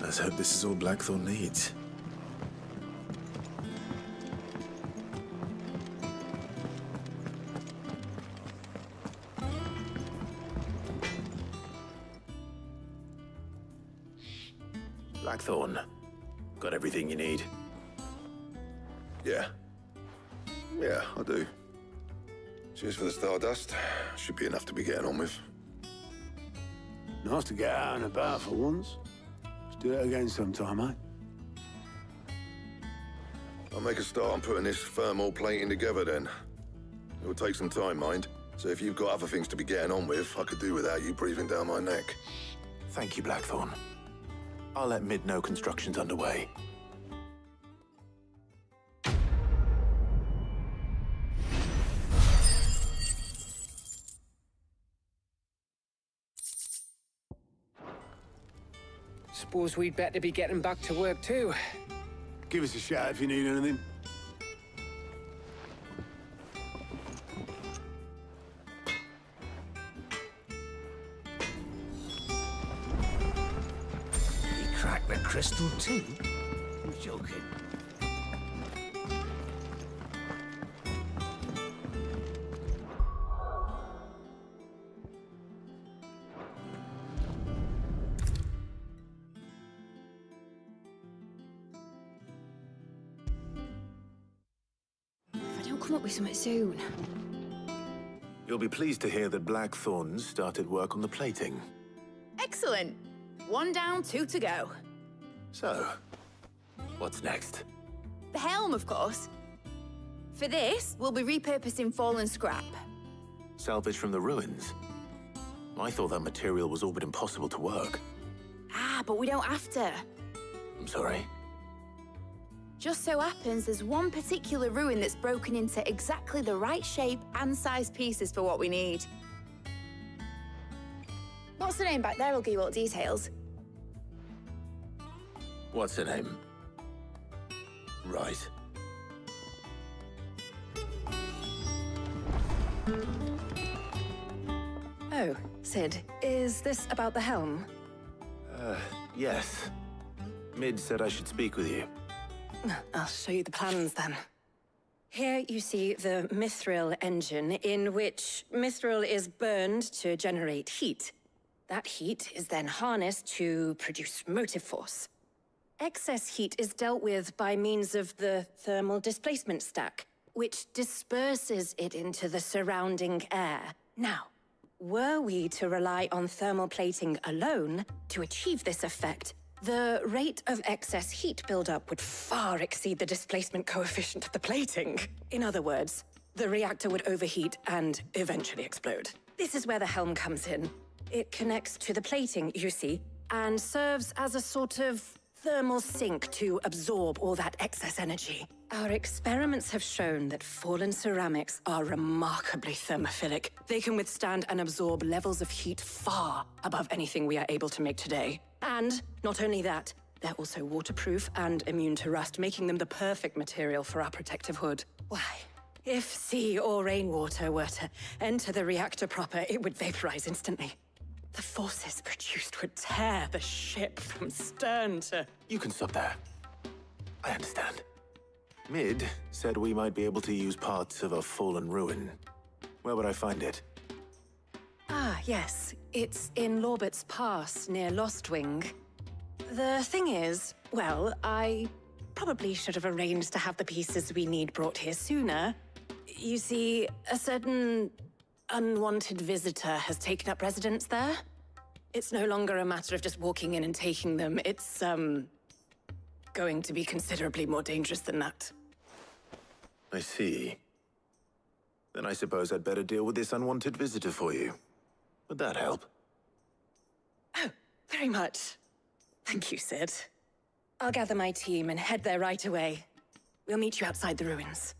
[SPEAKER 10] Let's hope this is all Blackthorn needs. Blackthorn, got everything you need?
[SPEAKER 3] Yeah. Yeah, I do. Cheers for the stardust. Should be enough to be getting on with.
[SPEAKER 7] Nice to get out and about for once. Let's do it again sometime, eh?
[SPEAKER 3] I'll make a start on putting this thermal plating together then. It will take some time, mind. So if you've got other things to be getting on with, I could do without you breathing down my neck.
[SPEAKER 10] Thank you, Blackthorn. I'll let Mid know construction's underway.
[SPEAKER 9] Suppose we'd better be getting back to work too.
[SPEAKER 7] Give us a shout if you need anything.
[SPEAKER 18] He cracked the crystal too? I'm joking.
[SPEAKER 13] Come up with something soon.
[SPEAKER 10] You'll be pleased to hear that Blackthorn's started work on the plating.
[SPEAKER 16] Excellent. 1 down, 2 to go.
[SPEAKER 10] So, what's next?
[SPEAKER 16] The helm, of course. For this, we'll be repurposing fallen scrap.
[SPEAKER 10] Salvage from the ruins? I thought that material was all but impossible to work.
[SPEAKER 16] Ah, but we don't have to.
[SPEAKER 10] I'm sorry.
[SPEAKER 16] Just so happens there's one particular ruin that's broken into exactly the right shape and size pieces for what we need. What's the name back there? I'll give you all the details.
[SPEAKER 10] What's her name? Right.
[SPEAKER 8] Oh, Cid, is this about the helm?
[SPEAKER 10] Yes. Mid said I should speak with you.
[SPEAKER 8] I'll show you the plans then. Here you see the mithril engine, in which mithril is burned to generate heat. That heat is then harnessed to produce motive force. Excess heat is dealt with by means of the thermal displacement stack, which disperses it into the surrounding air. Now, were we to rely on thermal plating alone to achieve this effect, the rate of excess heat buildup would far exceed the displacement coefficient of the plating. In other words, the reactor would overheat and eventually explode. This is where the helm comes in. It connects to the plating, you see, and serves as a sort of thermal sink to absorb all that excess energy. Our experiments have shown that fallen ceramics are remarkably thermophilic. They can withstand and absorb levels of heat far above anything we are able to make today. And not only that, They're also waterproof and immune to rust, making them the perfect material for our protective hood. Why? If sea or rainwater were to enter the reactor proper, it would vaporize instantly. The forces produced would tear the ship from stern to...
[SPEAKER 10] You can stop there. I understand. Mid said we might be able to use parts of a fallen ruin. Where would I find it?
[SPEAKER 8] Ah, yes. It's in Lorbert's Pass, near Lostwing. The thing is, well, I probably should have arranged to have the pieces we need brought here sooner. You see, a certain unwanted visitor has taken up residence there. It's no longer a matter of just walking in and taking them. It's, going to be considerably more dangerous than that.
[SPEAKER 10] I see. Then I suppose I'd better deal with this unwanted visitor for you. Would that help?
[SPEAKER 8] Oh, very much. Thank you, Sid. I'll gather my team and head there right away. We'll meet you outside the ruins.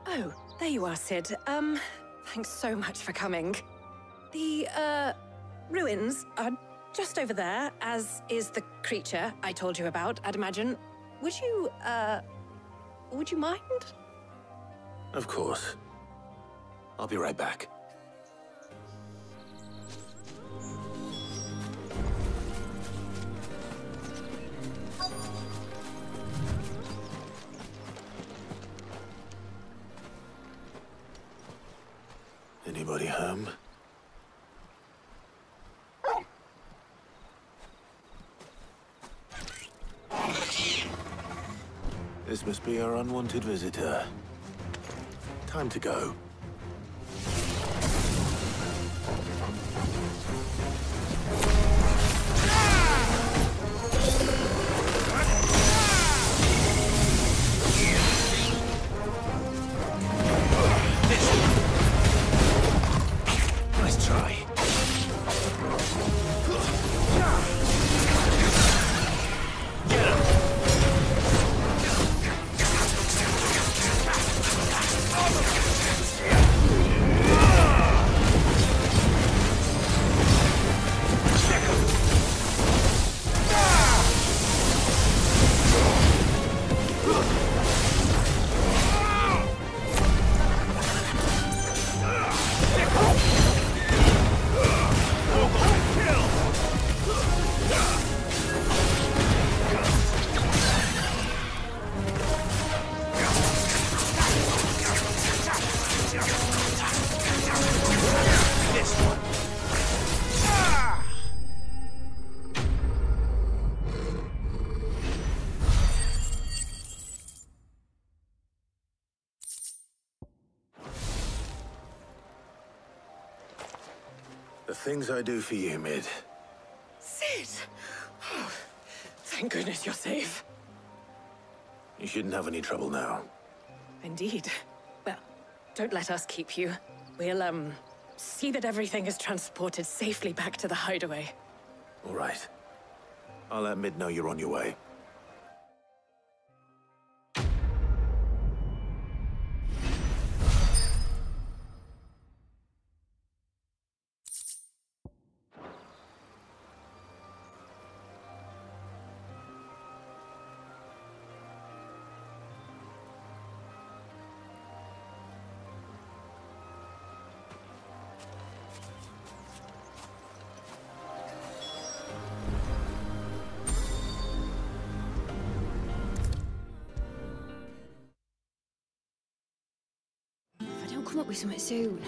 [SPEAKER 8] Oh, there you are, Sid. Thanks so much for coming. The, ruins are just over there, as is the creature I told you about, I'd imagine. Would you mind?
[SPEAKER 10] Of course. I'll be right back. Anybody home? This must be our unwanted visitor. Time to go. Nice try. Get him! The things I do for you, Mid.
[SPEAKER 8] Sid! Oh, thank goodness you're safe.
[SPEAKER 10] You shouldn't have any trouble now.
[SPEAKER 8] Indeed. Well, don't let us keep you. We'll, see that everything is transported safely back to the hideaway.
[SPEAKER 10] All right. I'll let Mid know you're on your way.
[SPEAKER 13] Come up with something soon.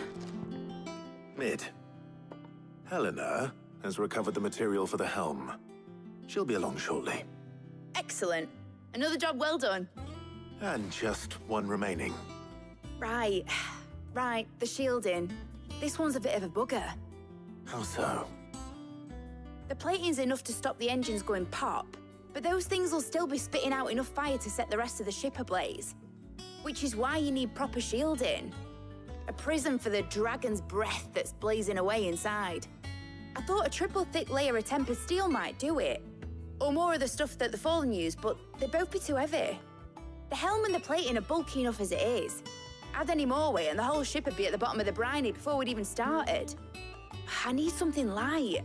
[SPEAKER 10] Mid. Helena has recovered the material for the helm. She'll be along shortly.
[SPEAKER 16] Excellent. Another job well done.
[SPEAKER 10] And just one remaining.
[SPEAKER 16] Right. Right, the shielding. This one's a bit of a bugger.
[SPEAKER 10] How so?
[SPEAKER 16] The plating's enough to stop the engines going pop, but those things will still be spitting out enough fire to set the rest of the ship ablaze. Which is why you need proper shielding. A prism for the dragon's breath that's blazing away inside. I thought a triple thick layer of tempered steel might do it. Or more of the stuff that the Fallen use, but they'd both be too heavy. The helm and the plating are bulky enough as it is. Add any more weight and the whole ship would be at the bottom of the briny before we'd even started. I need something light.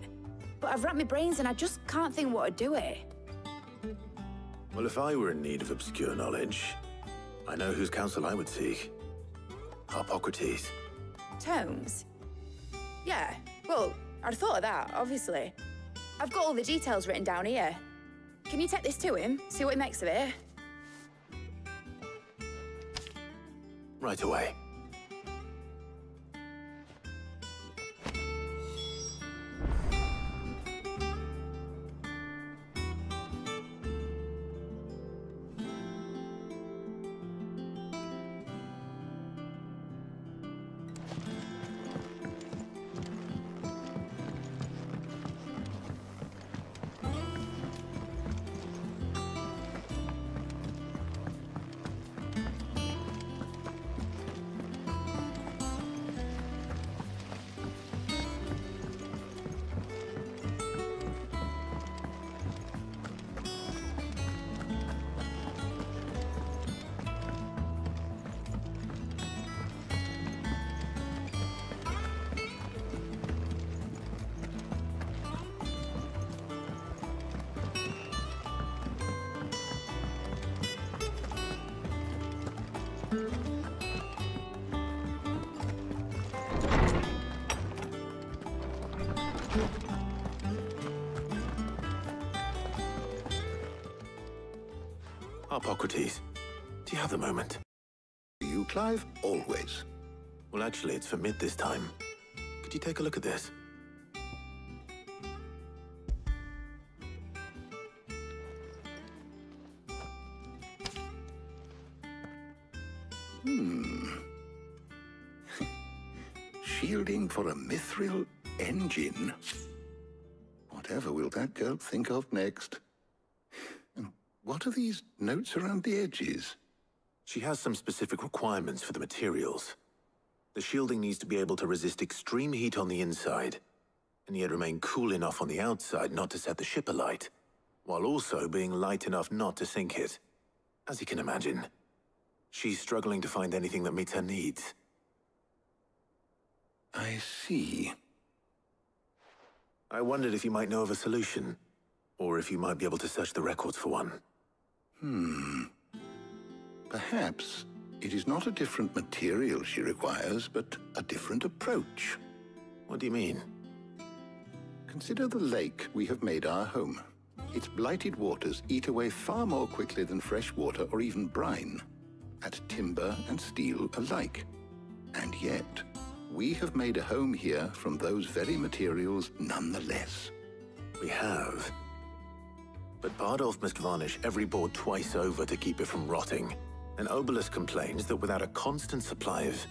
[SPEAKER 16] But I've racked my brains and I just can't think what would do it.
[SPEAKER 10] Well, if I were in need of obscure knowledge, I know whose counsel I would seek. Hippocrates.
[SPEAKER 16] Tomes? Yeah, well, I'd thought of that, obviously. I've got all the details written down here. Can you take this to him, see what he makes of it?
[SPEAKER 10] Right away. Hippocrates, do you have a moment?
[SPEAKER 14] You, Clive? Always.
[SPEAKER 10] Well, actually, it's for Mid this time. Could you take a look at this?
[SPEAKER 14] Shielding for a mithril engine? Whatever will that girl think of next? And what are these notes around the edges?
[SPEAKER 10] She has some specific requirements for the materials. The shielding needs to be able to resist extreme heat on the inside, and yet remain cool enough on the outside not to set the ship alight, while also being light enough not to sink it. As you can imagine, she's struggling to find anything that meets her needs.
[SPEAKER 14] I see.
[SPEAKER 10] I wondered if you might know of a solution, or if you might be able to search the records for one.
[SPEAKER 14] Perhaps it is not a different material she requires, but a different approach.
[SPEAKER 10] What do you mean?
[SPEAKER 14] Consider the lake we have made our home. Its blighted waters eat away far more quickly than fresh water or even brine, at timber and steel alike. And yet, we have made a home here from those very materials nonetheless.
[SPEAKER 10] We have. But Bardolph must varnish every board twice over to keep it from rotting. And Obelisk complains that without a constant supply of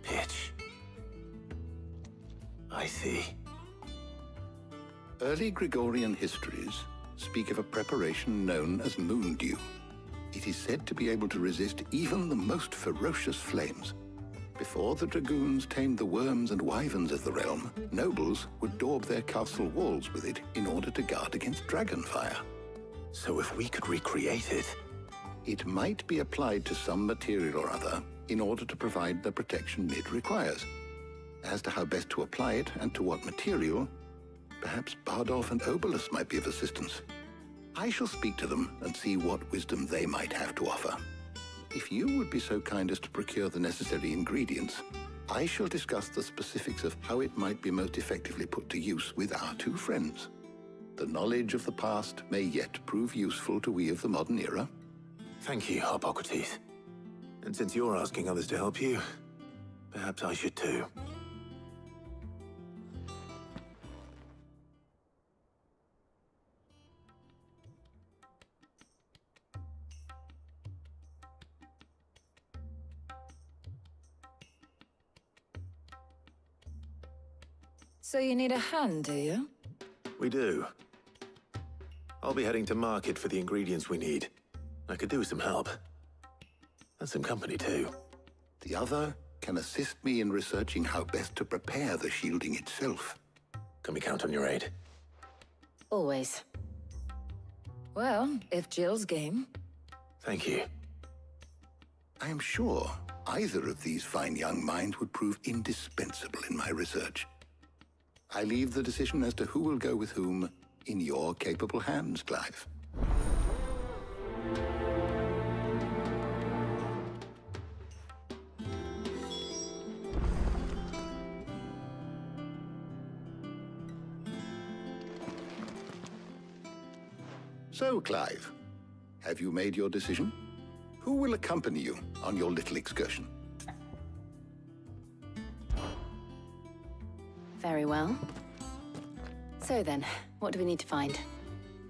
[SPEAKER 10] pitch,
[SPEAKER 1] I see.
[SPEAKER 14] Early Gregorian histories speak of a preparation known as moon dew. It is said to be able to resist even the most ferocious flames. Before the dragoons tamed the worms and wyverns of the realm, nobles would daub their castle walls with it in order to guard against dragon fire.
[SPEAKER 1] So if we could recreate it...
[SPEAKER 14] It might be applied to some material or other in order to provide the protection it requires. As to how best to apply it and to what material, perhaps Bardolph and Obolus might be of assistance. I shall speak to them and see what wisdom they might have to offer. If you would be so kind as to procure the necessary ingredients, I shall discuss the specifics of how it might be most effectively put to use with our two friends. The knowledge of the past may yet prove useful to we of the modern era.
[SPEAKER 1] Thank you, Hippocrates. And since you're asking others to help you, perhaps I should too.
[SPEAKER 15] So you need a hand, do you?
[SPEAKER 1] We do. I'll be heading to market for the ingredients we need. I could do with some help. And some company, too.
[SPEAKER 14] The other can assist me in researching how best to prepare the shielding itself.
[SPEAKER 1] Can we count on your aid?
[SPEAKER 15] Always. Well, if Jill's game.
[SPEAKER 1] Thank you.
[SPEAKER 14] I am sure either of these fine young minds would prove indispensable in my research. I leave the decision as to who will go with whom in your capable hands, Clive. So, Clive, have you made your decision? Who will accompany you on your little excursion?
[SPEAKER 13] Very well. So then, what do we need to find?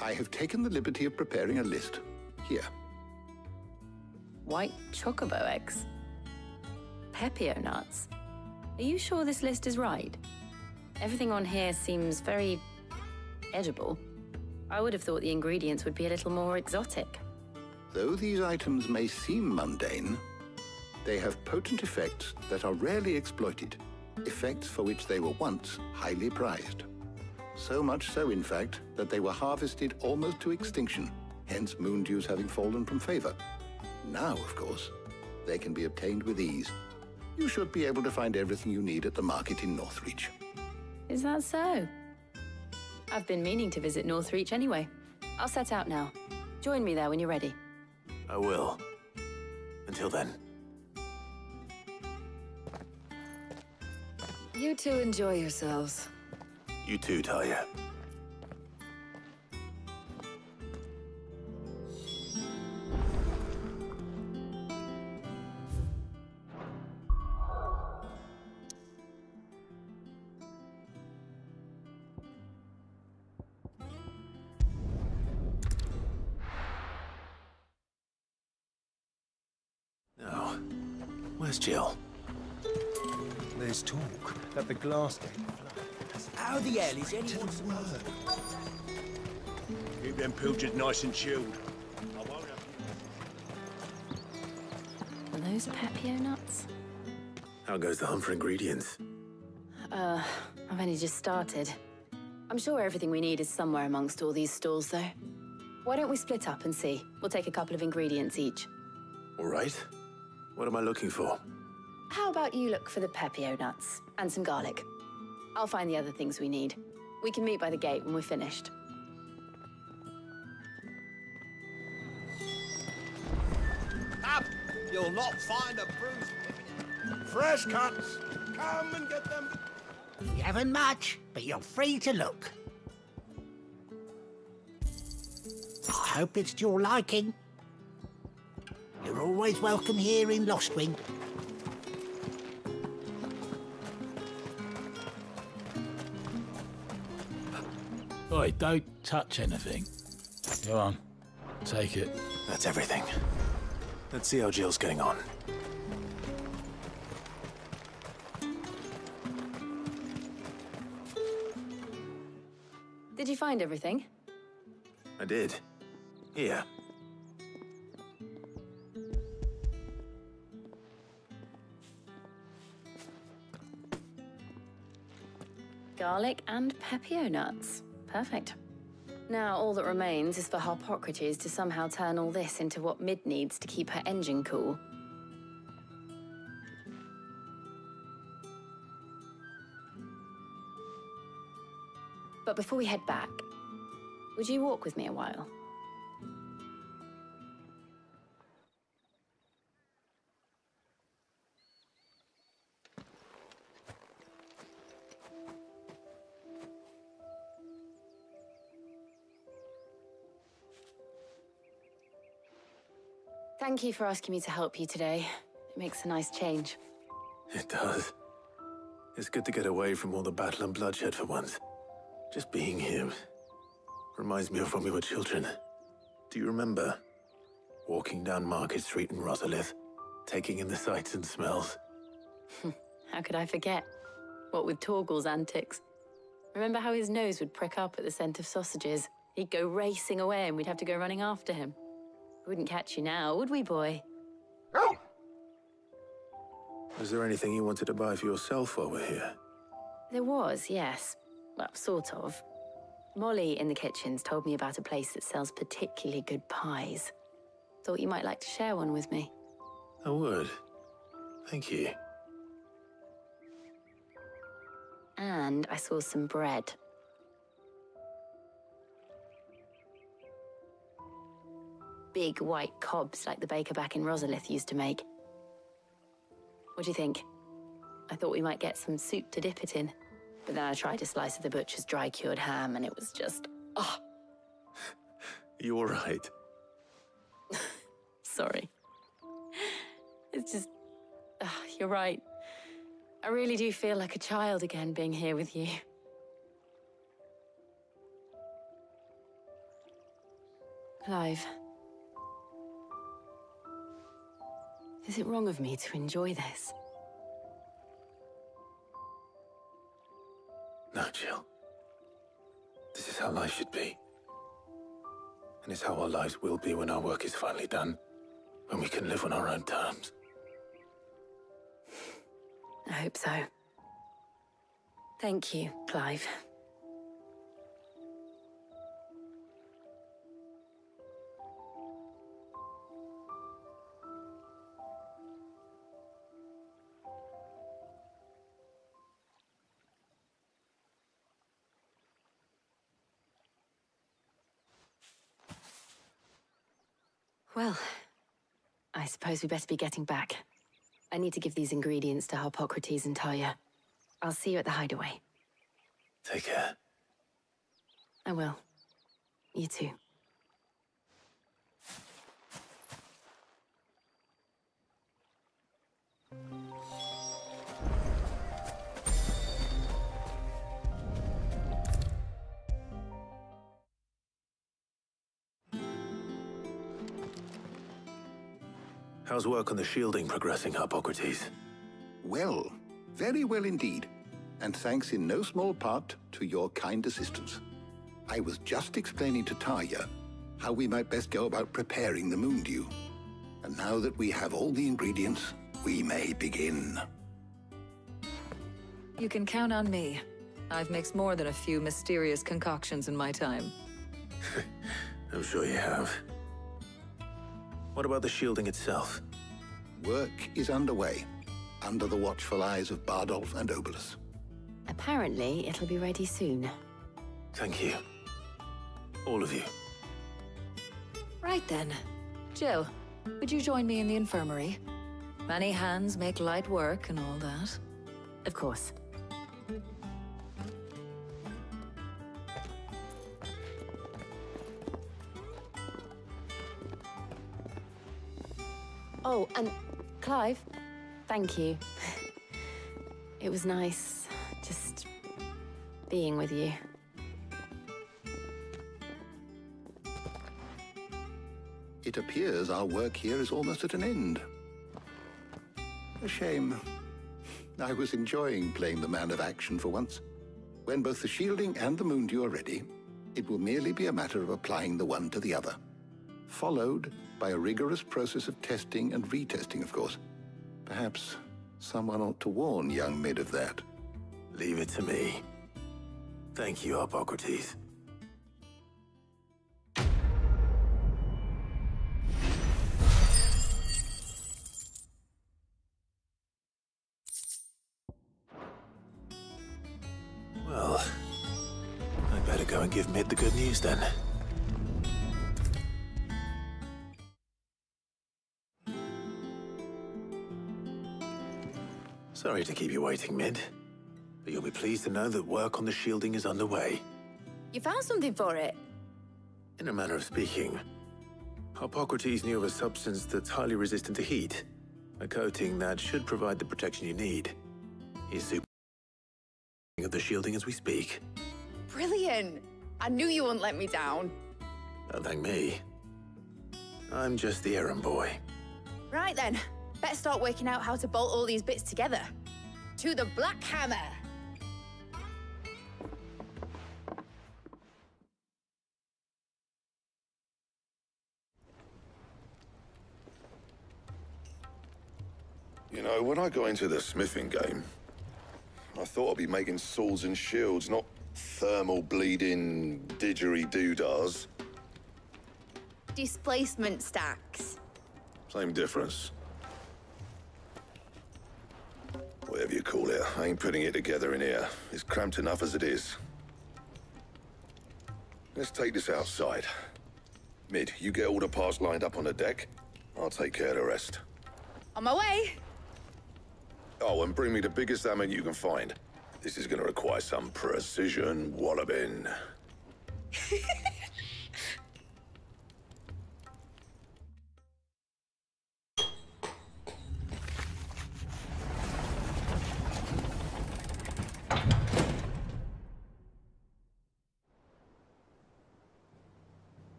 [SPEAKER 14] I have taken the liberty of preparing a list. Here.
[SPEAKER 13] White chocobo eggs. Pepio nuts. Are you sure this list is right? Everything on here seems very edible. I would have thought the ingredients would be a little more exotic.
[SPEAKER 14] Though these items may seem mundane, they have potent effects that are rarely exploited, effects for which they were once highly prized. So much so, in fact, that they were harvested almost to extinction, hence moon dews having fallen from favor. Now, of course, they can be obtained with ease. You should be able to find everything you need at the market in Northreach.
[SPEAKER 13] Is that so? I've been meaning to visit Northreach anyway. I'll set out now. Join me there when you're ready.
[SPEAKER 1] I will. Until then.
[SPEAKER 15] You two enjoy yourselves.
[SPEAKER 1] You too, Talia. Now, where's Jill?
[SPEAKER 18] There's talk that the glass gate.
[SPEAKER 5] How the hell is anyone supposed to...
[SPEAKER 7] Keep them pilchards nice and chilled.
[SPEAKER 13] Are those Pepio nuts?
[SPEAKER 1] How goes the hunt for ingredients?
[SPEAKER 13] I've only just started. I'm sure everything we need is somewhere amongst all these stalls, though. Why don't we split up and see? We'll take a couple of ingredients each.
[SPEAKER 1] All right. What am I looking for?
[SPEAKER 13] How about you look for the Pepio nuts and some garlic? I'll find the other things we need. We can meet by the gate when we're finished.
[SPEAKER 18] Up! You'll not find a bruise.
[SPEAKER 7] Fresh cuts! Come and get them!
[SPEAKER 18] You haven't much, but you're free to look. I hope it's to your liking. You're always welcome here in Lostwing.
[SPEAKER 19] Oi, don't touch anything. Go on, take it.
[SPEAKER 1] That's everything. Let's see how Jill's getting on.
[SPEAKER 13] Did you find everything?
[SPEAKER 10] I did. Here.
[SPEAKER 13] Garlic and pepio nuts. Perfect. Now all that remains is for Harpocrates to somehow turn all this into what Mid needs to keep her engine cool. But before we head back, would you walk with me a while? Thank you for asking me to help you today. It makes a nice change.
[SPEAKER 10] It does. It's good to get away from all the battle and bloodshed for once. Just being here reminds me of when we were children. Do you remember? Walking down Market Street in Rosalith, taking in the sights and smells.
[SPEAKER 13] How could I forget? What with Torgal's antics. Remember how his nose would prick up at the scent of sausages? He'd go racing away and we'd have to go running after him. We wouldn't catch you now, would we, boy?
[SPEAKER 10] Was there anything you wanted to buy for yourself while we're here?
[SPEAKER 13] There was, yes. Well, sort of. Molly in the kitchens told me about a place that sells particularly good pies. Thought you might like to share one with me.
[SPEAKER 10] I would. Thank you.
[SPEAKER 13] And I saw some bread. Big white cobs like the baker back in Rosalith used to make. What do you think? I thought we might get some soup to dip it in. But then I tried a slice of the butcher's dry-cured ham and it was just... oh.
[SPEAKER 10] You all right?
[SPEAKER 13] Sorry. It's just... you're right. I really do feel like a child again being here with you. Clive. Is it wrong of me to enjoy this?
[SPEAKER 10] No, Jill. This is how life should be. And it's how our lives will be when our work is finally done. When we can live on our own terms.
[SPEAKER 13] I hope so. Thank you, Clive. Well, I suppose we better be getting back. I need to give these ingredients to Harpocrates and Talia. I'll see you at the hideaway.
[SPEAKER 10] Take care.
[SPEAKER 13] I will. You too.
[SPEAKER 10] How's work on the shielding progressing, Harpocrates?
[SPEAKER 14] Well, very well indeed. And thanks in no small part to your kind assistance. I was just explaining to Talia how we might best go about preparing the moon dew. And now that we have all the ingredients, we may begin.
[SPEAKER 15] You can count on me. I've mixed more than a few mysterious concoctions in my time.
[SPEAKER 10] I'm sure you have. What about the shielding itself?
[SPEAKER 14] Work is underway, under the watchful eyes of Bardolph and Obolus.
[SPEAKER 13] Apparently, it'll be ready soon.
[SPEAKER 10] Thank you. All of you.
[SPEAKER 15] Right then. Jill, would you join me in the infirmary? Many hands make light work and all that.
[SPEAKER 13] Of course. Oh, and Clive, thank you. It was nice just being with you.
[SPEAKER 14] It appears our work here is almost at an end. A shame. I was enjoying playing the man of action for once. When both the shielding and the moon dew are ready, It will merely be a matter of applying the one to the other, followed by a rigorous process of testing and retesting, of course. Perhaps someone ought to warn young Mid of that.
[SPEAKER 10] Leave it to me. Thank you, Hippocrates. Well, I'd better go and give Mid the good news then. Sorry to keep you waiting, Mid, but you'll be pleased to know that work on the shielding is underway.
[SPEAKER 16] You found something for it?
[SPEAKER 10] In a manner of speaking, Hippocrates knew of a substance that's highly resistant to heat, a coating that should provide the protection you need. He's super of the shielding as we speak.
[SPEAKER 16] Brilliant! I knew you wouldn't let me down.
[SPEAKER 10] Don't thank me. I'm just the errand boy.
[SPEAKER 16] Right then, better start working out how to bolt all these bits together. To the Black Hammer!
[SPEAKER 3] You know, when I got into the smithing game, I thought I'd be making swords and shields, not thermal bleeding didgeridoo-dahs.
[SPEAKER 16] Displacement stacks.
[SPEAKER 3] Same difference. Whatever you call it, I ain't putting it together in here. It's cramped enough as it is. Let's take this outside. Mid, you get all the parts lined up on the deck. I'll take care of the rest.
[SPEAKER 16] On my way!
[SPEAKER 3] Oh, and bring me the biggest hammer you can find. This is gonna require some precision walloping.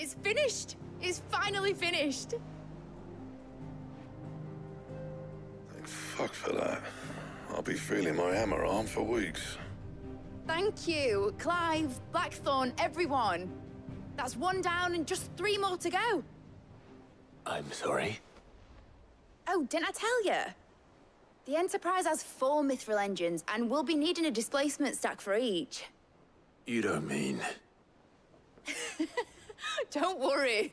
[SPEAKER 16] It's finished! It's finally finished!
[SPEAKER 3] Thank fuck for that. I'll be feeling my hammer arm for weeks.
[SPEAKER 16] Thank you, Clive, Blackthorn, everyone. That's one down and just 3 more to go.
[SPEAKER 10] I'm sorry?
[SPEAKER 16] Oh, didn't I tell you? The Enterprise has 4 mithril engines, and we'll be needing a displacement stack for each.
[SPEAKER 10] You don't mean...
[SPEAKER 16] Don't worry.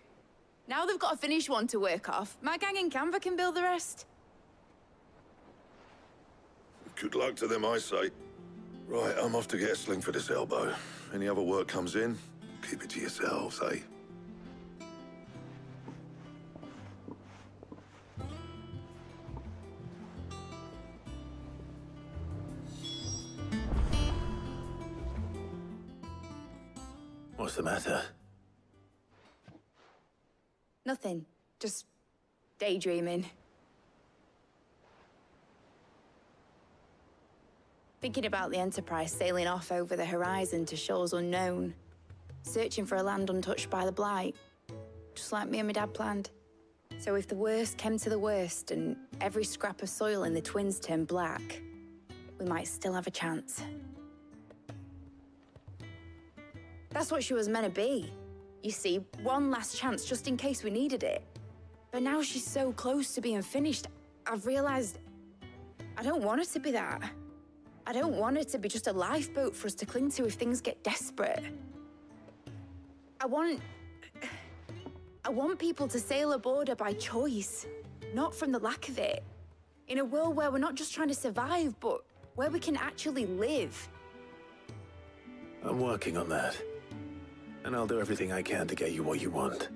[SPEAKER 16] Now they've got a finished one to work off, my gang in Canva can build the rest.
[SPEAKER 3] Good luck to them, I say. Right, I'm off to get a sling for this elbow. Any other work comes in, keep it to yourselves, eh?
[SPEAKER 10] What's the matter?
[SPEAKER 16] Nothing. Just daydreaming. Thinking about the Enterprise sailing off over the horizon to shores unknown. Searching for a land untouched by the Blight. Just like me and my dad planned. So if the worst came to the worst and every scrap of soil in the Twins turned black, we might still have a chance. That's what she was meant to be. You see, one last chance just in case we needed it. But now she's so close to being finished, I've realized I don't want her to be that. I don't want her to be just a lifeboat for us to cling to if things get desperate. I want people to sail aboard her by choice, not from the lack of it. In a world where we're not just trying to survive, but where we can actually live.
[SPEAKER 10] I'm working on that. And I'll do everything I can to get you what you want.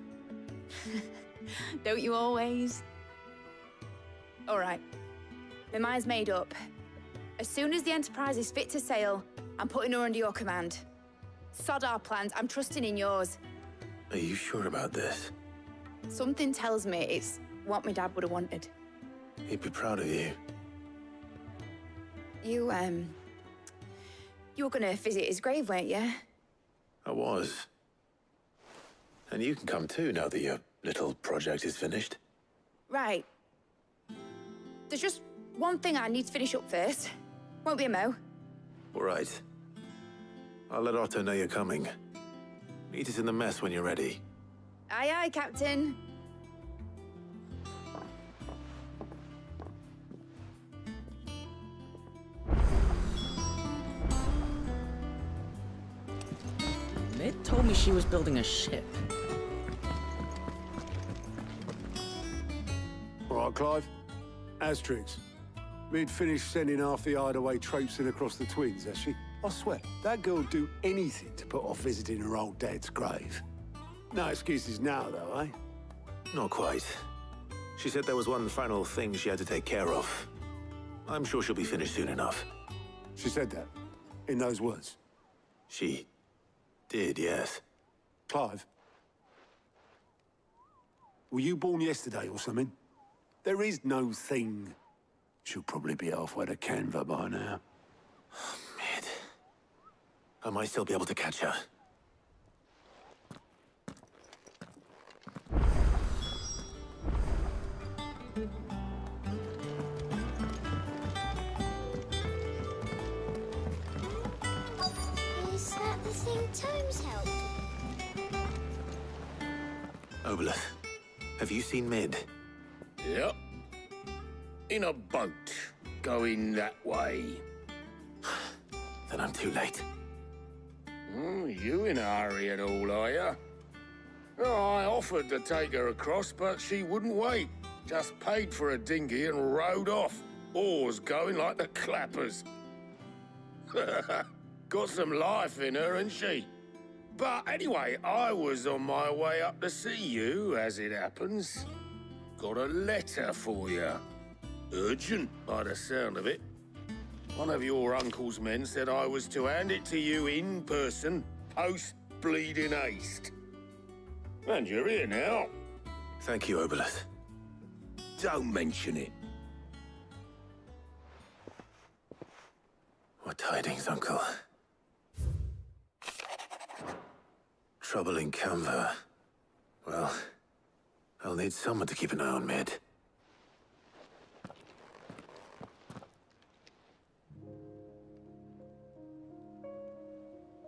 [SPEAKER 16] Don't you always? All right. My mind's made up. As soon as the Enterprise is fit to sail, I'm putting her under your command. Sod our plans, I'm trusting in yours.
[SPEAKER 10] Are you sure about this?
[SPEAKER 16] Something tells me it's what my dad would have wanted.
[SPEAKER 10] He'd be proud of you.
[SPEAKER 16] You were gonna visit his grave, weren't you?
[SPEAKER 10] I was. And you can come too, now that your little project is finished.
[SPEAKER 16] Right. There's just one thing I need to finish up first. Won't be a mo.
[SPEAKER 10] All right. I'll let Otto know you're coming. Meet us in the mess when you're ready.
[SPEAKER 16] Aye, aye, Captain.
[SPEAKER 5] Mid told me she was building a ship.
[SPEAKER 7] All right, Clive. Asterix. Mid finished sending half the hideaway traipsing across the twins, has she? I swear, that girl'd do anything to put off visiting her old dad's grave. No excuses now, though, eh?
[SPEAKER 10] Not quite. She said there was one final thing she had to take care of. I'm sure she'll be finished soon enough.
[SPEAKER 7] She said that? In those words?
[SPEAKER 10] She did, yes.
[SPEAKER 7] Clive? Were you born yesterday or something? There is no thing. She'll probably be halfway to Canva by now.
[SPEAKER 10] Mid. I might still be able to catch her.
[SPEAKER 17] Is that the thing Tomes helped?
[SPEAKER 10] Obolus, have you seen Mid?
[SPEAKER 20] Yep. In a boat, going that way.
[SPEAKER 10] Then I'm too late.
[SPEAKER 20] You in a hurry at all, are you? Oh, I offered to take her across, but she wouldn't wait. Just paid for a dinghy and rowed off. Oars going like the clappers. Got some life in her, ain't she? But anyway, I was on my way up to see you, as it happens. Got a letter for you. Urgent, by the sound of it. One of your uncle's men said I was to hand it to you in person, post-bleeding haste. And you're here now.
[SPEAKER 10] Thank you, Obolus.
[SPEAKER 20] Don't mention it.
[SPEAKER 10] What tidings, Uncle? Trouble in Canva. Well, I'll need someone to keep an eye on Mid.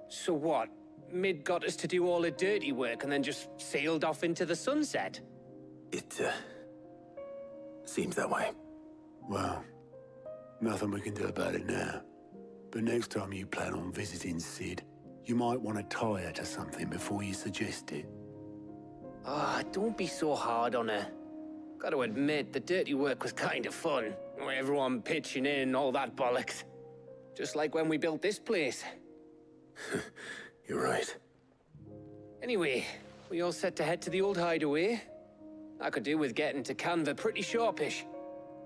[SPEAKER 9] So what? Mid got us to do all the dirty work and then just sailed off into the sunset?
[SPEAKER 10] It, seems that way.
[SPEAKER 7] Well, nothing we can do about it now. But next time you plan on visiting Sid, you might want to tie her to something before you suggest it.
[SPEAKER 9] Ah, don't be so hard on her. Gotta admit, the dirty work was kind of fun. Everyone pitching in, all that bollocks. Just like when we built this place.
[SPEAKER 10] You're right.
[SPEAKER 9] Anyway, we all set to head to the old hideaway. I could do with getting to Canva pretty sharpish.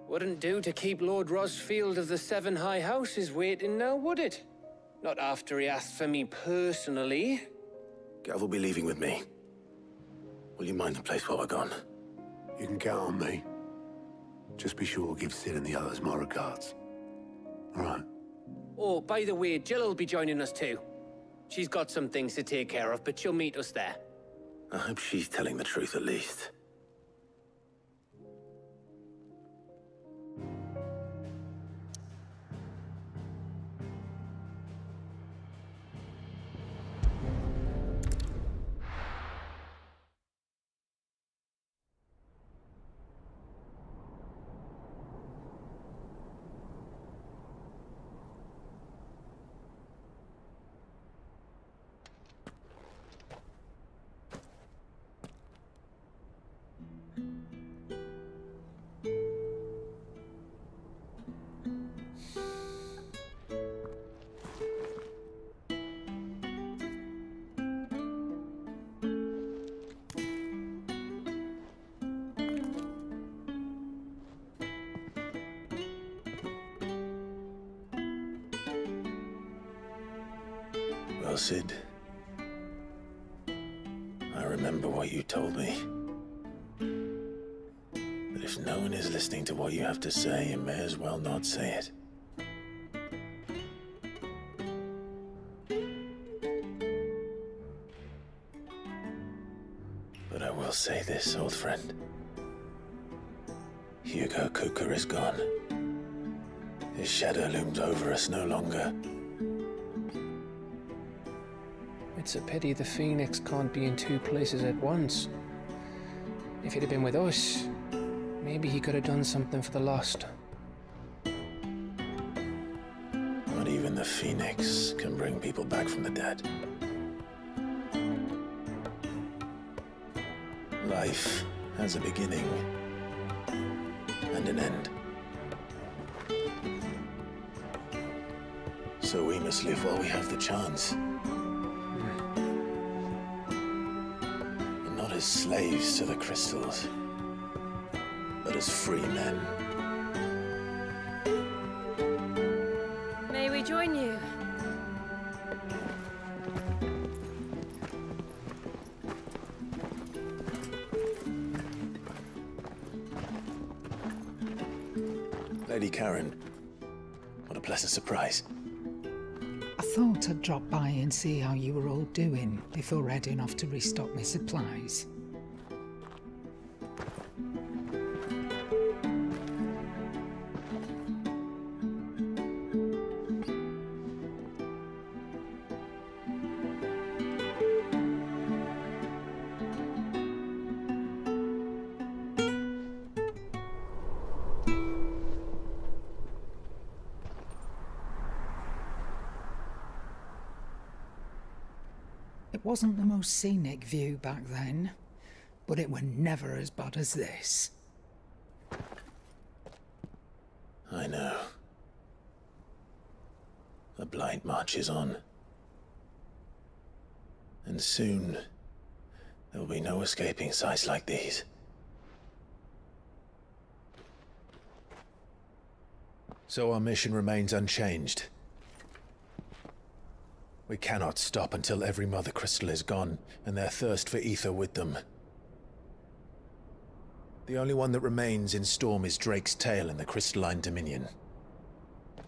[SPEAKER 9] Wouldn't do to keep Lord Rosfield of the Seven High Houses waiting now, would it? Not after he asked for me personally.
[SPEAKER 10] Gav will be leaving with me. Will you mind the place while we're gone?
[SPEAKER 7] You can count on me. Just be sure to give Sid and the others my regards. All right.
[SPEAKER 9] Oh, by the way, Jill will be joining us too. She's got some things to take care of, but she'll meet us there.
[SPEAKER 10] I hope she's telling the truth at least. Well, Sid, I remember what you told me. But
[SPEAKER 1] If no one is listening to what you have to say, you may as well not say it. But I will say this, old friend. Hugo Kuka is gone. His shadow looms over us no longer.
[SPEAKER 9] It's a pity the Phoenix can't be in two places at once. If he'd have been with us, maybe he could have done something for the lost.
[SPEAKER 1] Not even the Phoenix can bring people back from the dead. Life has a beginning and an end. So we must live while we have the chance. And not as slaves to the crystals, but as free men.
[SPEAKER 8] May we join you?
[SPEAKER 1] Lady Karen, what a pleasant surprise.
[SPEAKER 6] I thought I'd drop by and see how you were all doing before heading off to restock my supplies. It wasn't the most scenic view back then, but it were never as bad as this.
[SPEAKER 1] I know. The blight marches on. And soon, there will be no escaping sights like these. So our mission remains unchanged. We cannot stop until every Mother Crystal is gone, and their thirst for ether with them. The only one that remains in Storm is Drake's tail in the Crystalline Dominion.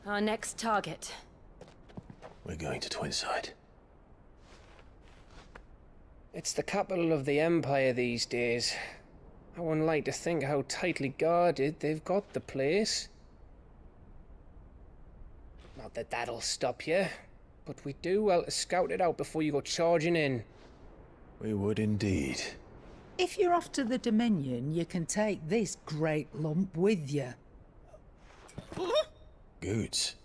[SPEAKER 8] Our next target.
[SPEAKER 1] We're going to Twinside.
[SPEAKER 9] It's the capital of the Empire these days. I wouldn't like to think how tightly guarded they've got the place. Not that that'll stop you. But we do well to scout it out before you go charging in.
[SPEAKER 1] We would indeed.
[SPEAKER 6] If you're off to the Dominion, you can take this great lump with you.
[SPEAKER 1] Goods.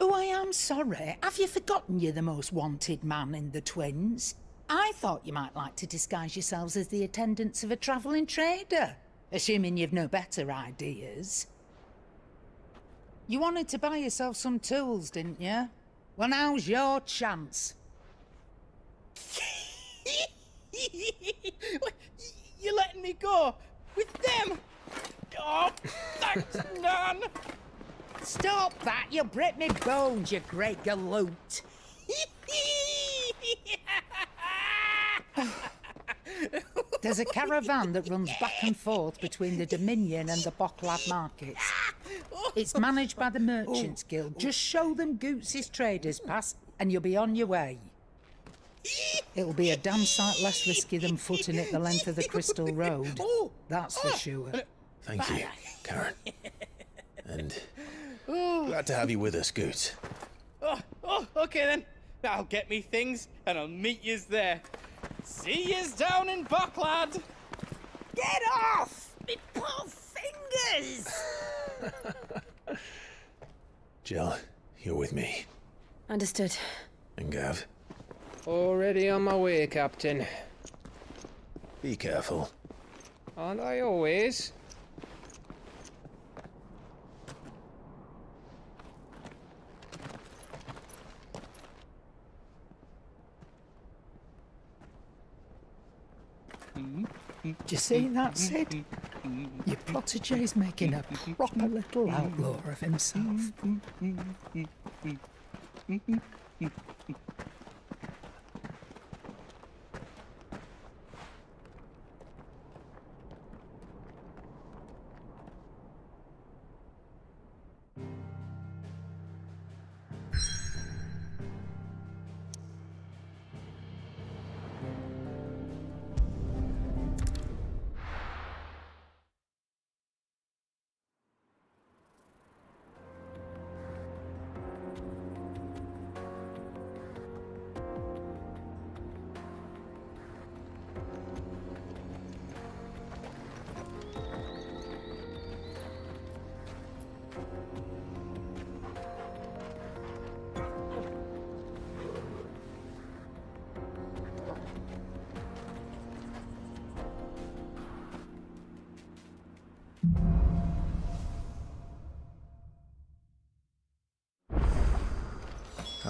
[SPEAKER 6] Oh, I am sorry. Have you forgotten you're the most wanted man in the Twins? I thought you might like to disguise yourselves as the attendants of a travelling trader, assuming you've no better ideas. You wanted to buy yourself some tools, didn't you? Well, now's your chance.
[SPEAKER 21] You're letting me go? With them? Oh, thanks, Nan!
[SPEAKER 6] Stop that! You'll break me bones, you great galoot! There's a caravan that runs back and forth between the Dominion and the Bocklad markets. It's managed by the Merchants Guild. Just show them Goots' traders pass and you'll be on your way. It'll be a damn sight less risky than footing it the length of the Crystal Road. That's for sure.
[SPEAKER 1] Thank you, Karen. And glad to have you with us, Goots.
[SPEAKER 21] Okay then. I'll get me things and I'll meet yous there. See yous down in Bocklad.
[SPEAKER 6] Get off! Me poor fingers!
[SPEAKER 1] Jill, you're with me.
[SPEAKER 8] Understood.
[SPEAKER 1] And Gav?
[SPEAKER 9] Already on my way, Captain.
[SPEAKER 1] Be careful.
[SPEAKER 9] Aren't I always?
[SPEAKER 6] Do you see that, Sid? Your protégé's making a proper little outlaw of himself.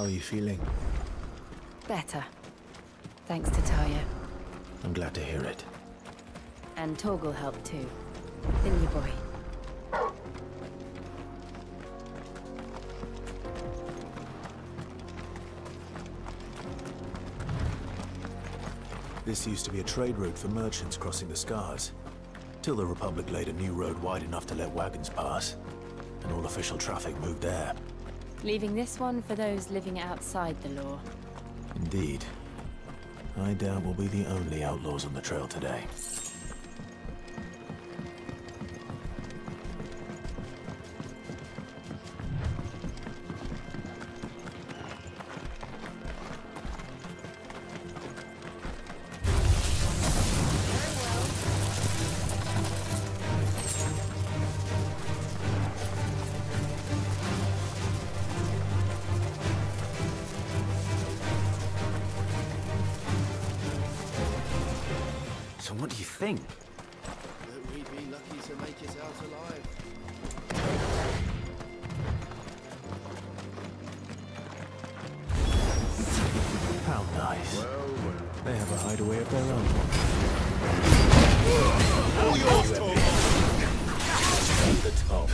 [SPEAKER 10] How are you feeling?
[SPEAKER 11] Better. Thanks to Talia.
[SPEAKER 10] I'm glad to hear it.
[SPEAKER 11] And Torgal helped too. Didn't you, boy?
[SPEAKER 10] This used to be a trade route for merchants crossing the Scars, till the Republic laid a new road wide enough to let wagons pass, and all official traffic moved there.
[SPEAKER 11] Leaving this one for those living outside the law.
[SPEAKER 10] Indeed. I doubt we'll be the only outlaws on the trail today.
[SPEAKER 5] So what do you think?
[SPEAKER 4] That we'd be lucky to make it out alive.
[SPEAKER 10] How nice.
[SPEAKER 4] Well.
[SPEAKER 10] They have a hideaway of their own.
[SPEAKER 4] All yours, Tom.
[SPEAKER 10] At the top.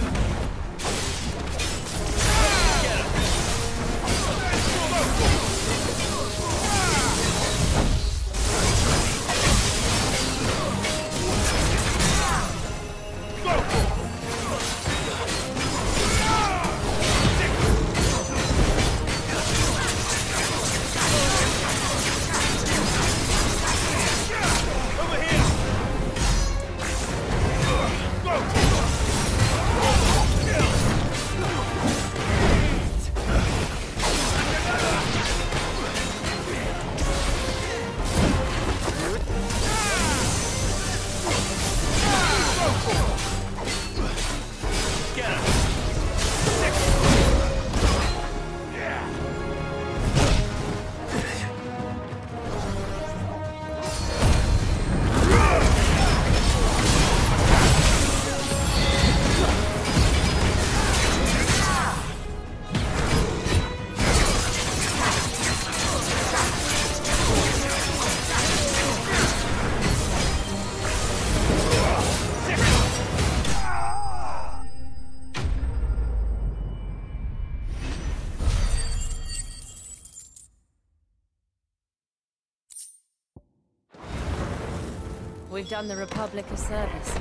[SPEAKER 11] We've done the Republic a service.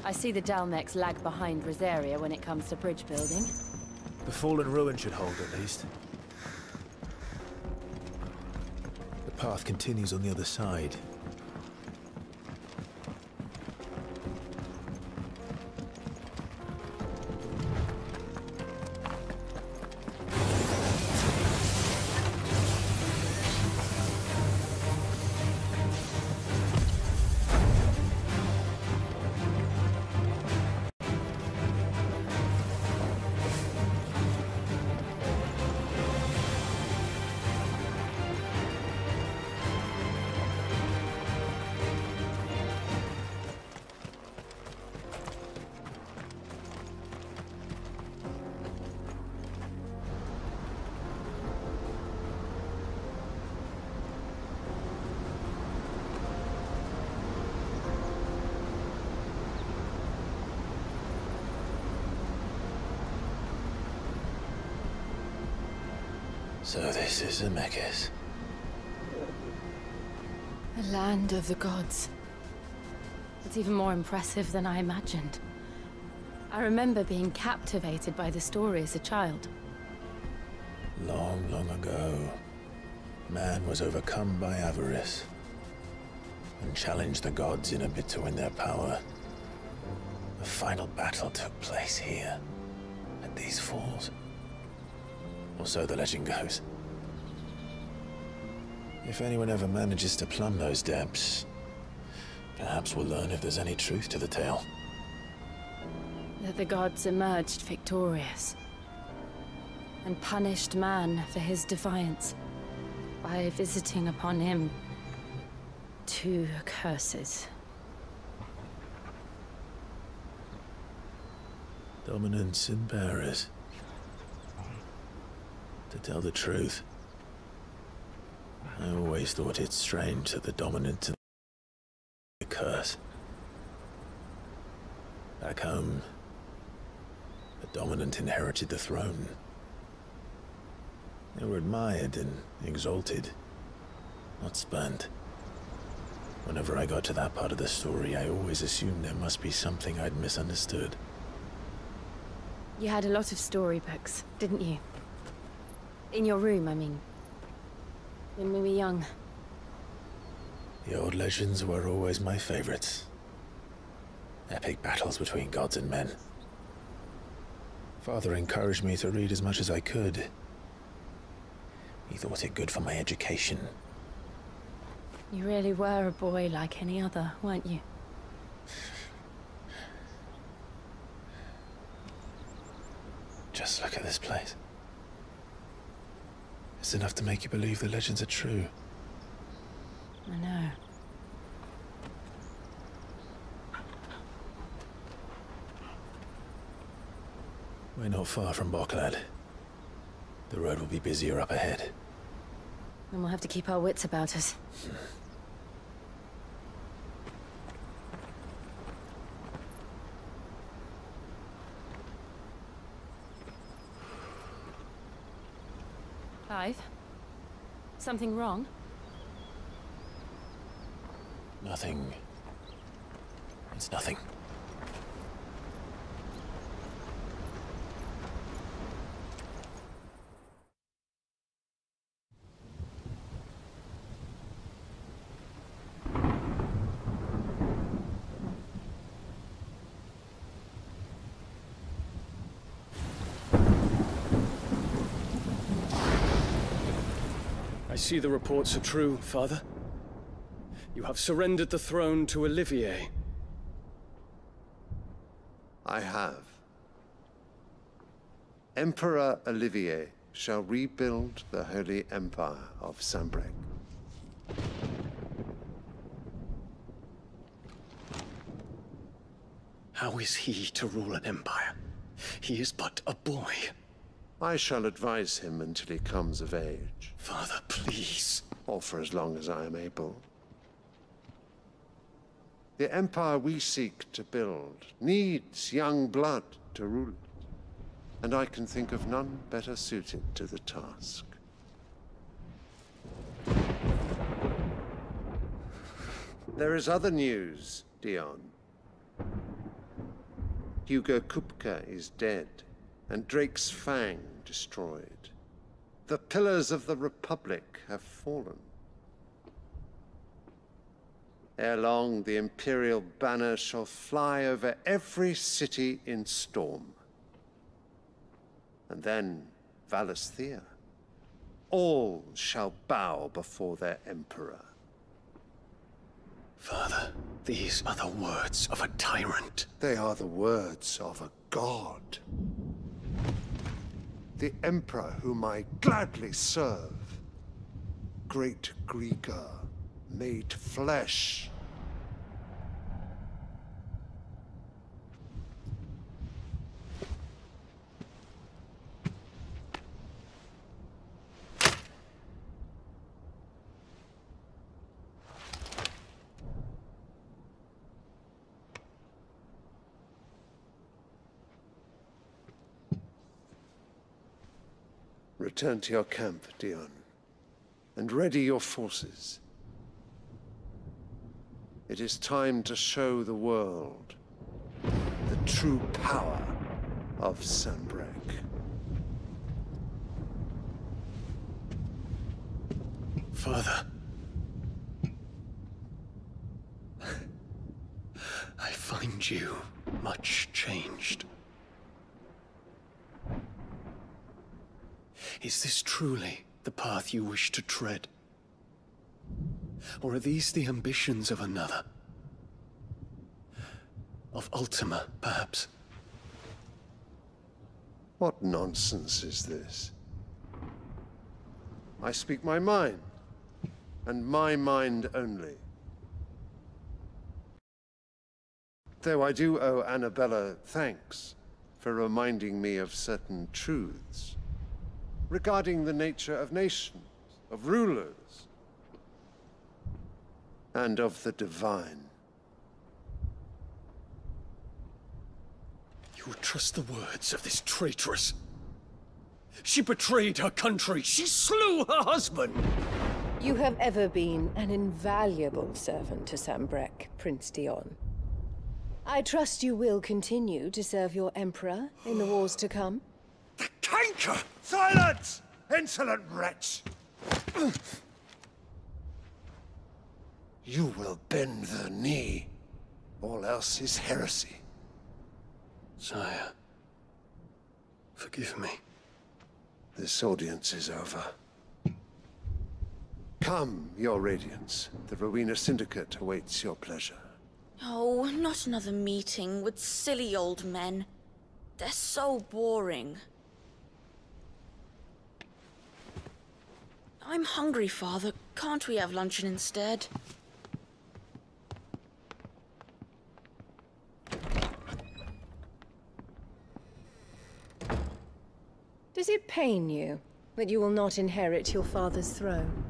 [SPEAKER 11] I see the Dalmex lag behind Rosaria when it comes to bridge building.
[SPEAKER 10] The fallen ruin should hold, at least. The path continues on the other side. So this is Zemeckis.
[SPEAKER 11] The land of the gods. It's even more impressive than I imagined. I remember being captivated by the story as a child.
[SPEAKER 10] Long, long ago, man was overcome by avarice and challenged the gods in a bid to win their power. The final battle took place here, at these falls. Or so the legend goes. If anyone ever manages to plumb those depths, perhaps we'll learn if there's any truth to the tale.
[SPEAKER 11] That the gods emerged victorious.
[SPEAKER 13] and punished man for his defiance by visiting upon him 2 curses.
[SPEAKER 10] Dominance and bearers. To tell the truth, I always thought it strange that the dominant and the curse. Back home, the dominant inherited the throne. They were admired and exalted, not spurned. Whenever I got to that part of the story, I always assumed there must be something I'd misunderstood.
[SPEAKER 13] You had a lot of storybooks, didn't you? In your room, I mean. When we were young.
[SPEAKER 10] The old legends were always my favorites. Epic battles between gods and men. Father encouraged me to read as much as I could. He thought it good for my education.
[SPEAKER 13] You really were a boy like any other, weren't you?
[SPEAKER 10] Just look at this place. It's enough to make you believe the legends are true.
[SPEAKER 13] I know.
[SPEAKER 10] We're not far from Boklad. The road will be busier up ahead.
[SPEAKER 13] Then we'll have to keep our wits about us. Clive? Something wrong?
[SPEAKER 10] Nothing. It's nothing.
[SPEAKER 12] I see the reports are true, Father. You have surrendered the throne to Olivier.
[SPEAKER 2] I have. Emperor Olivier shall rebuild the Holy Empire of Sanbreque.
[SPEAKER 22] How is he to rule an empire? He is but a boy.
[SPEAKER 2] I shall advise him until he comes of age.
[SPEAKER 22] Father, please.
[SPEAKER 2] Or for as long as I am able. The empire we seek to build needs young blood to rule it, and I can think of none better suited to the task. There is other news, Dion. Hugo Kupka is dead, and Drake's Fang destroyed. The pillars of the Republic have fallen. Ere long, the Imperial banner shall fly over every city in Storm. And then Valisthea. All shall bow before their Emperor.
[SPEAKER 22] Father, these are the words of a tyrant.
[SPEAKER 2] They are the words of a god. The Emperor whom I gladly serve. Great Greeker, made flesh. Return to your camp, Dion, and ready your forces. It is time to show the world the true power of Sanbreque.
[SPEAKER 22] Father. I find you much changed. Is this truly the path you wish to tread? Or are these the ambitions of another? Of Ultima, perhaps?
[SPEAKER 2] What nonsense is this? I speak my mind, and my mind only. Though I do owe Annabella thanks for reminding me of certain truths regarding the nature of nations, of rulers, and of the divine.
[SPEAKER 12] You would trust the words of this traitress? She betrayed her country. She slew her husband.
[SPEAKER 18] You have ever been an invaluable servant to Sambrek, Prince Dion. I trust you will continue to serve your Emperor in the wars to come.
[SPEAKER 2] The canker! Silence! Insolent wretch! You will bend the knee. All else is heresy.
[SPEAKER 12] Sire, forgive me.
[SPEAKER 2] This audience is over. Come, your Radiance. The Rowena Syndicate awaits your pleasure.
[SPEAKER 19] Oh, not another meeting with silly old men. They're so boring. I'm hungry, Father. Can't we have luncheon instead?
[SPEAKER 18] Does it pain you that you will not inherit your father's throne?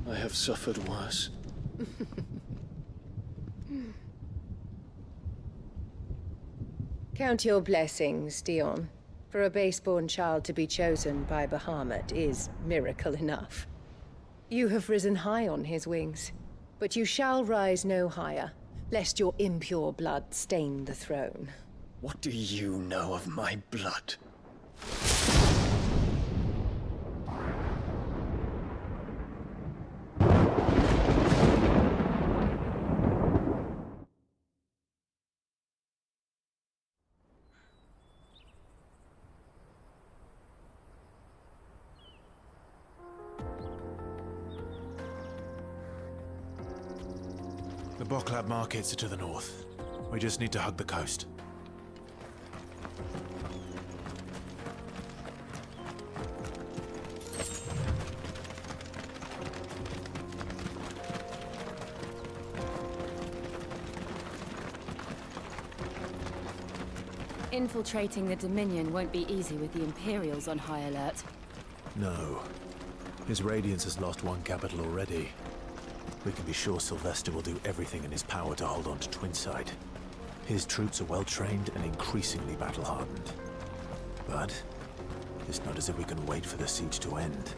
[SPEAKER 12] I have suffered worse.
[SPEAKER 18] Count your blessings, Dion. For a base-born child to be chosen by Bahamut is miracle enough. You have risen high on his wings, but you shall rise no higher, lest your impure blood stain the throne.
[SPEAKER 12] What do you know of my blood?
[SPEAKER 10] The Boklab markets are to the north. We just need to hug the coast.
[SPEAKER 11] Infiltrating the Dominion won't be easy with the Imperials on high alert.
[SPEAKER 10] No. His Radiance has lost one capital already. We can be sure Sylvester will do everything in his power to hold on to Twinside. His troops are well-trained and increasingly battle-hardened. But it's not as if we can wait for the siege to end.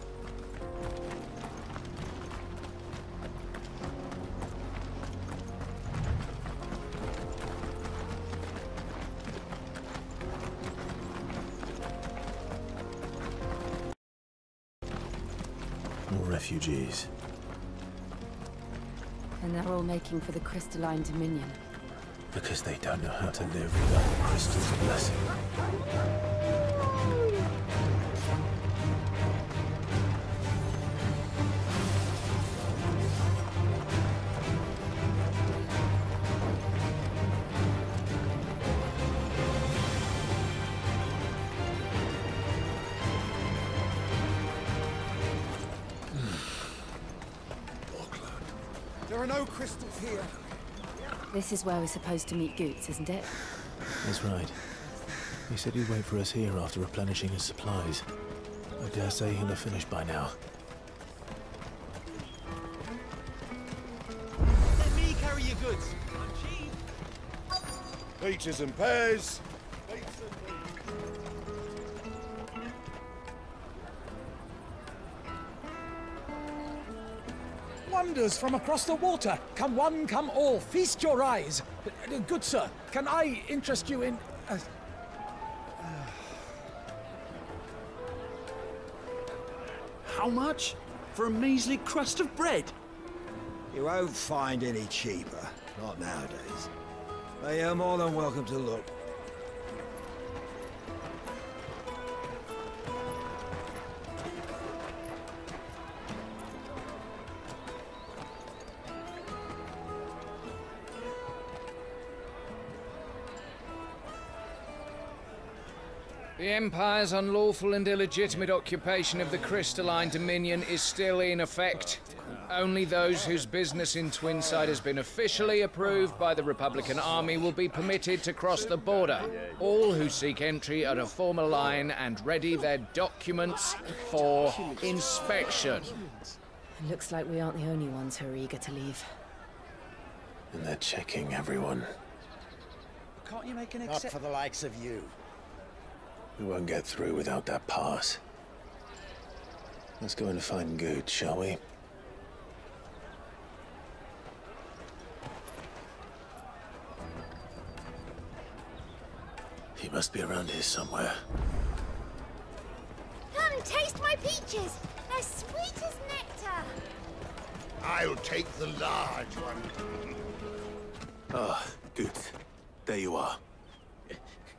[SPEAKER 10] More refugees.
[SPEAKER 11] And they're all making for the crystalline Dominion.
[SPEAKER 10] Because they don't know how to live without the crystal's blessing.
[SPEAKER 23] There are no crystals here.
[SPEAKER 11] This is where we're supposed to meet Goots, isn't it?
[SPEAKER 10] That's right. He said he'd wait for us here after replenishing his supplies. I dare say he'll have finished by now.
[SPEAKER 23] Let me carry your goods. I'm cheap.
[SPEAKER 20] Peaches and pears.
[SPEAKER 24] Wonders from across the water. Come one, come all. Feast your eyes. Good sir, can I interest you in...
[SPEAKER 5] How much? For a measly crust of bread?
[SPEAKER 25] You won't find any cheaper. Not nowadays. But you're more than welcome to look.
[SPEAKER 3] The Empire's unlawful and illegitimate occupation of the crystalline dominion is still in effect. Only those whose business in Twinside has been officially approved by the Republican Army will be permitted to cross the border. All who seek entry are to form a line and ready their documents for inspection.
[SPEAKER 11] It looks like we aren't the only ones who are eager to leave.
[SPEAKER 1] And they're checking everyone.
[SPEAKER 24] Can't you make an
[SPEAKER 14] Not for the likes of you.
[SPEAKER 1] We won't get through without that pass. Let's go and find Good, shall we? He must be around here somewhere.
[SPEAKER 15] Come taste my peaches. They're sweet as nectar.
[SPEAKER 20] I'll take the large one.
[SPEAKER 1] Ah, Good. There you are.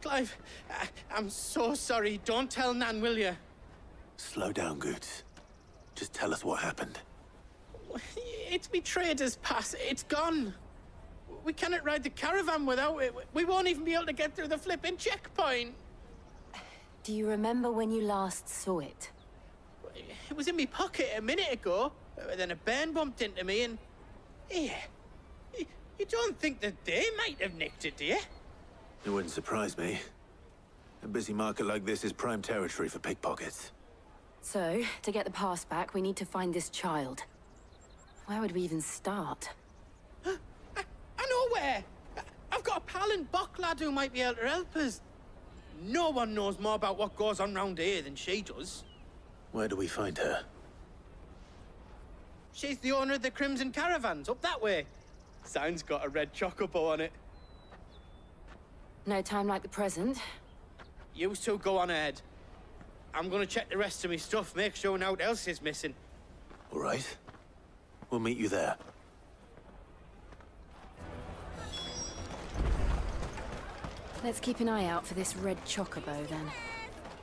[SPEAKER 21] Clive, I'm so sorry. Don't tell Nan, will you?
[SPEAKER 1] Slow down, Good. Just tell us what happened.
[SPEAKER 21] It's me trader's pass. It's gone. We cannot ride the caravan without it. We won't even be able to get through the flipping checkpoint.
[SPEAKER 13] Do you remember when you last saw it?
[SPEAKER 21] It was in my pocket a minute ago. Then a bairn bumped into me and... Yeah. You don't think that they might have nicked it, do you?
[SPEAKER 1] It wouldn't surprise me. A busy market like this is prime territory for pickpockets.
[SPEAKER 13] So, to get the pass back, we need to find this child. Where would we even start?
[SPEAKER 21] I know where! I've got a pal in Bock lad who might be able to help us. No one knows more about what goes on round here than she does.
[SPEAKER 1] Where do we find her?
[SPEAKER 21] She's the owner of the Crimson Caravans, up that way. Sign's got a red chocobo on it.
[SPEAKER 13] No time like the present.
[SPEAKER 21] You two go on ahead. I'm gonna check the rest of my stuff, make sure naught else is missing.
[SPEAKER 1] All right. We'll meet you there.
[SPEAKER 13] Let's keep an eye out for this red chocobo, then.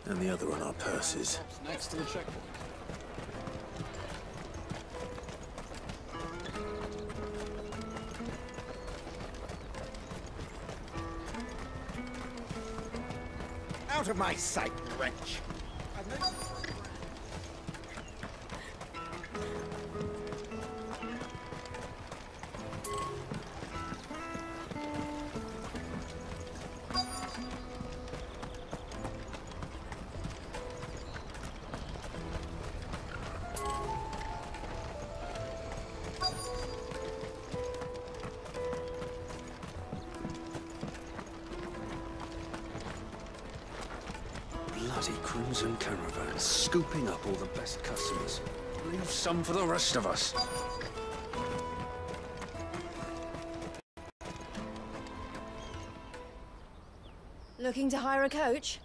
[SPEAKER 1] And the other on our purses.
[SPEAKER 24] Next to the checkpoint.
[SPEAKER 14] Out of my sight, wretch!
[SPEAKER 7] Bloody Crimson Caravan, scooping up all the best customers. Leave some for the rest of us.
[SPEAKER 18] Looking to hire a coach?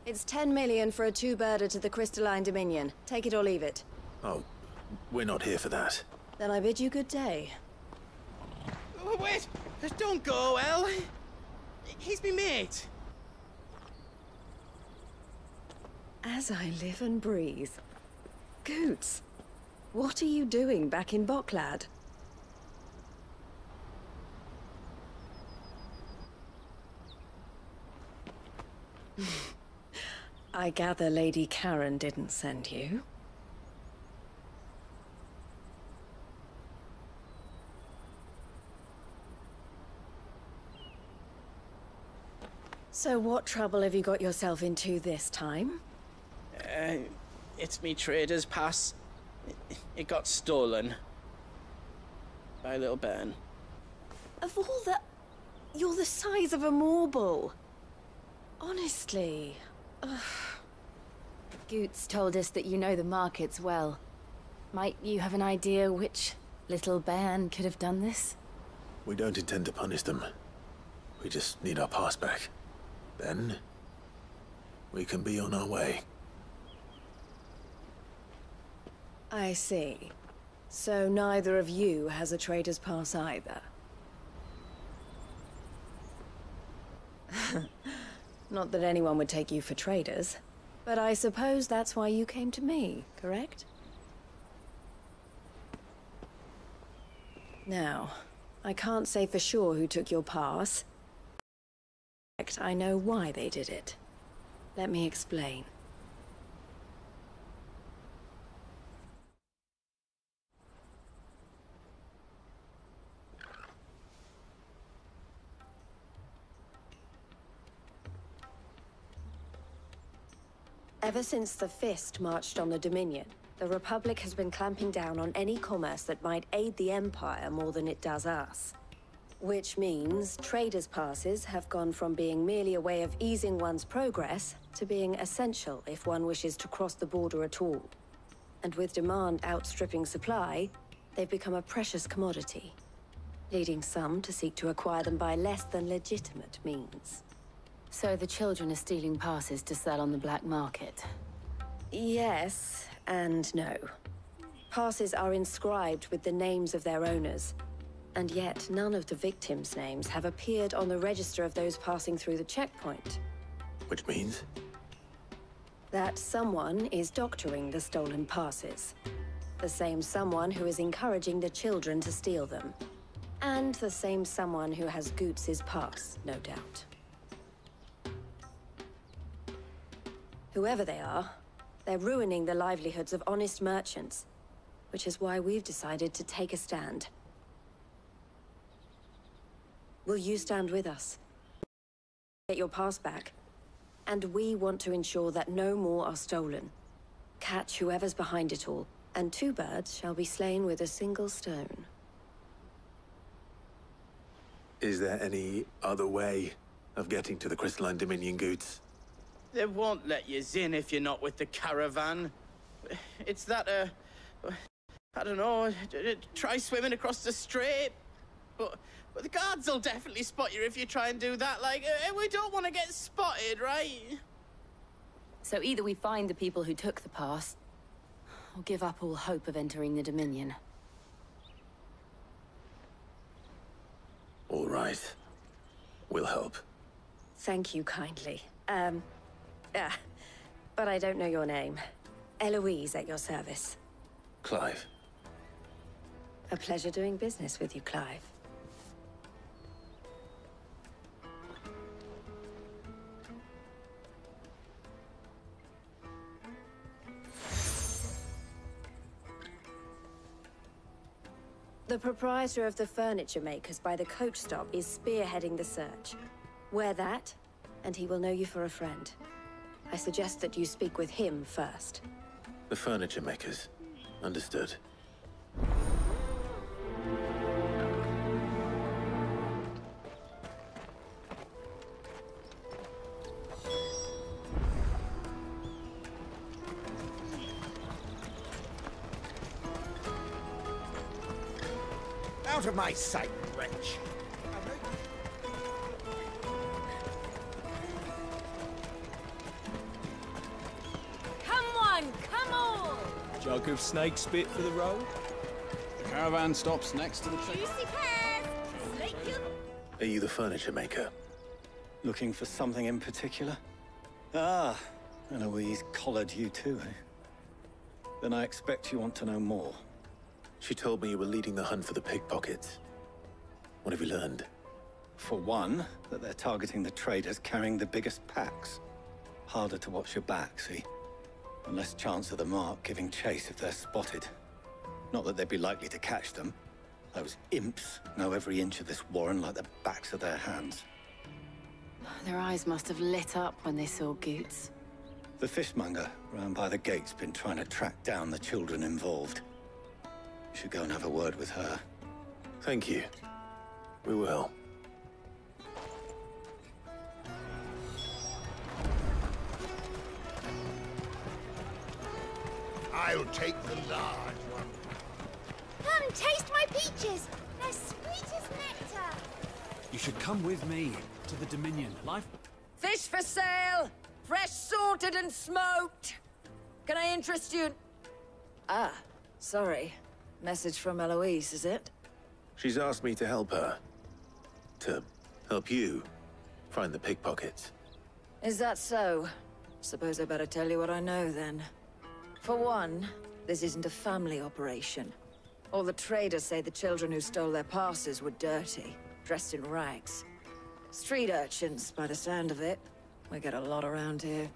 [SPEAKER 18] It's 10 million for a two-birder to the Crystalline Dominion. Take it or leave it.
[SPEAKER 1] Oh, we're not here for that.
[SPEAKER 18] Then I bid you good day.
[SPEAKER 21] Oh, wait! Don't go, El! He's me mate.
[SPEAKER 18] As I live and breathe. Goots, what are you doing back in Bocklad? I gather Lady Karen didn't send you. So what trouble have you got yourself into this time?
[SPEAKER 21] It's me trader's pass. It got stolen. By a little bairn.
[SPEAKER 18] Of all the... You're the size of a marble. Honestly. Ugh.
[SPEAKER 13] Goots told us that you know the markets well. Might you have an idea which little bairn could have done this?
[SPEAKER 1] We don't intend to punish them. We just need our pass back. Then, we can be on our way.
[SPEAKER 18] I see. So neither of you has a trader's pass either. Not that anyone would take you for traders, but I suppose that's why you came to me, correct? Now, I can't say for sure who took your pass. I know why they did it. Let me explain. Ever since the Fist marched on the Dominion, the Republic has been clamping down on any commerce that might aid the Empire more than it does us. Which means traders' passes have gone from being merely a way of easing one's progress to being essential if one wishes to cross the border at all. And with demand outstripping supply, they've become a precious commodity, leading some to seek to acquire them by less than legitimate means.
[SPEAKER 13] So the children are stealing passes to sell on the black market?
[SPEAKER 18] Yes, and no. Passes are inscribed with the names of their owners, and yet none of the victims' names have appeared on the register of those passing through the checkpoint.
[SPEAKER 10] Which means?
[SPEAKER 18] That someone is doctoring the stolen passes. The same someone who is encouraging the children to steal them. And the same someone who has Goots's pass, no doubt. Whoever they are, they're ruining the livelihoods of honest merchants, which is why we've decided to take a stand. Will you stand with us? Get your pass back. And we want to ensure that no more are stolen. Catch whoever's behind it all, and 2 birds shall be slain with a single stone.
[SPEAKER 10] Is there any other way of getting to the Crystalline Dominion Goods?
[SPEAKER 21] They won't let you in if you're not with the caravan. It's that, I don't know, try swimming across the strait. But the guards will definitely spot you if you try and do that. Like, we don't want to get spotted, right?
[SPEAKER 13] So either we find the people who took the pass, or give up all hope of entering the Dominion.
[SPEAKER 10] All right. We'll help.
[SPEAKER 18] Thank you kindly. But I don't know your name. Eloise at your service.
[SPEAKER 10] Clive.
[SPEAKER 18] A pleasure doing business with you, Clive. The proprietor of the furniture makers by the coach stop is spearheading the search. Wear that, and he will know you for a friend. I suggest that you speak with him first.
[SPEAKER 10] The furniture makers. Understood.
[SPEAKER 14] Out of my sight, wretch!
[SPEAKER 11] Come on!
[SPEAKER 23] Jug of snake spit for the road? The caravan stops next to the check.
[SPEAKER 11] Juicy pears! Slake your...
[SPEAKER 10] Are you the furniture maker?
[SPEAKER 12] Looking for something in particular? Ah, Eloise collared you too, eh? Then I expect you want to know more.
[SPEAKER 10] She told me you were leading the hunt for the pickpockets. What have you learned?
[SPEAKER 12] For one, that they're targeting the traders carrying the biggest packs. Harder to watch your back, see? And less chance of the mark giving chase if they're spotted. Not that they'd be likely to catch them. Those imps know every inch of this warren like the backs of their hands.
[SPEAKER 13] Their eyes must have lit up when they saw Goots.
[SPEAKER 12] The fishmonger round by the gate's been trying to track down the children involved. You should go and have a word with her.
[SPEAKER 10] Thank you. We will.
[SPEAKER 14] I'll take the large one.
[SPEAKER 15] Come, taste my peaches. They're sweet as nectar.
[SPEAKER 23] You should come with me to the Dominion. Life...
[SPEAKER 6] Fish for sale! Fresh sorted and smoked! Can I interest you? Ah, sorry. Message from Eloise, is it?
[SPEAKER 10] She's asked me to help her. To help you find the pickpockets.
[SPEAKER 6] Is that so? Suppose I better tell you what I know, then. For one, this isn't a family operation. All the traders say the children who stole their passes were dirty, dressed in rags. Street urchins, by the sound of it. We get a lot around here.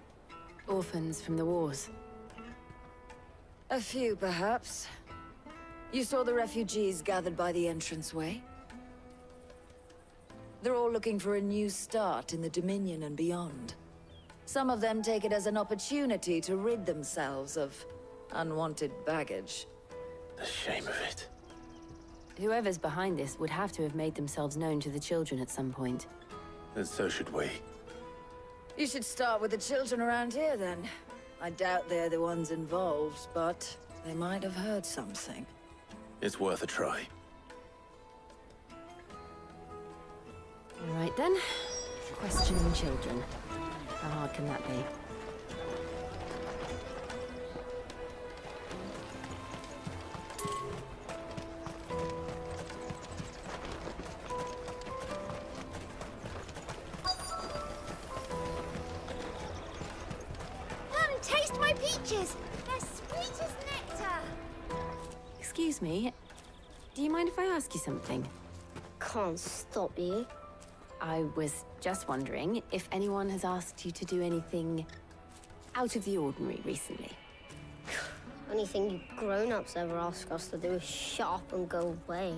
[SPEAKER 13] Orphans from the wars.
[SPEAKER 6] A few, perhaps. You saw the refugees gathered by the entranceway? They're all looking for a new start in the Dominion and beyond. Some of them take it as an opportunity to rid themselves of unwanted baggage.
[SPEAKER 1] The shame of it.
[SPEAKER 13] Whoever's behind this would have to have made themselves known to the children at some point.
[SPEAKER 1] And so should we.
[SPEAKER 6] You should start with the children around here, then. I doubt they're the ones involved, but they might have heard something.
[SPEAKER 1] It's worth a try.
[SPEAKER 13] All right, then. Questioning children. How hard can that be?
[SPEAKER 15] Taste my peaches! They're sweet as nectar!
[SPEAKER 13] Excuse me. Do you mind if I ask you something?
[SPEAKER 4] Can't stop you.
[SPEAKER 13] I was just wondering if anyone has asked you to do anything out of the ordinary recently.
[SPEAKER 4] Anything you grown-ups ever ask us to do is shut up and go away.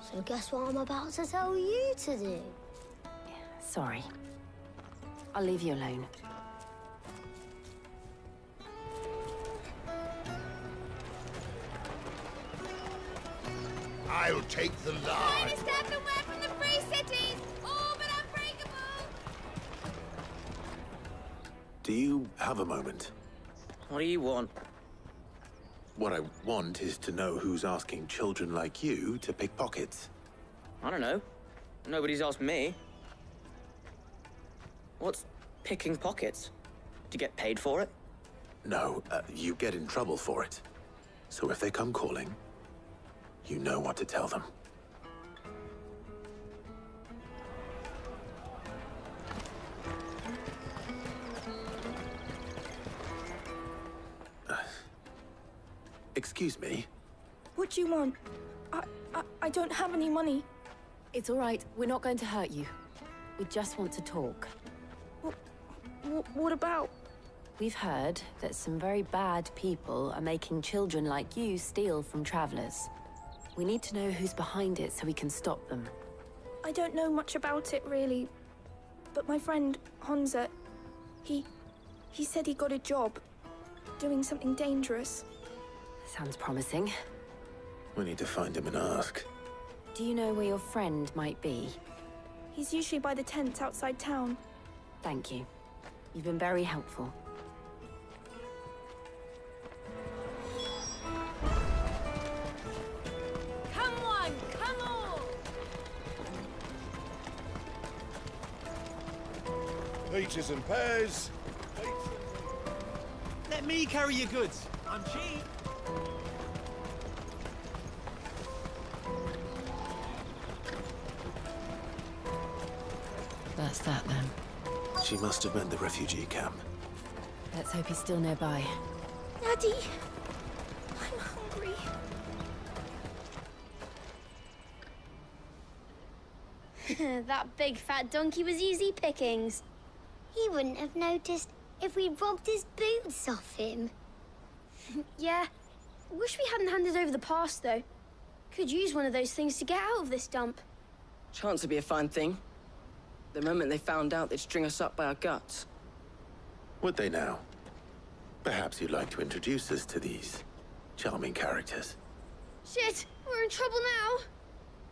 [SPEAKER 4] So guess what I'm about to tell you to do?
[SPEAKER 13] Sorry. I'll leave you alone.
[SPEAKER 14] I'll take the large.
[SPEAKER 15] Finest earthenware from the free cities! All but unbreakable!
[SPEAKER 1] Do you have a moment?
[SPEAKER 21] What do you want?
[SPEAKER 1] What I want is to know who's asking children like you to pick pockets.
[SPEAKER 21] I don't know. Nobody's asked me. What's picking pockets? Do you get paid for it?
[SPEAKER 1] No, you get in trouble for it. So if they come calling, you know what to tell them. Excuse me?
[SPEAKER 8] What do you want? I don't have any money.
[SPEAKER 13] It's all right. We're not going to hurt you. We just want to talk.
[SPEAKER 8] What about?
[SPEAKER 13] We've heard that some very bad people are making children like you steal from travelers. We need to know who's behind it so we can stop them.
[SPEAKER 8] I don't know much about it, really. But my friend, Honza, he said he got a job doing something dangerous.
[SPEAKER 13] Sounds promising.
[SPEAKER 1] We need to find him and ask.
[SPEAKER 13] Do you know where your friend might be?
[SPEAKER 8] He's usually by the tents outside town.
[SPEAKER 13] Thank you. You've been very helpful.
[SPEAKER 15] Come on, come on!
[SPEAKER 14] Peaches and pears.
[SPEAKER 9] Let me carry your goods. I'm cheap.
[SPEAKER 13] That's that, then.
[SPEAKER 1] She must have meant the refugee camp.
[SPEAKER 13] Let's hope he's still nearby.
[SPEAKER 8] Daddy! I'm hungry.
[SPEAKER 15] That big fat donkey was easy pickings. He wouldn't have noticed if we'd robbed his boots off him.
[SPEAKER 16] Yeah. Wish we hadn't handed over the pass, though. Could use one of those things to get out of this dump.
[SPEAKER 21] Chance would be a fine thing. The moment they found out, they'd string us up by our guts.
[SPEAKER 1] Would they now? Perhaps you'd like to introduce us to these charming characters.
[SPEAKER 16] Shit! We're in trouble now!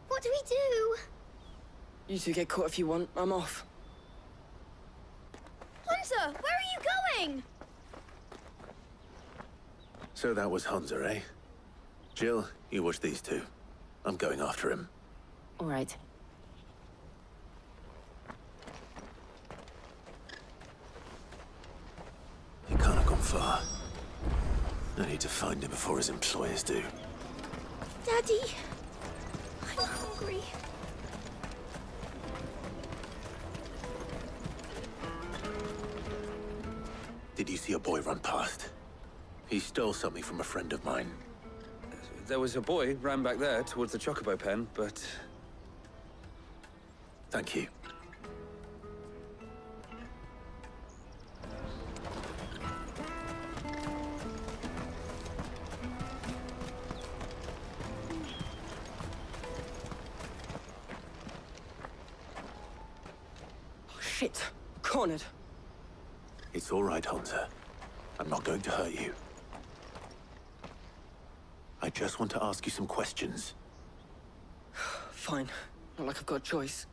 [SPEAKER 15] What do we do?
[SPEAKER 21] You two get caught if you want. I'm off.
[SPEAKER 16] Hunter! Where are you going?
[SPEAKER 1] So that was Hunter, eh? Jill, you watch these two. I'm going after him.
[SPEAKER 13] All right.
[SPEAKER 1] He can't have gone far. I need to find him before his employers do.
[SPEAKER 8] Daddy! I'm hungry.
[SPEAKER 1] Did you see a boy run past? He stole something from a friend of mine.
[SPEAKER 23] There was a boy ran back there towards the chocobo pen, but...
[SPEAKER 1] Thank you.
[SPEAKER 2] Shit. Cornered.
[SPEAKER 10] It's all right, Hunter. I'm not going to hurt you. I just want to ask you some questions.
[SPEAKER 2] Fine. Not like I've got a choice.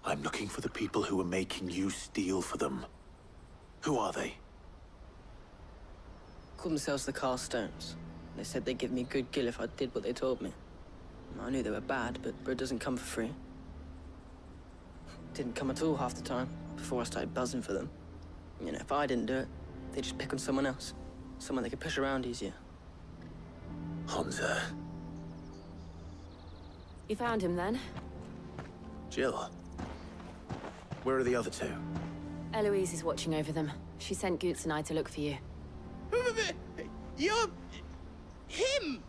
[SPEAKER 10] I'm looking for the people who are making you steal for them. Who are they?
[SPEAKER 2] Call themselves the Carstones. They said they'd give me a good gill if I did what they told me. I knew they were bad, but bread doesn't come for free. Didn't come at all half the time, before I started buzzing for them. You know, if I didn't do it, they'd just pick on someone else. Someone they could push around easier.
[SPEAKER 10] Hunter.
[SPEAKER 13] You found him then?
[SPEAKER 10] Jill. Where are the other two?
[SPEAKER 13] Eloise is watching over them. She sent Goots and I to look for you.
[SPEAKER 21] You're... him!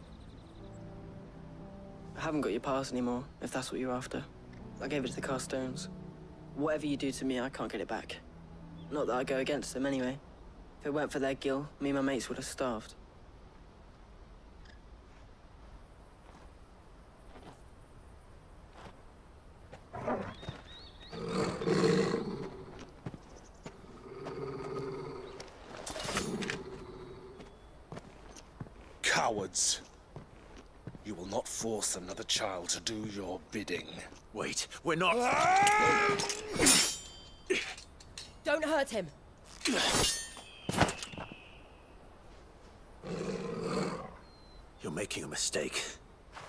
[SPEAKER 2] I haven't got your pass anymore, if that's what you're after. I gave it to the Carstones. Whatever you do to me, I can't get it back. Not that I go against them anyway. If it weren't for their gill, me and my mates would have starved.
[SPEAKER 5] Cowards. You will not force another child to do your bidding.
[SPEAKER 10] Wait, we're not...
[SPEAKER 2] Don't hurt him!
[SPEAKER 10] You're making a mistake.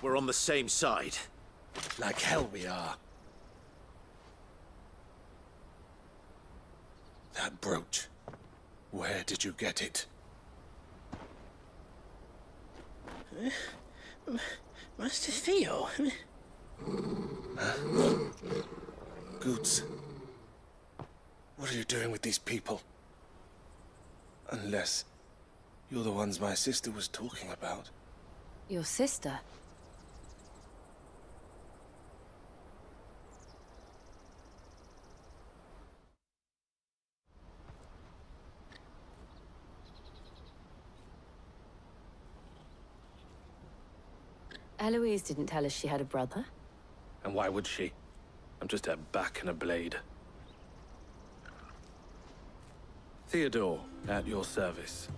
[SPEAKER 10] We're on the same side.
[SPEAKER 5] Like hell we are. That brooch. Where did you get it?
[SPEAKER 21] Master Theo?
[SPEAKER 5] Goots. What are you doing with these people? Unless you're the ones my sister was talking about.
[SPEAKER 13] Your sister? Eloise didn't tell us she had a brother.
[SPEAKER 5] And why would she? I'm just her back and a blade. Theodore, at your service.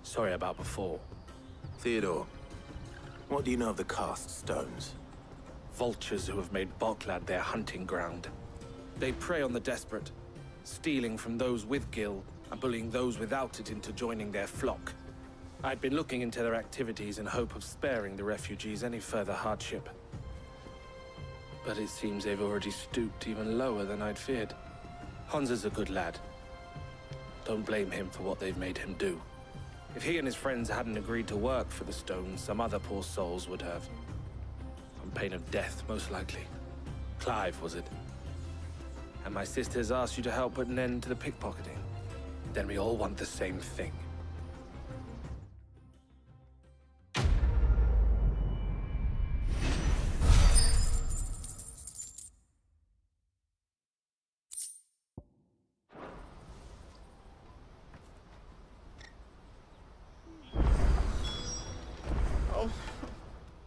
[SPEAKER 5] Sorry about before.
[SPEAKER 10] Theodore, what do you know of the Cast Stones?
[SPEAKER 5] Vultures who have made Boklad their hunting ground. They prey on the desperate, stealing from those with gill and bullying those without it into joining their flock. I'd been looking into their activities in hope of sparing the refugees any further hardship. But it seems they've already stooped even lower than I'd feared. Hansa's a good lad. Don't blame him for what they've made him do. If he and his friends hadn't agreed to work for the Stones, some other poor souls would have. On pain of death, most likely. Clive, was it? And my sisters asked you to help put an end to the pickpocketing. Then we all want the same thing.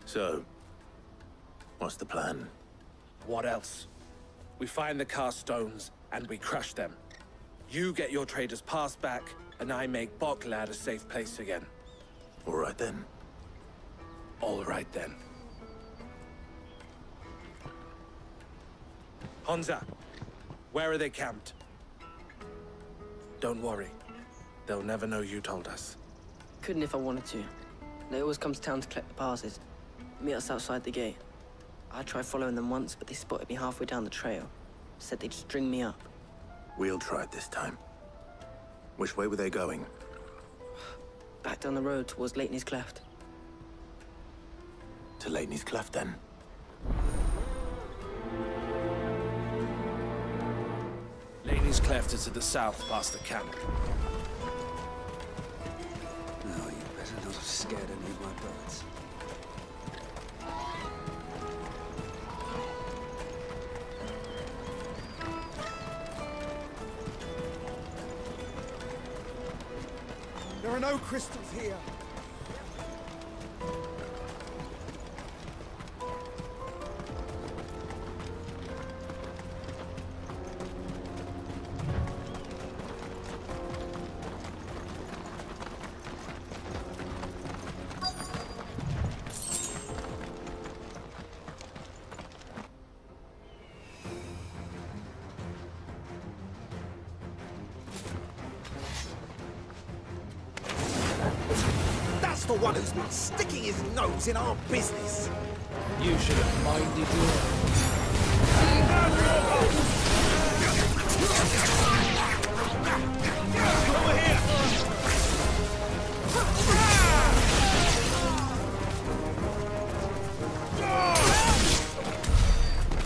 [SPEAKER 10] So, what's the plan?
[SPEAKER 5] What else? We find the Cast Stones, and we crush them. You get your trader's pass back, and I make Boklad a safe place again.
[SPEAKER 10] All right then.
[SPEAKER 5] All right then. Hansa, where are they camped? Don't worry. They'll never know you told us.
[SPEAKER 2] Couldn't if I wanted to. They always come to town to collect the passes. Meet us outside the gate. I tried following them once, but they spotted me halfway down the trail. Said they'd string me up.
[SPEAKER 10] We'll try it this time. Which way were they going?
[SPEAKER 2] Back down the road towards Leighton's Cleft.
[SPEAKER 10] To Leighton's Cleft, then?
[SPEAKER 5] Leighton's Cleft is to the south, past the camp.
[SPEAKER 25] No, you better not have scared any of my birds.
[SPEAKER 14] There are no crystals here. Who's the one who's been sticking his nose in our business?
[SPEAKER 23] You should have minded your
[SPEAKER 14] Over here!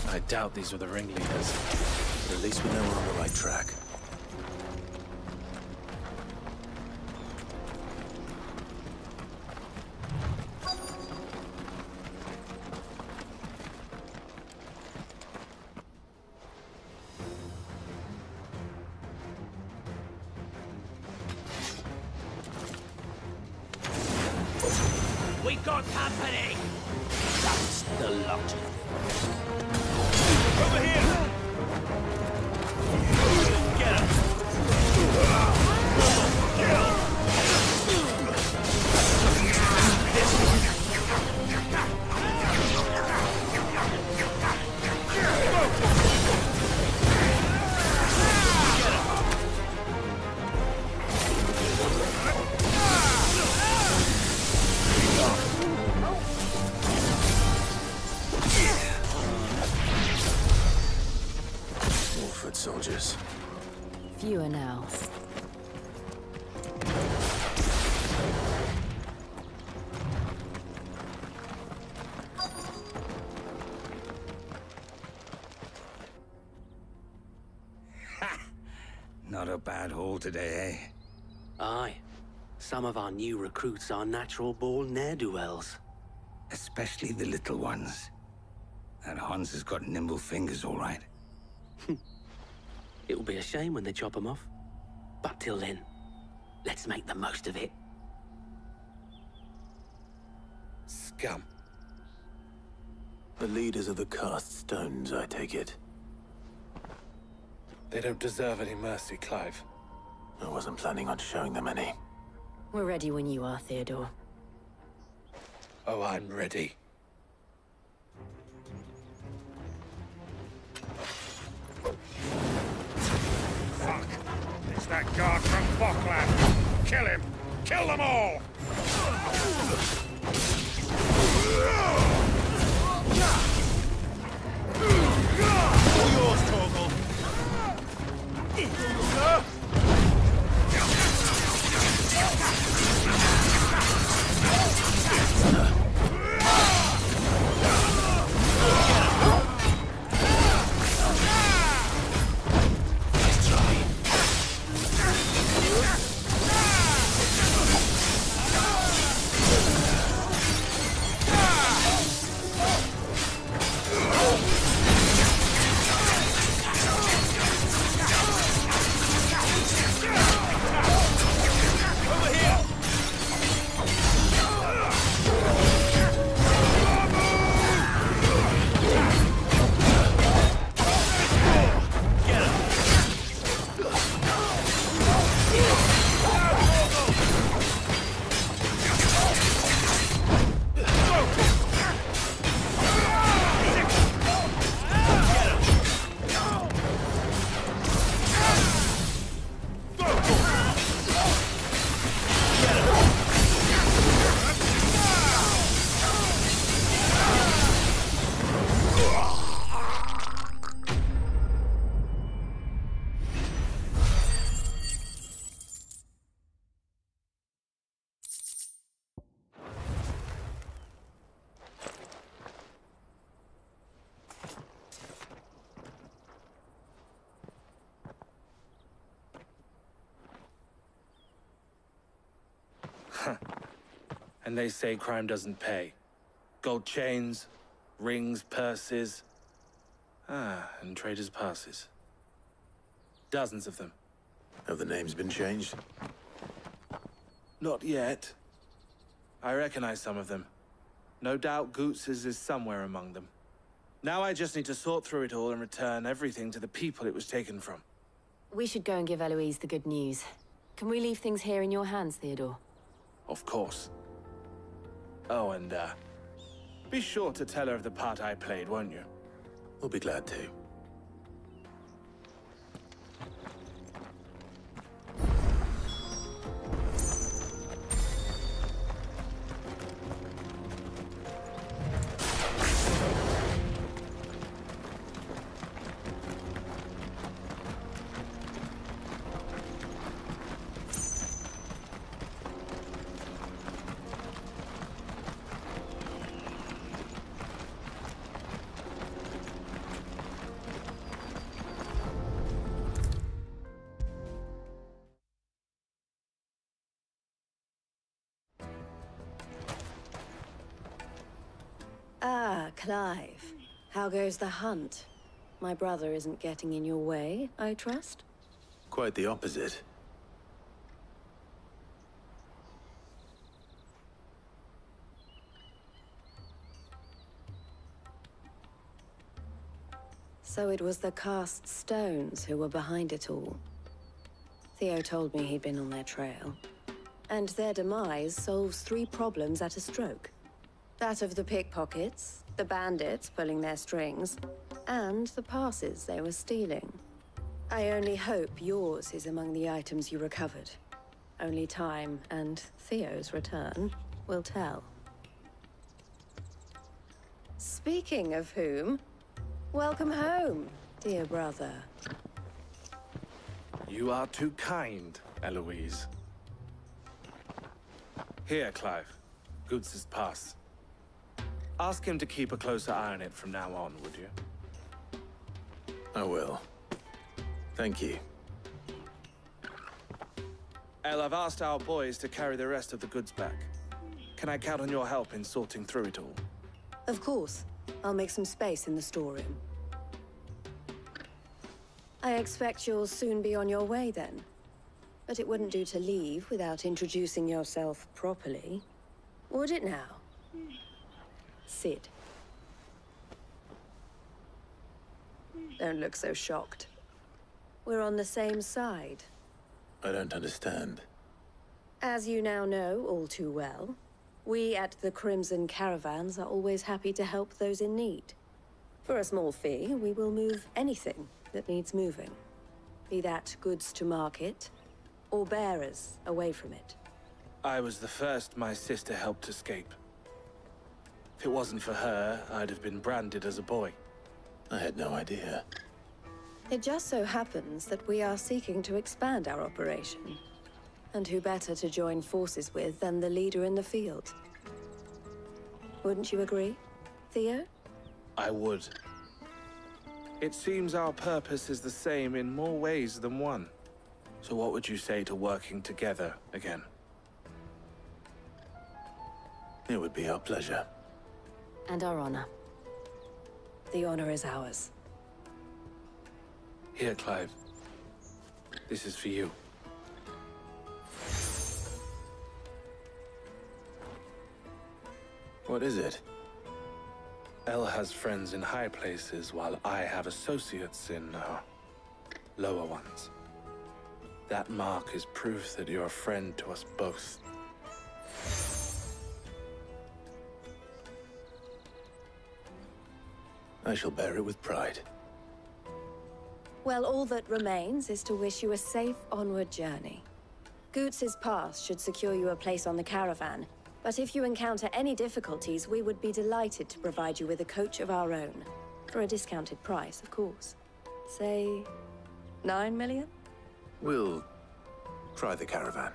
[SPEAKER 5] I doubt these were the ringleaders.
[SPEAKER 10] But at least we know we're on the right track.
[SPEAKER 14] We got company! That's the lot of them. Over here! Get him!
[SPEAKER 10] Soldiers.
[SPEAKER 11] Fewer now.
[SPEAKER 3] Not a bad haul today, eh?
[SPEAKER 17] Aye. Some of our new recruits are natural-born ne'er-do-wells.
[SPEAKER 3] Especially the little ones. That Hans has got nimble fingers, all right.
[SPEAKER 17] It'll be a shame when they chop them off. But till then, let's make the most of it.
[SPEAKER 5] Scum.
[SPEAKER 10] The leaders of the cast stones, I take it.
[SPEAKER 5] They don't deserve any mercy, Clive.
[SPEAKER 10] I wasn't planning on showing them any.
[SPEAKER 13] We're ready when you are, Theodore.
[SPEAKER 5] Oh, I'm ready.
[SPEAKER 14] Fuck! It's that guard from Bokland! Kill him! Kill them all! All yours, Torgal!
[SPEAKER 5] And they say crime doesn't pay. Gold chains, rings, purses. And traders' passes. Dozens of them.
[SPEAKER 10] Have the names been changed?
[SPEAKER 5] Not yet. I recognize some of them. No doubt Goots's is somewhere among them. Now I just need to sort through it all and return everything to the people it was taken from.
[SPEAKER 13] We should go and give Eloise the good news. Can we leave things here in your hands, Theodore?
[SPEAKER 5] Of course. Oh, and, be sure to tell her of the part I played, won't you?
[SPEAKER 10] We'll be glad to.
[SPEAKER 6] Ah, Clive. How goes the hunt? My brother isn't getting in your way, I trust?
[SPEAKER 10] Quite the opposite.
[SPEAKER 6] So it was the cast stones who were behind it all. Theo told me he'd been on their trail. And their demise solves 3 problems at a stroke. That of the pickpockets, the bandits pulling their strings, and the passes they were stealing. I only hope yours is among the items you recovered. Only time and Theo's return will tell. Speaking of whom, welcome home, dear brother.
[SPEAKER 5] You are too kind, Eloise. Here, Clive. Goods' pass. Ask him to keep a closer eye on it from now on, would you?
[SPEAKER 10] I will. Thank you.
[SPEAKER 5] El, I've asked our boys to carry the rest of the goods back. Can I count on your help in sorting through it all?
[SPEAKER 6] Of course. I'll make some space in the storeroom. I expect you'll soon be on your way then. But it wouldn't do to leave without introducing yourself properly. Would it now? Sid. Don't look so shocked. We're on the same side.
[SPEAKER 10] I don't understand.
[SPEAKER 6] As you now know all too well, we at the Crimson Caravans are always happy to help those in need. For a small fee, we will move anything that needs moving. Be that goods to market, or bearers away from it.
[SPEAKER 5] I was the first my sister helped escape. If it wasn't for her, I'd have been branded as a boy.
[SPEAKER 10] I had no idea.
[SPEAKER 6] It just so happens that we are seeking to expand our operation. And who better to join forces with than the leader in the field? Wouldn't you agree, Theo?
[SPEAKER 5] I would. It seems our purpose is the same in more ways than one. So what would you say to working together again?
[SPEAKER 10] It would be our pleasure.
[SPEAKER 6] And our honor. The honor is ours.
[SPEAKER 5] Here, Clive. This is for you.
[SPEAKER 10] What is it?
[SPEAKER 5] El has friends in high places, while I have associates in, lower ones. That mark is proof that you're a friend to us both.
[SPEAKER 10] I shall bear it with pride.
[SPEAKER 6] Well, all that remains is to wish you a safe onward journey. Goots' pass should secure you a place on the caravan, but if you encounter any difficulties, we would be delighted to provide you with a coach of our own. For a discounted price, of course. Say, 9 million?
[SPEAKER 10] We'll try the caravan.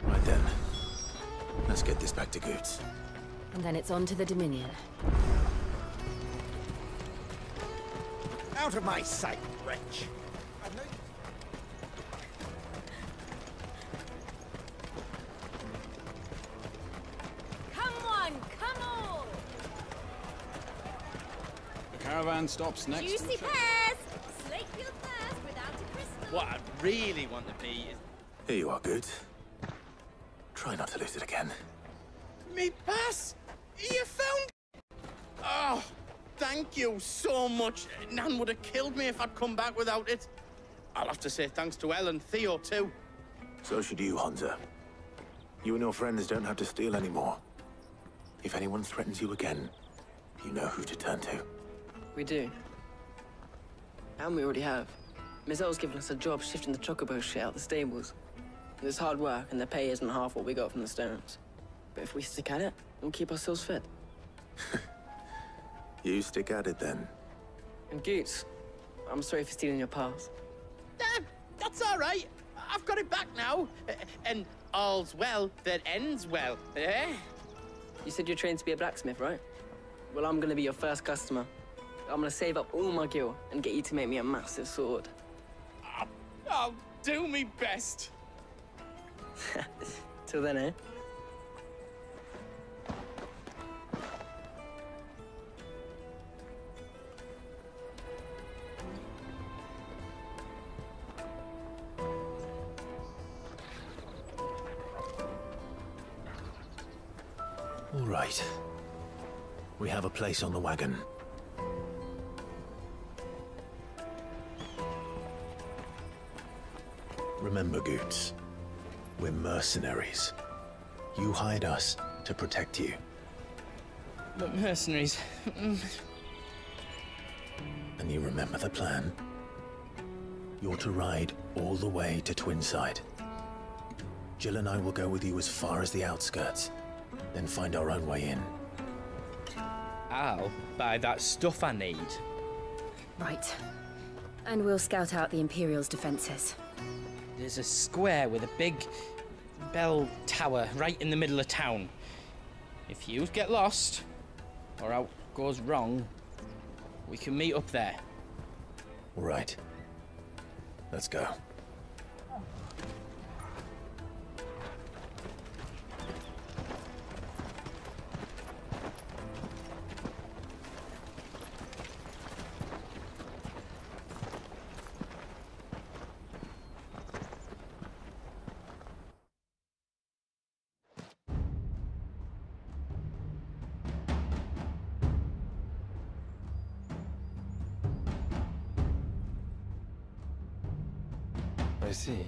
[SPEAKER 10] Right then. Let's get this back to Goots.
[SPEAKER 11] And then it's on to the Dominion.
[SPEAKER 25] Out of my sight, wretch!
[SPEAKER 11] Come on, come on!
[SPEAKER 23] The caravan stops next.
[SPEAKER 11] Juicy pears! Slake your thirst without a crystal.
[SPEAKER 21] What I really want to be is...
[SPEAKER 10] Here you are, Goots. Try not to lose it again.
[SPEAKER 21] Me pass! You found it! Oh, thank you so much. Nan would have killed me if I'd come back without it. I'll have to say thanks to El and Theo, too.
[SPEAKER 10] So should you, Hansa. You and your friends don't have to steal anymore. If anyone threatens you again, you know who to turn to.
[SPEAKER 2] We do. And we already have. Miss L's given us a job shifting the chocobo shit out the stables. It's hard work, and the pay isn't half what we got from the stones. But if we stick at it, we'll keep ourselves fit.
[SPEAKER 10] You stick at it, then.
[SPEAKER 2] And Goots, I'm sorry for stealing your pass.
[SPEAKER 21] That's all right. I've got it back now. And all's well that ends well, eh?
[SPEAKER 2] You said you're trained to be a blacksmith, right? Well, I'm gonna be your first customer. I'm gonna save up all my gil and get you to make me a massive sword.
[SPEAKER 21] I'll do me best.
[SPEAKER 2] Till then, eh?
[SPEAKER 10] All right. We have a place on the wagon. Remember, Goots, we're mercenaries. You hired us to protect you.
[SPEAKER 21] But mercenaries...
[SPEAKER 10] And you remember the plan? You're to ride all the way to Twinside. Jill and I will go with you as far as the outskirts, then find our own way in.
[SPEAKER 9] I'll buy that stuff I need.
[SPEAKER 7] Right. And we'll scout out the Imperial's defenses.
[SPEAKER 9] There's a square with a big bell tower right in the middle of town. If you get lost, or out goes wrong, we can meet up there.
[SPEAKER 10] All right. Let's go.
[SPEAKER 19] I see.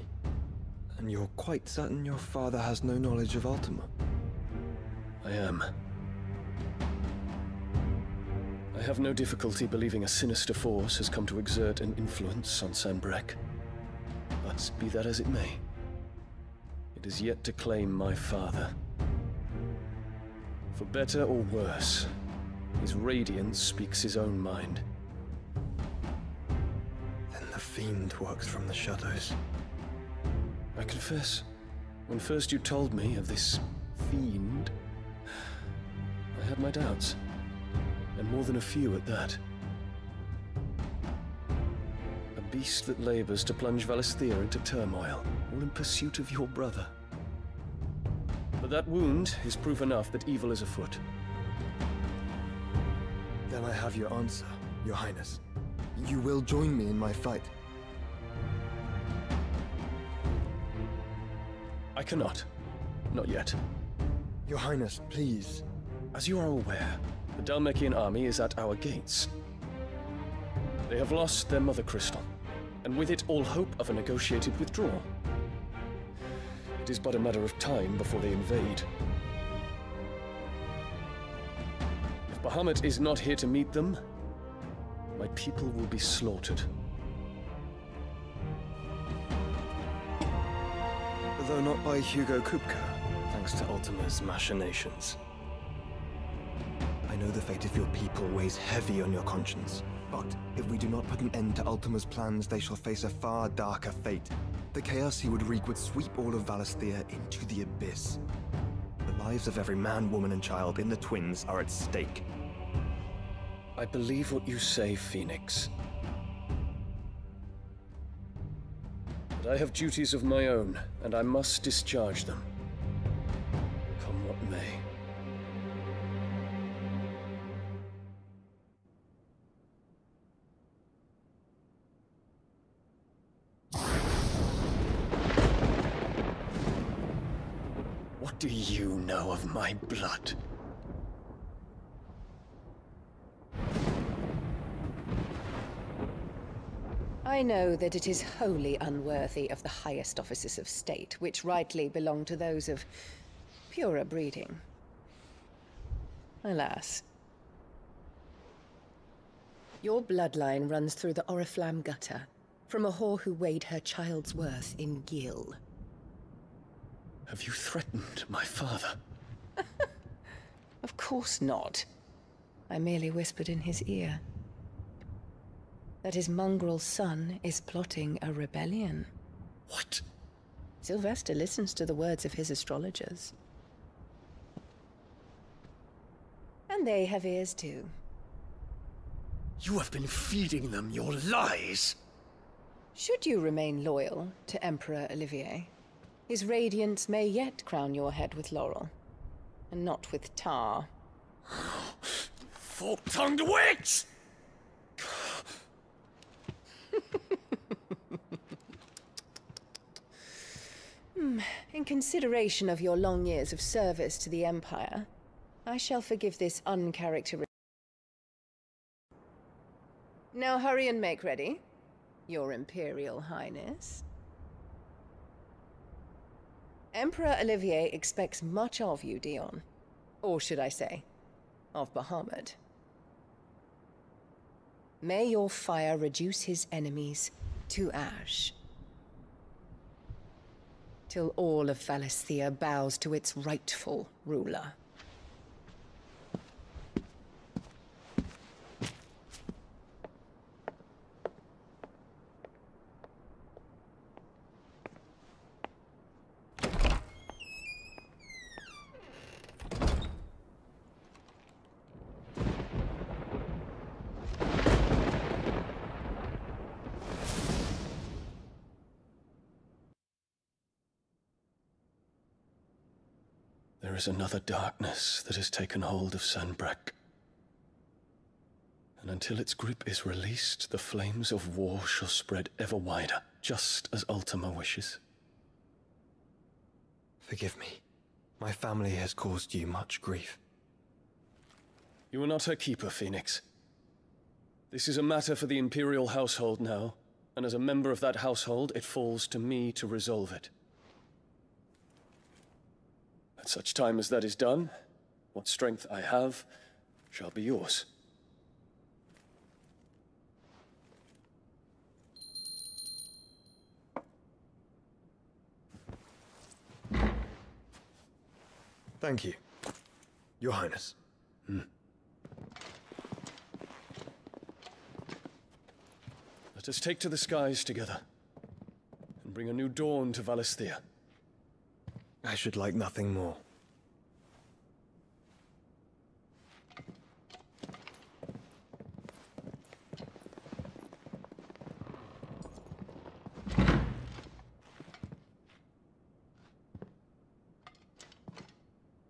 [SPEAKER 19] And you're quite certain your father has no knowledge of Ultima?
[SPEAKER 20] I am. I have no difficulty believing a sinister force has come to exert an influence on Sanbreque. But be that as it may, it is yet to claim my father. For better or worse, his radiance speaks his own mind.
[SPEAKER 19] Then the fiend works from the shadows.
[SPEAKER 20] I confess, when first you told me of this fiend, I had my doubts, and more than a few at that. A beast that labors to plunge Valisthea into turmoil, all in pursuit of your brother. But that wound is proof enough that evil is afoot.
[SPEAKER 19] Then I have your answer, Your Highness. You will join me in my fight.
[SPEAKER 20] I cannot. Not yet.
[SPEAKER 19] Your Highness, please.
[SPEAKER 20] As you are aware, the Dhalmekian army is at our gates. They have lost their mother crystal, and with it all hope of a negotiated withdrawal. It is but a matter of time before they invade. If Bahamut is not here to meet them, my people will be slaughtered.
[SPEAKER 19] Though not by Hugo Kupka, thanks to Ultima's machinations. I know the fate of your people weighs heavy on your conscience, but if we do not put an end to Ultima's plans, they shall face a far darker fate. The chaos he would wreak would sweep all of Valisthea into the abyss. The lives of every man, woman, and child in the Twins are at stake.
[SPEAKER 20] I believe what you say, Phoenix. But I have duties of my own, and I must discharge them. Come what may. What do you know of my blood?
[SPEAKER 18] I know that it is wholly unworthy of the highest offices of state, which rightly belong to those of purer breeding. Alas. Your bloodline runs through the Oriflamme gutter, from a whore who weighed her child's worth in gil.
[SPEAKER 20] Have you threatened my father?
[SPEAKER 18] Of course not. I merely whispered in his ear that his mongrel son is plotting a rebellion.
[SPEAKER 20] What?
[SPEAKER 18] Sylvester listens to the words of his astrologers. And they have ears too.
[SPEAKER 20] You have been feeding them your lies!
[SPEAKER 18] Should you remain loyal to Emperor Olivier, his radiance may yet crown your head with laurel, and not with tar.
[SPEAKER 20] Fork-tongued witch!
[SPEAKER 18] In consideration of your long years of service to the Empire, I shall forgive this uncharacteristic. Now hurry and make ready, Your Imperial Highness. Emperor Olivier expects much of you, Dion. Or should I say, of Bahamut. May your fire reduce his enemies to ash, till all of Valisthea bows to its rightful ruler.
[SPEAKER 20] There is another darkness that has taken hold of Sanbreque. And until its grip is released, the flames of war shall spread ever wider, just as Ultima wishes.
[SPEAKER 19] Forgive me. My family has caused you much grief.
[SPEAKER 20] You are not her keeper, Phoenix. This is a matter for the Imperial household now, and as a member of that household, it falls to me to resolve it. At such time as that is done, what strength I have shall be yours.
[SPEAKER 19] Thank you, Your Highness.
[SPEAKER 20] Let us take to the skies together, and bring a new dawn to Valisthea.
[SPEAKER 19] I should like nothing more.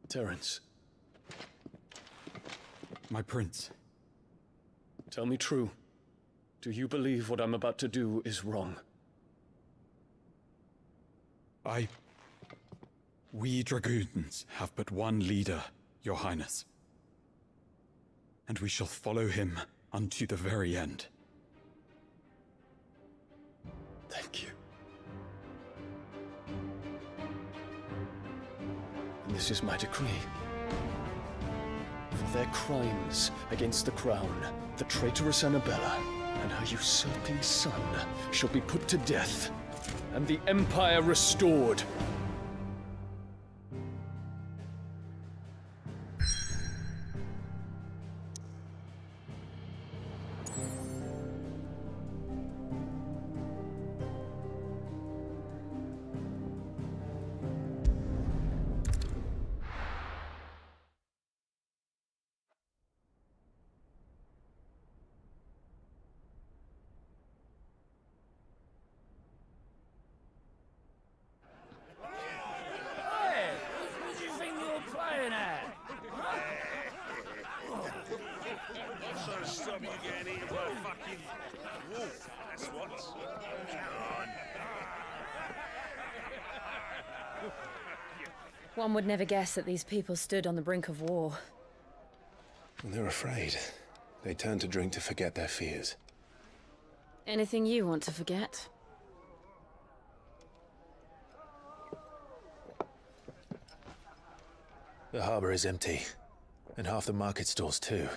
[SPEAKER 20] Terence.
[SPEAKER 4] My prince.
[SPEAKER 20] Tell me true. Do you believe what I'm about to do is wrong?
[SPEAKER 4] We dragoons have but one leader, Your Highness. And we shall follow him unto the very end.
[SPEAKER 20] Thank you. And this is my decree. For their crimes against the crown, the traitorous Annabella and her usurping son shall be put to death, and the Empire restored.
[SPEAKER 7] One would never guess that these people stood on the brink of war.
[SPEAKER 10] When they're afraid, they turn to drink to forget their fears.
[SPEAKER 7] Anything you want to forget?
[SPEAKER 10] The harbor is empty, and half the market stalls too.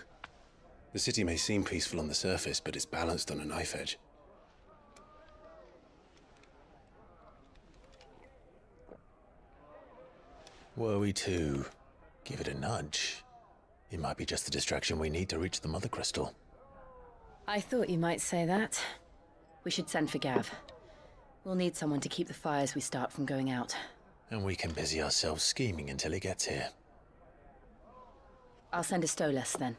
[SPEAKER 10] The city may seem peaceful on the surface, but it's balanced on a knife edge. Were we to give it a nudge, it might be just the distraction we need to reach the Mother Crystal.
[SPEAKER 7] I thought you might say that. We should send for Gav. We'll need someone to keep the fires we start from going out.
[SPEAKER 10] And we can busy ourselves scheming until he gets here.
[SPEAKER 7] I'll send a Stolas then.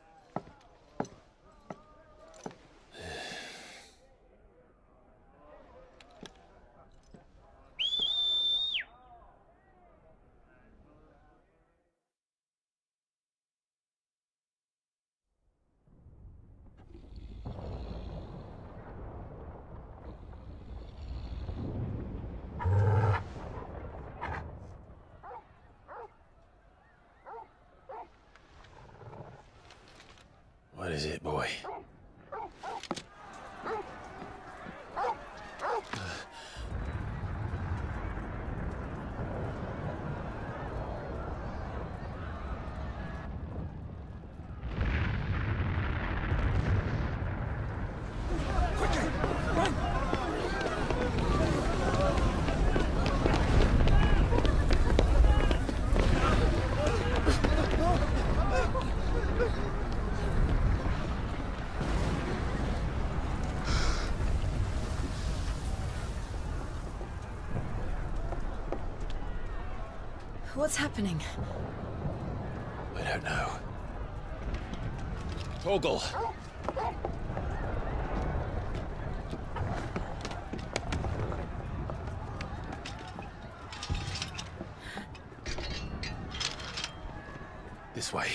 [SPEAKER 1] What is it, boy?
[SPEAKER 7] What's happening?
[SPEAKER 1] I don't know.
[SPEAKER 20] Torgal!
[SPEAKER 1] This way.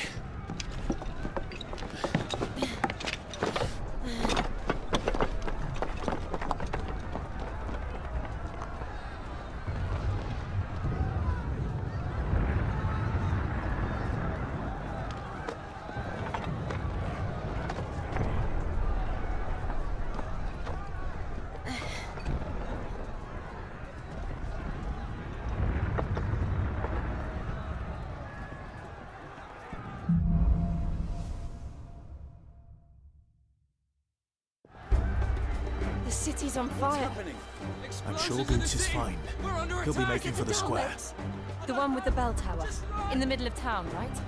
[SPEAKER 11] The city's on fire.
[SPEAKER 10] I'm sure Boots is fine. He'll be making for the square.
[SPEAKER 11] The one with the bell tower. In the middle of town, right?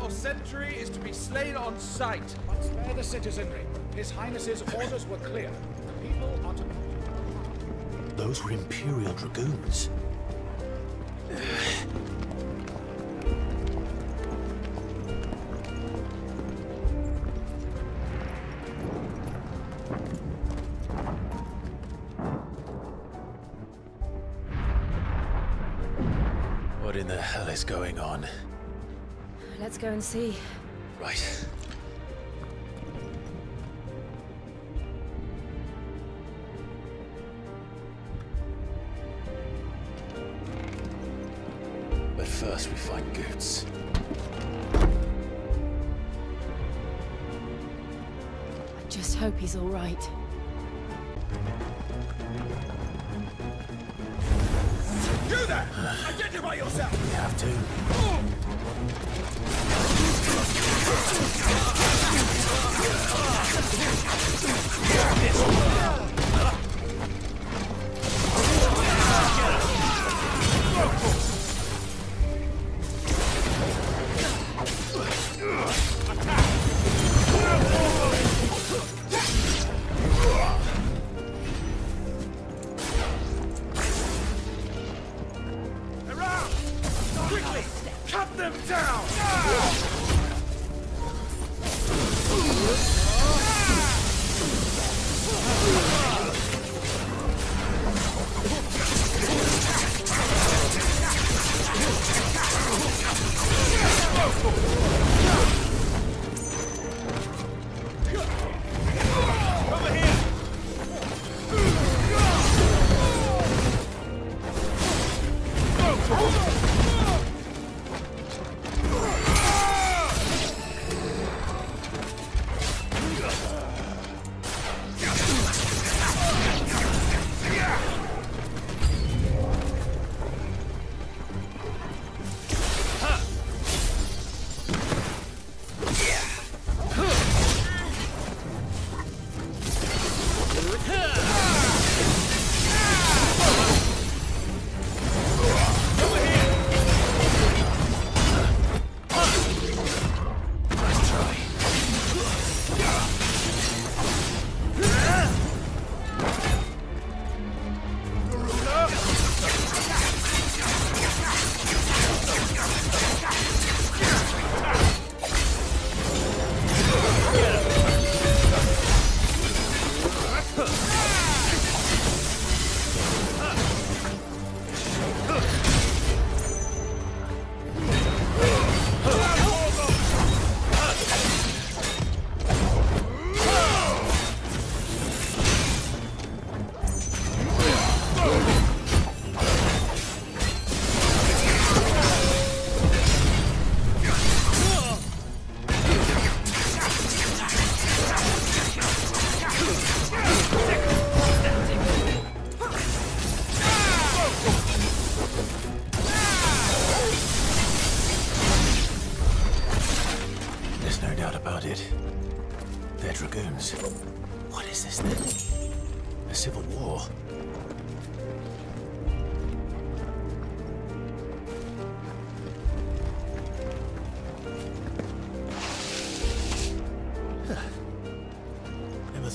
[SPEAKER 12] Or sentry is to be slain on sight. But spare the citizenry. His Highness's orders were clear. The people are to...
[SPEAKER 10] Those were Imperial Dragoons.
[SPEAKER 1] What in the hell is going on?
[SPEAKER 11] Let's go and see.
[SPEAKER 1] Right. But first we find Goots.
[SPEAKER 11] I just hope he's all right.
[SPEAKER 12] You there! Identify yourself!
[SPEAKER 1] We have to.
[SPEAKER 12] Quickly! Cut them down!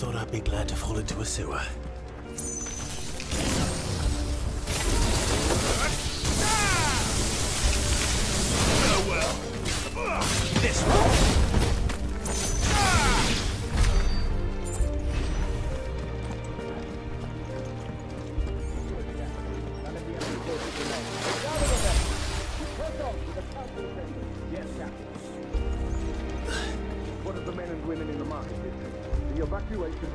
[SPEAKER 10] Thought I'd be glad to fall into a sewer. Oh well. This one.
[SPEAKER 8] What of the men and women in the market district? The evacuation.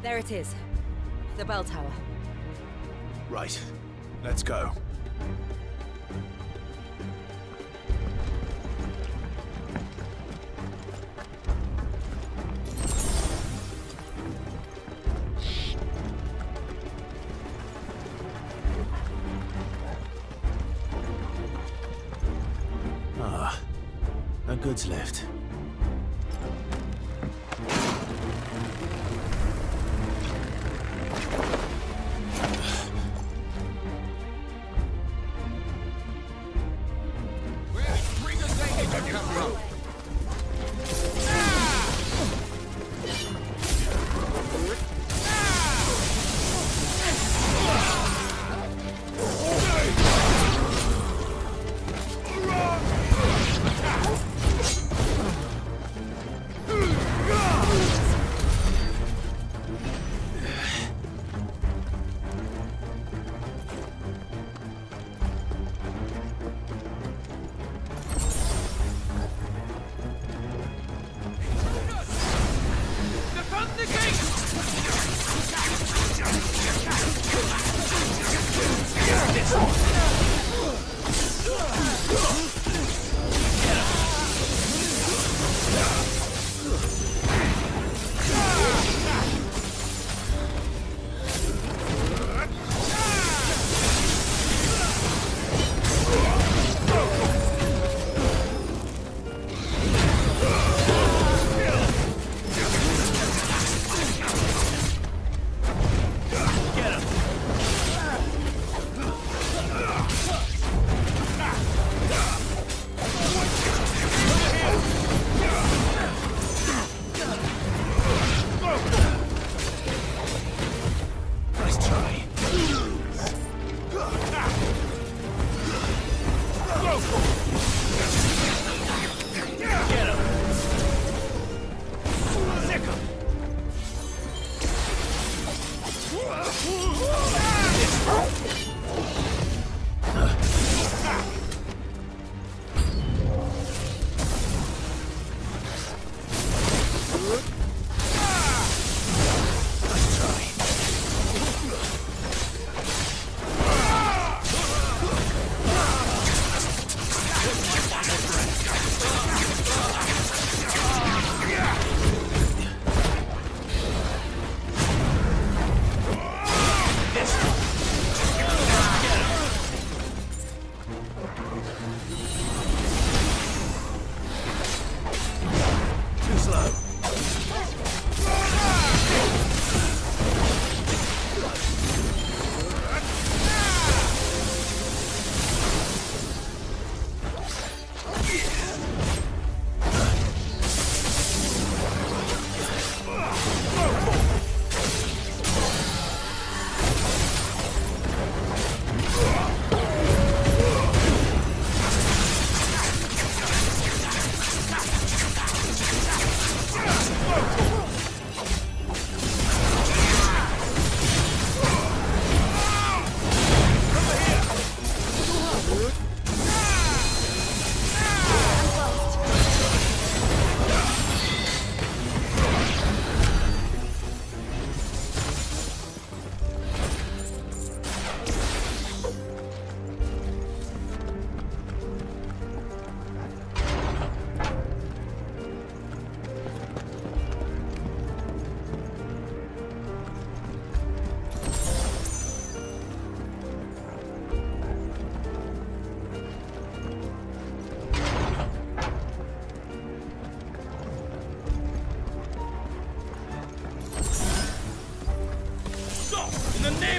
[SPEAKER 15] There it is. The bell tower.
[SPEAKER 10] Right. Let's go. No goods left.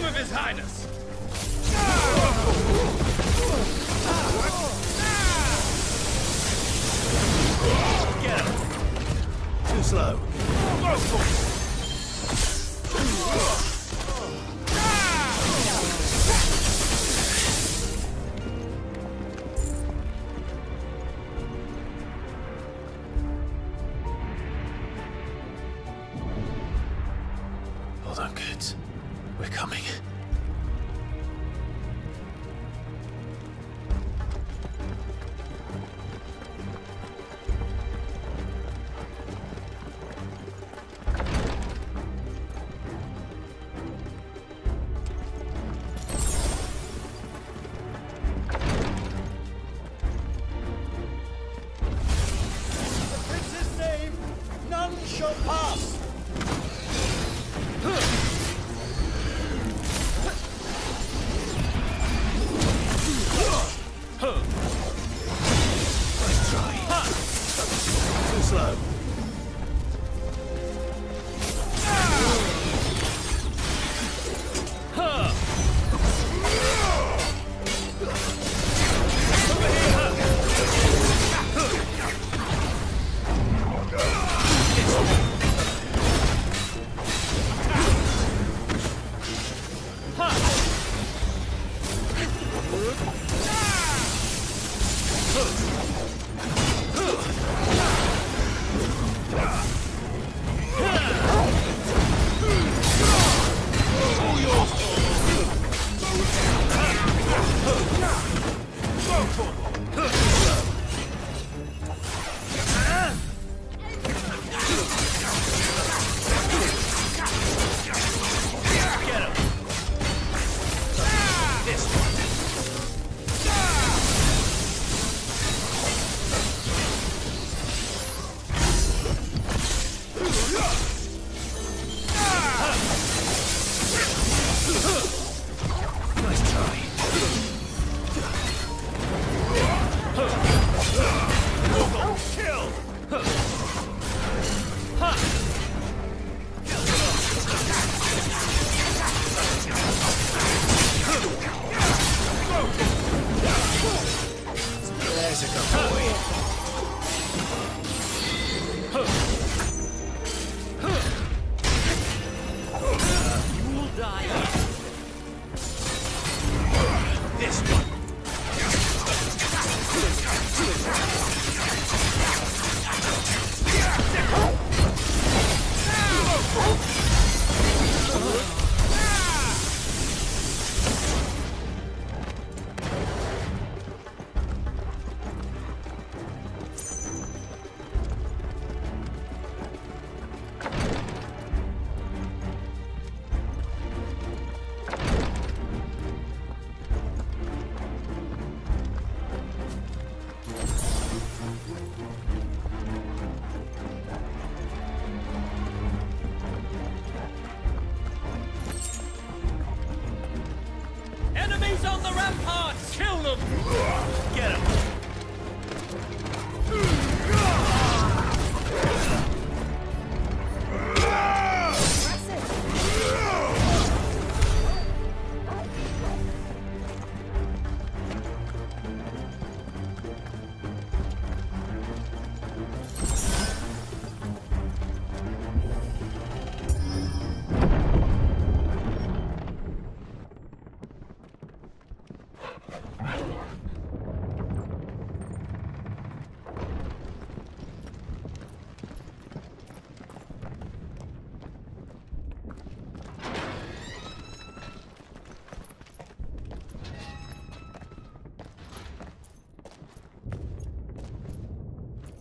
[SPEAKER 14] with His Highness!
[SPEAKER 10] Get him! Too slow.
[SPEAKER 1] Hold on, kids. We're coming.
[SPEAKER 14] Enemies on the ramparts! Kill them! Get them!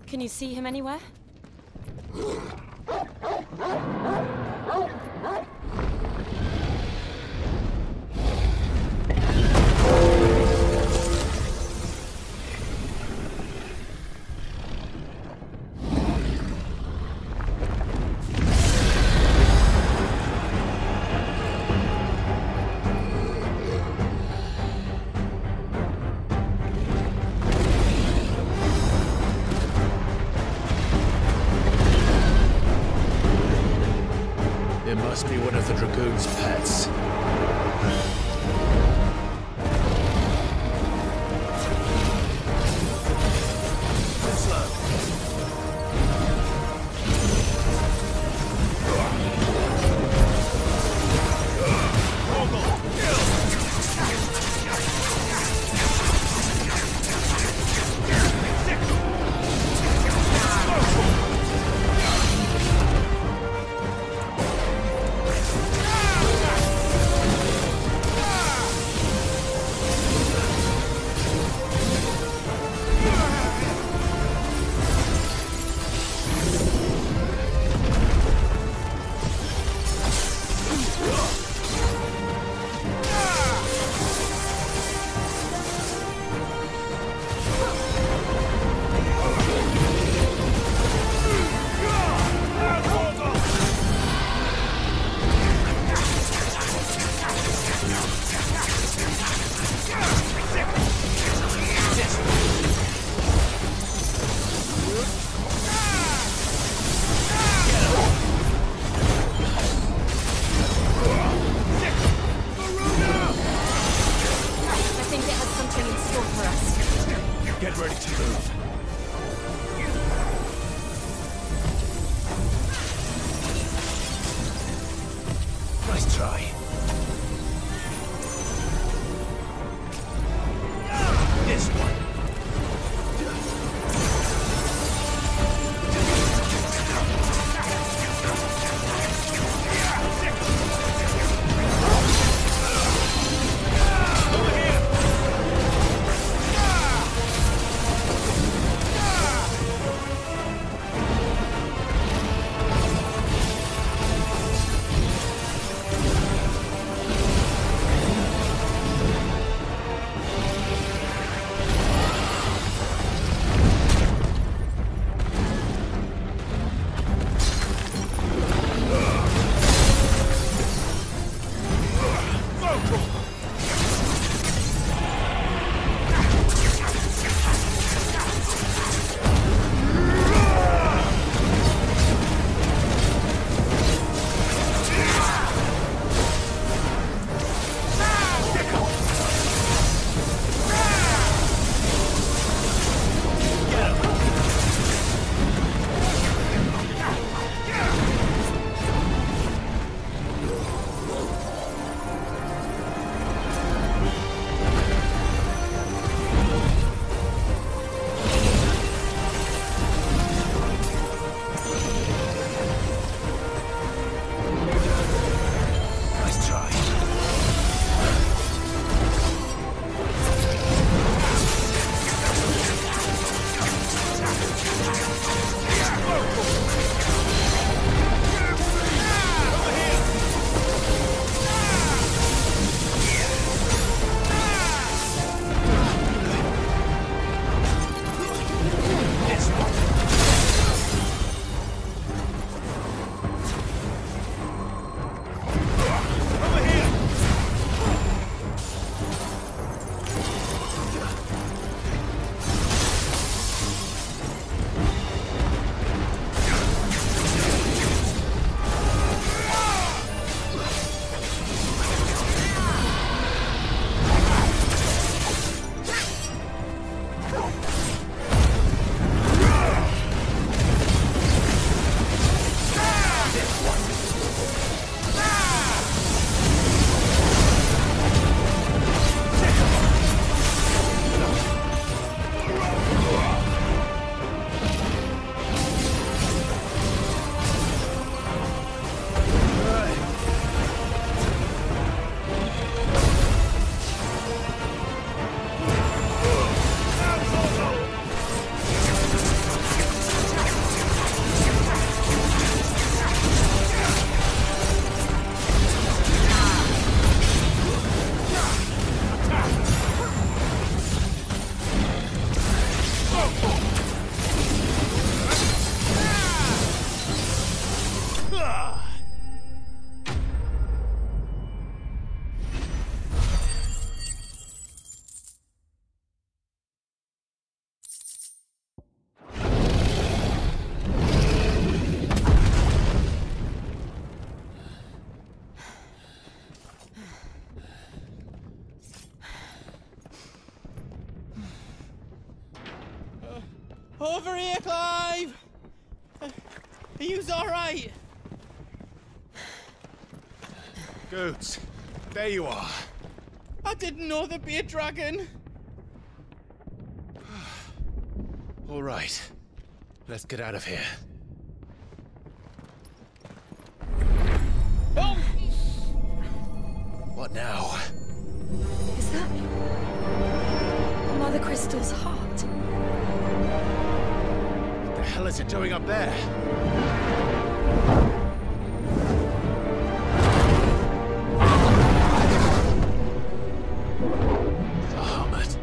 [SPEAKER 15] Can you see him anywhere?
[SPEAKER 1] It must be one of the Dragoon's pets.
[SPEAKER 9] over here, Clive! Are you alright?
[SPEAKER 10] Goots, there you are.
[SPEAKER 9] I didn't know there'd be a dragon.
[SPEAKER 10] All right, let's get out of here.
[SPEAKER 9] Oh!
[SPEAKER 10] What now?
[SPEAKER 7] Is that Mother Crystal's heart?
[SPEAKER 10] What the hell is it doing up there? Bahamut.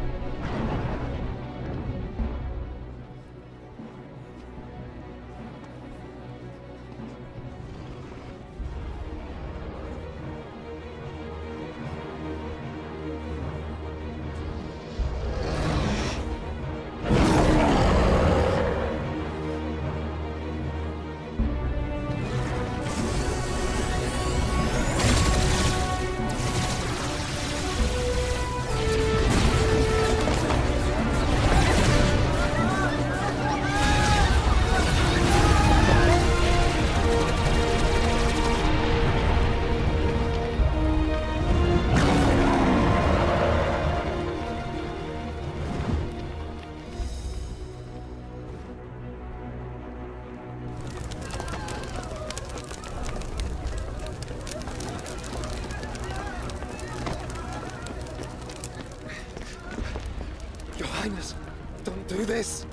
[SPEAKER 19] Don't do this!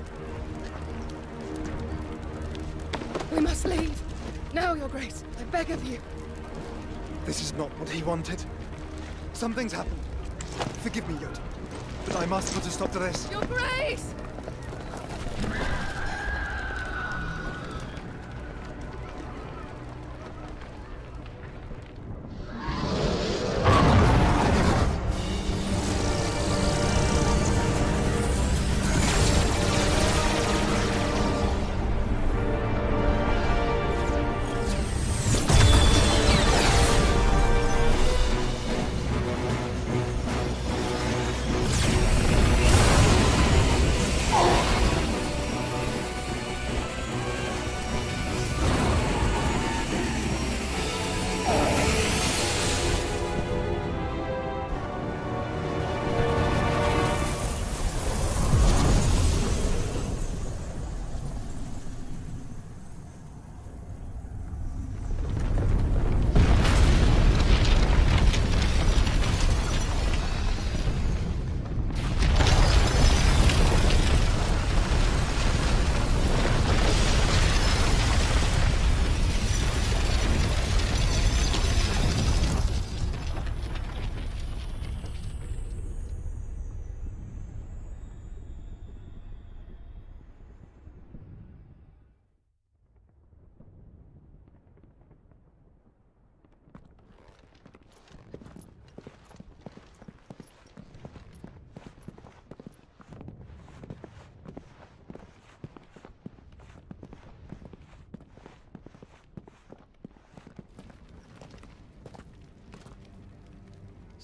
[SPEAKER 18] We must leave. Now, Your Grace. I beg of you.
[SPEAKER 19] This is not what he wanted. Something's happened. Forgive me, Yoda. But I must put a stop to this.
[SPEAKER 18] Your Grace!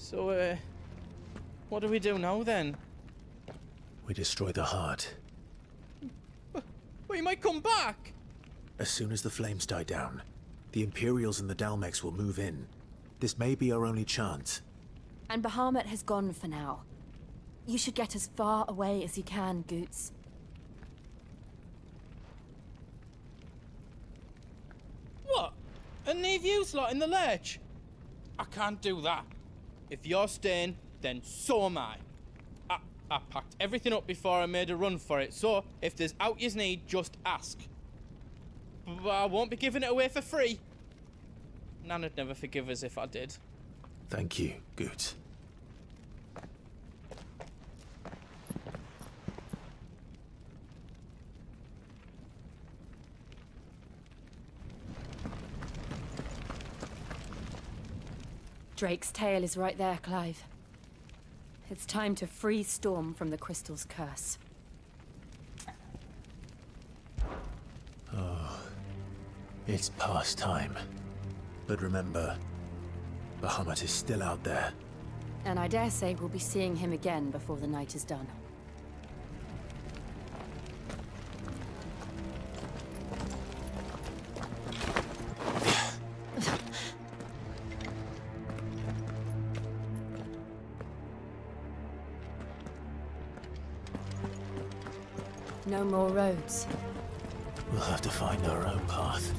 [SPEAKER 9] So, what do we do now, then?
[SPEAKER 10] We destroy the heart.
[SPEAKER 9] But he might come back!
[SPEAKER 10] As soon as the flames die down, the Imperials and the Dalmex will move in. This may be our only chance.
[SPEAKER 15] And Bahamut has gone for now. You should get as far away as you can, Goots.
[SPEAKER 9] What? And leave you lot in the lurch? I can't do that. If you're staying, then so am I. I packed everything up before I made a run for it, so if there's out yous need, just ask. But I won't be giving it away for free. Nana'd never forgive us if I did.
[SPEAKER 10] Thank you, Goots.
[SPEAKER 15] Drake's tail is right there, Clive. It's time to free Storm from the Crystal's curse.
[SPEAKER 10] Oh, it's past time. But remember, Bahamut is still out there.
[SPEAKER 15] And I dare say we'll be seeing him again before the night is done. No more roads.
[SPEAKER 1] We'll have to find our own path.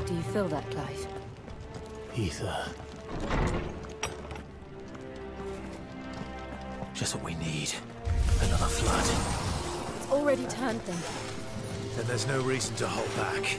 [SPEAKER 15] Do you feel that, Clive?
[SPEAKER 1] Ether. Just what we need. Another flood.
[SPEAKER 15] It's already turned them.
[SPEAKER 1] Then there's no reason to hold back.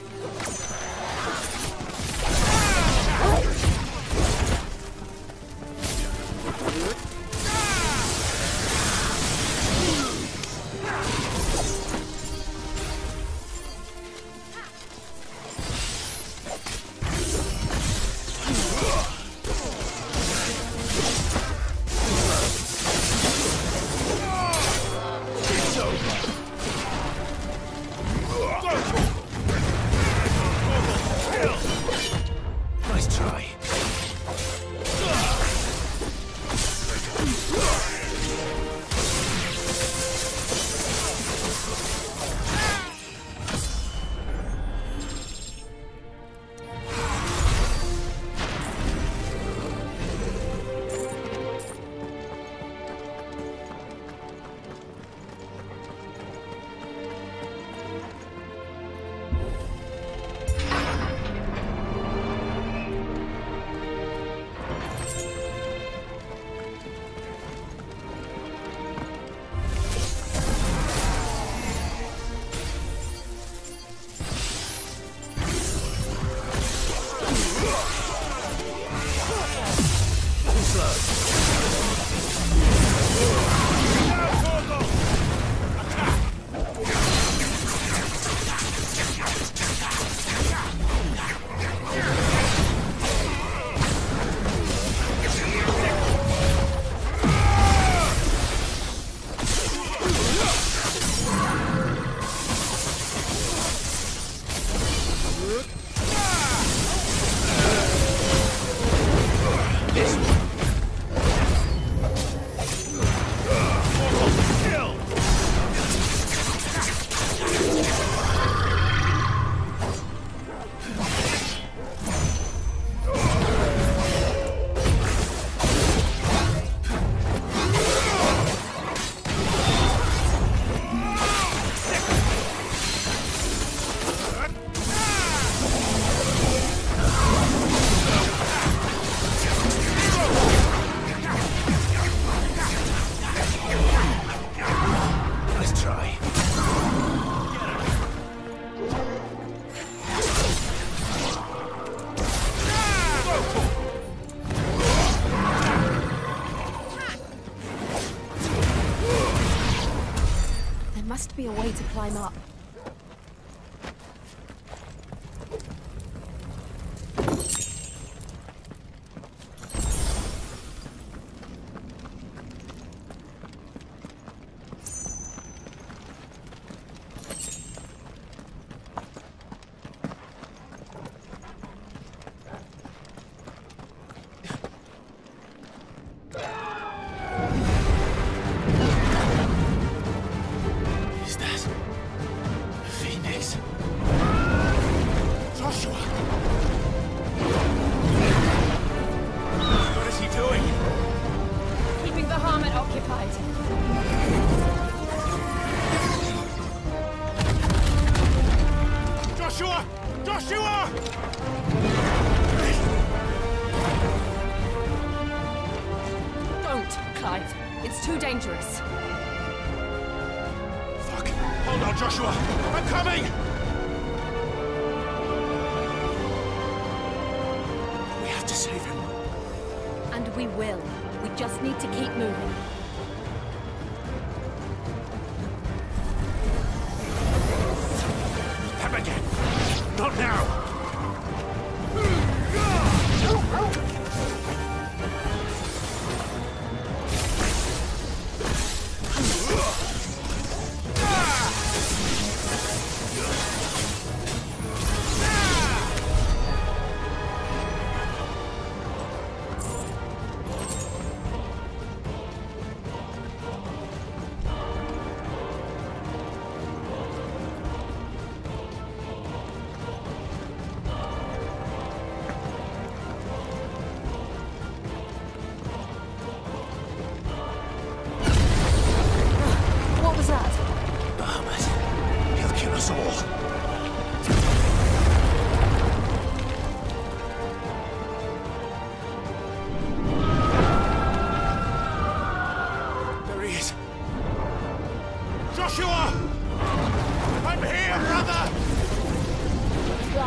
[SPEAKER 15] Be a way to climb up.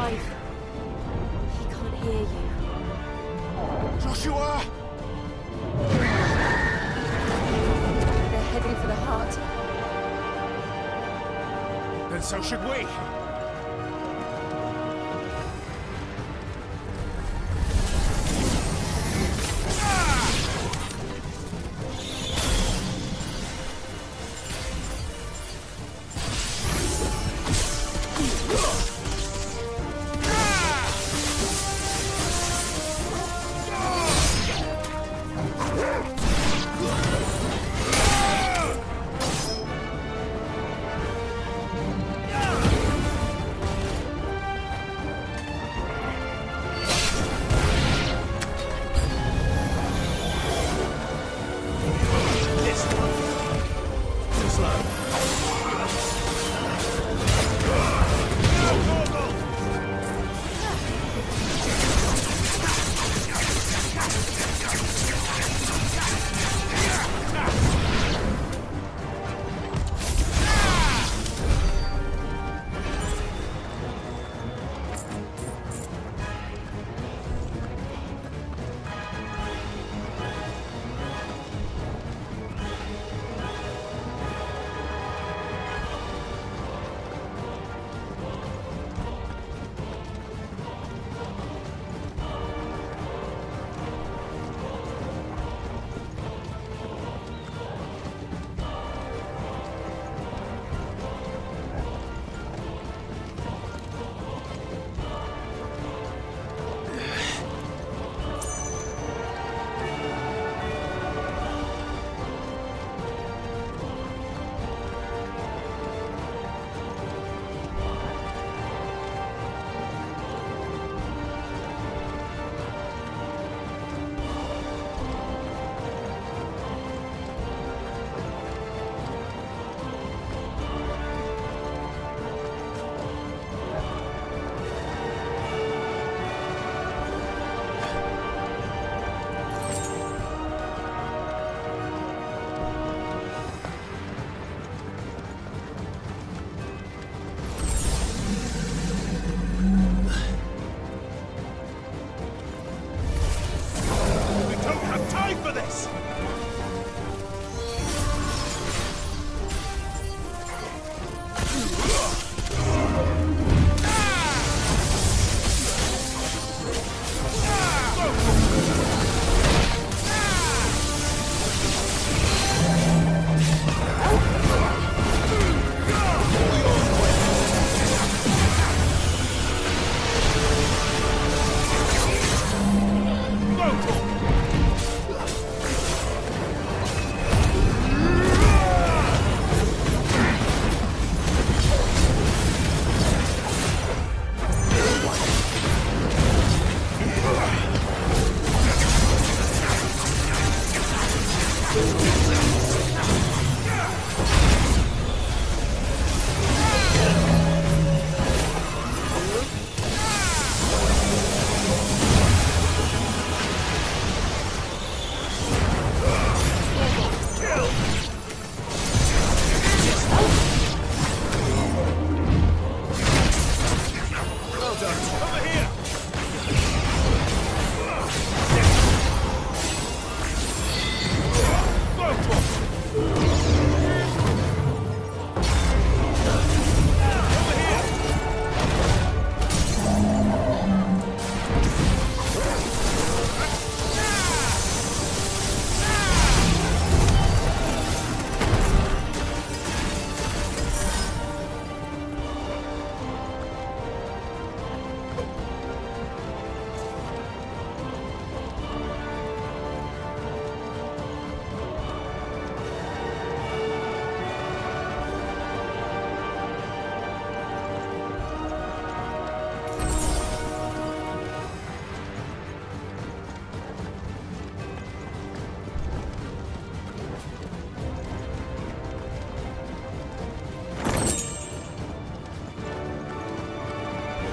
[SPEAKER 15] Clive. He can't hear you.
[SPEAKER 12] Joshua!
[SPEAKER 15] They're heading for the heart.
[SPEAKER 12] Then so should we.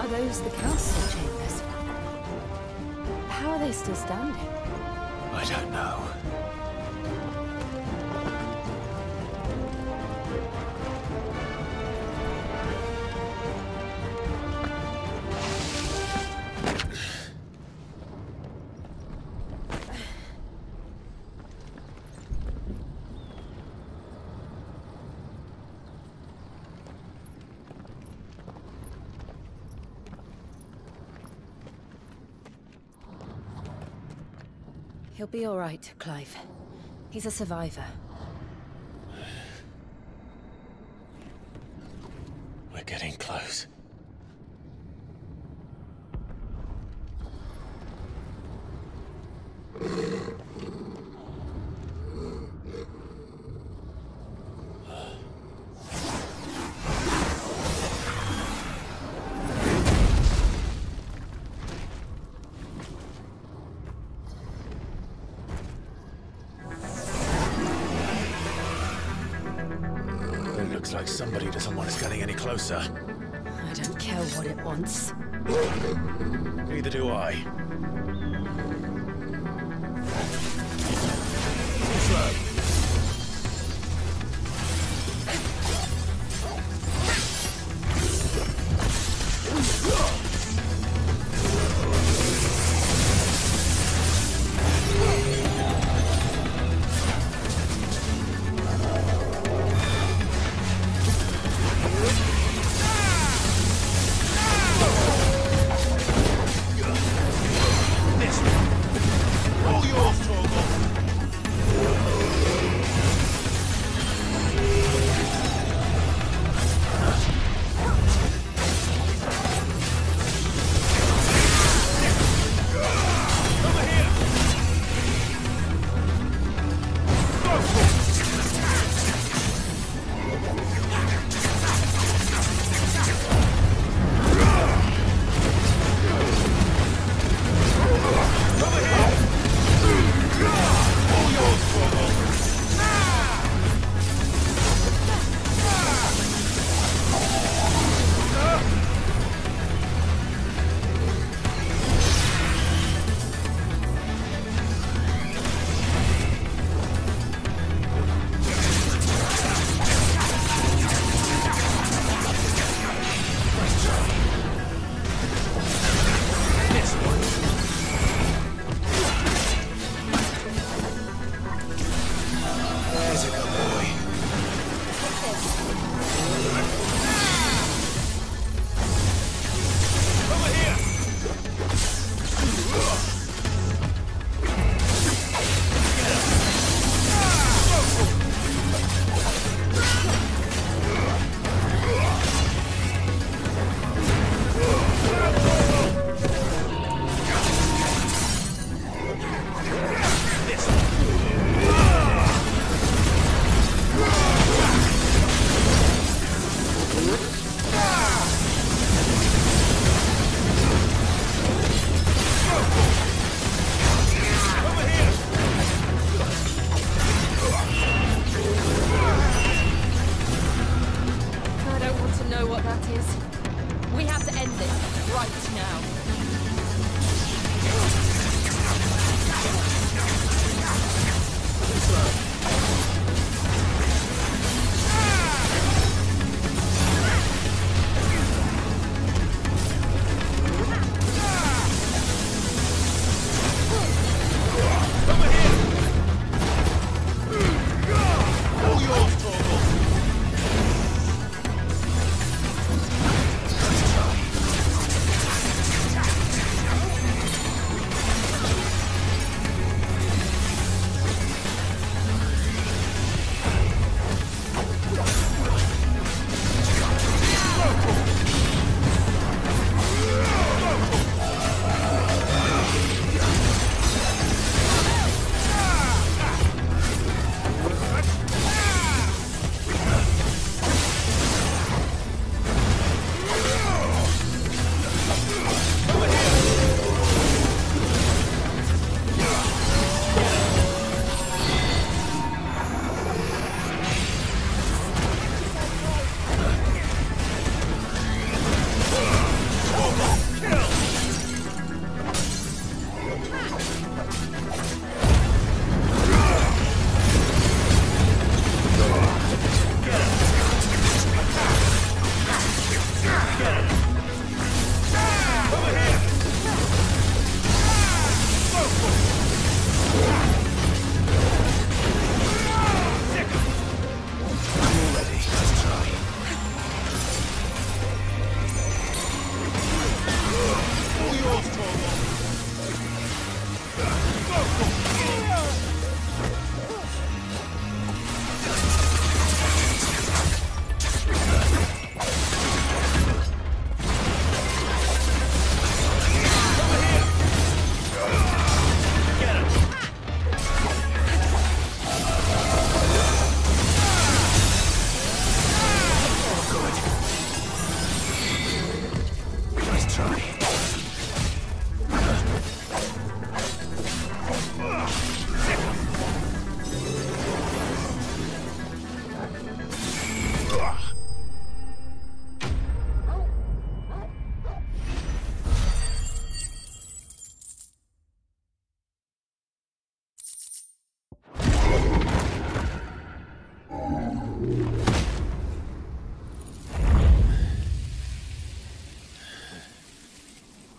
[SPEAKER 15] Those the council chambers. How are they still standing?
[SPEAKER 1] I don't know.
[SPEAKER 15] He'll be all right, Clive. He's a survivor.
[SPEAKER 1] We're getting close. It looks like somebody doesn't want us getting any closer.
[SPEAKER 15] I don't care what it wants.
[SPEAKER 1] Neither do I. Slow.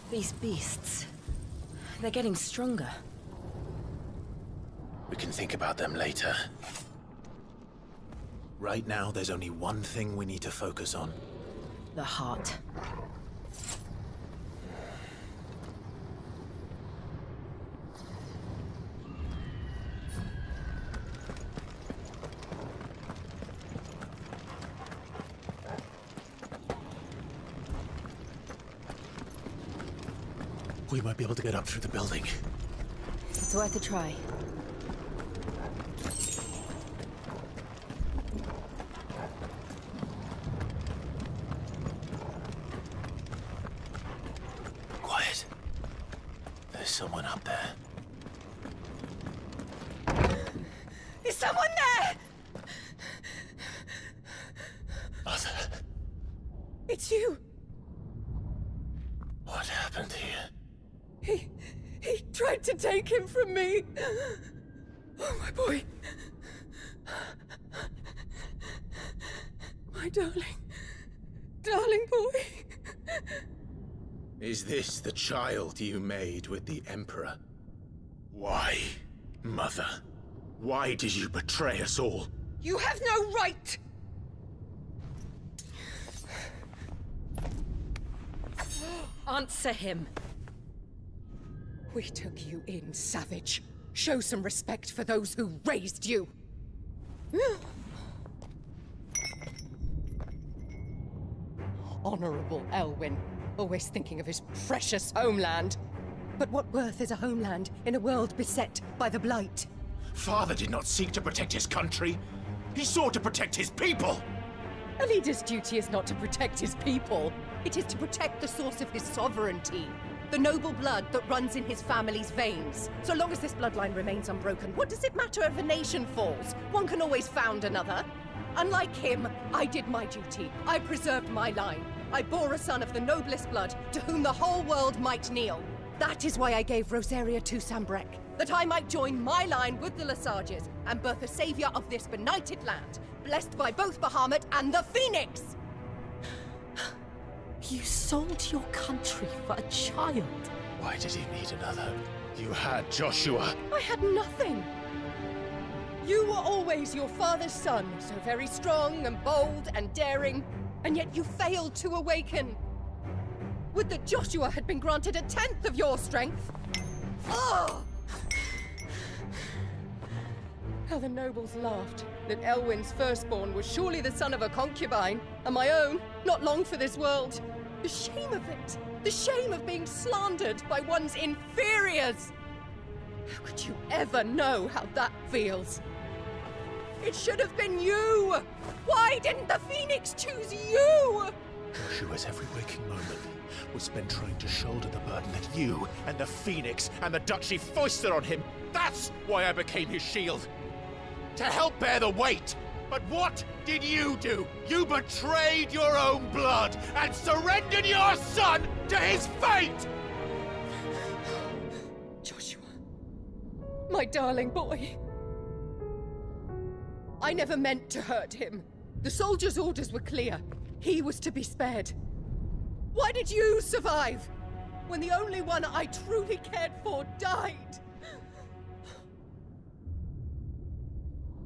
[SPEAKER 7] These beasts... they're getting stronger.
[SPEAKER 1] We can think about them later. Right now, there's only one thing we need to focus on.
[SPEAKER 7] The heart.
[SPEAKER 1] We might be able to get up through the building.
[SPEAKER 7] It's worth a try.
[SPEAKER 1] Quiet. There's someone up there.
[SPEAKER 18] Is someone there?
[SPEAKER 1] Mother.
[SPEAKER 18] It's you.
[SPEAKER 1] What happened here?
[SPEAKER 18] He tried to take him from me. Oh, my boy. My darling boy.
[SPEAKER 1] Is this the child you made with the Emperor? Why, Mother? Why did you betray us all?
[SPEAKER 18] You have no right!
[SPEAKER 7] Answer him.
[SPEAKER 18] We took you in, savage. Show some respect for those who raised you. Honorable Elwyn, always thinking of his precious homeland. But what worth is a homeland in a world beset by the Blight?
[SPEAKER 1] Father did not seek to protect his country. He sought to protect his people.
[SPEAKER 18] A leader's duty is not to protect his people. It is to protect the source of his sovereignty. The noble blood that runs in his family's veins. So long as this bloodline remains unbroken, what does it matter if a nation falls? One can always found another. Unlike him, I did my duty. I preserved my line. I bore a son of the noblest blood, to whom the whole world might kneel. That is why I gave Rosaria to Sambrek, that I might join my line with the Lesages and birth a savior of this benighted land, blessed by both Bahamut and the Phoenix!
[SPEAKER 3] You sold your country for a child.
[SPEAKER 1] Why did he need another? You had Joshua.
[SPEAKER 18] I had nothing. You were always your father's son, so very strong and bold and daring, and yet you failed to awaken. Would that Joshua had been granted 1/10 of your strength? Oh! How the nobles laughed that Elwyn's firstborn was surely the son of a concubine, and my own, not long for this world. The shame of it! The shame of being slandered by one's inferiors! How could you ever know how that feels? It should have been you! Why didn't the Phoenix choose you?
[SPEAKER 1] Joshua's every waking moment was spent trying to shoulder the burden that you and the Phoenix and the Duchy foisted on him. That's why I became his shield. To help bear the weight. But what did you do? You betrayed your own blood and surrendered your son to his fate!
[SPEAKER 18] Joshua, my darling boy. I never meant to hurt him. The soldiers' orders were clear. He was to be spared. Why did you survive when the only one I truly cared for died?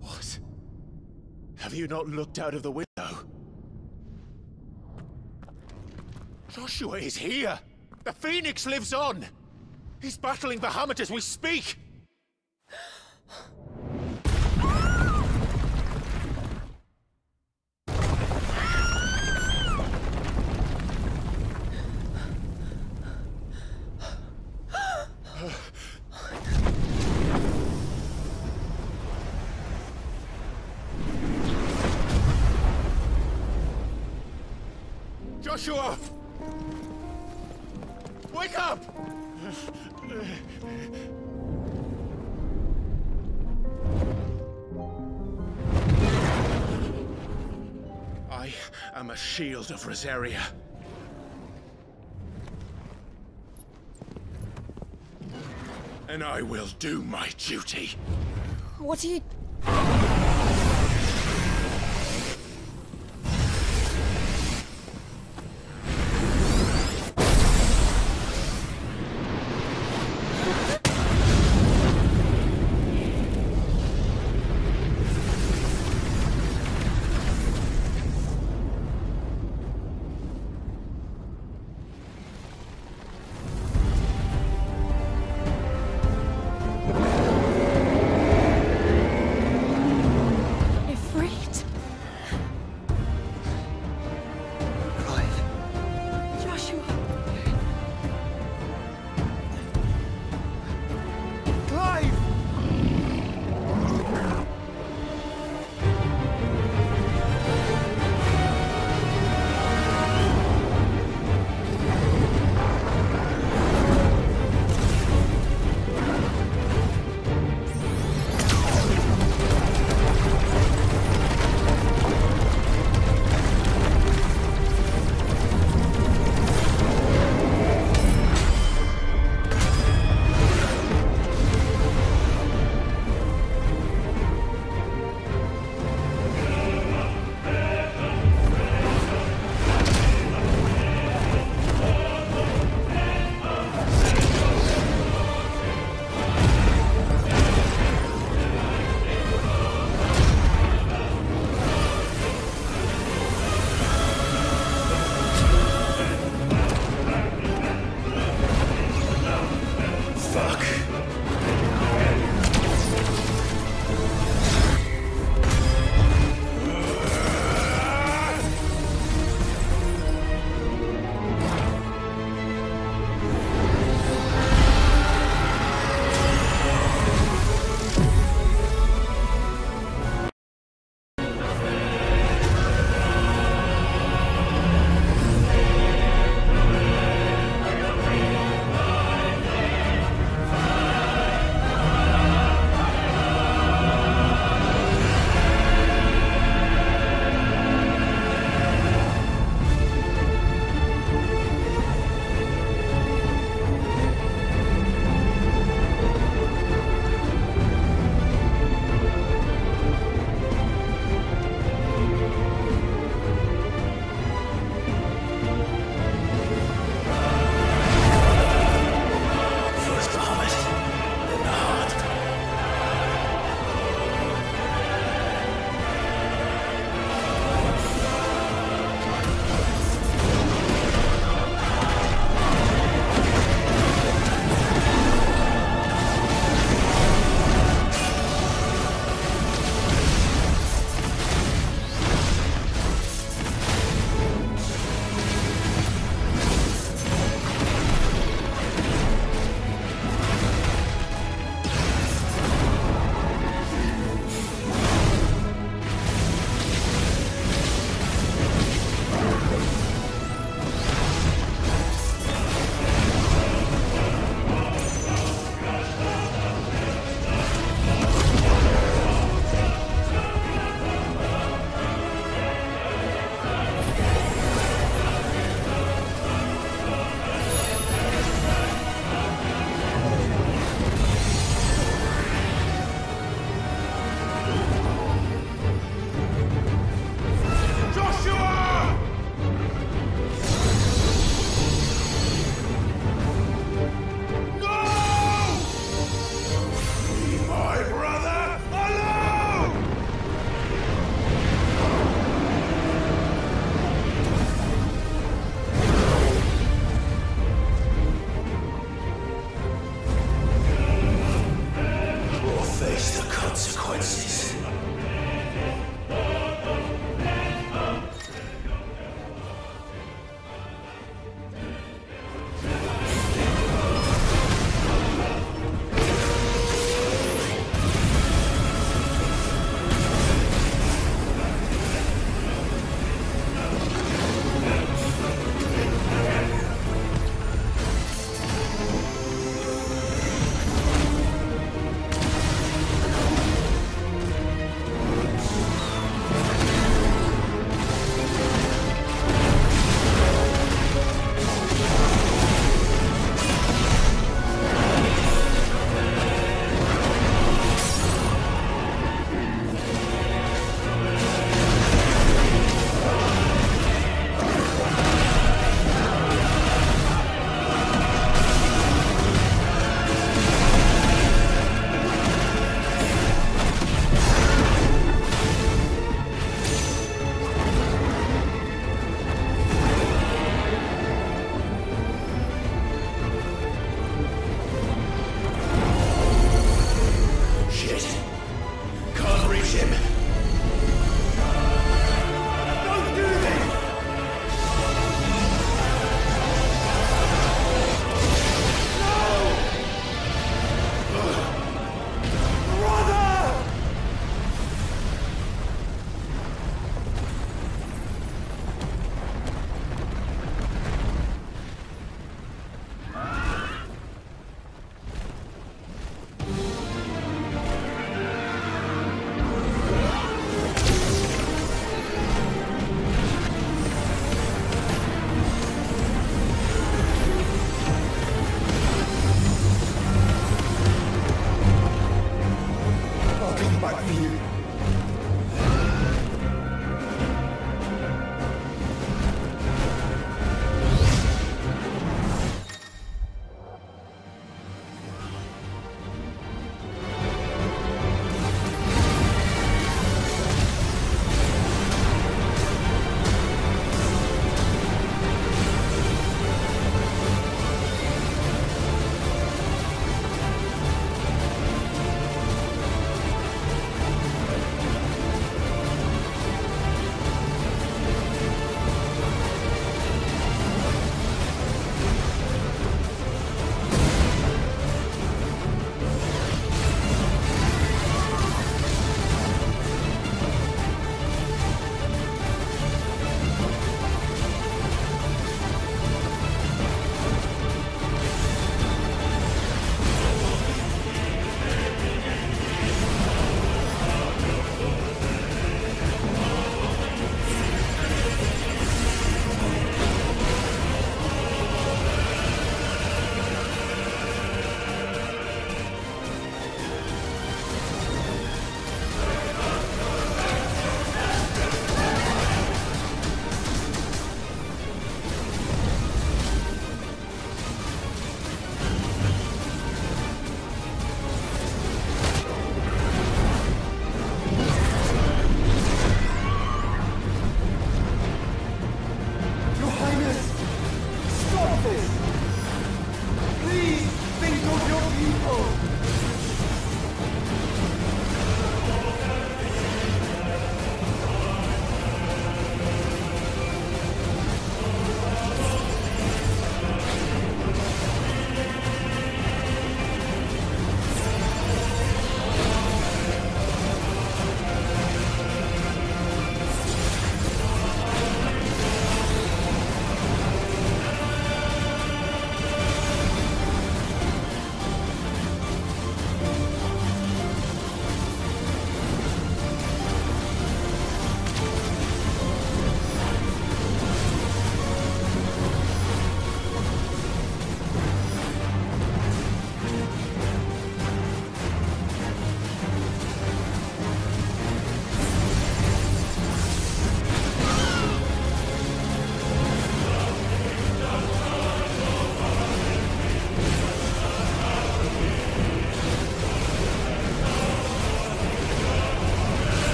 [SPEAKER 1] What? Have you not looked out of the window? Joshua is here! The Phoenix lives on! He's battling Bahamut as we speak! Joshua! Wake up! I am a shield of Rosaria. And I will do my duty.
[SPEAKER 3] What are you...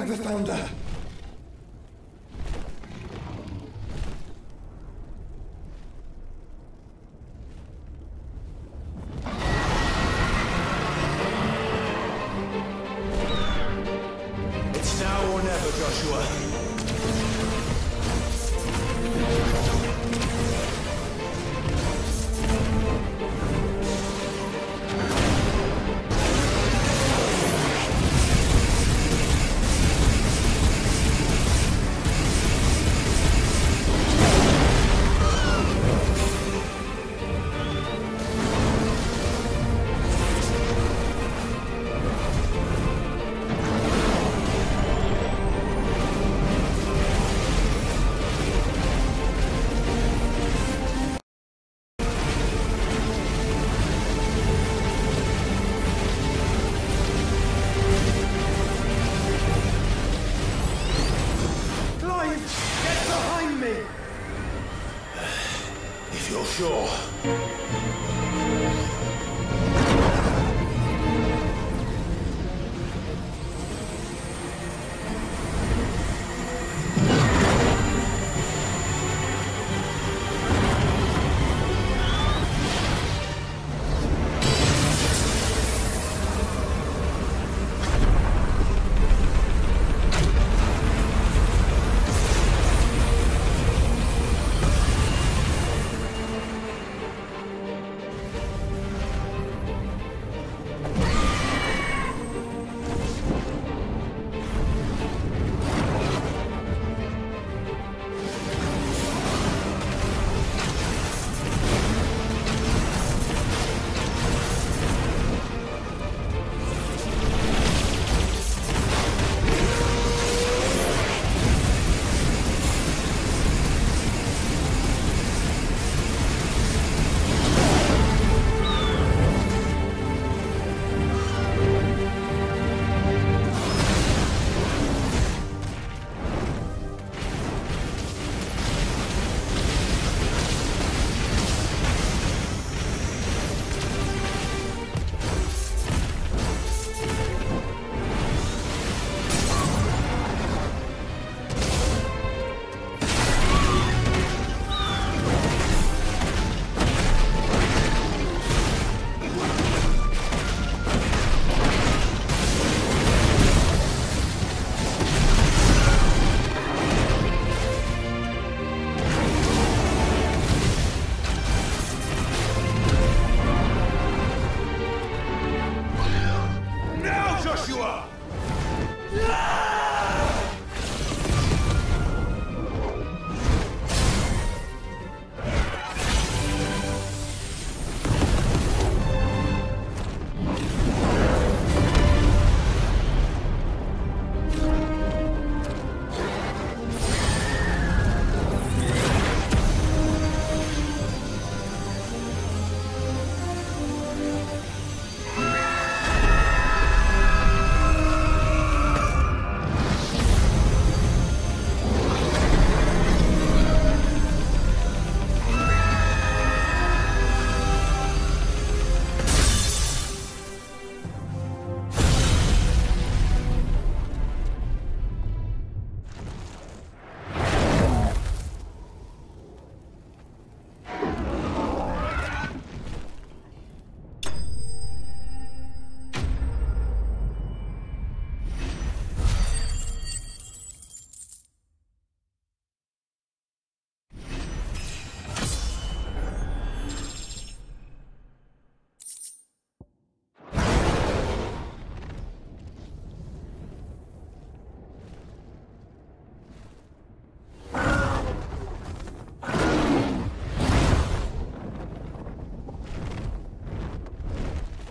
[SPEAKER 25] the founder.
[SPEAKER 1] It's now or never, Joshua. Sure.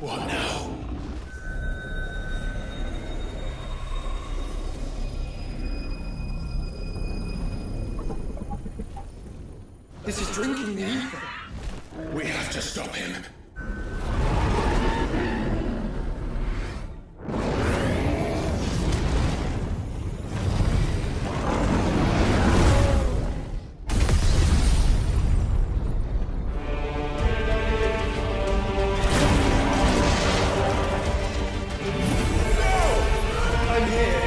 [SPEAKER 1] What now?
[SPEAKER 25] This is drinking the ether.
[SPEAKER 1] We have to stop him.
[SPEAKER 25] I'm here.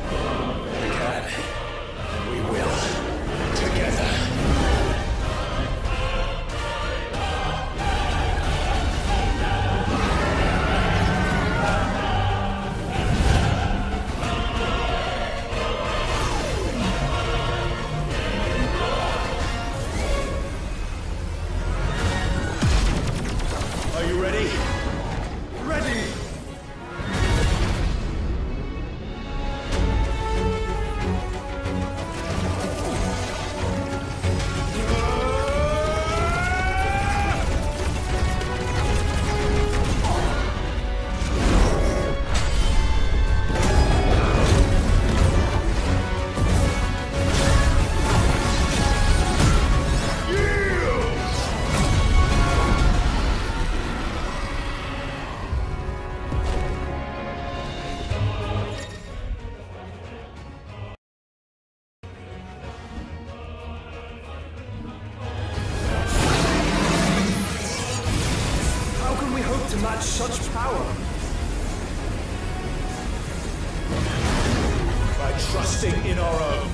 [SPEAKER 1] We can. And we will. Together. Are you ready? Ready!
[SPEAKER 12] Such power?
[SPEAKER 1] By trusting in our own.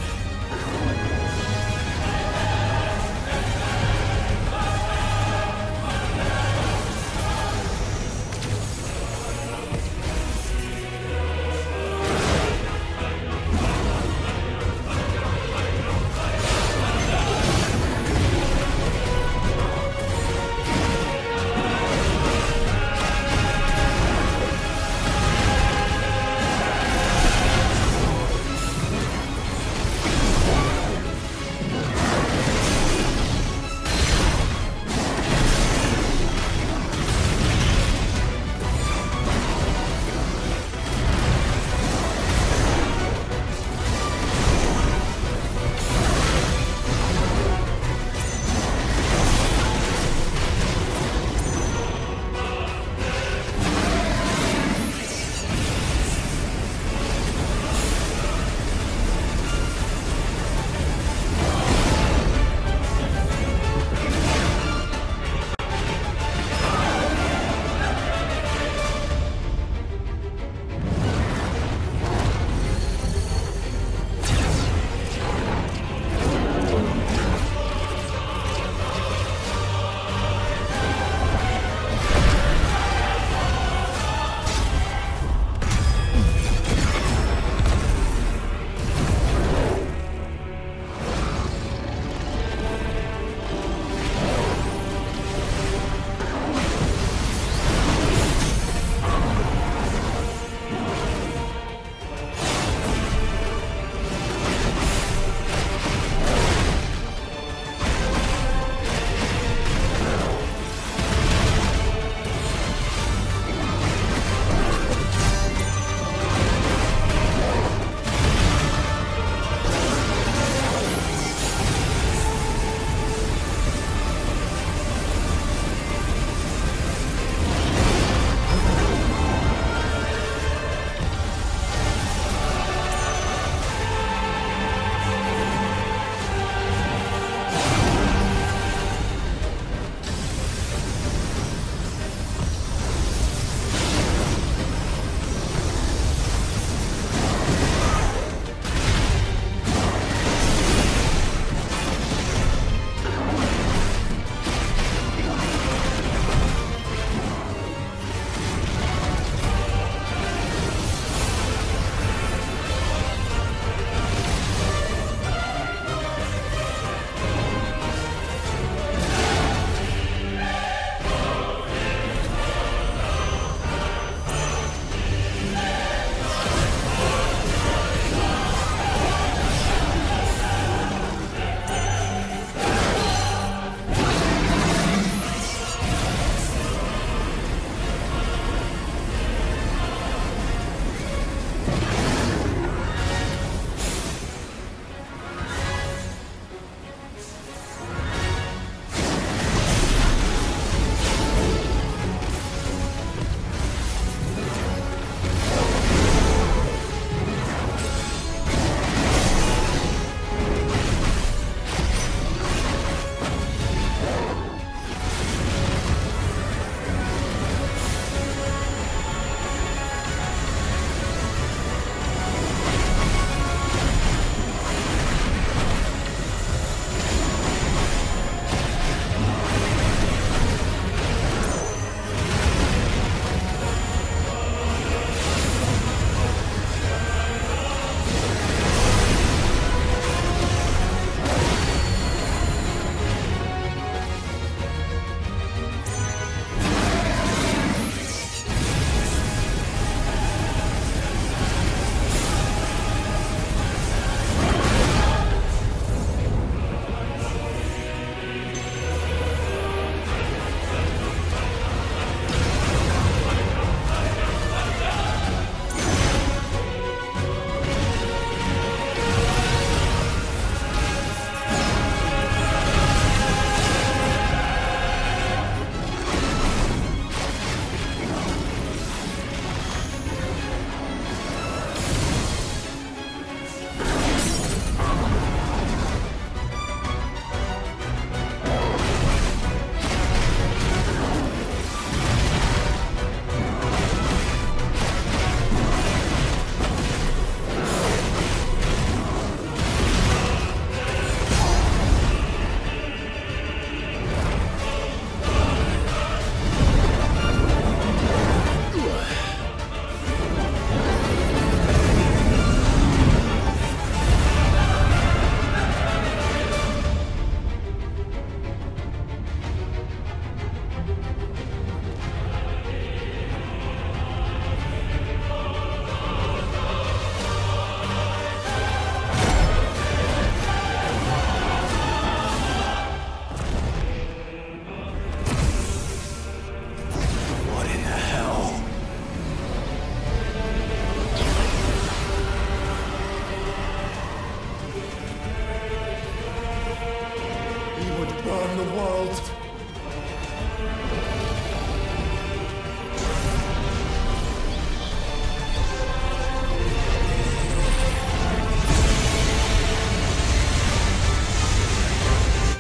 [SPEAKER 1] world.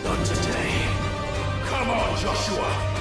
[SPEAKER 1] Not today. Come on, Joshua.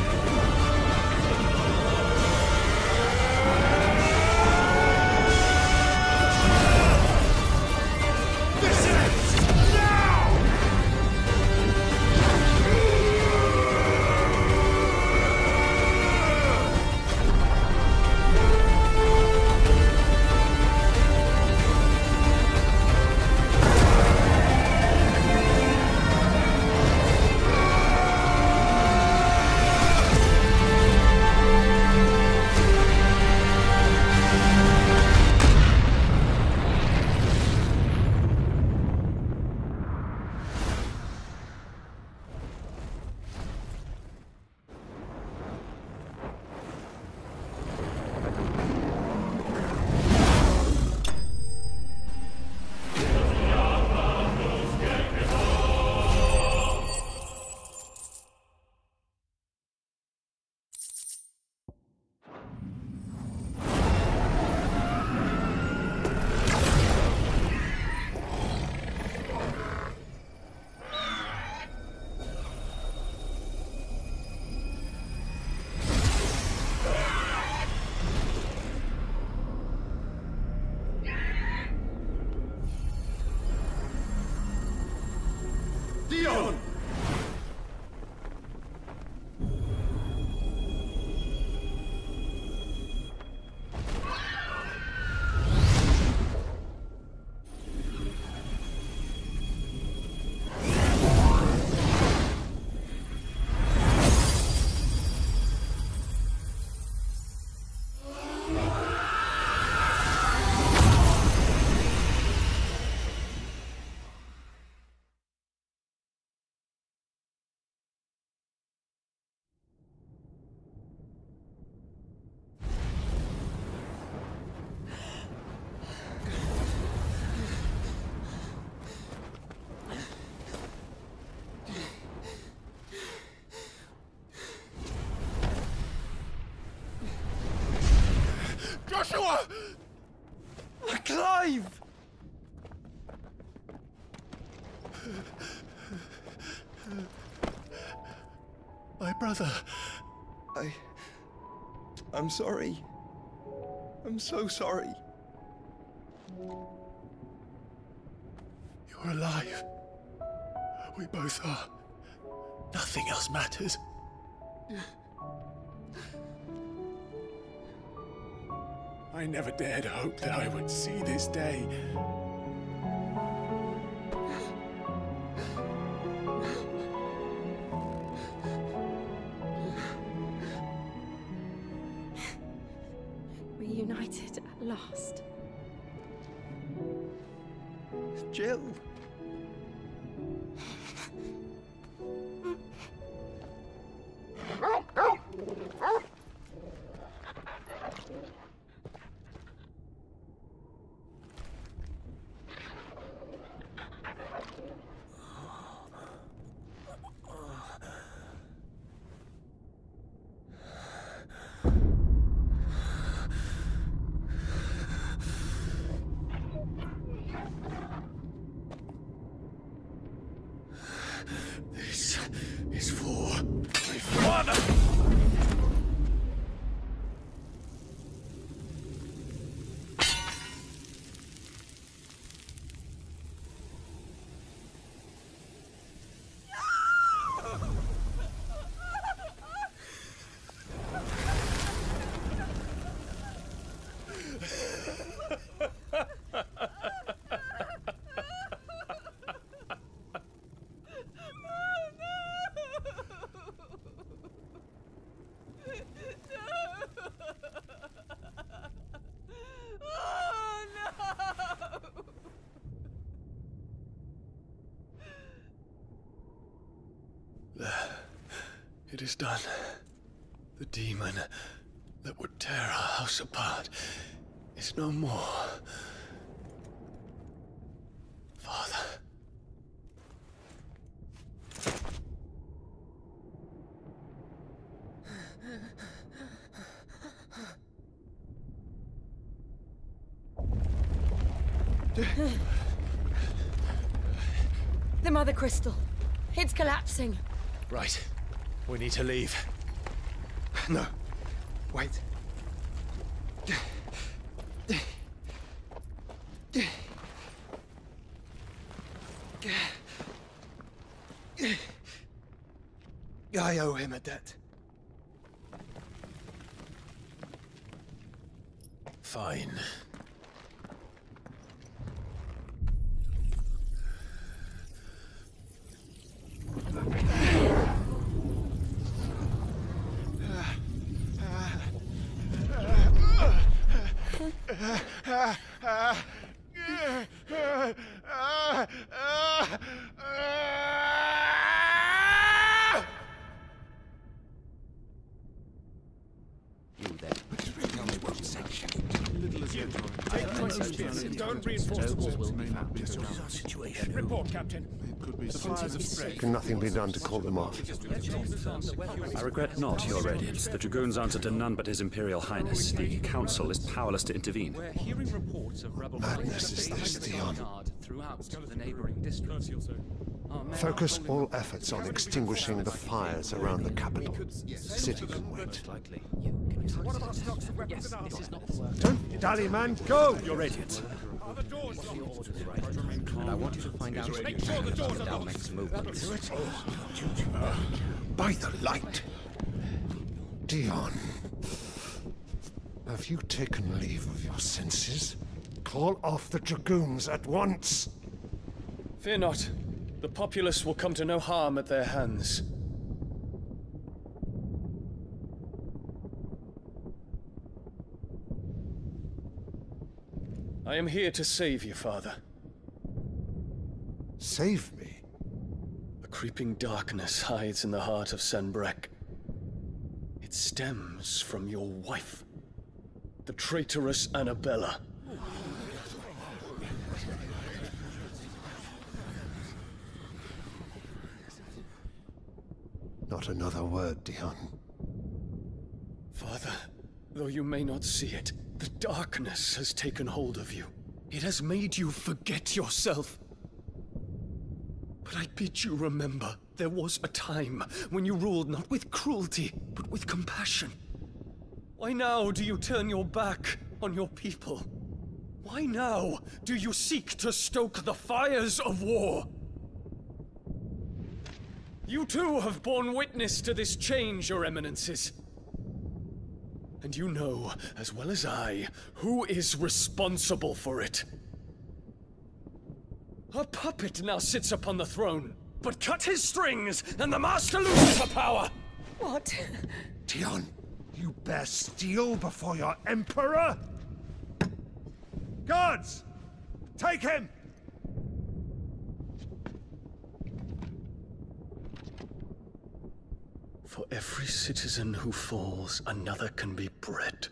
[SPEAKER 1] Joshua! Clive! My brother.
[SPEAKER 19] I'm sorry. I'm so sorry.
[SPEAKER 1] You're alive. We both are. Nothing else matters. I never dared hope that I would see this day.
[SPEAKER 15] Reunited at last.
[SPEAKER 19] Jill.
[SPEAKER 1] This is for my father! It is done. The demon that would tear our house apart is no more. Father.
[SPEAKER 15] The Mother Crystal. It's collapsing.
[SPEAKER 20] Right. We need to leave.
[SPEAKER 19] No. Wait. I owe him a debt.
[SPEAKER 1] Fine.
[SPEAKER 14] Don't reinforce the walls. Situation. Report, Captain.
[SPEAKER 13] Can nothing be done to call them off?
[SPEAKER 16] I regret not, Your Radiance. The Dragoons answer to none but His Imperial Highness. The Council is powerless to intervene.
[SPEAKER 17] We're hearing reports of rebel
[SPEAKER 13] Madness is this, Dion.
[SPEAKER 17] throughout the neighboring districts.
[SPEAKER 13] Focus all efforts on extinguishing the fires around the capital. The city can wait.
[SPEAKER 14] What about stocks of weapons and armor?
[SPEAKER 13] Don't dally, man. Go!
[SPEAKER 16] Your Radiance.
[SPEAKER 14] Are the doors locked?
[SPEAKER 17] And I want you to find out
[SPEAKER 14] Make sure the doors are locked.
[SPEAKER 17] next movement.
[SPEAKER 13] By the light. Dion. Have you taken leave of your senses? Call off the Dragoons at once.
[SPEAKER 20] Fear not. The populace will come to no harm at their hands. I am here to save you, Father.
[SPEAKER 13] Save me?
[SPEAKER 20] A creeping darkness hides in the heart of Sanbreque. It stems from your wife, the traitorous Annabella.
[SPEAKER 13] Not another word, Dion.
[SPEAKER 20] Father, though you may not see it, the darkness has taken hold of you. It has made you forget yourself. But I bid you remember, there was a time when you ruled not with cruelty, but with compassion. Why now do you turn your back on your people? Why now do you seek to stoke the fires of war? You too have borne witness to this change, Your Eminences. And you know, as well as I, who is responsible for it. A puppet now sits upon the throne, but cut his strings, and the master loses the power!
[SPEAKER 15] What?
[SPEAKER 13] Dion, you bear steel before your Emperor? Guards! Take him!
[SPEAKER 20] For every citizen who falls, another can be bred.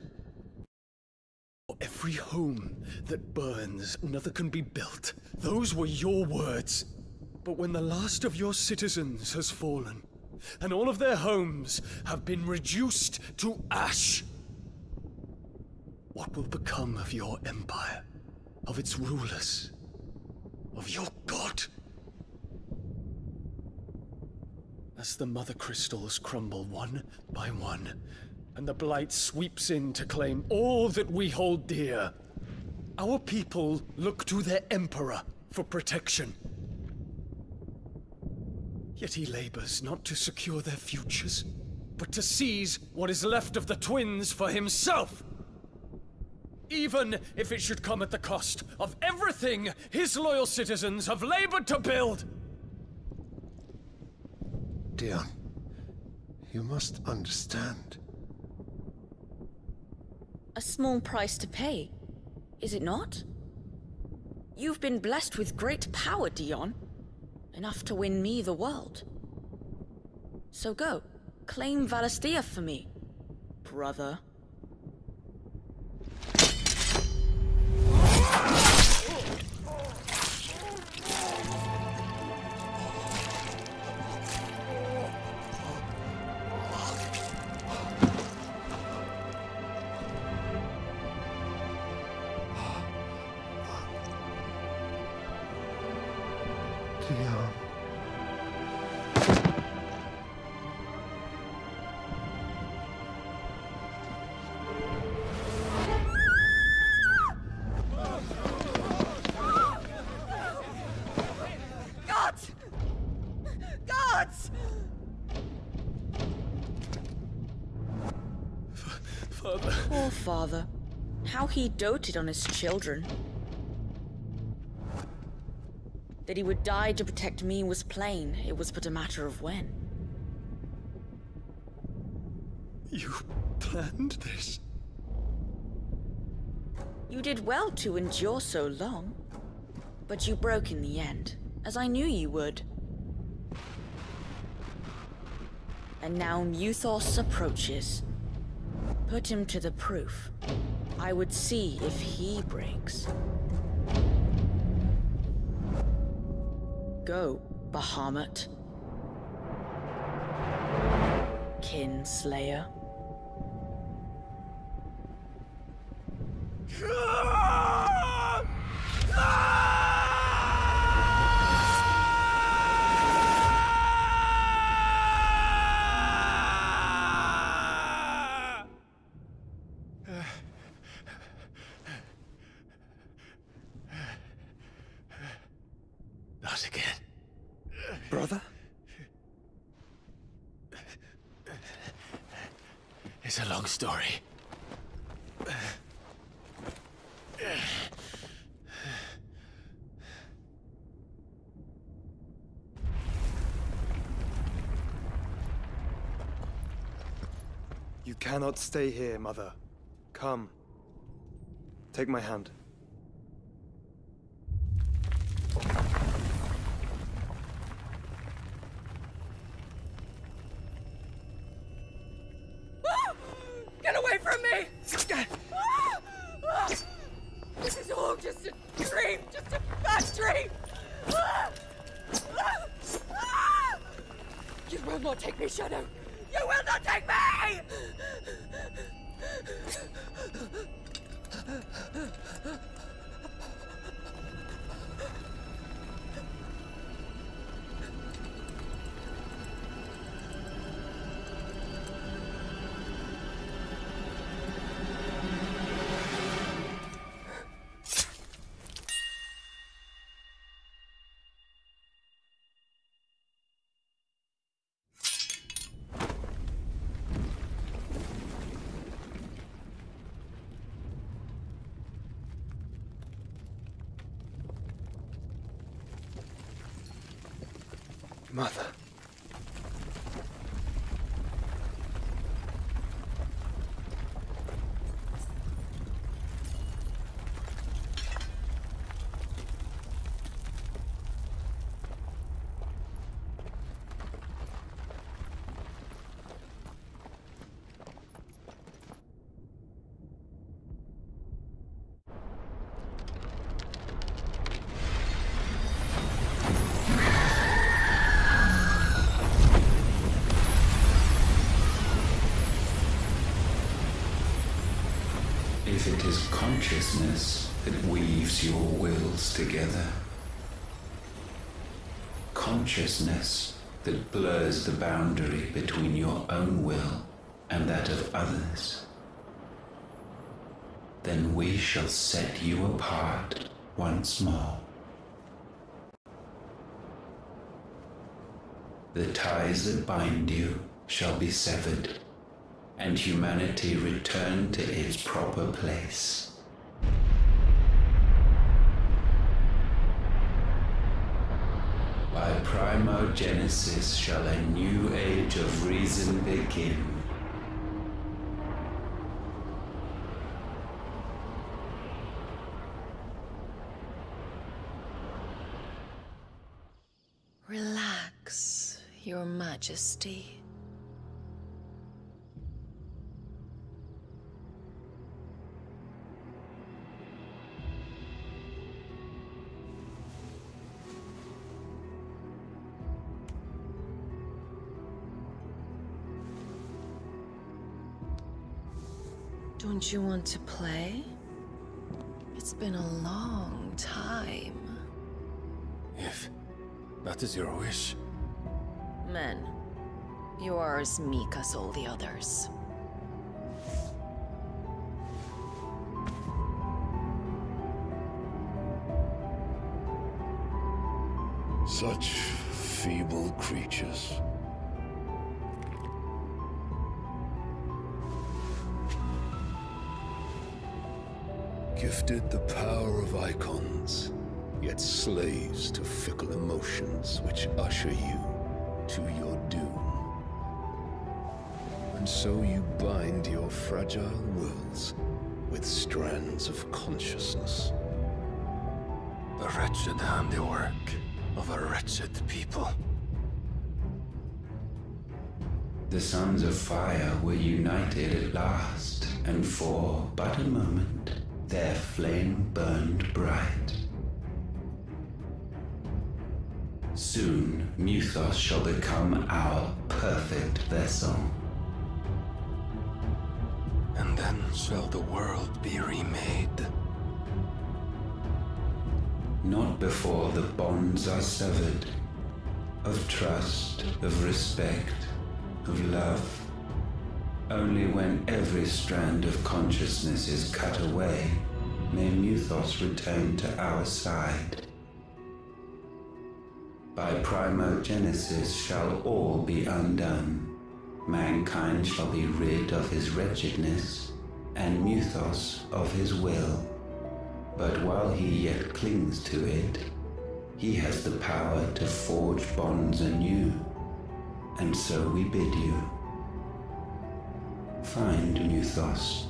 [SPEAKER 20] For every home that burns, another can be built. Those were your words. But when the last of your citizens has fallen, and all of their homes have been reduced to ash, what will become of your empire, of its rulers, of your god? As the Mother Crystals crumble one by one, and the Blight sweeps in to claim all that we hold dear, our people look to their Emperor for protection. Yet he labors not to secure their futures, but to seize what is left of the twins for himself! Even if it should come at the cost of everything his loyal citizens have labored to build!
[SPEAKER 13] Dion, you must understand.
[SPEAKER 22] A small price to pay, is it not? You've been blessed with great power, Dion. Enough to win me the world. So go, claim Valisthea for me, brother.
[SPEAKER 13] Dion.
[SPEAKER 3] Gods! Gods!
[SPEAKER 20] Father.
[SPEAKER 22] Poor father. How he doted on his children. That he would die to protect me was plain. It was but a matter of when.
[SPEAKER 20] You planned this?
[SPEAKER 22] You did well to endure so long. But you broke in the end, as I knew you would. And now Muthos approaches. Put him to the proof. I would see if he breaks. Go, Bahamut. Kinslayer.
[SPEAKER 1] Not again.
[SPEAKER 19] Brother?
[SPEAKER 1] It's a long story.
[SPEAKER 19] You cannot stay here, Mother. Come. Take my hand.
[SPEAKER 3] Get away from me! This is all just a dream, just a bad dream! You will not take me, Shadow! You will not take me!
[SPEAKER 19] Mother.
[SPEAKER 2] If it is consciousness that weaves your wills together, consciousness that blurs the boundary between your own will and that of others, then we shall set you apart once more. The ties that bind you shall be severed, and humanity return to its proper place. By primogenesis shall a new age of reason begin.
[SPEAKER 18] Relax, Your Majesty. Don't you want to play? It's been a long time.
[SPEAKER 10] That is your wish.
[SPEAKER 22] Men, you are as meek as all the others.
[SPEAKER 5] Such feeble creatures. Gifted the power of icons, yet slaves to fickle emotions which usher you to your doom. And so you bind your fragile wills with strands of consciousness.
[SPEAKER 10] The wretched handiwork of a wretched people.
[SPEAKER 2] The sons of fire were united at last, and for but a moment their flame burned bright. Soon Mythos shall become our perfect vessel.
[SPEAKER 10] And then shall the world be remade.
[SPEAKER 2] Not before the bonds are severed, of trust, of respect, of love. Only when every strand of consciousness is cut away, may Mythos return to our side. By primogenesis shall all be undone. Mankind shall be rid of his wretchedness, and Mythos of his will. But while he yet clings to it, he has the power to forge bonds anew. And so we bid you, find Mythos,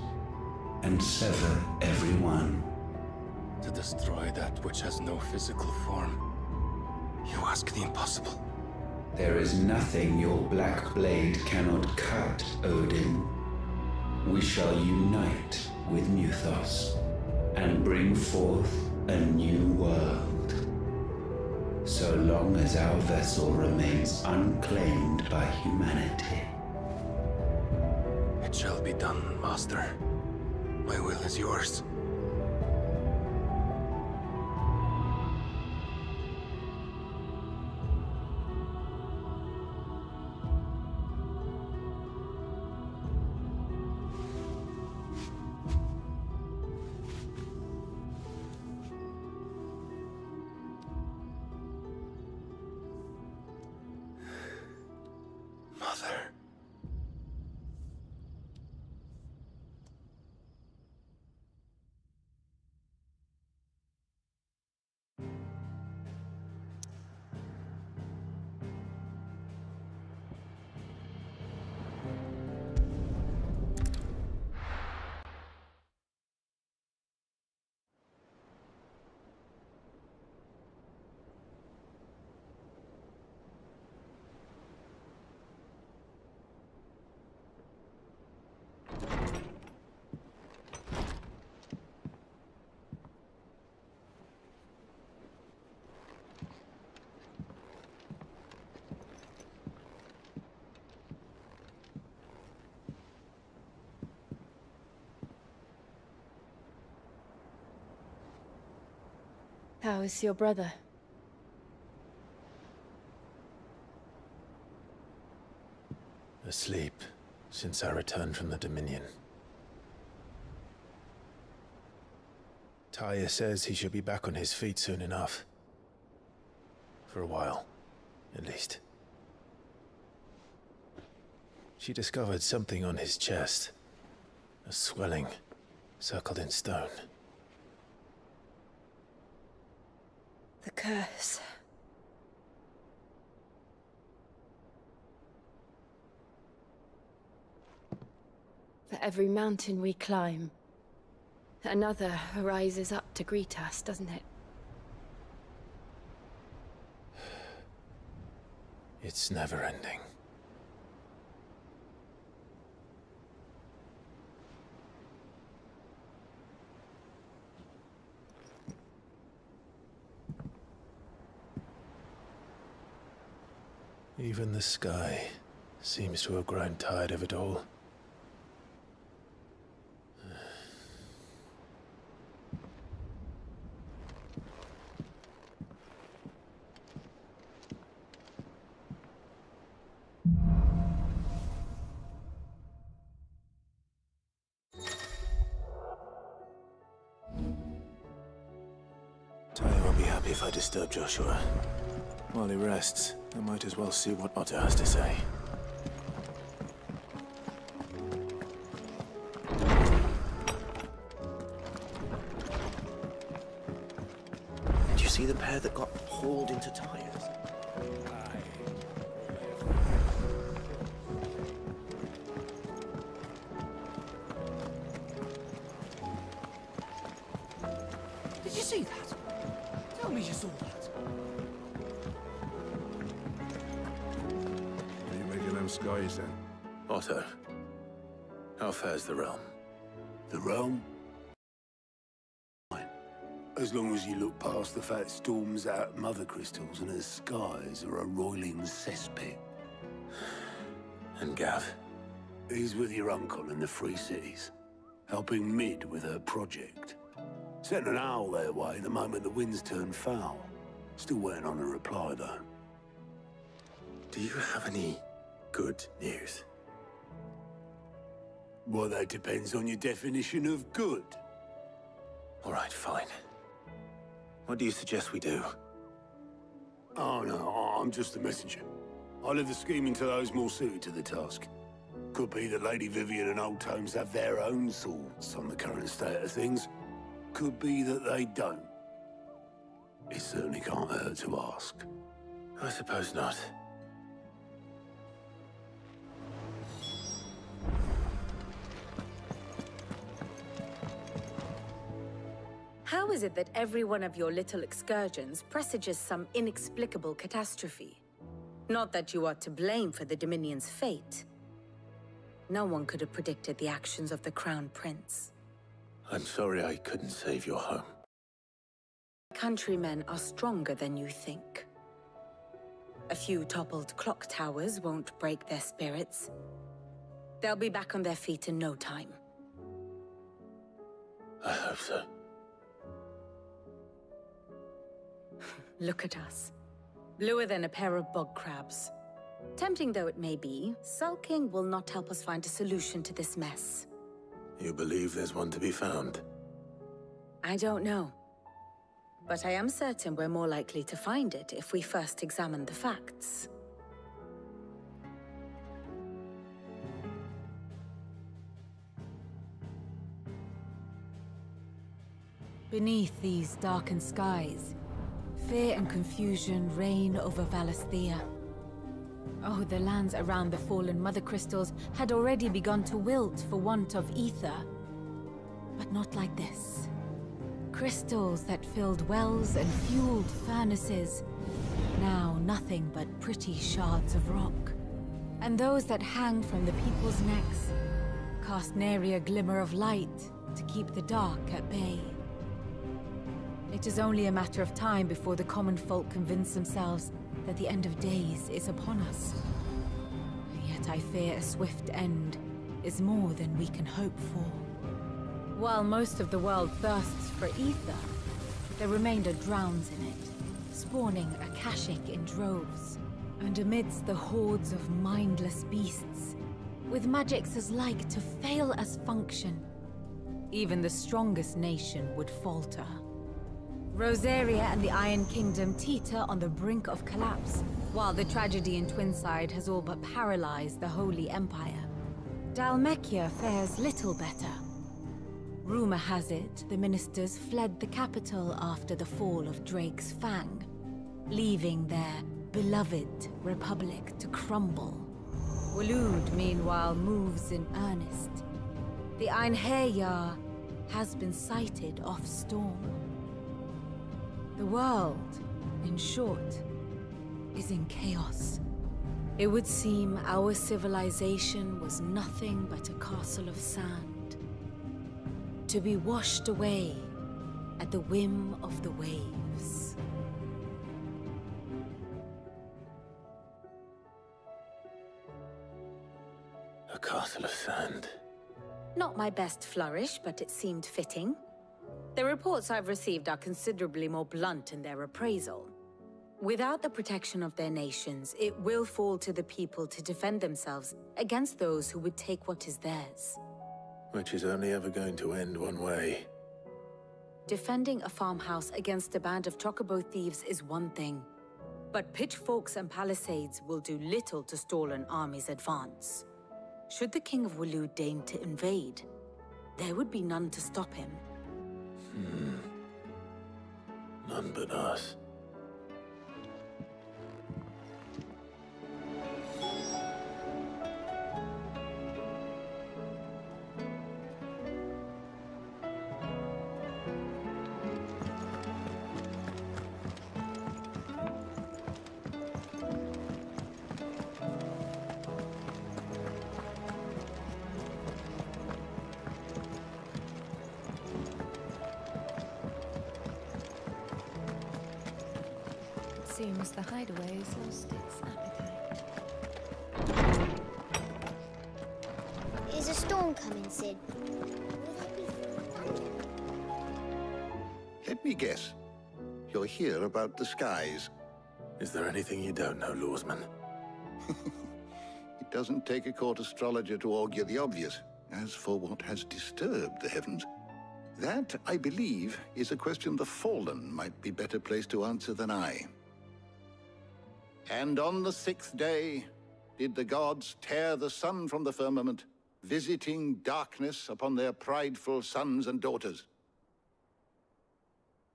[SPEAKER 2] and sever every one.
[SPEAKER 10] To destroy that which has no physical form, you ask the impossible.
[SPEAKER 2] There is nothing your black blade cannot cut, Odin. We shall unite with Mythos, and bring forth a new world. So long as our vessel remains unclaimed by humanity.
[SPEAKER 10] It shall be done, Master. My will is yours.
[SPEAKER 15] How is your brother?
[SPEAKER 1] Asleep since I returned from the Dominion. Taya says he should be back on his feet soon enough. For a while, at least. She discovered something on his chest. A swelling, circled in stone.
[SPEAKER 15] The curse. For every mountain we climb, another rises up to greet us, doesn't it?
[SPEAKER 1] It's never ending. Even the sky seems to have grown tired of it all.
[SPEAKER 10] happy if I disturb Joshua. While he rests, I might as well see what Otto has to say.
[SPEAKER 4] Did you see the pair that got hauled into tires?
[SPEAKER 12] Did you see that? Tell me you saw that.
[SPEAKER 5] What are you making them skies then?
[SPEAKER 10] Otto, how fares the realm?
[SPEAKER 6] The realm? As long as you look past the fat storms out mother crystals and her skies are a roiling cesspit.
[SPEAKER 10] And Gav?
[SPEAKER 6] He's with your uncle in the Free Cities, helping Mid with her project. Sent an owl their way the moment the winds turned foul. Still waiting on a reply, though.
[SPEAKER 10] Do you have any good news?
[SPEAKER 6] Well, that depends on your definition of good.
[SPEAKER 10] All right, fine. What do you suggest we do?
[SPEAKER 6] Oh, no, I'm just the messenger. I'll leave the scheming to those more suited to the task. Could be that Lady Vivian and Old Tomes have their own thoughts on the current state of things. Could be that they don't. It certainly can't hurt to ask.
[SPEAKER 10] I suppose not.
[SPEAKER 11] How is it that every one of your little excursions presages some inexplicable catastrophe? Not that you are to blame for the Dominion's fate. No one could have predicted the actions of the Crown Prince.
[SPEAKER 10] I'm sorry I couldn't save your home.
[SPEAKER 11] Countrymen are stronger than you think. A few toppled clock towers won't break their spirits. They'll be back on their feet in no time.
[SPEAKER 10] I hope so.
[SPEAKER 11] Look at us. Bluer than a pair of bog crabs. Tempting though it may be, sulking will not help us find a solution to this mess.
[SPEAKER 10] You believe there's one to be found?
[SPEAKER 11] I don't know. But I am certain we're more likely to find it if we first examine the facts. Beneath these darkened skies, fear and confusion reign over Valisthea. Oh, the lands around the fallen mother crystals had already begun to wilt for want of ether. But not like this. Crystals that filled wells and fueled furnaces. Now nothing but pretty shards of rock. And those that hang from the people's necks cast nary a glimmer of light to keep the dark at bay. It is only a matter of time before the common folk convince themselves that the end of days is upon us. Yet I fear a swift end is more than we can hope for. While most of the world thirsts for ether, the remainder drowns in it, spawning Akashic in droves. And amidst the hordes of mindless beasts, with magics as like to fail as function, even the strongest nation would falter. Rosaria and the Iron Kingdom teeter on the brink of collapse, while the tragedy in Twinside has all but paralyzed the Holy Empire. Dhalmekia fares little better. Rumor has it the ministers fled the capital after the fall of Drake's Fang, leaving their beloved republic to crumble. Waloed, meanwhile, moves in earnest. The Einherjar has been sighted off Storm. The world, in short, is in chaos. It would seem our civilization was nothing but a castle of sand, to be washed away at the whim of the waves.
[SPEAKER 10] A castle of sand.
[SPEAKER 11] Not my best flourish, but it seemed fitting. The reports I've received are considerably more blunt in their appraisal. Without the protection of their nations, it will fall to the people to defend themselves against those who would take what is theirs.
[SPEAKER 10] Which is only ever going to end one way.
[SPEAKER 11] Defending a farmhouse against a band of chocobo thieves is one thing, but pitchforks and palisades will do little to stall an army's advance. Should the King of Waloed deign to invade, there would be none to stop him.
[SPEAKER 1] None but us.
[SPEAKER 8] Seems the hideaway has lost its appetite.
[SPEAKER 9] Is a storm coming, Sid?
[SPEAKER 21] Let me guess. You're here about the skies.
[SPEAKER 1] Is there anything you don't know, Lawsman?
[SPEAKER 21] It doesn't take a court astrologer to augur the obvious. As for what has disturbed the heavens, that, I believe, is a question the Fallen might be better placed to answer than I. And on the 6th day did the gods tear the sun from the firmament, visiting darkness upon their prideful sons and daughters.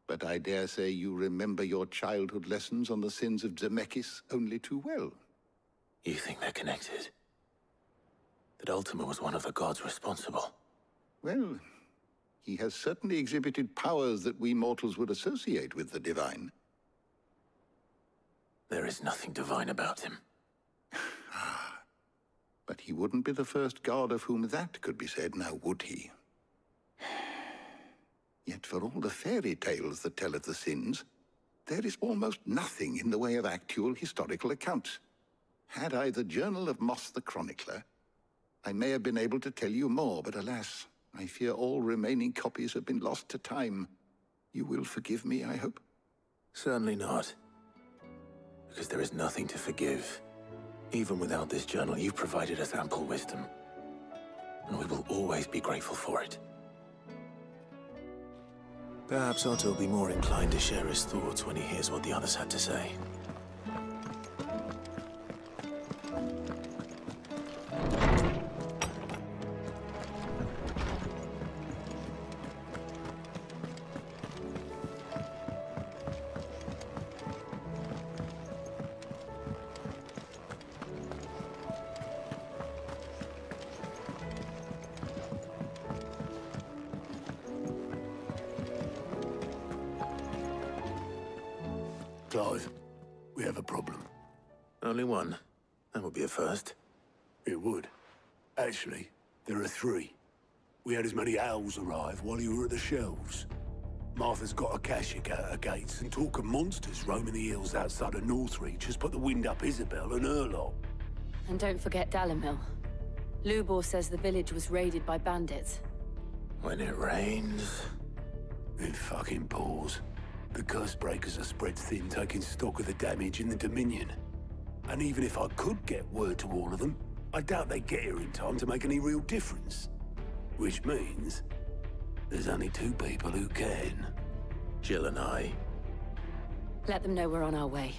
[SPEAKER 21] But I dare say you remember your childhood lessons on the sins of Zemeckis only too well.
[SPEAKER 1] You think they're connected? That Ultima was one of the gods responsible?
[SPEAKER 21] Well, he has certainly exhibited powers that we mortals would associate with the divine.
[SPEAKER 1] There is nothing divine about him.
[SPEAKER 21] But he wouldn't be the first god of whom that could be said, now would he? Yet for all the fairy tales that tell of the sins, there is almost nothing in the way of actual historical accounts. Had I the Journal of Moss the Chronicler, I may have been able to tell you more, but alas, I fear all remaining copies have been lost to time. You will forgive me, I hope?
[SPEAKER 1] Certainly not. Because there is nothing to forgive. Even without this journal, you've provided us ample wisdom. And we will always be grateful for it. Perhaps Otto will be more inclined to share his thoughts when he hears what the others had to say.
[SPEAKER 6] Clive, we have a problem.
[SPEAKER 1] Only one. That would be a first.
[SPEAKER 6] It would. Actually, there are 3. We had as many owls arrive while you were at the shelves. Martha's got a Akashic at her gates, and talk of monsters roaming the hills outside of Northreach has put the wind up Isabel and her lot.
[SPEAKER 15] And don't forget Dalimil. Lubor says the village was raided by bandits.
[SPEAKER 1] When it rains...
[SPEAKER 6] It fucking pours. The curse breakers are spread thin, taking stock of the damage in the Dominion. And even if I could get word to all of them, I doubt they'd get here in time to make any real difference. Which means there's only 2 people who can.
[SPEAKER 1] Jill and I.
[SPEAKER 15] Let them know we're on our way.